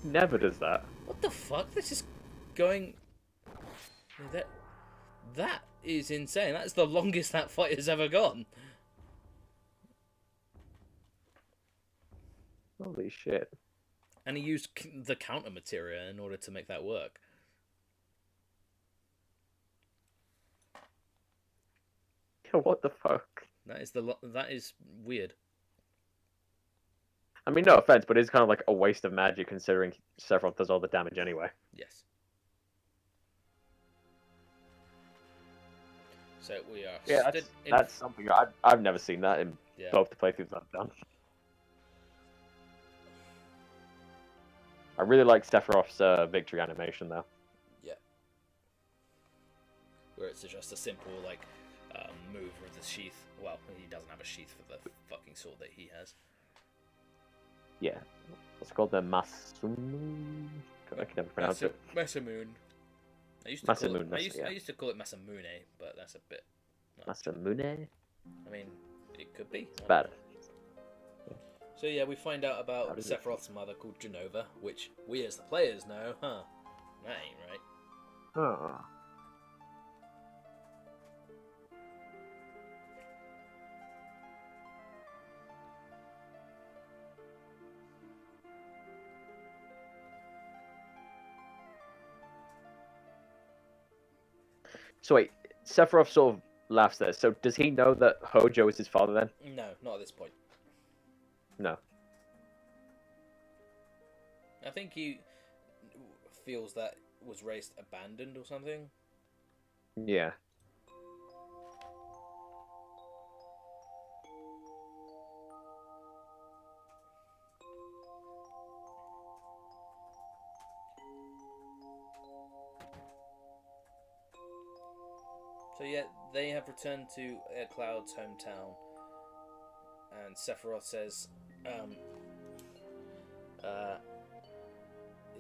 [SPEAKER 1] Never does that.
[SPEAKER 2] What the fuck? This is going... That is insane. That's the longest that fight has ever gone.
[SPEAKER 1] Holy shit.
[SPEAKER 2] And he used the counter materia in order to make that work.
[SPEAKER 1] Yeah, what the fuck?
[SPEAKER 2] That is weird.
[SPEAKER 1] I mean, no offense, but it's kind of like a waste of magic considering Sephiroth does all the damage anyway.
[SPEAKER 2] Yes. So we are.
[SPEAKER 1] Yeah, that's something I've never seen that in both the playthroughs I've done. I really like Sephiroth's victory animation though.
[SPEAKER 2] Yeah. Where it's just a simple like move with the sheath. Well, he doesn't have a sheath for the fucking sword that he has.
[SPEAKER 1] Yeah. What's it called? The Masamune? I can never pronounce it.
[SPEAKER 2] Masamune. I used to call it Masamune, but that's a bit...
[SPEAKER 1] Masamune?
[SPEAKER 2] I mean, it could be.
[SPEAKER 1] It's bad.
[SPEAKER 2] So yeah, we find out about Sephiroth's mother called Genova, which we as the players know, huh? That ain't right.
[SPEAKER 1] Oh. So wait, Sephiroth sort of laughs there. So does he know that Hojo is his father then?
[SPEAKER 2] No, not at this point.
[SPEAKER 1] No.
[SPEAKER 2] I think he feels that was raised abandoned or something.
[SPEAKER 1] Yeah.
[SPEAKER 2] So yeah, they have returned to Cloud's hometown, and Sephiroth says,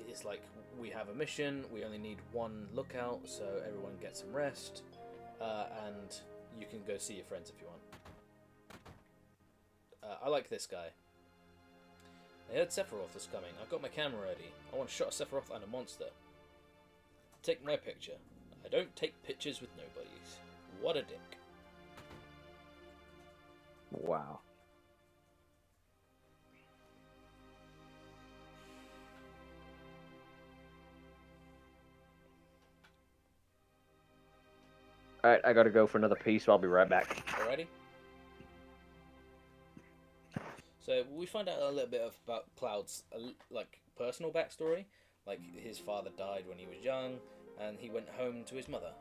[SPEAKER 2] it's like, we have a mission, we only need one lookout, so everyone get some rest, and you can go see your friends if you want. I like this guy. I heard Sephiroth is coming. I've got my camera ready. I want a shot of Sephiroth and a monster. Take my picture. I don't take pictures with nobodies. What a dick.
[SPEAKER 1] Wow. Alright, I gotta go for another piece, so I'll be right back.
[SPEAKER 2] Alrighty. So we find out a little bit about Cloud's like personal backstory. Like his father died when he was young, and he went home to his mother.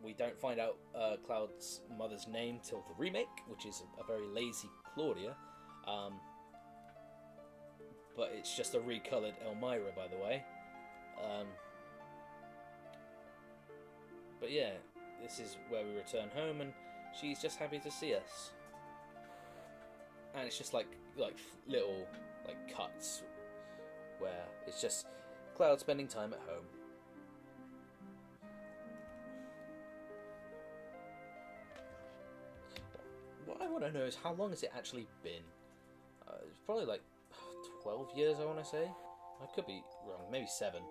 [SPEAKER 2] We don't find out Cloud's mother's name till the remake, which is a very lazy Claudia. But it's just a recolored Elmira, by the way. But yeah, this is where we return home, and she's just happy to see us. And it's just like little like cuts where it's just Cloud spending time at home. What I want to know is how long has it actually been? It's probably like 12 years, I want to say. I could be wrong, maybe 7.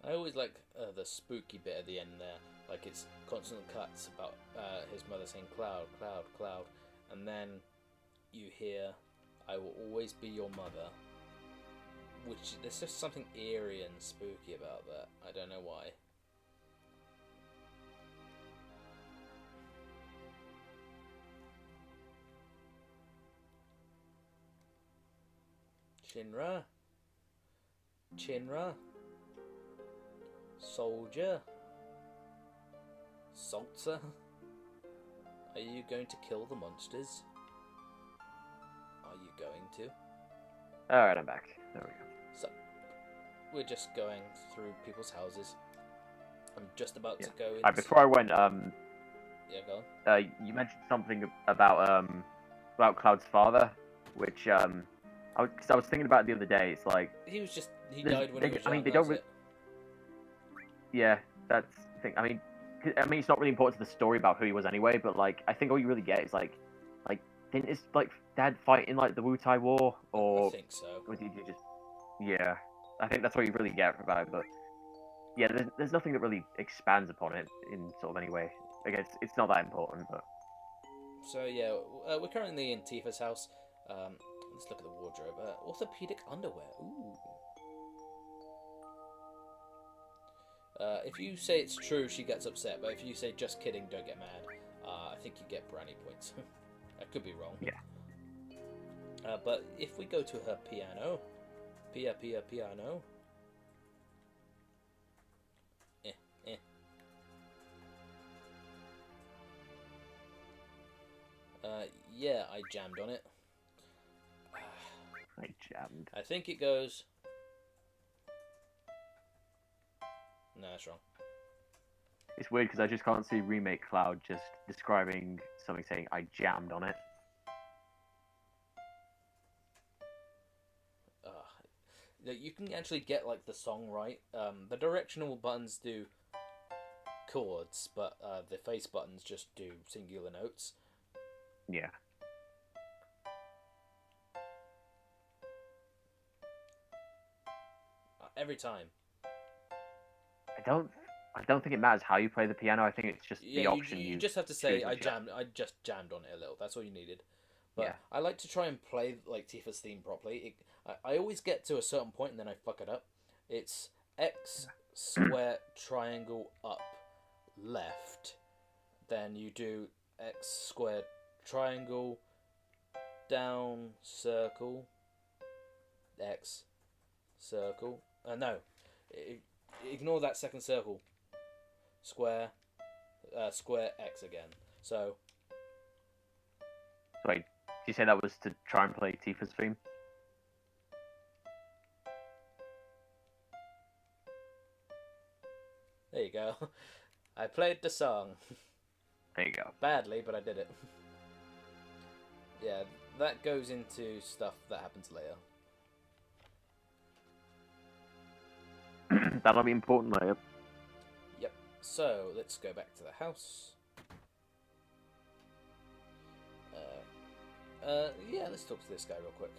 [SPEAKER 2] I always like the spooky bit at the end there, like it's constant cuts about his mother saying Cloud, Cloud, Cloud, and then you hear, I will always be your mother, which there's just something eerie and spooky about that. I don't know why. Shinra. Chinra. Soldier. Salsa. Are you going to kill the monsters? Are you going to?
[SPEAKER 1] Alright, I'm back. There we go.
[SPEAKER 2] So, we're just going through people's houses. I'm just about to go into...
[SPEAKER 1] Before I went,
[SPEAKER 2] Yeah, go on.
[SPEAKER 1] you mentioned something about Cloud's father, which, I was thinking about it the other day. It's like...
[SPEAKER 2] He died when he was young,
[SPEAKER 1] I mean, they don't... Yeah, that's the thing. I mean, it's not really important to the story about who he was anyway, but, like, I think all you really get is, like, didn't his, like, dad fight in, like, the Wu-Tai War? Or...
[SPEAKER 2] I think so.
[SPEAKER 1] Or did you just... Yeah. I think that's what you really get about it, but... Yeah, there's nothing that really expands upon it in sort of any way. I guess it's not that important, but...
[SPEAKER 2] So, yeah, we're currently in Tifa's house. Let's look at the wardrobe. Orthopedic underwear. Ooh. If you say it's true, she gets upset, but if you say just kidding, don't get mad, I think you get brownie points. I could be wrong.
[SPEAKER 1] Yeah.
[SPEAKER 2] But if we go to her piano, piano. Yeah, I jammed on it.
[SPEAKER 1] I jammed.
[SPEAKER 2] I think it goes... No, that's wrong.
[SPEAKER 1] It's weird because I just can't see Remake Cloud just describing something saying I jammed on it.
[SPEAKER 2] You can actually get like the song right. The directional buttons do chords, but the face buttons just do singular notes.
[SPEAKER 1] Yeah.
[SPEAKER 2] Every time.
[SPEAKER 1] I don't think it matters how you play the piano. I think it's just the option
[SPEAKER 2] you just have to say I just jammed on it a little. That's all you needed. But
[SPEAKER 1] yeah.
[SPEAKER 2] I like to try and play like Tifa's theme properly. I always get to a certain point and then I fuck it up. It's X square triangle up left. Then you do X square triangle down circle X circle. No. Ignore that second circle. Square X again. So.
[SPEAKER 1] Wait, did you say that was to try and play Tifa's theme?
[SPEAKER 2] There you go. I played the song.
[SPEAKER 1] There you go.
[SPEAKER 2] Badly, but I did it. Yeah, that goes into stuff that happens later.
[SPEAKER 1] That'll be important later.
[SPEAKER 2] Yep. So, let's go back to the house. Yeah, let's talk to this guy real quick.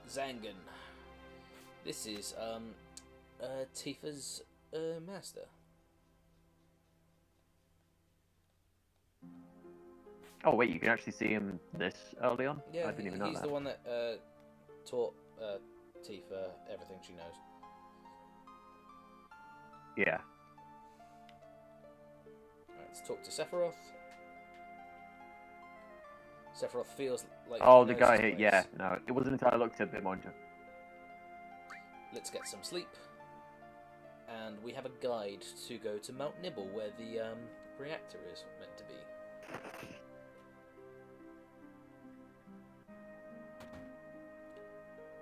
[SPEAKER 2] Zangan. This is, Tifa's, master.
[SPEAKER 1] Oh wait, you can actually see him this early on?
[SPEAKER 2] Yeah,
[SPEAKER 1] I didn't even know
[SPEAKER 2] he's
[SPEAKER 1] that.
[SPEAKER 2] the one that, taught, Tifa everything she knows.
[SPEAKER 1] Yeah.
[SPEAKER 2] Alright, let's talk to Sephiroth. Sephiroth feels like...
[SPEAKER 1] Oh, the guy here, yeah. No, it wasn't until I looked a bit more into it.
[SPEAKER 2] Let's get some sleep. And we have a guide to go to Mount Nibble, where the reactor is meant to be.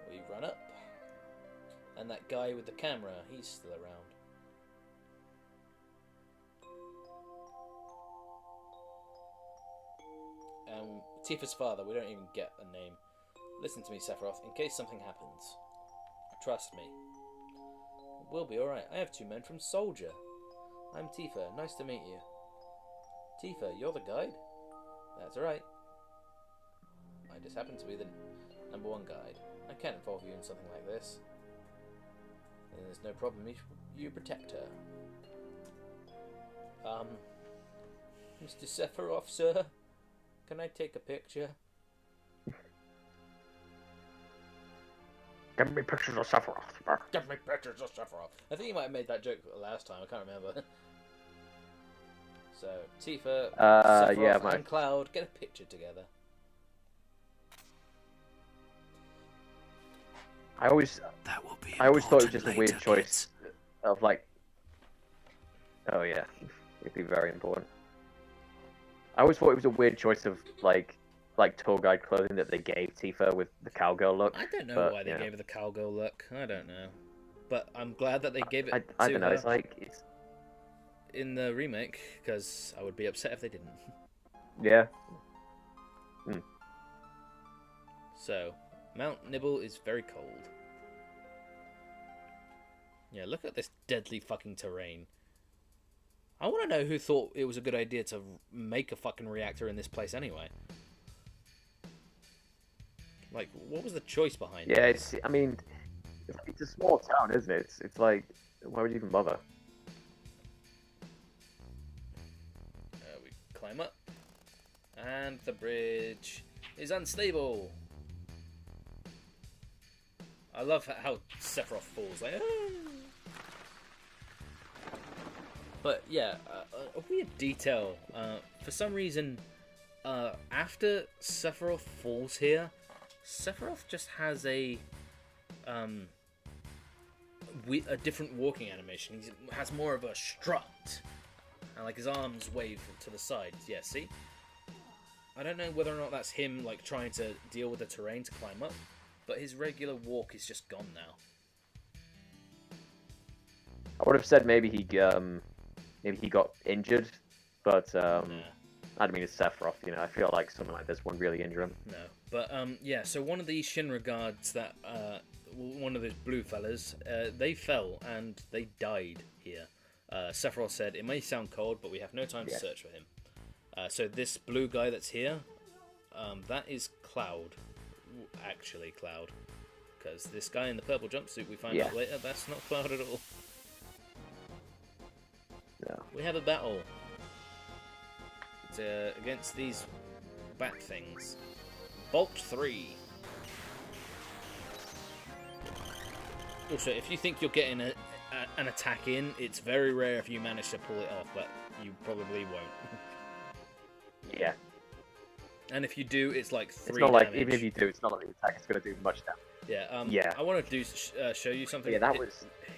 [SPEAKER 2] We run up. And that guy with the camera, he's still around. Tifa's father, we don't even get a name. Listen to me, Sephiroth, in case something happens. Trust me. We'll be alright. I have 2 men from Soldier. I'm Tifa. Nice to meet you. Tifa, you're the guide? That's alright. I just happen to be the #1 guide. I can't involve you in something like this. And there's no problem. You protect her. Mr. Sephiroth, sir? Can I take a picture?
[SPEAKER 1] Give me pictures of Sephiroth.
[SPEAKER 2] Give me pictures of Sephiroth. I think you might have made that joke last time. I can't remember. So, Tifa, Sephiroth,
[SPEAKER 1] yeah,
[SPEAKER 2] and Cloud get a picture together.
[SPEAKER 1] I always thought it was just a weird choice of like. Oh yeah, it'd be very important. I always thought it was a weird choice of like tour guide clothing that they gave Tifa with the cowgirl look.
[SPEAKER 2] I don't know why they gave her the cowgirl look. I don't know, but I'm glad that they gave it.
[SPEAKER 1] I don't know. It's like
[SPEAKER 2] in the remake, because I would be upset if they didn't.
[SPEAKER 1] Yeah.
[SPEAKER 2] So, Mount Nibble is very cold. Yeah, look at this deadly fucking terrain. I want to know who thought it was a good idea to make a fucking reactor in this place anyway. Like, what was the choice behind it?
[SPEAKER 1] Yeah, I mean, it's a small town, isn't it? It's like, why would you even bother?
[SPEAKER 2] We climb up. And the bridge is unstable. I love how Sephiroth falls. Like, But yeah, a weird detail. For some reason, after Sephiroth falls here, Sephiroth just has a different walking animation. He has more of a strut, and like his arms wave to the sides. Yeah, see? I don't know whether or not that's him like trying to deal with the terrain to climb up, but his regular walk is just gone now.
[SPEAKER 1] I would have said maybe he got injured, but I don't mean it's Sephiroth. You know, I feel like something like this wouldn't really injure him.
[SPEAKER 2] No, but yeah. So one of these Shinra guards that one of those blue fellas, they fell and they died here. Sephiroth said, "It may sound cold, but we have no time to search for him." So this blue guy that's here, that is Cloud. Actually, Cloud. Because this guy in the purple jumpsuit, we find out later, that's not Cloud at all.
[SPEAKER 1] No.
[SPEAKER 2] We have a battle. It's against these bat things. Bolt 3. Also, if you think you're getting an attack in, it's very rare if you manage to pull it off, but you probably won't.
[SPEAKER 1] Yeah.
[SPEAKER 2] And if you do, it's like 3
[SPEAKER 1] It's not like,
[SPEAKER 2] damage.
[SPEAKER 1] even if you do, it's not like the attack is going to do much damage.
[SPEAKER 2] Yeah, I want to show you something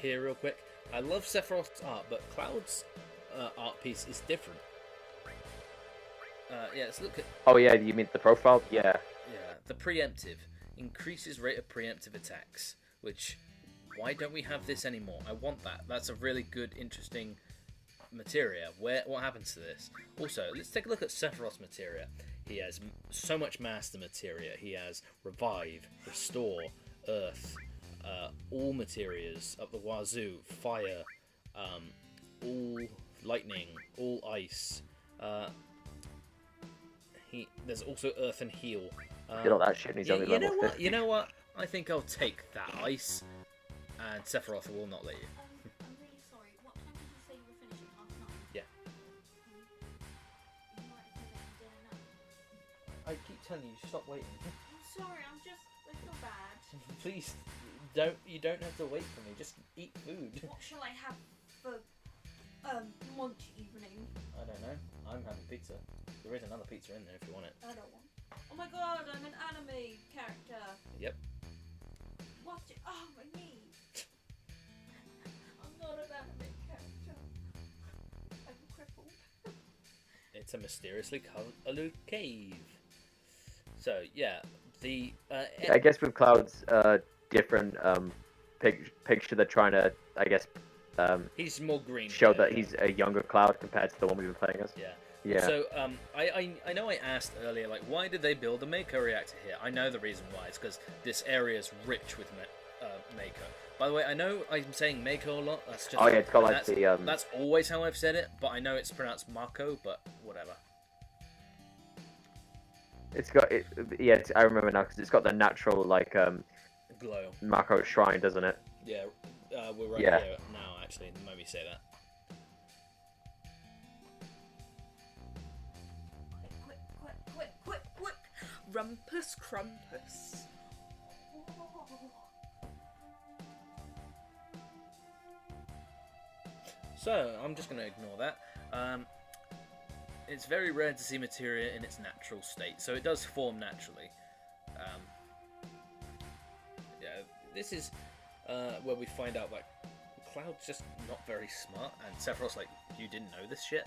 [SPEAKER 2] here real quick. I love Sephiroth's art, but Cloud's art piece is different. Yeah, let's look at...
[SPEAKER 1] Oh yeah, you mean the profile? Yeah.
[SPEAKER 2] Yeah, the preemptive. Increases rate of preemptive attacks, which... Why don't we have this anymore? I want that. That's a really good, interesting materia. What happens to this? Also, let's take a look at Sephiroth's materia. He has so much master materia. He has revive, restore, earth, all materias up the wazoo, fire, all lightning, all ice. There's also earth and heal.
[SPEAKER 1] Get all that shit. He's only level 50.
[SPEAKER 2] You know what? I think I'll take that ice, and Sephiroth will not let you.
[SPEAKER 4] I'm really sorry. What time did you say you were finishing? Half 9?
[SPEAKER 2] Yeah.
[SPEAKER 4] You might have finished dinner now.
[SPEAKER 2] I keep telling you, stop waiting.
[SPEAKER 4] I'm sorry. I feel bad.
[SPEAKER 2] Please, you don't have to wait for me. Just eat food.
[SPEAKER 4] What shall I have for lunch evening?
[SPEAKER 2] I don't know. I'm having pizza. There is another pizza in there if you want it.
[SPEAKER 4] I don't want. Oh my god! I'm an anime character.
[SPEAKER 2] Yep.
[SPEAKER 4] Watch it. Oh my knee. I'm not an anime character. I'm crippled.
[SPEAKER 2] It's a mysteriously colored cave. So yeah,
[SPEAKER 1] I guess with Cloud's different picture, they're trying to, I guess,
[SPEAKER 2] he's more green.
[SPEAKER 1] Show that he's a younger Cloud compared to the one we've been playing as.
[SPEAKER 2] Yeah.
[SPEAKER 1] Yeah.
[SPEAKER 2] So I know I asked earlier, like, why did they build a Mako reactor here? I know the reason why. It's because this area is rich with Mako. By the way, I know I'm saying Mako a lot. That's just
[SPEAKER 1] it's got like the
[SPEAKER 2] that's always how I've said it, but I know it's pronounced Mako, but whatever.
[SPEAKER 1] It's got I remember now because it's got the natural like
[SPEAKER 2] glow.
[SPEAKER 1] Mako shrine, doesn't it?
[SPEAKER 2] Yeah, we're right here now. Actually, the moment you say that.
[SPEAKER 4] Quick! Rumpus Crumpus.
[SPEAKER 2] So, I'm just going to ignore that. It's very rare to see materia in its natural state, so it does form naturally. Yeah, this is where we find out like Cloud's just not very smart, and Sephiroth's like, you didn't know this shit?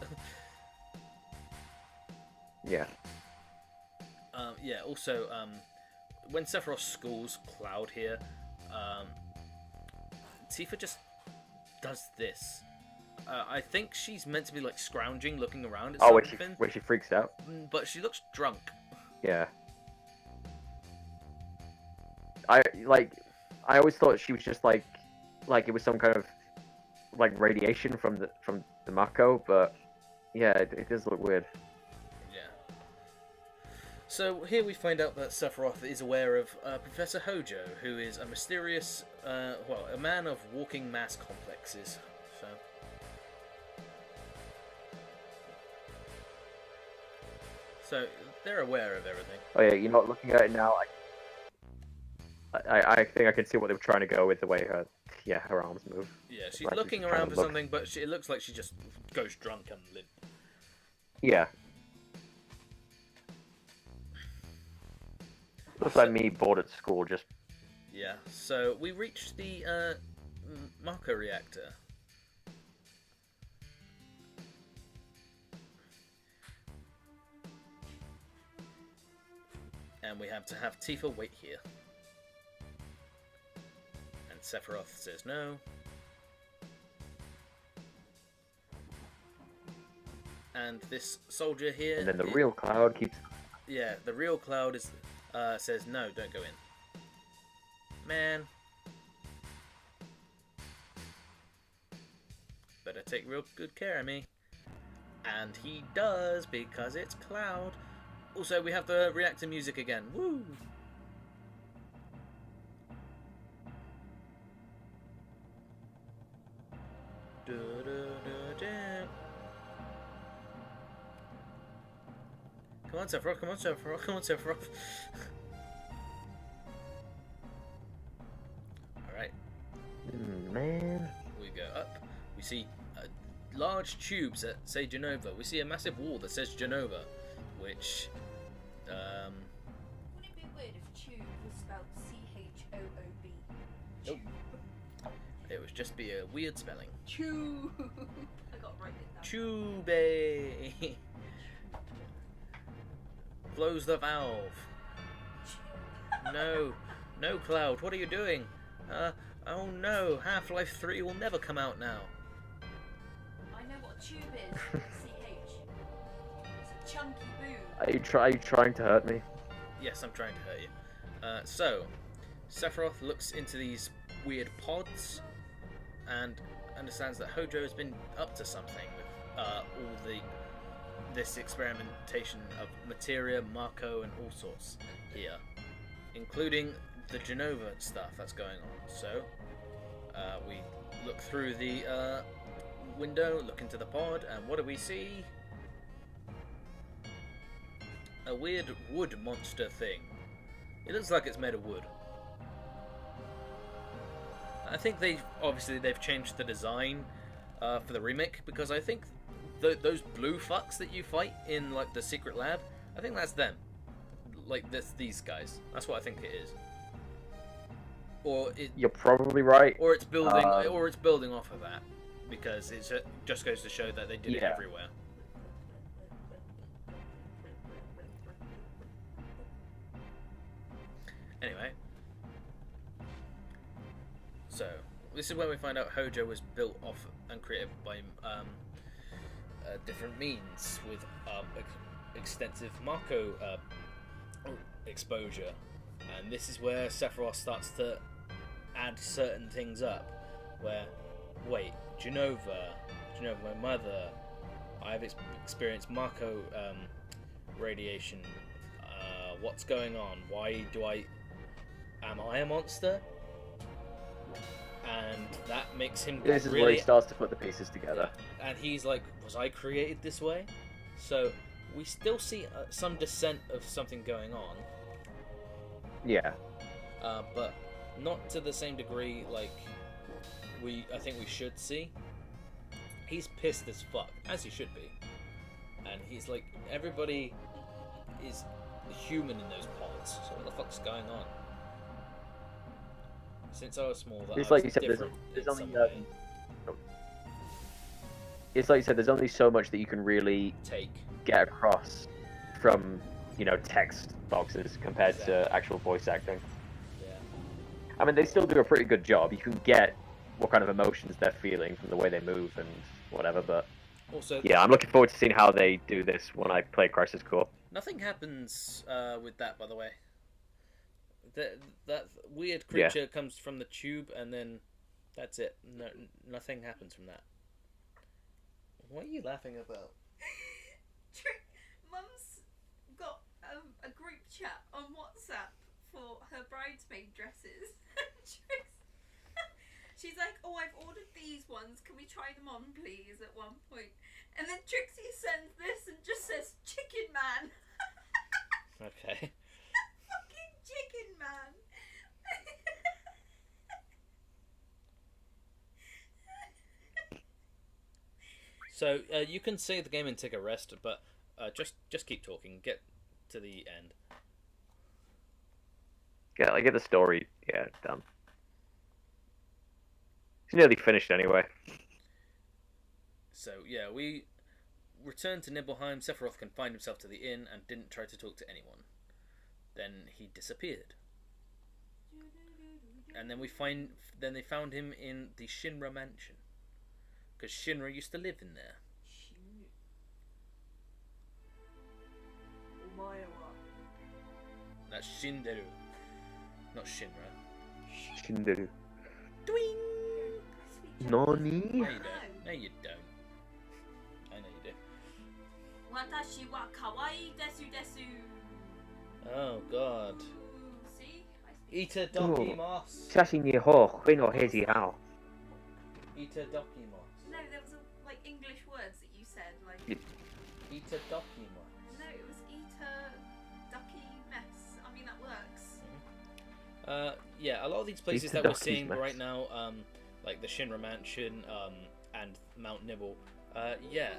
[SPEAKER 1] Yeah.
[SPEAKER 2] Yeah, also, when Sephiroth schools Cloud here, Tifa just does this. I think she's meant to be like scrounging, looking around at something.
[SPEAKER 1] Where she freaks out?
[SPEAKER 2] But she looks drunk.
[SPEAKER 1] Yeah. I always thought she was just like it was some kind of like radiation from the Mako, but yeah, it does look weird.
[SPEAKER 2] Yeah. So here we find out that Sephiroth is aware of Professor Hojo, who is a mysterious, a man of walking mass complexes. So they're aware of everything.
[SPEAKER 1] Oh yeah, you're not looking at it now. I think I can see what they were trying to go with the way her arms move.
[SPEAKER 2] Yeah, she's looking around for something, but it looks like she just goes drunk and limp.
[SPEAKER 1] Yeah. Looks like me bored at school, just...
[SPEAKER 2] Yeah, so we reached the Mako reactor. And we have to have Tifa wait here. And Sephiroth says no. And this soldier here...
[SPEAKER 1] And then the real Cloud keeps...
[SPEAKER 2] Yeah, the real Cloud is says no, don't go in. Man. Better take real good care of me. And he does, because it's Cloud. Also, we have the reactor music again. Woo! Come on, Sephiroth, come on, Sephiroth, come on, Sephiroth. Alright.
[SPEAKER 1] Man.
[SPEAKER 2] We go up. We see large tubes that say Genova. We see a massive wall that says Genova, which...
[SPEAKER 4] Wouldn't it be weird if tube was spelled C-H-O-O-B?
[SPEAKER 2] Nope. It would just be a weird spelling.
[SPEAKER 4] Tube. I got to write it down.
[SPEAKER 2] Tube. Close the valve. No. No, Cloud, what are you doing? Oh no, Half-Life 3 will never come out now.
[SPEAKER 4] I know what a tube is. C-H. It's a chunky boo.
[SPEAKER 1] Are you trying to hurt me?
[SPEAKER 2] Yes, I'm trying to hurt you. So, Sephiroth looks into these weird pods and understands that Hojo has been up to something with this experimentation of materia, Mako, and all sorts here, including the Genova stuff that's going on. So, we look through the window, look into the pod, and what do we see? A weird wood monster thing. It looks like it's made of wood. I think they've changed the design for the remake, because I think those blue fucks that you fight in like the secret lab, I think that's them. Like these guys. That's what I think it is. Or
[SPEAKER 1] You're probably right.
[SPEAKER 2] Or it's building off of that, because it just goes to show that they did it everywhere. Anyway, so this is where we find out Hojo was built off and created by different means with extensive Mako exposure, and this is where Sephiroth starts to add certain things up. Where, wait, Genova, my mother, I've experienced Mako radiation. What's going on? Why do am I a monster? And that makes him
[SPEAKER 1] This is where he starts to put the pieces together.
[SPEAKER 2] Yeah. And he's like, was I created this way? So we still see some descent of something going on.
[SPEAKER 1] Yeah.
[SPEAKER 2] But not to the same degree like I think we should see. He's pissed as fuck, as he should be. And he's like, everybody is human in those pods, so what the fuck's going on? Since I was small, that
[SPEAKER 1] It's
[SPEAKER 2] I was
[SPEAKER 1] like you said,
[SPEAKER 2] different
[SPEAKER 1] there's
[SPEAKER 2] in
[SPEAKER 1] only
[SPEAKER 2] some way.
[SPEAKER 1] it's like you said, there's only so much that you can really
[SPEAKER 2] Take.
[SPEAKER 1] get across from, text boxes compared
[SPEAKER 2] Exactly.
[SPEAKER 1] to actual voice acting.
[SPEAKER 2] Yeah.
[SPEAKER 1] I mean, they still do a pretty good job. You can get what kind of emotions they're feeling from the way they move and whatever, but
[SPEAKER 2] Also,
[SPEAKER 1] yeah, I'm looking forward to seeing how they do this when I play Crisis Core.
[SPEAKER 2] nothing happens with that, by the way. That weird creature comes from the tube, and then that's it. No, nothing happens from that. What are you laughing about?
[SPEAKER 4] Mum's got a group chat on WhatsApp for her bridesmaid dresses. She's like, "Oh, I've ordered these ones. Can we try them on, please?" At one point, and then Trixie sends this and just says, "Chicken Man."
[SPEAKER 2] Okay.
[SPEAKER 4] Fucking Chicken Man.
[SPEAKER 2] So you can save the game and take a rest, but just keep talking. Get to the end.
[SPEAKER 1] Yeah, get the story, done. It's nearly finished anyway.
[SPEAKER 2] So yeah, we return to Nibelheim. Sephiroth confined himself to the inn and didn't try to talk to anyone. Then he disappeared. And then they found him in the Shinra mansion, because Shinra used to live in there. That's Shinderu, not Shinra.
[SPEAKER 1] Shinderu.
[SPEAKER 2] Doing.
[SPEAKER 1] Nani?
[SPEAKER 2] No, you don't. No, you don't. I know you do.
[SPEAKER 4] Watashi wa kawaii desu desu.
[SPEAKER 2] Oh God.
[SPEAKER 4] Ooh, see?
[SPEAKER 2] Ita dokimasu.
[SPEAKER 1] Shashi ho, no hezi hao.
[SPEAKER 2] Ita dokimasu.
[SPEAKER 4] No, there was English words that you said, like...
[SPEAKER 2] Ita dokimasu.
[SPEAKER 4] No, it was Ita ducky mess. I mean, that works.
[SPEAKER 2] Yeah, a lot of these places
[SPEAKER 1] Ita
[SPEAKER 2] that we're
[SPEAKER 1] Ducky's
[SPEAKER 2] seeing
[SPEAKER 1] mess.
[SPEAKER 2] right now, like the Shinra Mansion, and Mount Nibble, yeah,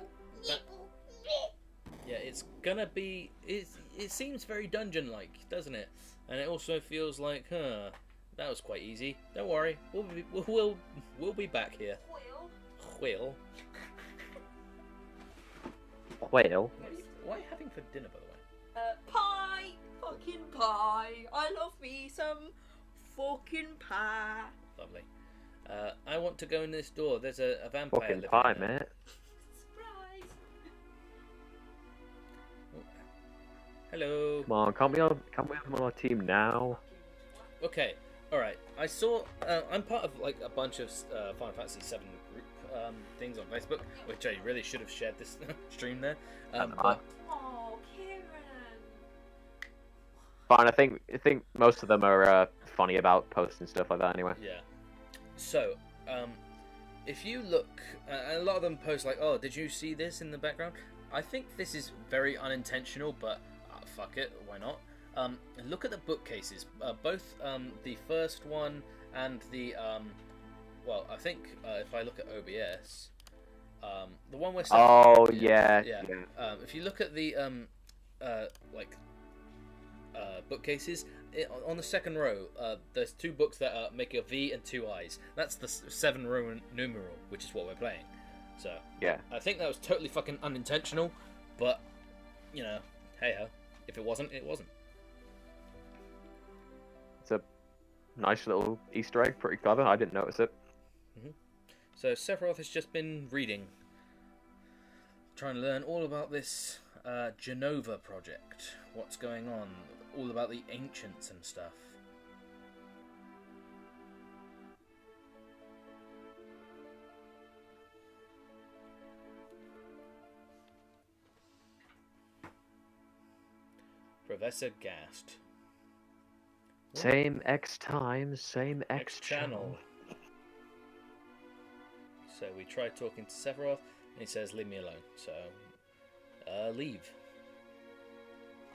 [SPEAKER 2] it's gonna be. It seems very dungeon-like, doesn't it? And it also feels like, that was quite easy. Don't worry, we'll be back here. Whale.
[SPEAKER 1] Whale.
[SPEAKER 2] What are you having for dinner, by the way?
[SPEAKER 4] Pie! Fucking pie! I love me some fucking pie!
[SPEAKER 2] Lovely. I want to go in this door. There's a vampire
[SPEAKER 1] Fucking
[SPEAKER 2] living
[SPEAKER 1] pie,
[SPEAKER 2] there.
[SPEAKER 1] man.
[SPEAKER 4] Surprise!
[SPEAKER 2] Hello.
[SPEAKER 1] Come on, can't we have him on our team now?
[SPEAKER 2] Okay, alright. I saw, I'm part of a bunch of Final Fantasy VII group things on Facebook, which I really should have shared this stream there. But
[SPEAKER 4] Oh, Kieran!
[SPEAKER 1] Fine, I think most of them are funny about posting stuff like that anyway.
[SPEAKER 2] yeah. So, if you look, a lot of them post like, "Oh, did you see this in the background?" I think this is very unintentional, but fuck it, why not? Look at the bookcases. Both the first one and the well, I think if I look at OBS, the one where
[SPEAKER 1] Oh
[SPEAKER 2] yeah.
[SPEAKER 1] yeah.
[SPEAKER 2] If you look at the bookcases, on the second row, there's two books that make a V and two I's. That's the 7 Roman numeral, which is what we're playing. So
[SPEAKER 1] Yeah.
[SPEAKER 2] I think that was totally fucking unintentional, but hey ho. If it wasn't, it wasn't.
[SPEAKER 1] It's a nice little Easter egg, pretty clever. I didn't notice it.
[SPEAKER 2] So Sephiroth has just been reading, trying to learn all about this Genova project. What's going on? All about the ancients and stuff. Professor Gast.
[SPEAKER 1] Same X times, same X channel.
[SPEAKER 2] So we tried talking to Sephiroth, and he says, "Leave me alone." So, leave.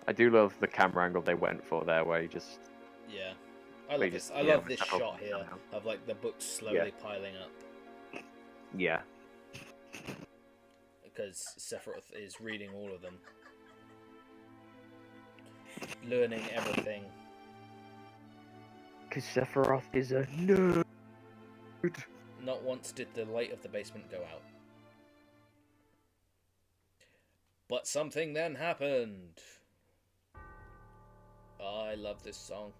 [SPEAKER 1] I do love the camera angle they went for there, where you just
[SPEAKER 2] Yeah, I love this. I love this shot here of the books slowly piling up
[SPEAKER 1] yeah.
[SPEAKER 2] because Sephiroth is reading all of them, learning everything.
[SPEAKER 1] Because Sephiroth is a nerd.
[SPEAKER 2] Not once did the light of the basement go out. But something then happened. Oh, I love this song.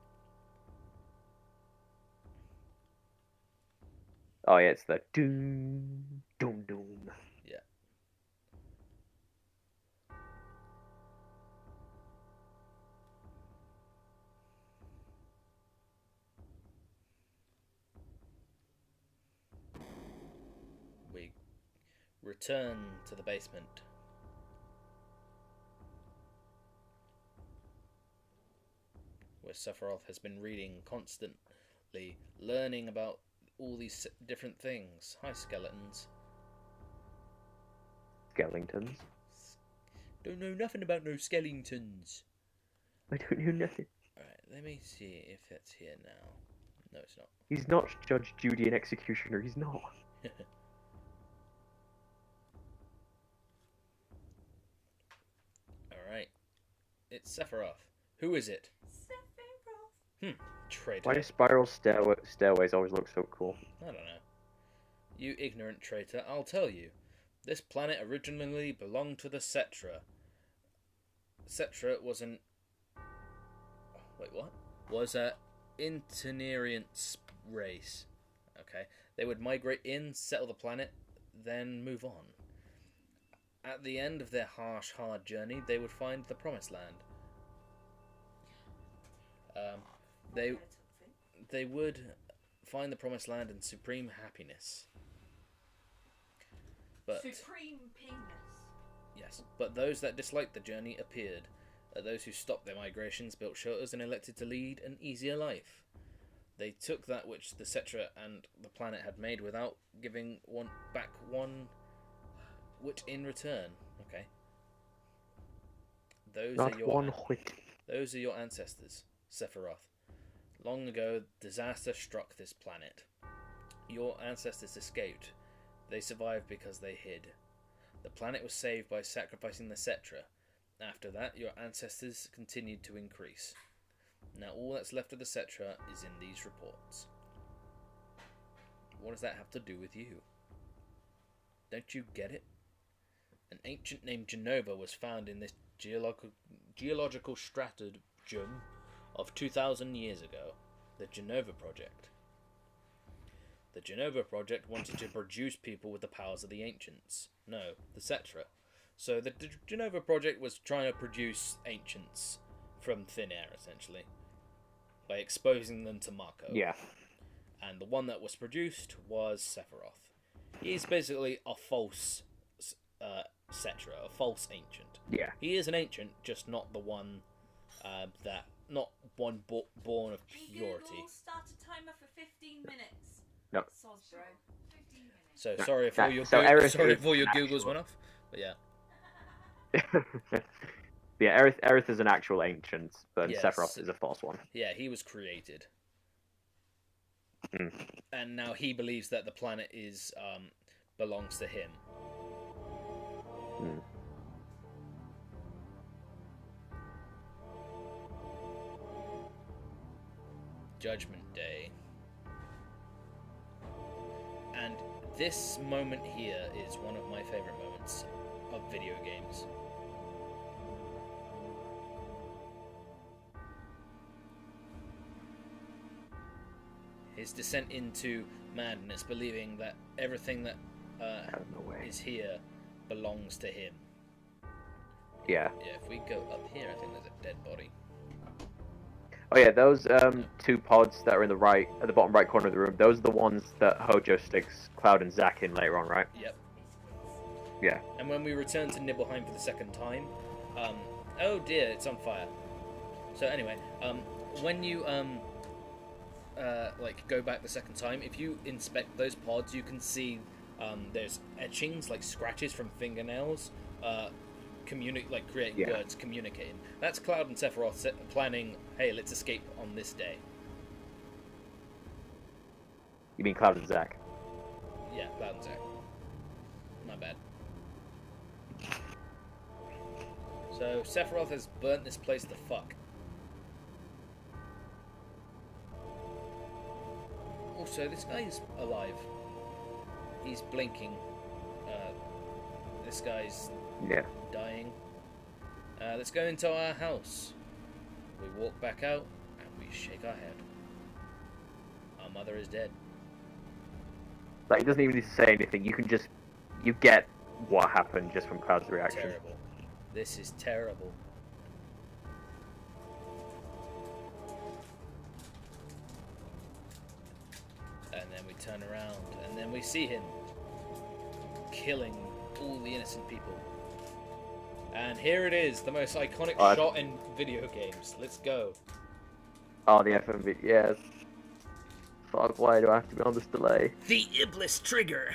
[SPEAKER 1] Oh yeah, it's the doom, doom, doom.
[SPEAKER 2] Yeah. We return to the basement. Where Sephiroth has been reading constantly, learning about all these different things. Hi, skeletons.
[SPEAKER 1] Skeletons.
[SPEAKER 2] Don't know nothing about no skeletons.
[SPEAKER 1] I don't know nothing.
[SPEAKER 2] Alright, let me see if it's here now. No, it's not.
[SPEAKER 1] He's not Judge, Judy, and Executioner. He's not.
[SPEAKER 2] Alright. It's Sephiroth. Who is it?
[SPEAKER 4] Sephiroth.
[SPEAKER 2] Traitor.
[SPEAKER 1] Why do spiral stairways always look so cool?
[SPEAKER 2] I don't know. You ignorant traitor, I'll tell you. This planet originally belonged to the Cetra. Cetra was an... Wait, what? Was a itinerant race. Okay. They would migrate in, settle the planet, then move on. At the end of their harsh, hard journey, they would find the Promised Land. They would find the Promised Land and supreme happiness. But
[SPEAKER 4] Supreme penis.
[SPEAKER 2] yes, but those that disliked the journey appeared. Those who stopped their migrations built shelters and elected to lead an easier life. They took that which the Cetra and the planet had made without giving back one, which in return, okay. Those are your ancestors, Sephiroth. Long ago, disaster struck this planet. Your ancestors escaped. They survived because they hid. The planet was saved by sacrificing the Cetra. After that, your ancestors continued to increase. Now all that's left of the Cetra is in these reports. What does that have to do with you? Don't you get it? An ancient named Genova was found in this geological stratagem of 2,000 years ago, the Genova Project. The Genova Project wanted to produce people with the powers of the ancients. No, the Cetra. So the Genova Project was trying to produce ancients from thin air, essentially, by exposing them to Mako.
[SPEAKER 1] Yeah.
[SPEAKER 2] And the one that was produced was Sephiroth. He's basically a false Cetra, a false ancient.
[SPEAKER 1] Yeah.
[SPEAKER 2] He is an ancient, just not the one not one born of purity.
[SPEAKER 4] Hey Google, start a timer for 15 minutes.
[SPEAKER 1] No.
[SPEAKER 4] Soz, bro. 15 minutes.
[SPEAKER 2] So
[SPEAKER 1] No,
[SPEAKER 2] sorry if
[SPEAKER 1] that-
[SPEAKER 2] all your
[SPEAKER 1] so Aerith
[SPEAKER 2] sorry
[SPEAKER 1] is
[SPEAKER 2] if all your
[SPEAKER 1] actual.
[SPEAKER 2] Googles went off. But yeah.
[SPEAKER 1] Yeah, Aerith is an actual ancient, but
[SPEAKER 2] Yes.
[SPEAKER 1] Sephiroth is a false one.
[SPEAKER 2] Yeah, he was created.
[SPEAKER 1] Mm.
[SPEAKER 2] And now he believes that the planet is belongs to him.
[SPEAKER 1] Mm.
[SPEAKER 2] Judgment Day. And this moment here is one of my favorite moments of video games. His descent into madness, believing that everything that is here belongs to him.
[SPEAKER 1] Yeah.
[SPEAKER 2] Yeah, if we go up here, I think there's a dead body.
[SPEAKER 1] Oh yeah, those two pods that are in the at the bottom right corner of the room, those are the ones that Hojo sticks Cloud and Zack in later on, right?
[SPEAKER 2] Yep.
[SPEAKER 1] Yeah.
[SPEAKER 2] And when we return to Nibelheim for the second time, oh dear, it's on fire. So anyway, when you like go back the second time, if you inspect those pods, you can see there's etchings, like scratches from fingernails, creating words, communicating. That's Cloud and Sephiroth planning, hey, let's escape on this day.
[SPEAKER 1] You mean Cloud and Zack?
[SPEAKER 2] Yeah, Cloud and Zack. My bad. So Sephiroth has burnt this place to fuck. so this guy's alive. He's blinking. This guy's dying. Let's go into our house. We walk back out and we shake our head. Our mother is dead.
[SPEAKER 1] Like, he doesn't even need to say anything. You get what happened just from Cloud's reaction.
[SPEAKER 2] Terrible. This is terrible. And then we turn around and then we see him killing all the innocent people. And here it is, the most iconic shot in video games. Let's go.
[SPEAKER 1] Oh, the FMV, yes. Fuck, why do I have to be on this delay?
[SPEAKER 2] The Iblis trigger!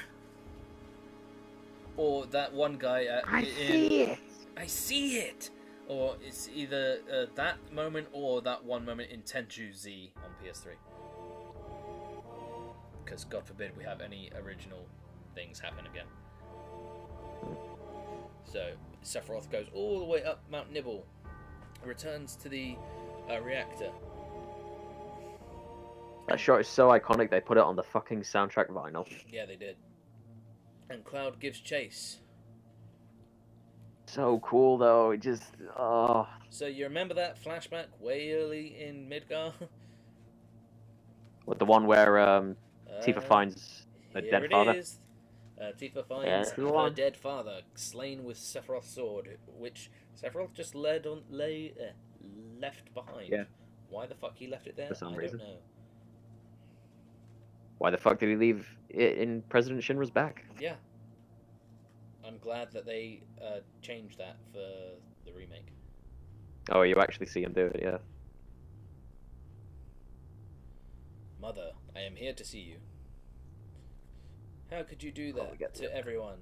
[SPEAKER 2] Or that one guy
[SPEAKER 1] see it!
[SPEAKER 2] I see it! Or it's either that moment or that one moment in Tenchu Z on PS3. Because God forbid we have any original things happen again. So, Sephiroth goes all the way up Mount Nibble, returns to the reactor.
[SPEAKER 1] That shot is so iconic, they put it on the fucking soundtrack vinyl.
[SPEAKER 2] Yeah, they did. And Cloud gives chase.
[SPEAKER 1] So cool, though. It just... oh.
[SPEAKER 2] So you remember that flashback way early in Midgar?
[SPEAKER 1] What, the one where Tifa finds a dead father?
[SPEAKER 2] Here it is. Tifa finds her dead father, slain with Sephiroth's sword, which Sephiroth just left behind.
[SPEAKER 1] Yeah.
[SPEAKER 2] Why the fuck he left it there?
[SPEAKER 1] For some reason.
[SPEAKER 2] Don't know.
[SPEAKER 1] Why the fuck did he leave it in President Shinra's back?
[SPEAKER 2] Yeah. I'm glad that they changed that for the remake.
[SPEAKER 1] Oh, you actually see him do it, yeah.
[SPEAKER 2] Mother, I am here to see you. How could you do that to everyone?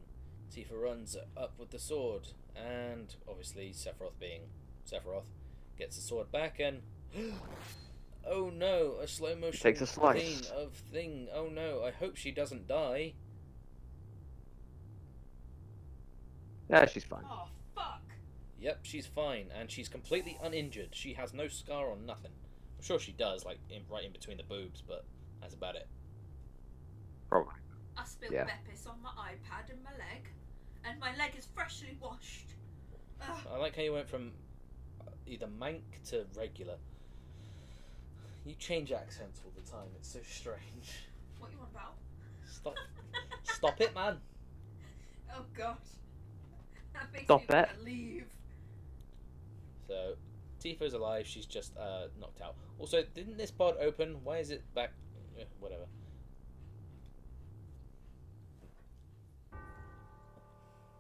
[SPEAKER 2] Tifa runs up with the sword, and obviously Sephiroth being Sephiroth, gets the sword back and... oh no, a slow motion
[SPEAKER 1] takes a slice.
[SPEAKER 2] thing. Oh no, I hope she doesn't die.
[SPEAKER 1] Yeah, she's fine.
[SPEAKER 4] Oh, fuck.
[SPEAKER 2] Yep, she's fine, and she's completely uninjured. She has no scar or nothing. I'm sure she does, like right in between the boobs, but that's about it.
[SPEAKER 1] Probably.
[SPEAKER 4] I spilled Beppis on my iPad and my leg, and my leg is freshly washed. Ugh.
[SPEAKER 2] I like how you went from either mank to regular. You change accents all the time. It's so strange.
[SPEAKER 4] What you want about?
[SPEAKER 2] Stop it, man.
[SPEAKER 4] Oh god. That makes
[SPEAKER 1] Stop
[SPEAKER 4] me
[SPEAKER 1] it.
[SPEAKER 4] want to leave.
[SPEAKER 2] So, Tifa's alive. She's just knocked out. Also, didn't this pod open? Why is it back? Whatever.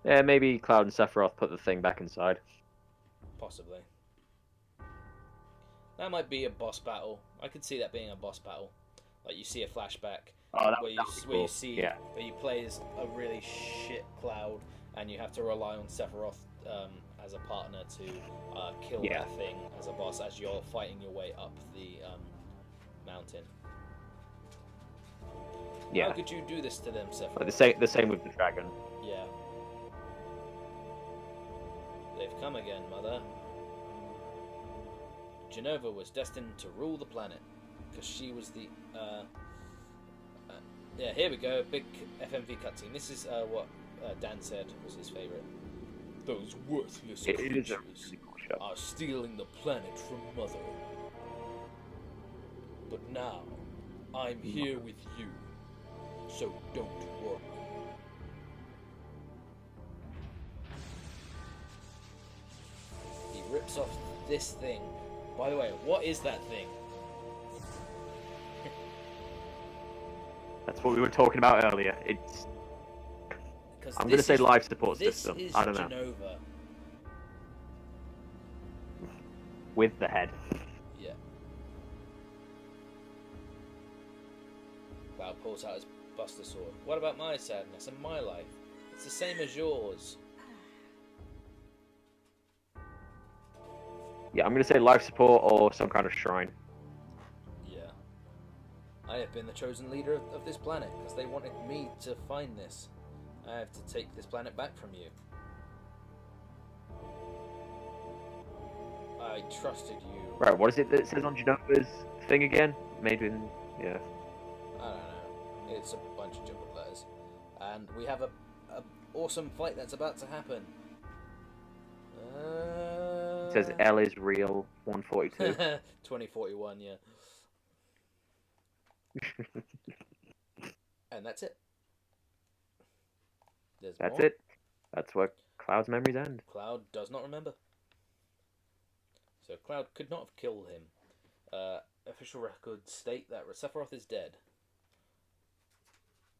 [SPEAKER 1] Yeah, maybe Cloud and Sephiroth put the thing back inside.
[SPEAKER 2] Possibly. That might be a boss battle. I could see that being a boss battle. Like you see a flashback where you see where you play as a really shit Cloud, and you have to rely on Sephiroth as a partner to kill that thing as a boss as you're fighting your way up the mountain.
[SPEAKER 1] Yeah.
[SPEAKER 2] How could you do this to them, Sephiroth?
[SPEAKER 1] Like the same with the dragon.
[SPEAKER 2] Yeah. They've come again, Mother. Genova was destined to rule the planet, because she was the, yeah, here we go, big FMV cutscene. This is what Dan said was his favourite. Those worthless creatures are stealing the planet from Mother. But now, I'm here with you, so don't worry. He rips off this thing. By the way, what is that thing?
[SPEAKER 1] That's what we were talking about earlier. It's... I'm going to say life support system. I don't know.
[SPEAKER 2] Genova.
[SPEAKER 1] With the head.
[SPEAKER 2] Yeah. Cloud pulls out his Buster Sword. What about my sadness and my life? It's the same as yours.
[SPEAKER 1] Yeah, I'm going to say life support or some kind of shrine.
[SPEAKER 2] Yeah. I have been the chosen leader of this planet because they wanted me to find this. I have to take this planet back from you. I trusted you.
[SPEAKER 1] Right, what is it that it says on Genova's thing again? Made in... yeah.
[SPEAKER 2] I don't know. It's a bunch of jumbled letters. And we have a awesome fight that's about to happen.
[SPEAKER 1] It says L is real 142.
[SPEAKER 2] 2041, yeah. And that's it.
[SPEAKER 1] That's it. That's where Cloud's memories end.
[SPEAKER 2] Cloud does not remember. So Cloud could not have killed him. Official records state that Sephiroth is dead.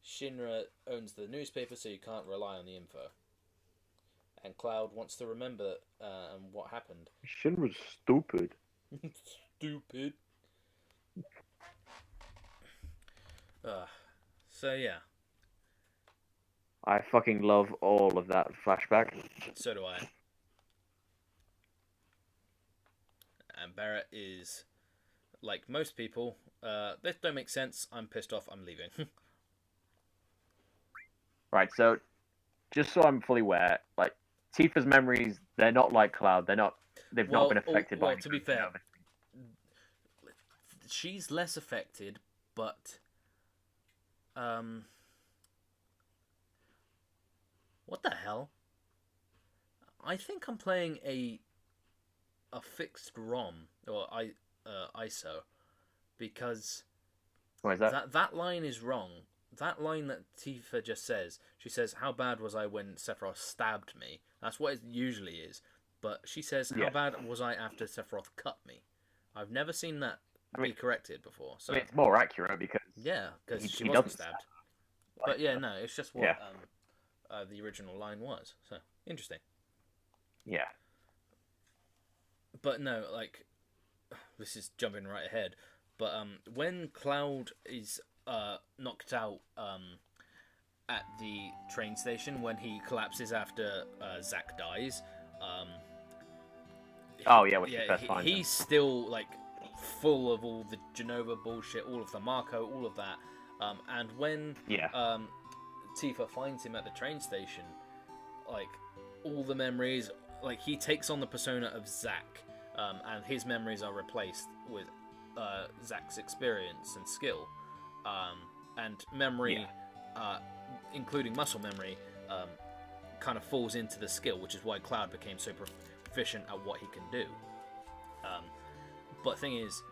[SPEAKER 2] Shinra owns the newspaper, so you can't rely on the info. And Cloud wants to remember what happened.
[SPEAKER 1] Shinra's stupid.
[SPEAKER 2] Stupid. So yeah.
[SPEAKER 1] I fucking love all of that flashback.
[SPEAKER 2] So do I. And Barrett is, like most people, this don't make sense. I'm pissed off. I'm leaving.
[SPEAKER 1] Right, so just so I'm fully aware, like Tifa's memories, they're not like Cloud. They've not been affected by.
[SPEAKER 2] Well, to be fair, she's less affected, but what the hell? I think I'm playing a fixed ROM or ISO because
[SPEAKER 1] What is that?
[SPEAKER 2] That line is wrong. That line that Tifa just says, she says, "How bad was I when Sephiroth stabbed me?" That's what it usually is. But she says, "How bad was I after Sephiroth cut me?" I've never seen that be corrected before. So
[SPEAKER 1] it's more accurate because
[SPEAKER 2] because she
[SPEAKER 1] he
[SPEAKER 2] wasn't
[SPEAKER 1] doesn't
[SPEAKER 2] stabbed.
[SPEAKER 1] stab.
[SPEAKER 2] But yeah, no, it's just what the original line was. So interesting.
[SPEAKER 1] Yeah.
[SPEAKER 2] But no, like this is jumping right ahead. But when Cloud is knocked out at the train station when he collapses after Zack dies.
[SPEAKER 1] When she first finds him.
[SPEAKER 2] He's still like full of all the Genova bullshit, all of the Marco, all of that. And when Tifa finds him at the train station, like all the memories, like he takes on the persona of Zack, and his memories are replaced with Zack's experience and skill. And memory, including muscle memory, kind of falls into the skill, which is why Cloud became so proficient at what he can do. But thing is,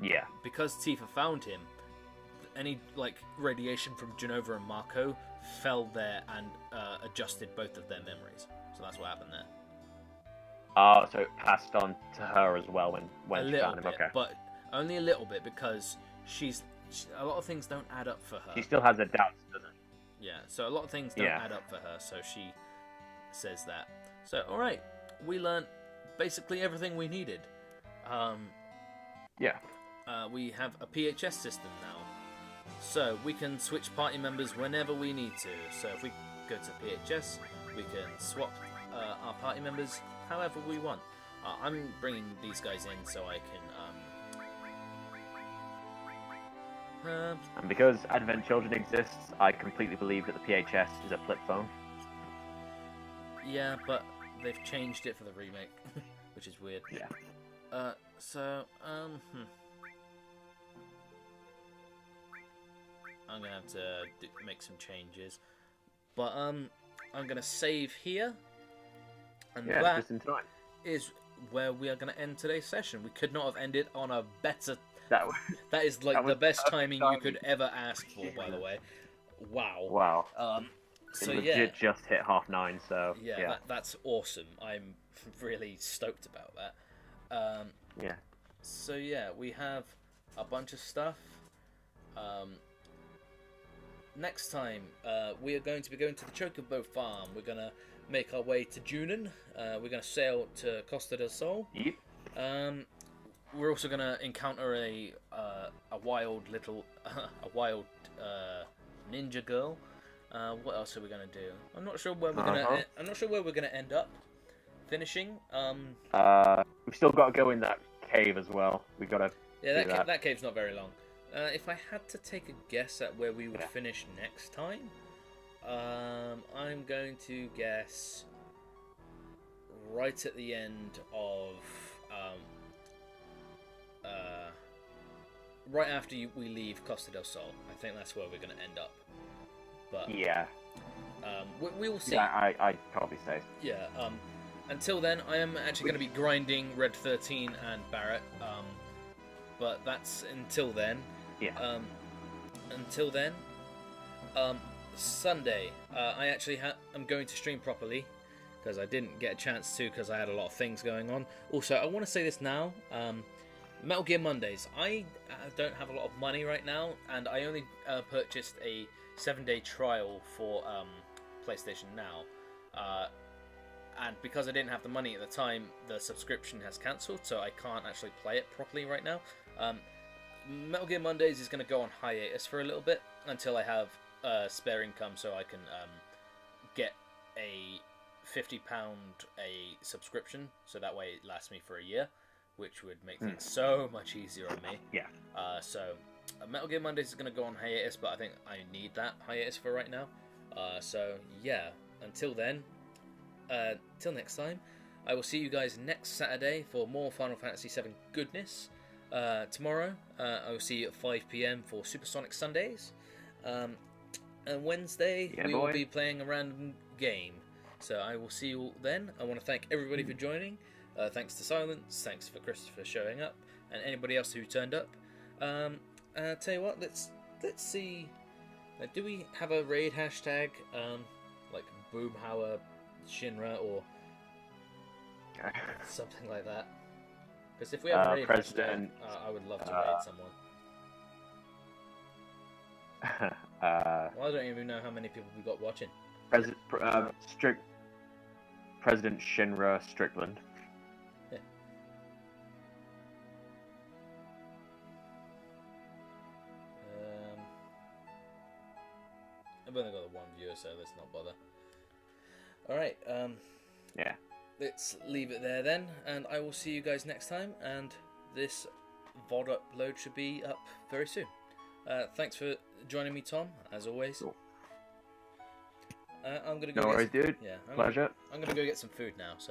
[SPEAKER 2] because Tifa found him, any like radiation from Genova and Marco fell there and adjusted both of their memories. So that's what happened there.
[SPEAKER 1] Oh, so it passed on to her as well when she found him.
[SPEAKER 2] Bit,
[SPEAKER 1] okay,
[SPEAKER 2] but only a little bit because a lot of things don't add up for her.
[SPEAKER 1] She still has her doubts, doesn't she?
[SPEAKER 2] Yeah, so a lot of things don't add up for her, so she says that. So, alright, we learned basically everything we needed. We have a PHS system now. So, we can switch party members whenever we need to. So, if we go to PHS, we can swap our party members however we want. I'm bringing these guys in so I can...
[SPEAKER 1] and because Advent Children exists, I completely believe that the PHS is a flip phone.
[SPEAKER 2] Yeah, but they've changed it for the remake, which is weird.
[SPEAKER 1] Yeah.
[SPEAKER 2] I'm gonna have to make some changes, but I'm gonna save here, and that
[SPEAKER 1] just in time.
[SPEAKER 2] is where we are gonna end today's session. We could not have ended on a better. That is like
[SPEAKER 1] that
[SPEAKER 2] the best timing you
[SPEAKER 1] timing.
[SPEAKER 2] could ever ask for, by the way. Wow.
[SPEAKER 1] Wow.
[SPEAKER 2] So
[SPEAKER 1] it legit just hit 9:30, so yeah.
[SPEAKER 2] That's awesome. I'm really stoked about that. So yeah, we have a bunch of stuff. Next time, we are going to be going to the Chocobo Farm. We're gonna make our way to Junin. We're gonna sail to Costa del Sol.
[SPEAKER 1] Yep.
[SPEAKER 2] We're also gonna encounter a wild little ninja girl. What else are we gonna do? I'm not sure where we're gonna. I'm not sure where we're gonna end up finishing.
[SPEAKER 1] We've still got to go in that cave as well. We got to.
[SPEAKER 2] Yeah, that cave's not very long. If I had to take a guess at where we would finish next time, I'm going to guess right at the end of right after we leave Costa del Sol. I think that's where we're going to end up. But
[SPEAKER 1] Yeah.
[SPEAKER 2] We will see.
[SPEAKER 1] Yeah, I'd probably say.
[SPEAKER 2] Yeah. Until then, I am actually going to be grinding Red 13 and Barrett. But that's until then.
[SPEAKER 1] Yeah.
[SPEAKER 2] Until then, Sunday, I actually I'm going to stream properly because I didn't get a chance to because I had a lot of things going on. Also, I want to say this now. Metal Gear Mondays. I don't have a lot of money right now, and I only purchased a 7-day trial for PlayStation Now. And because I didn't have the money at the time, the subscription has cancelled, so I can't actually play it properly right now. Metal Gear Mondays is going to go on hiatus for a little bit until I have spare income, so I can get a £50 a subscription, so that way it lasts me for a year, which would make things so much easier on me.
[SPEAKER 1] Yeah.
[SPEAKER 2] So Metal Gear Mondays is going to go on hiatus, but I think I need that hiatus for right now. So yeah, until then, till next time, I will see you guys next Saturday for more Final Fantasy VII goodness. Tomorrow, I will see you at 5 PM for Supersonic Sundays. And Wednesday, we will be playing a random game. So I will see you all then. I want to thank everybody for joining. Thanks to Silence, thanks for Christopher showing up, and anybody else who turned up. Tell you what, let's see. Do we have a raid hashtag, like Boomhauer Shinra or something like that? Because if we have a raid hashtag, I would love to raid someone. Well, I don't even know how many people we got watching.
[SPEAKER 1] President Shinra Strickland.
[SPEAKER 2] Yeah. I've only got one viewer, so let's not bother. Alright,
[SPEAKER 1] yeah.
[SPEAKER 2] Let's leave it there then, and I will see you guys next time, and this VOD upload should be up very soon. Thanks for joining me, Tom, as always.
[SPEAKER 1] Cool.
[SPEAKER 2] I'm gonna go.
[SPEAKER 1] No worries, dude.
[SPEAKER 2] Yeah,
[SPEAKER 1] Pleasure.
[SPEAKER 2] I'm gonna go get some food now. So.